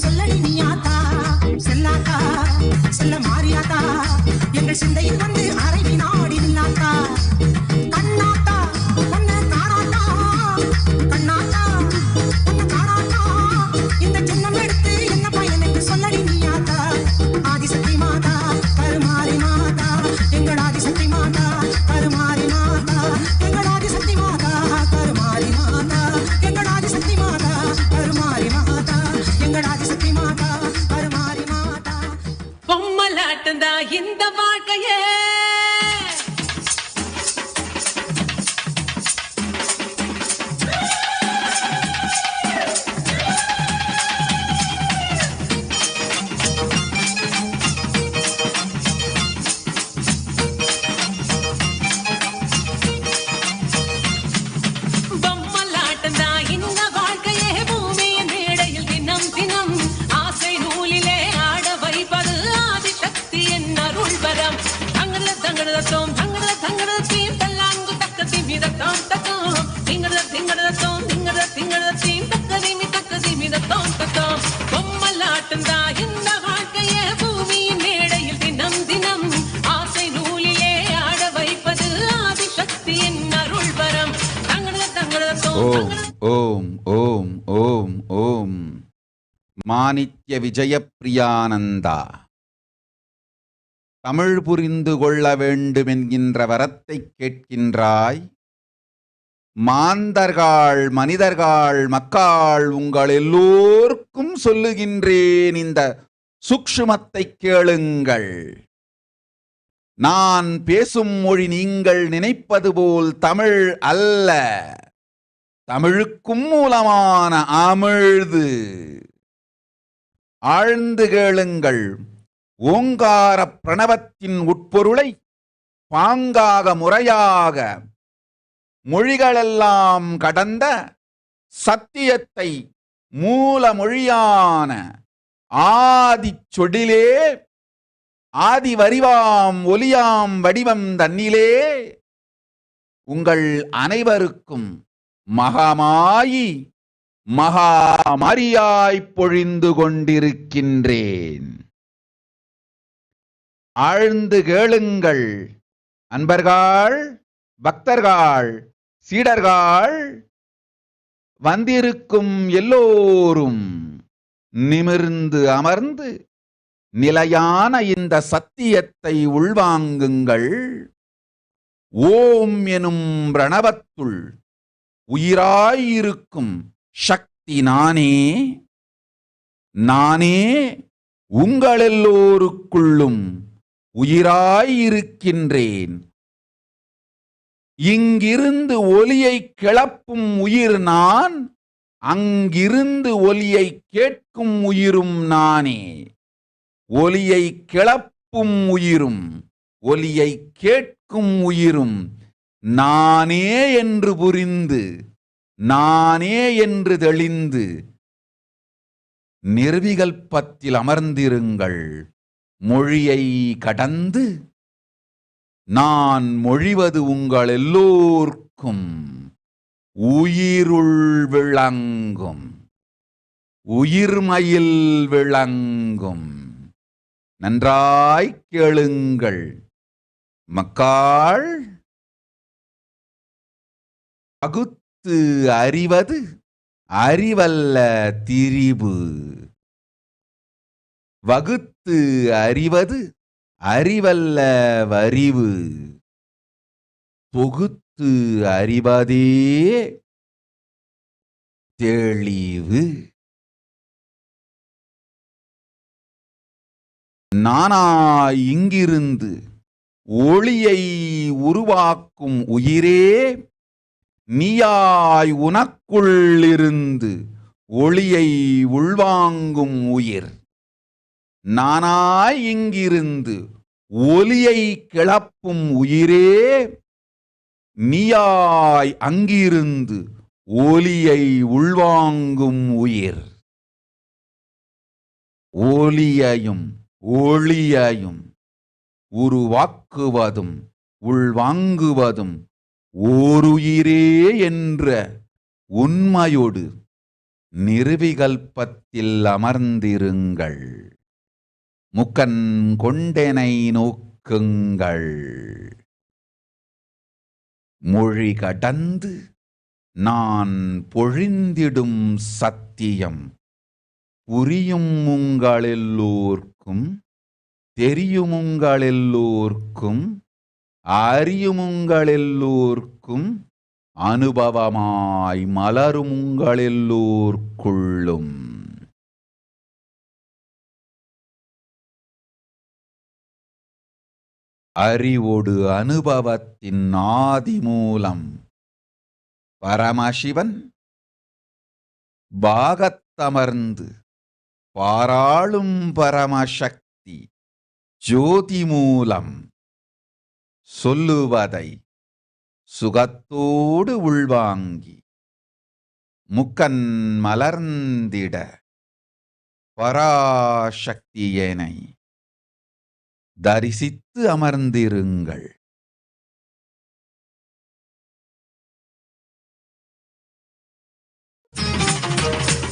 சொல்லடி நீ ஆத்தா செல்லாத்தா பொம்மலாட்டந்தா இந்த வாழ்க்கையே. பொம்மலாட்டந்தா இந்த வாழ்க்கையே. பூமியின் மேடையில் தினம் தினம் ஆசை நூலிலே ஆட வைப்பது ஆதிசக்தி என் அருள் வரம். தங்கட தங்கடத்தோம் தங்கட தங்கடத்தீம் தல்லாங்கு தக்கதி மிதத்தோம் தத்தோம் திங்கட திங்கடத்தோம் திங்கட திங்கடத்தீம் தக்கதி மிதத்தோம் தத்தோம். பொம்மலாட்டந்தா இந்த வாழ்க்கையே. பூமியின் மேடையில் தினம் தினம் ஆசை நூலிலே ஆட வைப்பது ஆதிசக்தி என் அருள் வரம். தங்கட தங்கடத்தோம் ஓம் ஓம் ஓம் ஓம் ஓம். மாணித்ய விஜயப்பிரியானந்தா, தமிழ் புரிந்து கொள்ள வேண்டும் என்கின்ற வரத்தை கேட்கின்றாய். மாந்தர்கள் மனிதர்கள் மக்காள் உங்கள் எல்லோருக்கும் சொல்லுகின்றேன், இந்த சூக்ஷ்மத்தை கேளுங்கள். நான் பேசும் மொழி நீங்கள் நினைப்பது போல் தமிழ் அல்ல. தமிழுக்கும் மூலமான அமிழ்து. ஆழ்ந்து கேளுங்கள். ஓங்கார பிரணவத்தின் உட்பொருளை பாங்காக முறையாக மொழிகளெல்லாம் கடந்த சத்தியத்தை மூல மொழியான ஆதிச் சொடிலே ஆதி வரிவாம் ஒலியாம் வடிவம் தன்னிலே உங்கள் அனைவருக்கும் மகாமாயி மகாமாரியாய்ப் பொழிந்து கொண்டிருக்கின்றேன். ஆழ்ந்து கேளுங்கள் அன்பர்கள், பக்தர்கள், சீடர்கள், வந்திருக்கும் எல்லோரும் நிமிர்ந்து அமர்ந்து நிலையான இந்த சத்தியத்தை உள்வாங்குங்கள். ஓம் எனும் பிரணவத்துள் உயிராயிருக்கும் சக்தி நானே. நானே உங்களெல்லோருக்குள்ளும் உயிராயிருக்கின்றேன். இங்கிருந்து ஒலியை கிளப்பும் உயிர் நான், அங்கிருந்து ஒலியை கேட்கும் உயிரும் நானே. ஒலியை கிளப்பும் உயிரும் ஒலியை கேட்கும் உயிரும் நானே என்று புரிந்து, நானே என்று தெளிந்து நிர்விகல்பத்தில் அமர்ந்திருங்கள். மொழியை கடந்து நான் மொழிவது உங்கள் எல்லோர்க்கும் உயிருள் விளங்கும், உயிர்மயில் விளங்கும். நன்றாய் கேளுங்கள் மக்காள். பகுத்து அறிவது அறிவல்ல திரிபு. வகுத்து அறிவது அறிவல்ல வரிவு. தொகுத்து அறிவதே தெளிவு. நானாய் இங்கிருந்து ஒளியை உருவாக்கும் உயிரே, நீயாய் உனக்குள் இருந்து ஒளியை உள்வாங்கும் உயிர். நானாய் இங்கிருந்து ஒலியை கிளப்பும் உயிரே, நீயாய் அங்கிருந்து ஒலியை உள்வாங்கும் உயிர். ஒலியையும் ஒளியையும் உருவாக்குவதும் உள்வாங்குவதும் ஓருயிரே என்ற உண்மையோடு நிர்விகல்பத்தில் அமர்ந்திருங்கள். முக்கண் கொண்டெனை நோக்குங்கள். மொழி கடந்து நான் பொழிந்திடும் சத்தியம் புரியும் உங்களெல்லோர்க்கும், தெரியும் உங்களெல்லோர்க்கும், அறியும் உங்களெல்லோர்க்கும், அனுபவமாய் மலரும் உங்களெல்லோர்க்குள்ளும். அறிவொடு அனுபவத்தின் ஆதிமூலம் பரமசிவன் பாகத்தமர்ந்து பாராளும் பரமசக்தி ஜோதி மூலம் சொல்லுவதை சுகத்தோடு உள்வாங்கி முக்கன் மலர்ந்திட பராசக்தியனை தரிசித்து அமர்ந்திருங்கள்.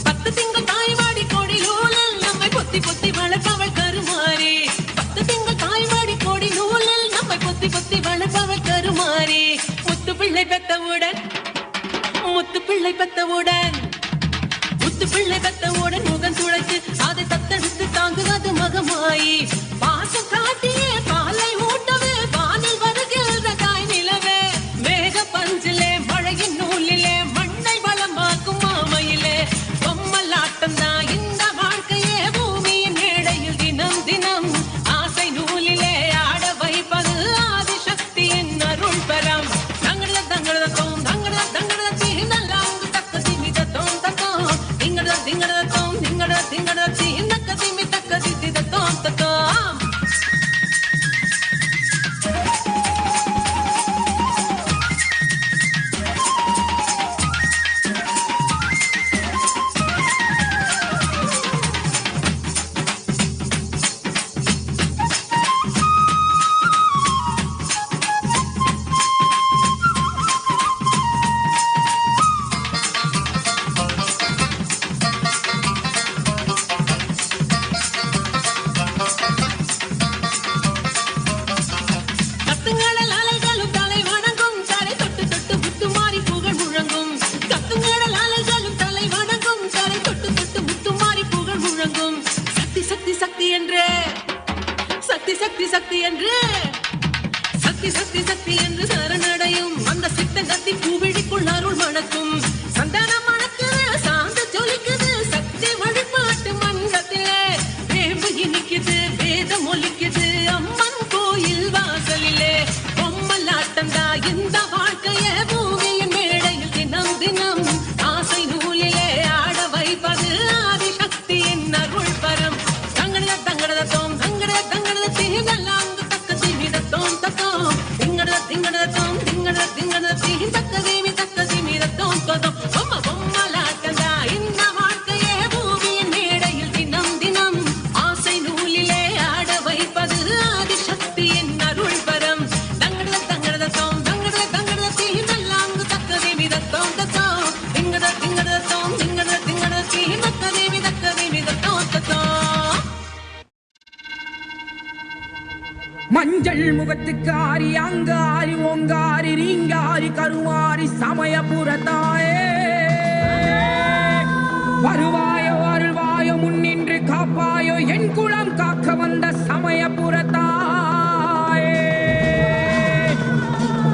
பத்து திங்கள் தாய்வாடி கோடி நூலில் நம்மை பொத்தி பொத்தி வளர்ப்பவள் கருமாறி. பத்து திங்கள் தாய்வாடி கோடி நூலில் நம்மை பொத்தி பொத்தி வளர்ப்பவள் கருமாறி. முத்து பிள்ளை பெத்தவுடன் முத்து பிள்ளை பெத்தவுடன் முத்து பிள்ளை பெத்தவுடன் முகம் துளைத்து அதை தத்தெடுத்து தாங்குவது மகமாயி. பாசம் காட்டியே பாலை ஊட்டவே வானில் வருகின்ற தாய் நிலவே. மேக பஞ்சிலே மழையின் நூலிலே மண்ணை வளமாக்கும் மாமையிலே. பொம்மலாட்டம் தான் இந்த வாழ்க்கையே பூமியின் மேடையில் தினம் தினம் ஆசை நூலிலே ஆட வைப்பது ஆதிசக்தியின் அருள் பெறம். தங்கட தங்கட தோம் தங்கட தங்கட தீனல்லாம் தக்க திமி தத்தோம் தத்தோம் திங்கட திங்கட தோம் திங்கட திங்கட தீனக்க திமி தக்க தித்தி தத்தோம் தத்தோம். கத்துங்கடல் அலைகளும் தலை வணங்கும் தரை தொட்டு தொட்டு முத்துமாரி புகழ் முழங்கும். கத்துங்கடல் அலைகளும் தலை வணங்கும் தரை தொட்டு தொட்டு முத்துமாரி புகழ் முழங்கும். சக்தி சக்தி சக்தி என்று சக்தி சக்தி சக்தி என்று சக்தி சக்தி சக்தி என்று சரணடையும் அந்த சித்த கத்தி பூவிழிக்குள் அருள் மணக்கும். சந்தனம் மணக்குது சாந்த ஜொலிக்குது சக்தி வழிபாட்டு மண்டத்திலே. வேம்பு இனிக்குது வேதம் ஒலிக்குது அம்மன் கோயில் வாசலிலே. பொம்மலாட்டம் தான் இந்த வாழ்க்கையே பூமியின் மேடையில் தினம் தினம் ஆசை நூலிலே ஆட வைப்பது ஆதிசக்தியின் அருள் பரம். தங்கட தங்கட தோம் தங்கட தங்கட தீனெல்லாம் தக்க திமிட தோம் தத்தோம் திங்கட திங்கட தோம் திங்கட திங்கட தீ தக்க திமி தக்க திமிட தோம் தத்தோம். பொம்ம பொம்மலாட்டம் தான் இந்த வாழ்க்கையே பூமியின் மேடையில் தினம் தினம் ஆசை நூலிலே ஆட வைப்பது ஆதிசக்தியின் அருள் பரம். தங்கட தங்கட தோம் தங்கட தங்கட தீனெல்லாம் தக்க திமிட தோம் தத்தோம் திங்கட திங்கட தோம் திங்கட திங்கட தீ தக்க திமி தக்க திமிட தோம் தத்தோம். மஞ்சள் முகத்துக்காரி அங்காரி ஓங்காரி ரீங்காரி கருமாரி சமயபுரத்தாயே. வருவாயோ அருள்வாயோ முன்னின்று காப்பாயோ என் குலம் காக்க வந்த சமயபுரத்தாயே.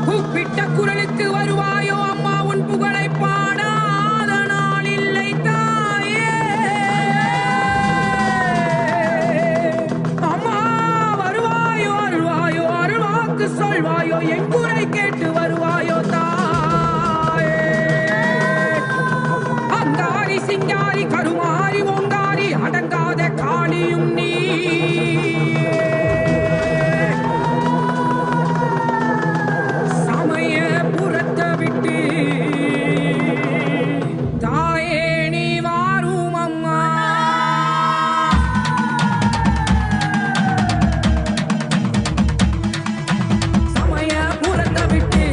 கூப்பிட்ட குரலுக்கு வருவாயோ அம்மா உன் புகழை பாடாத நாள் இல்லை தாயே. அம்மா வருவாயோ அருள்வாயோ அருள்வாக்கு சொல்வாயோ என் குறை கேட்டு வருவாயோ தாயே. அங்காரி சிங்காரி கருமாரி ஓங்காரி அடங்காத காளியும் நீ. சமயபுரத்தை விட்டு தாயே நீ வாரும் அம்மா. சமயபுரத்தை விட்டு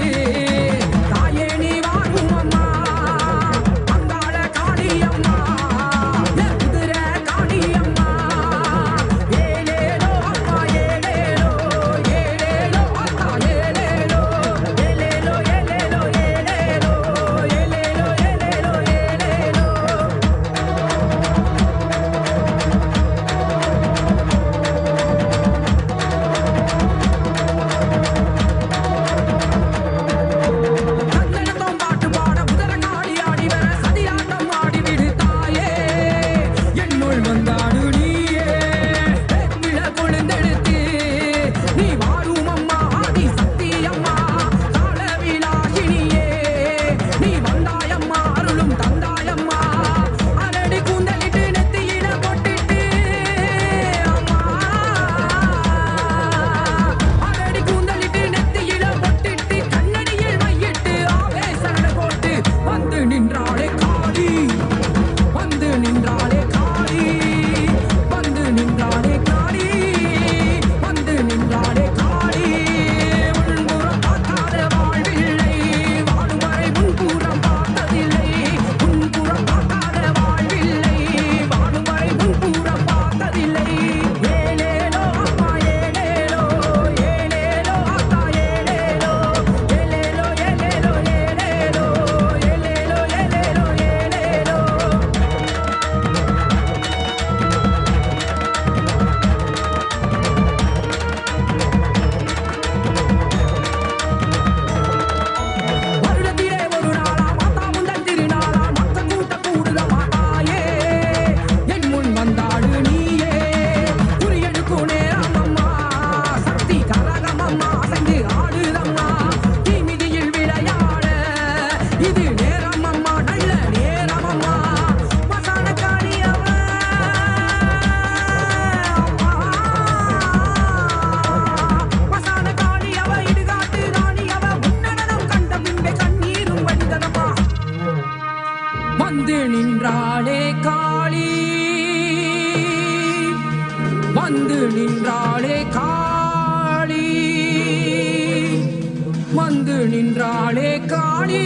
வந்து நின்றாளே காளி, வந்து நின்றாளே காளி,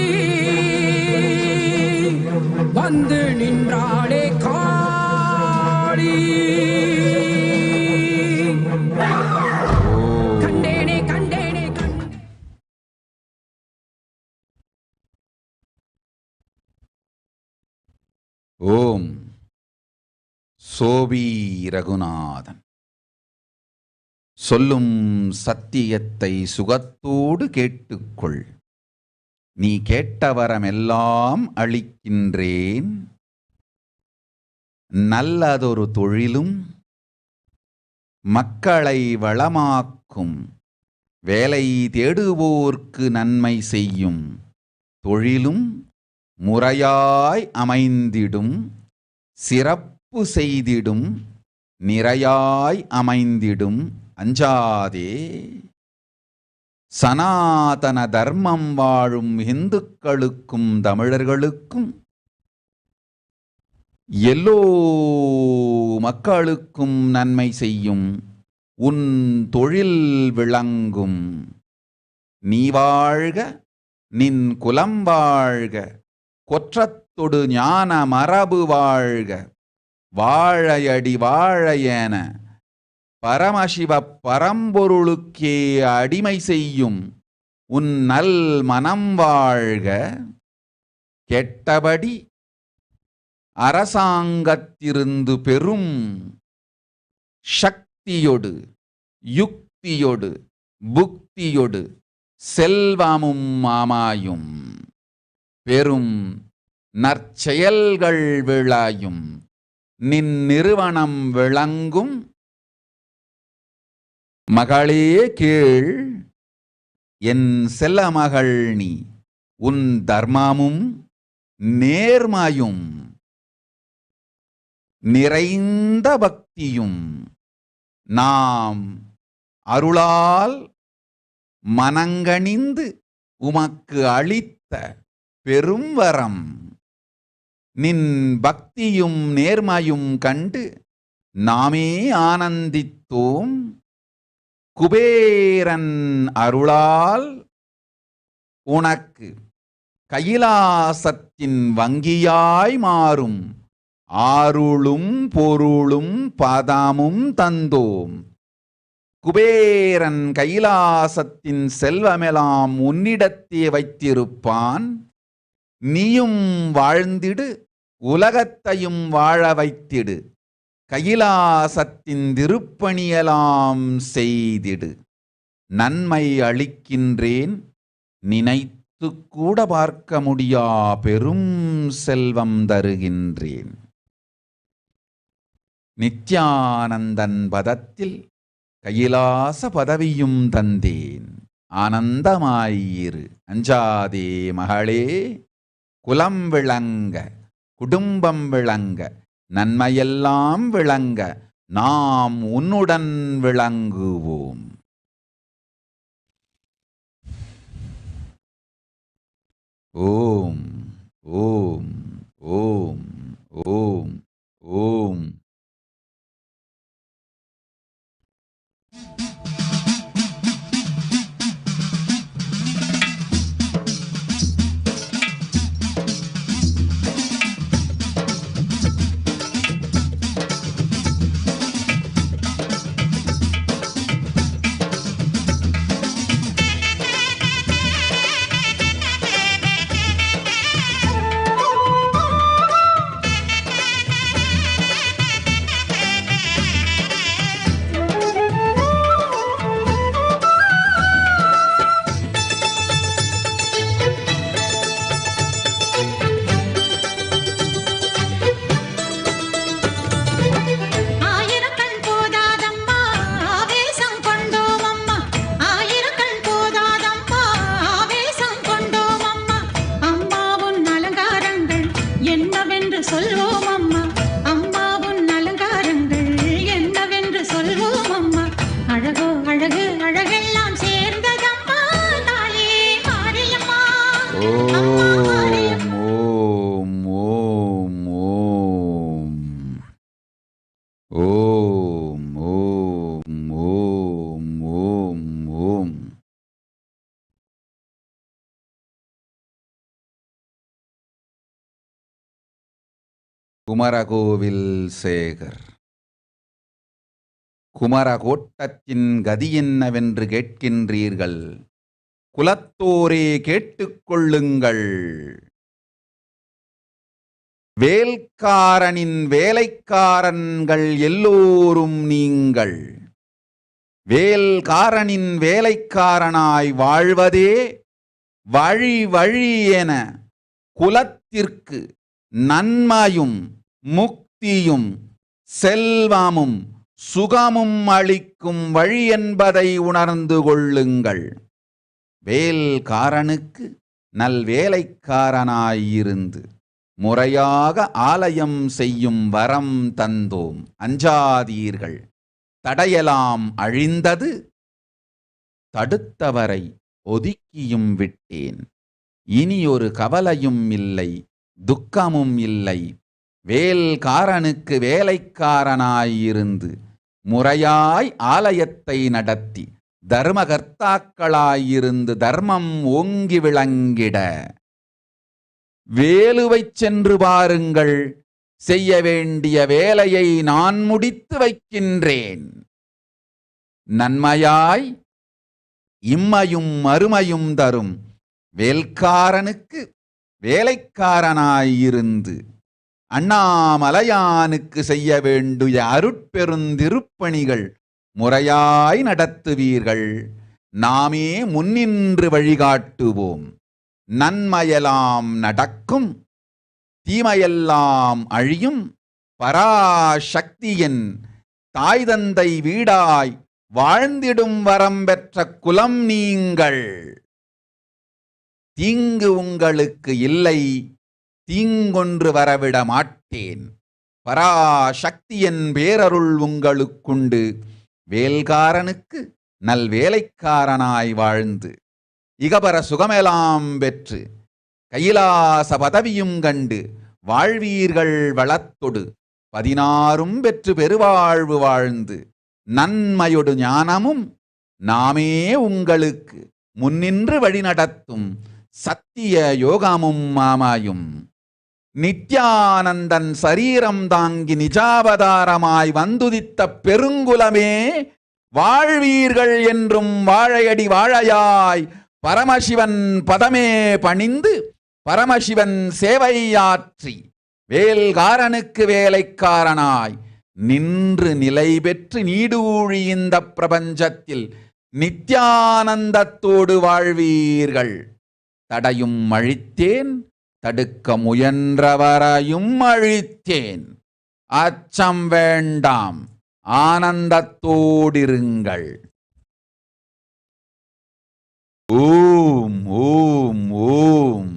வந்து நின்றாளே காளி. கண்டேனே கண்டேனே ஓம் சோபி ரகுநாதன். சொல்லும் சத்தியத்தை சுகத்தோடு கேட்டுக்கொள். நீ கேட்ட வரமெல்லாம் அளிக்கின்றேன். நல்லதொரு தொழிலும் மக்களை வளமாக்கும், வேலை தேடுவோர்க்கு நன்மை செய்யும் தொழிலும் முறையாய் அமைந்திடும், சிறப்பு செய்திடும், நிறையாய் அமைந்திடும். அஞ்சாதே. சனாதன தர்மம் வாழும் இந்துக்களுக்கும் தமிழர்களுக்கும் எல்லோ மக்களுக்கும் நன்மை செய்யும் உன் தொழில் விளங்கும். நீ வாழ்க, நின் குலம் வாழ்க, கொற்றத்தொடு ஞான மரபு வாழ்க. வாழையடி வாழையென பரமசிவ பரம்பொருளுக்கே அடிமை செய்யும் உன் நல் மனம் வாழ்க. கெட்டபடி அரசாங்கத்திருந்து பெரும் சக்தியொடு யுக்தியொடு புக்தியொடு செல்வமும் மாமாயும் பெரும் நற்செயல்கள் விளாயும் நின் நிறுவனம் விளங்கும். மகளே கேள், என் செல்ல மகள் நீ, உன் தர்மமும் நேர்மையும் நிறைந்த பக்தியும் நாம் அருளால் மனங்கணிந்து உமக்கு அளித்த பெரும் வரம். நின் பக்தியும் நேர்மையும் கண்டு நாமே ஆனந்தித்தோம். குபேரன் அருளால் உனக்கு கைலாசத்தின் வங்கியாய் மாறும் ஆருளும் பொருளும் பதமும் தந்தோம். குபேரன் கைலாசத்தின் செல்வமெல்லாம் உன்னிடத்தே வைத்திருப்பான். நீயும் வாழ்ந்திடு, உலகத்தையும் வாழ வைத்திடு. கைலாசத்தின் திருப்பணியெல்லாம் செய்திடு. நன்மை அளிக்கின்றேன், நினைத்து கூட பார்க்க முடியா பெரும் செல்வம் தருகின்றேன். நித்யானந்தன் பதத்தில் கைலாச பதவியும் தந்தேன். ஆனந்தமாயிரு, அஞ்சாதே மகளே. குலம் விளங்க, குடும்பம் விளங்க, நன்மையெல்லாம் விளங்க, நாம் உன்னுடன் விளங்குவோம். ஓம் ஓம் ஓம் ஓம் ஓம். ஓம் ஓம் ஓம். குமரகோவில் சேகர். குமரகோட்டத்தின் கதி என்னவென்று கேட்கின்றீர்கள். குலத்தோரே கேட்டுக்கொள்ளுங்கள். வேல்காரனின் வேலைக்காரன்கள் எல்லோரும் நீங்கள். வேல்காரனின் வேலைக்காரனாய் வாழ்வதே வழி வழி என குலத்திற்கு நன்மையும் முக்தியும் செல்வமும் சுகமும் அளிக்கும் வழி என்பதை உணர்ந்து கொள்ளுங்கள். வேல்காரனுக்கு நல்வேலைக்காரனாயிருந்து முறையாக ஆலயம் செய்யும் வரம் தந்தோம். அஞ்சாதீர்கள். தடையலாம் அழிந்தது, தடுத்தவரை ஒதுக்கியும் விட்டேன். இனி ஒரு கவலையும் இல்லை, துக்கமும் இல்லை. வேல்காரனுக்கு வேலைக்காரனாயிருந்து முறையாய் ஆலயத்தை நடத்தி தர்மகர்த்தாக்களாயிருந்து தர்மம் ஓங்கி விளங்கிட வேலுவைச் சென்று பாருங்கள். செய்ய வேண்டிய வேலையை நான் முடித்து வைக்கின்றேன். நன்மையாய் இம்மையும் மறுமையும் தரும் வேல்காரனுக்கு வேலைக்காரனாயிருந்து அண்ணாமலையானுக்கு செய்ய வேண்டிய அருட்பெருந்திருப்பணிகள் முறையாய் நடத்துவீர்கள். நாமே முன்னின்று வழிகாட்டுவோம். நன்மையெல்லாம் நடக்கும், தீமையெல்லாம் அழியும். பராசக்தியின் தாய் தந்தை வீடாய் வாழ்ந்திடும் வரம் பெற்ற குலம் நீங்கள். தீங்கு உங்களுக்கு இல்லை, தீங்கொன்று வரவிட மாட்டேன். பராசக்தியின் பேரருள் உங்களுக்குண்டு. வேல்காரனுக்கு நல்வேலைக்காரனாய் வாழ்ந்து இகபர சுகமெல்லாம் பெற்று கைலாச பதவியும் கண்டு வாழ்வீர்கள் வளத்தொடு. 16 பெற்று பெருவாழ்வு வாழ்ந்து நன்மையொடு ஞானமும் நாமே உங்களுக்கு முன்னின்று வழிநடத்தும் சத்திய யோகமும் மாமாயும். நித்யானந்தன் சரீரம் தாங்கி நிஜாவதாரமாய் வந்துதித்த பெருங்குலமே வாழ்வீர்கள் என்றும் வாழையடி வாழையாய் பரமசிவன் பதமே பணிந்து பரமசிவன் சேவையாற்றி வேல்காரனுக்கு வேலைக்காரனாய் நின்று நிலை பெற்று நீடூழி இந்த பிரபஞ்சத்தில் நித்யானந்தத்தோடு வாழ்வீர்கள். தடையும் அழித்தேன், தடுக்க முயன்றவரையும் அழித்தேன். அச்சம் வேண்டாம், ஆனந்தத்தோடிருங்கள். ஓம் ஓம் ஓம்.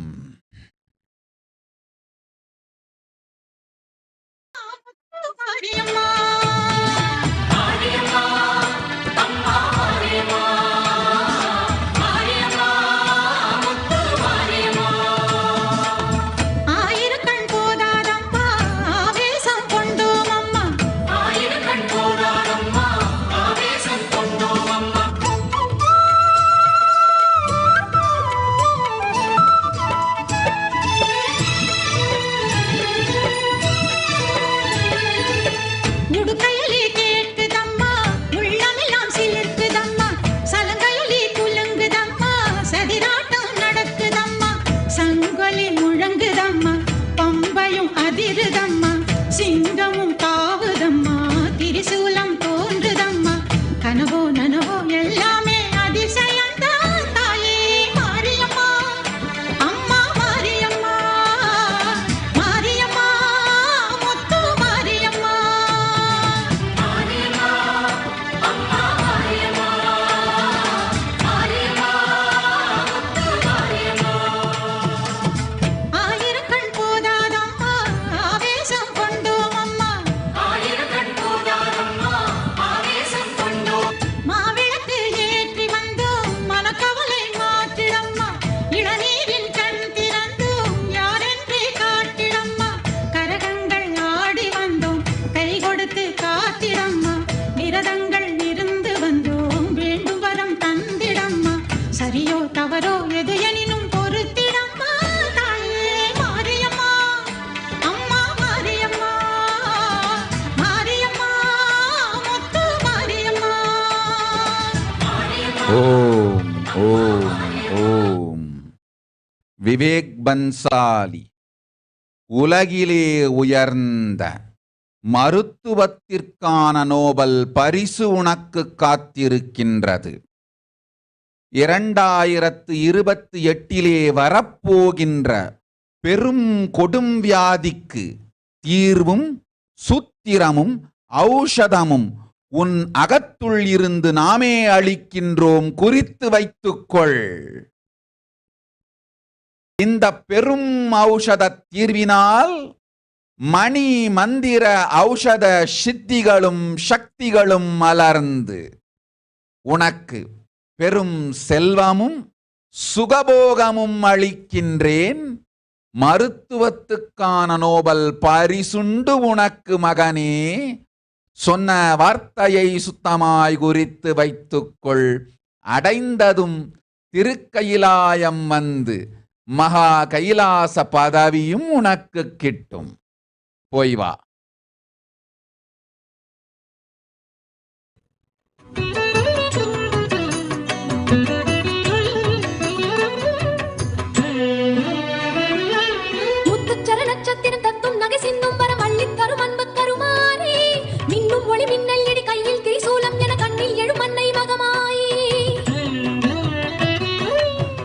ஓம் ஓம் ஓம். விவேக் பன்சாலி உலகிலே உயர்ந்த மருத்துவத்திற்கான நோபல் பரிசு உனக்கு காத்திருக்கின்றது. 2028 வரப்போகின்ற பெரும் கொடும் வியாதிக்கு தீர்வும் சூத்திரமும் ஔஷதமும் உன் அகத்துள் இருந்து நாமே அளிக்கின்றோம், குறித்து வைத்துக்கொள். இந்த பெரும் ஔஷத தீர்வினால் மணி மந்திர ஔஷத சித்திகளும் சக்திகளும் மலர்ந்து உனக்கு பெரும் செல்வமும் சுகபோகமும் அளிக்கின்றேன். மருத்துவத்துக்கான நோபல் பரிசுண்டு உனக்கு மகனே. சொன்ன வார்த்தையை சுத்தமாய் குறித்து வைத்துக்கொள். அடைந்ததும் திருக்கையிலாயம் வந்து மகா கைலாச பதவியும் உனக்கு கிட்டும். போய் வா. முத்துச்சர நட்சத்திரம் தத்தும் நகை சிந்தும் வரம் அள்ளித் தரும் அன்பு கருமாறி, மின்னும் ஒளி மின்னல் இடி கையில் திரிசூலம் என கண்ணில் எழும் அன்னை மகமாயி.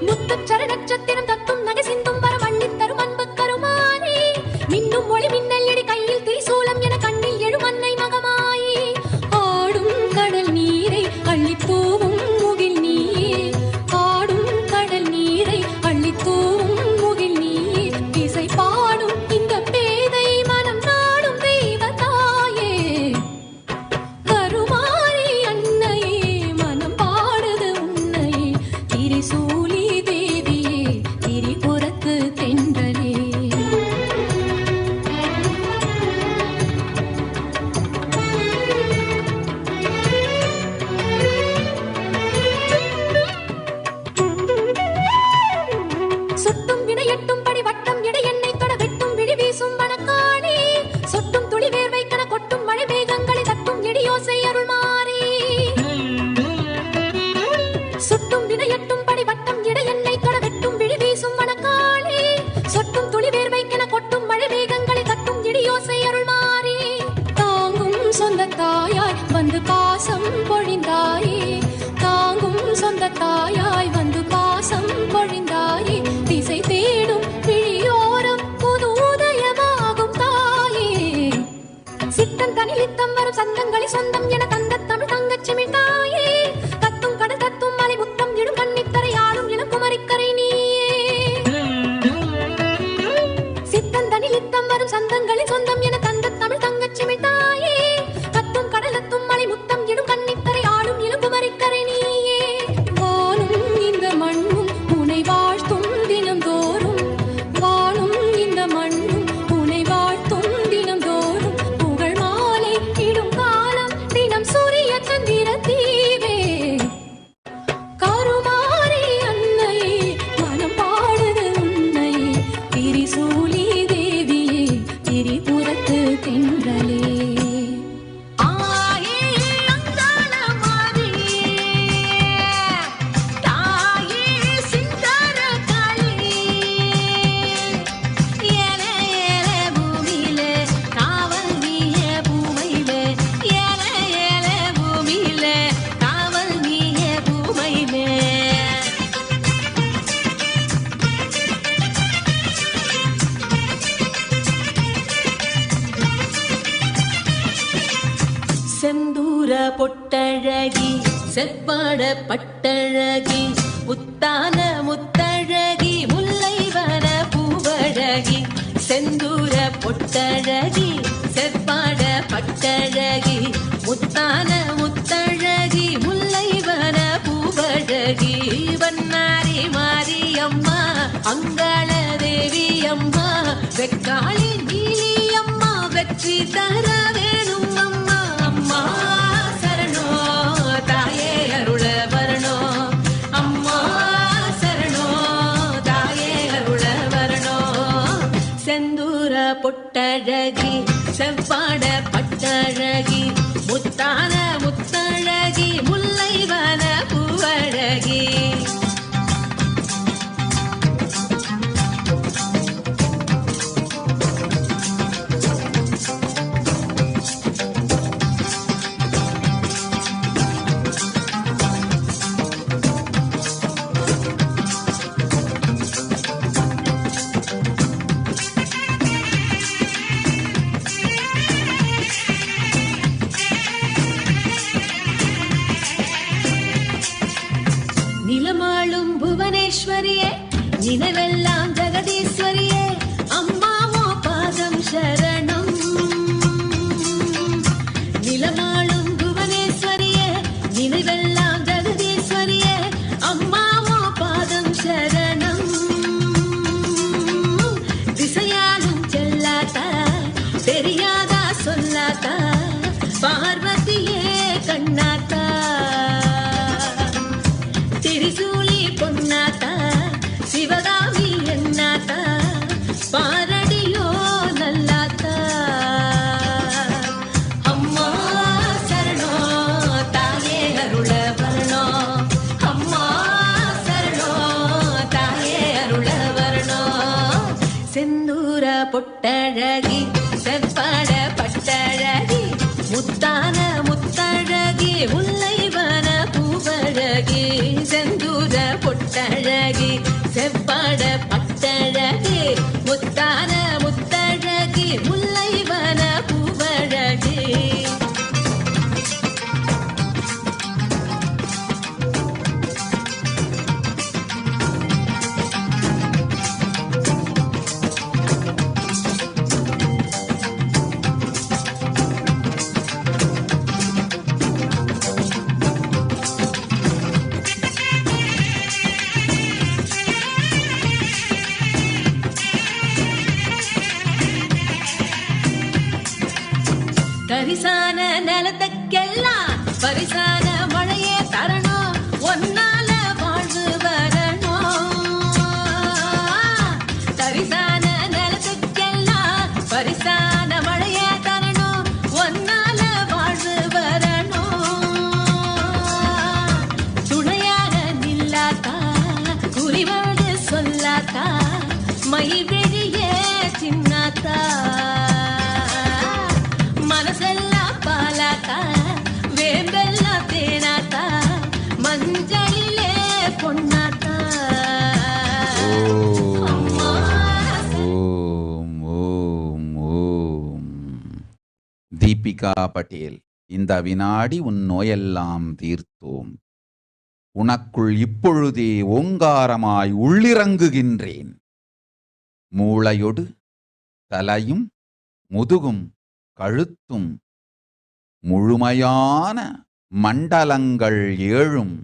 முத்துச்சர நட்சத்திரம் தத்தும் நகை சிந்தும் வரம் அள்ளித் தரும் அன்பு கருமாறி, மின்னும் ஒளி மின்னல் இடி கையில் திரிசூலம் என கண்ணில் எழும் அன்னை மகமாயி. ஆடும் கடல் நீரை அள்ளித் தூவும் முகில் நீயே, ஆடும் கடல் நீரை அள்ளித் தூவும் முகில் நீயே, இசை பாடும் இந்த பேதை மனம் நாடும் தெய்வ தாயே. கருமாரி அன்னையே மனம் பாடுது உன்னையே, திரிசூலி தேவியே திரிபுரத்து தென்றலே. சொட்டும் வினையட்டும் படி வட்டம் இடை எண்ணெய் தொட வெட்டும் விழி வீசும் வனக்காளி, சொட்டும் துளி வேர்வை கன கொட்டும் மழை மேகங்களை தட்டும் இடியோசை அருள் மாறி. சொட்டும் வினையட்டும் படி வட்டம் இடை எண்ணெய் தொட வெட்டும் விழி வீசும் வனக்காளி, சொட்டும் துளி வேர்வை கன கொட்டும் மழை மேகங்களை தட்டும் இடியோசை அருள் மாறி. தாங்கும் சொந்த தாயாய் வந்து பாசம் பொழிந்தாயே, தாங்கும் சொந்த தாயாய் வந்து பாசம் பொழிந்தாயே, திசை தேடும் விழியோரம் புது உதயமாகும் தாயே. சித்தன் தனிலித்தம் வரும் சந்தங்களை சொந்தம் என தந்த தமிழ் தங்கச்சிமி தாயே, தத்தும் கடல் தத்தும் மலை முத்தம் இடும் கன்னித்தரை ஆளும் இளங்குமரிக்கரை நீயே. சித்தன் தனிலித்தம் வரும் சந்தங்களின் சொந்தம் என தந்த தமிழ் தங்கச்சிமி தாயே, தத்தும் கடல் தத்தும் மலை முத்தம் இடும் கன்னித்தரை ஆளும் இளங்குமரிக்கரை நீயே. வானும் இந்த மண்ணும் உனை வாழ்த்தும் தினம்தோறும், வானும் இந்த மண்ணும் உனை வாழ்த்தும் தினம்தோறும், புகழ் மாலை இடும் காலம் தினம் சூரிய சந்திர தீவே. கருமாரி அன்னையே மனம் பாடுது உன்னையே, திரிசூலி தேவியே திரிபுரத்து தென்றலே. ஆயே அங்காள மாரியே, தாயே சிங்கார காளியே, ஏலே ஏலே பூமியிலே காவல் நீயே பூமையிலே, ஏலே ஏலே பூமியிலே காவல் நீயே பூமையிலே. செந்தூர பொட்டழகி செவ்வாட பட்டழகி, முத்தான முத்தழகி முல்லைவன பூவழகி. செந்தூர பொட்டழகி செவ்வாட பட்டழகி, முத்தான முத்தழகி முல்லைவன பூவழகி. வண்ணாரி மாரியம்மா அங்காள தேவி அம்மா, வெக்காளி நீலி அம்மா வெற்றி தர வேணும் அம்மா. அம்மா சரணோ தாயே அருள வரணோ, அம்மா சரணோ தாயே அருள வரணோ. செந்தூர பொட்டழகி செவ்வாட பட்டழகி, முத்தான முத்தழகி முல்லைவன பூவழகி. புவனேஸ்வரியே நினைவெல்லாம் ஜெகதீஸ்வரியே அம்மாவோ பாதம் சரணம் நிலமாளும் புவனேஸ்வரியே நினைவெல்லாம் ஜெகதீஸ்வரியே அம்மாவோ பாதம் சரணம் திசையாலும் செல்லாதா தெரியாதா சொல்லாதா பார்வதியே கண்ணாத்தா திரிசூலி பொன்னாத்தா சிவகாமி என்னாத்தா பாரடியோ நல்லாத்தா அம்மா சரணோ தாயே அருள வரணோ அம்மா சரணோ தாயே அருள வரணோ செந்தூர பொட்டழகி செவ்வாட பட்டழகி முத்தான முத்தழகி முல்லைவன பூவழகி செந்தூர பொட்டழகி செவ்வாட பட்டழகி முத்தான முத்தழகி முல்லைவன பூவழகி கரிசான நிலத்துக்கெல்லாம் பரிசான மழையே தரணும் ஒன்னால வாழ்வு வரணும் கரிசான நிலத்துக்கெல்லாம் பரிசான மழையே தரணும் ஒன்னால வாழ்வு வரணும் துணையாக நில்லாத்தா குறிவாடு சொல்லாத்தா மை வெளியே சின்னாத்தா மனசெல்லாம் பாலாத்தா வேம்பெல்லாம் தேனாத்தா மஞ்சளிலே பொன்னாத்தா ஓம் ஓம் ஓம். தீபிகா பட்டேல், இந்த வினாடி உன் நோயெல்லாம் தீர்த்தோம். உனக்குள் இப்பொழுதே ஓங்காரமாய் உள்ளிறங்குகின்றேன். மூளையொடு தலையும் முதுகும் கழுத்தும் முழுமையான மண்டலங்கள் ஏழும்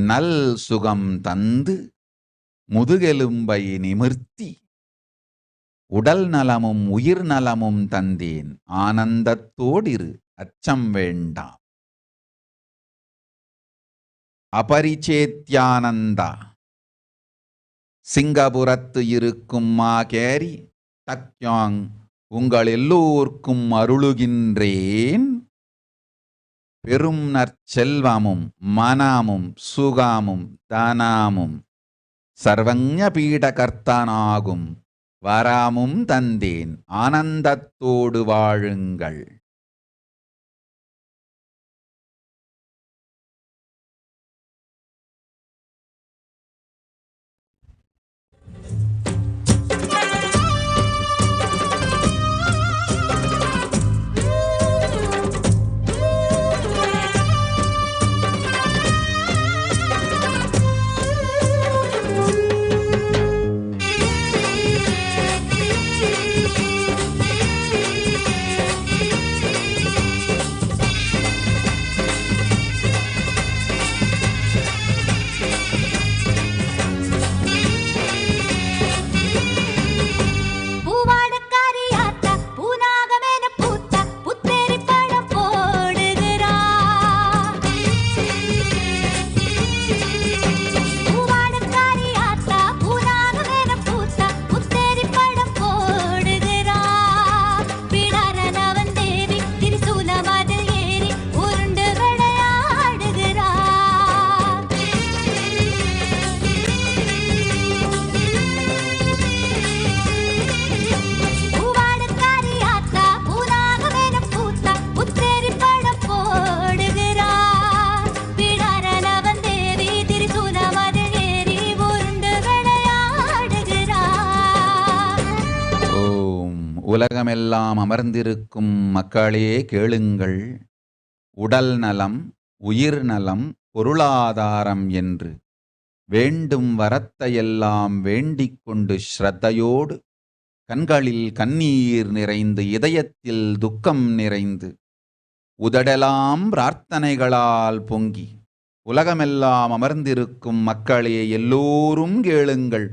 நல் சுகம் தந்து முதுகெலும்பை நிமிர்த்தி உடல் நலமும் உயிர் நலமும் தந்தேன். ஆனந்தத்தோடிரு, அச்சம் வேண்டாம். அபரிச்சேத்யானந்தா, சிங்கபுரத்து இருக்கும் மாகேரி தக்யாங் உங்கள் எல்லோர்க்கும் அருளுகின்றேன். பெரும் நற்செல்வமும் மனமும் சுகமும் தனமும் சர்வஞ பீடகர்த்தனாகும் வரமும் தந்தேன். ஆனந்தத்தோடு வாழுங்கள். உலகமெல்லாம் அமர்ந்திருக்கும் மக்களே கேளுங்கள். உடல் நலம், உயிர் நலம், பொருளாதாரம் என்று வேண்டும் வரத்தையெல்லாம் வேண்டிக் கொண்டு ஸ்ரத்தையோடு கண்களில் கண்ணீர் நிறைந்து இதயத்தில் துக்கம் நிறைந்து உதடெல்லாம் பிரார்த்தனைகளால் பொங்கி உலகமெல்லாம் அமர்ந்திருக்கும் மக்களே எல்லோரும் கேளுங்கள்,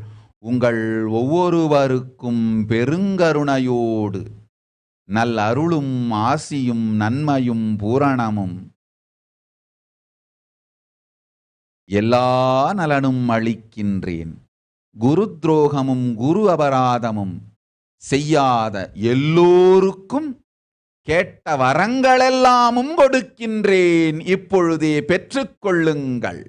உங்கள் ஒவ்வொருவருக்கும் பெருங்கருணையோடு நல் அருளும் ஆசியும் நன்மையும் பூரணமும் எல்லா நலனும் அளிக்கின்றேன். குரு துரோகமும் குரு அபராதமும் செய்யாத எல்லோருக்கும் கேட்ட வரங்களெல்லாமும் கொடுக்கின்றேன். இப்பொழுதே பெற்றுக்கொள்ளுங்கள்.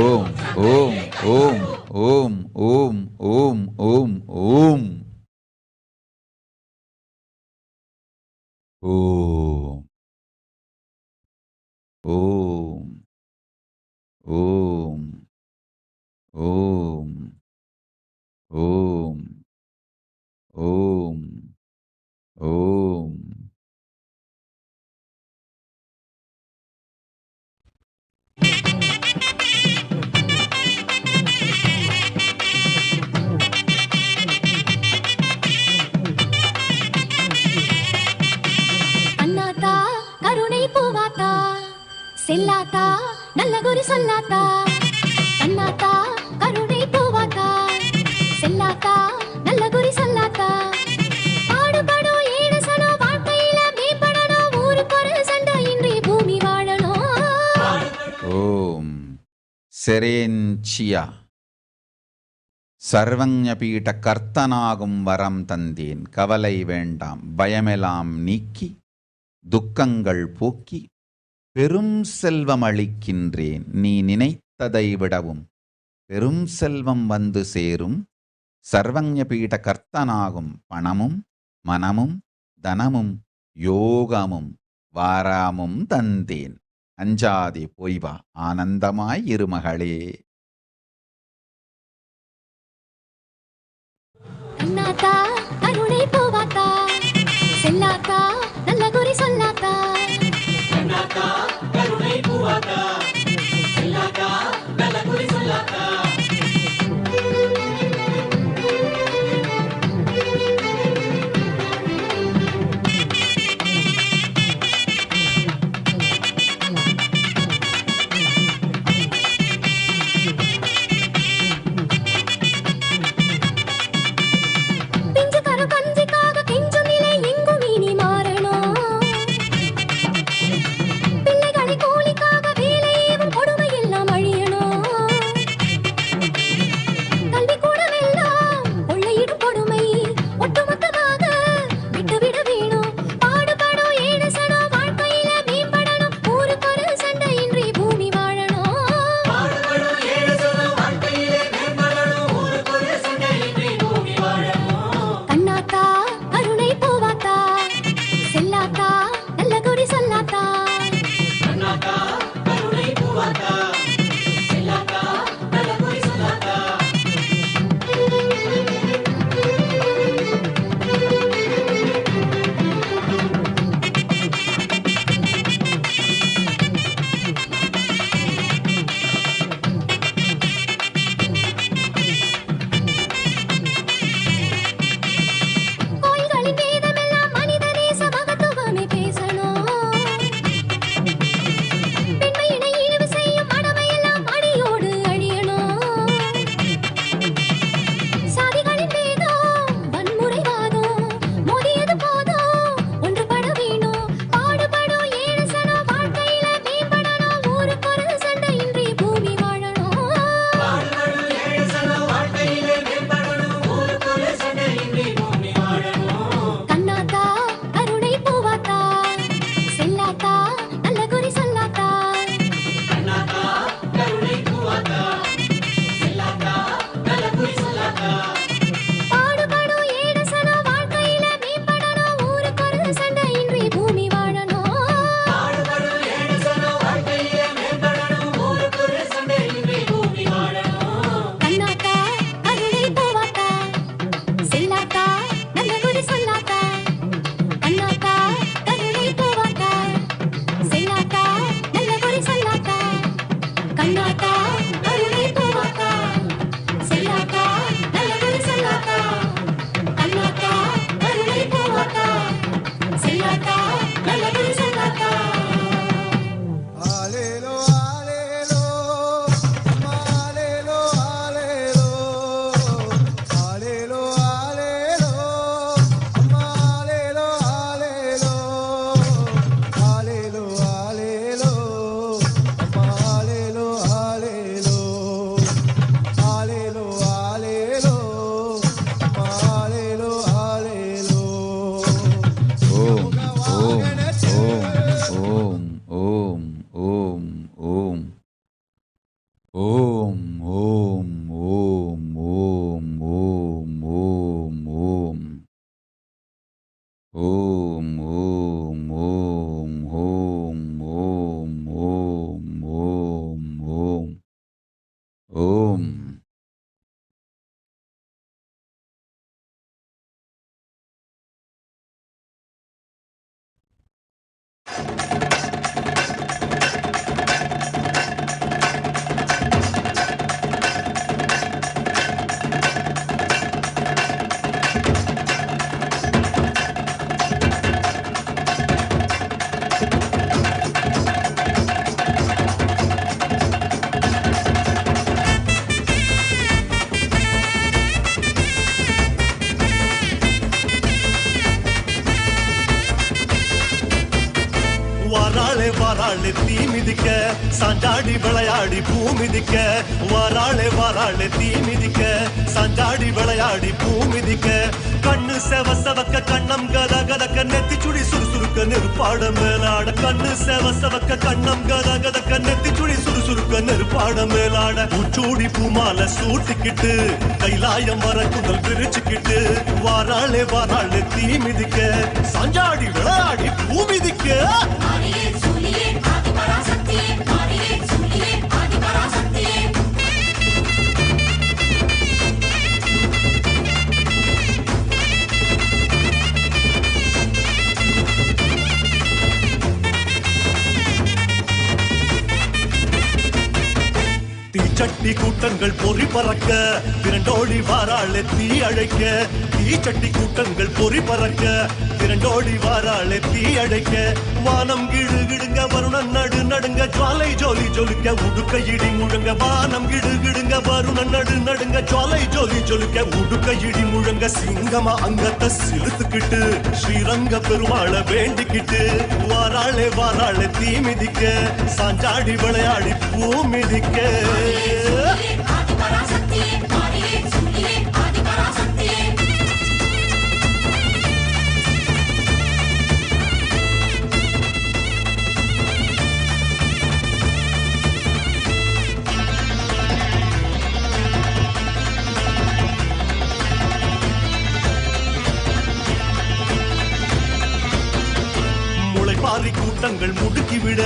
ஓம் ஓம் ஓம் ஓம் ஓம் ஓம் ஓம் ஓம் ஓம் ஓம் ஓம் ஓம் ஓம் ஓம் ஓம். அண்ணாத்தா கருணை பூவாத்தா செல்லாத்தா நல்ல குறி சொல்லாத்தா. அண்ணாத்தா கருணை பூவாத்தா செல்லாத்தா நல்ல குறி சொல்லாத்தா. பாடுபடும் ஏழு சனம் வாழ்க்கையில மேம்படணும், ஊருக்கு ஒரு சண்டை இன்றி பூமி வாழணும். ஓம் செரேன்சியா. சர்வஞபீட கர்த்தனாகும் வரம் தந்தேன். கவலை வேண்டாம், பயமெல்லாம் நீக்கி துக்கங்கள் போக்கி பெரும் செல்வம் அளிக்கின்றேன். நீ நினைத்ததை விடவும் பெரும் செல்வம் வந்து சேரும். சர்வஞபீட கர்த்தனாகும் பணமும் மனமும் தனமும் யோகமும் வாராமும் தந்தேன். அஞ்சாதே போய் வா, ஆனந்தமாய் இருமகளே. அண்ணாத்தா கருணை பூவாத்தா செல்லாத்தா நல்ல குறி சொல்லாத்தா. அண்ணாத்தா கருணை பூவாத்தா செல்லாத்தா நல்ல குறி சொல்லாத்தா. பிஞ்சு ஓம் ஓம் ஓம் ஓம் ஓம் ஓம் ஓம் ஓம் ஓம். வாராளே வாராளே தீ மிதிக்க சாஞ்சாடி விளையாடி பூ மிதிக்க வாராளே வாராளே தீ மிதிக்க சாஞ்சாடி விளையாடி பூ மிதிக்க கண்ணு செவ செவக்க கண்ணம் கத கதக்க நெத்தி சுடி சுறுசுறுக்க நெருப்பாட மேலாட கண்ணு செவ செவக்க கண்ணம் கத கதக்க நெத்தி சுடி சுறுசுறுக்க நெருப்பாட மேலாட பூச்சூடி பூமால சூட்டிக்கிட்டு கைலாயம் வர குதல் பிரிச்சுக்கிட்டு வாராளே வாராளே தீ மிதிக்க சாஞ்சாடி விளையாடி பூ மிதிக்க தீச்சட்டி கூட்டங்கள் பொறி பறக்க திரண்டோடி வாராளே தீ அழைக்க தீச்சட்டி கூட்டங்கள் பொறி பறக்க திரண்டோடி வாராளே தீ அழைக்க வானம் கிடு கிடுங்க வருணன் நடு நடுங்க ஜுவாலை ஜோலி ஜொலிக்க உடுக்க இடி முழங்க வானம் கிடு கிடுங்க வருணன் நடு நடுங்க ஜுவாலை ஜோலி ஜொலிக்க உடுக்க இடி முழங்க சிங்கமா அங்கத்தை சிலுத்துக்கிட்டு ஸ்ரீரங்க பெருமாள வேண்டிக்கிட்டு வாராளே வாராளே தீ மிதிக்க சாஞ்சாடி விளையாடி பூ மிதிக்க முளைப்பாரி கூட்டங்கள் முடுக்கிவிட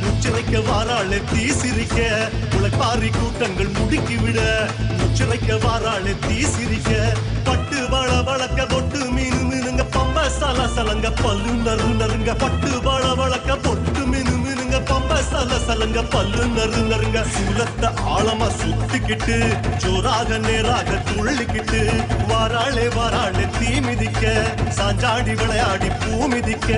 முச்சிறைக்க வாராளே தீ சிரிக்க முளைப்பாரி கூட்டங்கள் முடுக்கிவிட முச்சிறைக்க வாராளே தீ சிரிக்க பட்டு வள வளக்க பொட்டு மீனு மீனுங்க பம்ப சல சலங்க பல்லு நறு நறுங்க பட்டு வள வளக்க பொட்டு மீனு மீனுங்க பம்ப சல சலங்க பல்லு நறு நறுங்க சூலத்தை ஆழமா சுத்திக்கிட்டு ஜோராக நேராக துள்ளிக்கிட்டு வாராளே வாராளே தீ மிதிக்க சாஞ்சாடி விளையாடி பூ மிதிக்க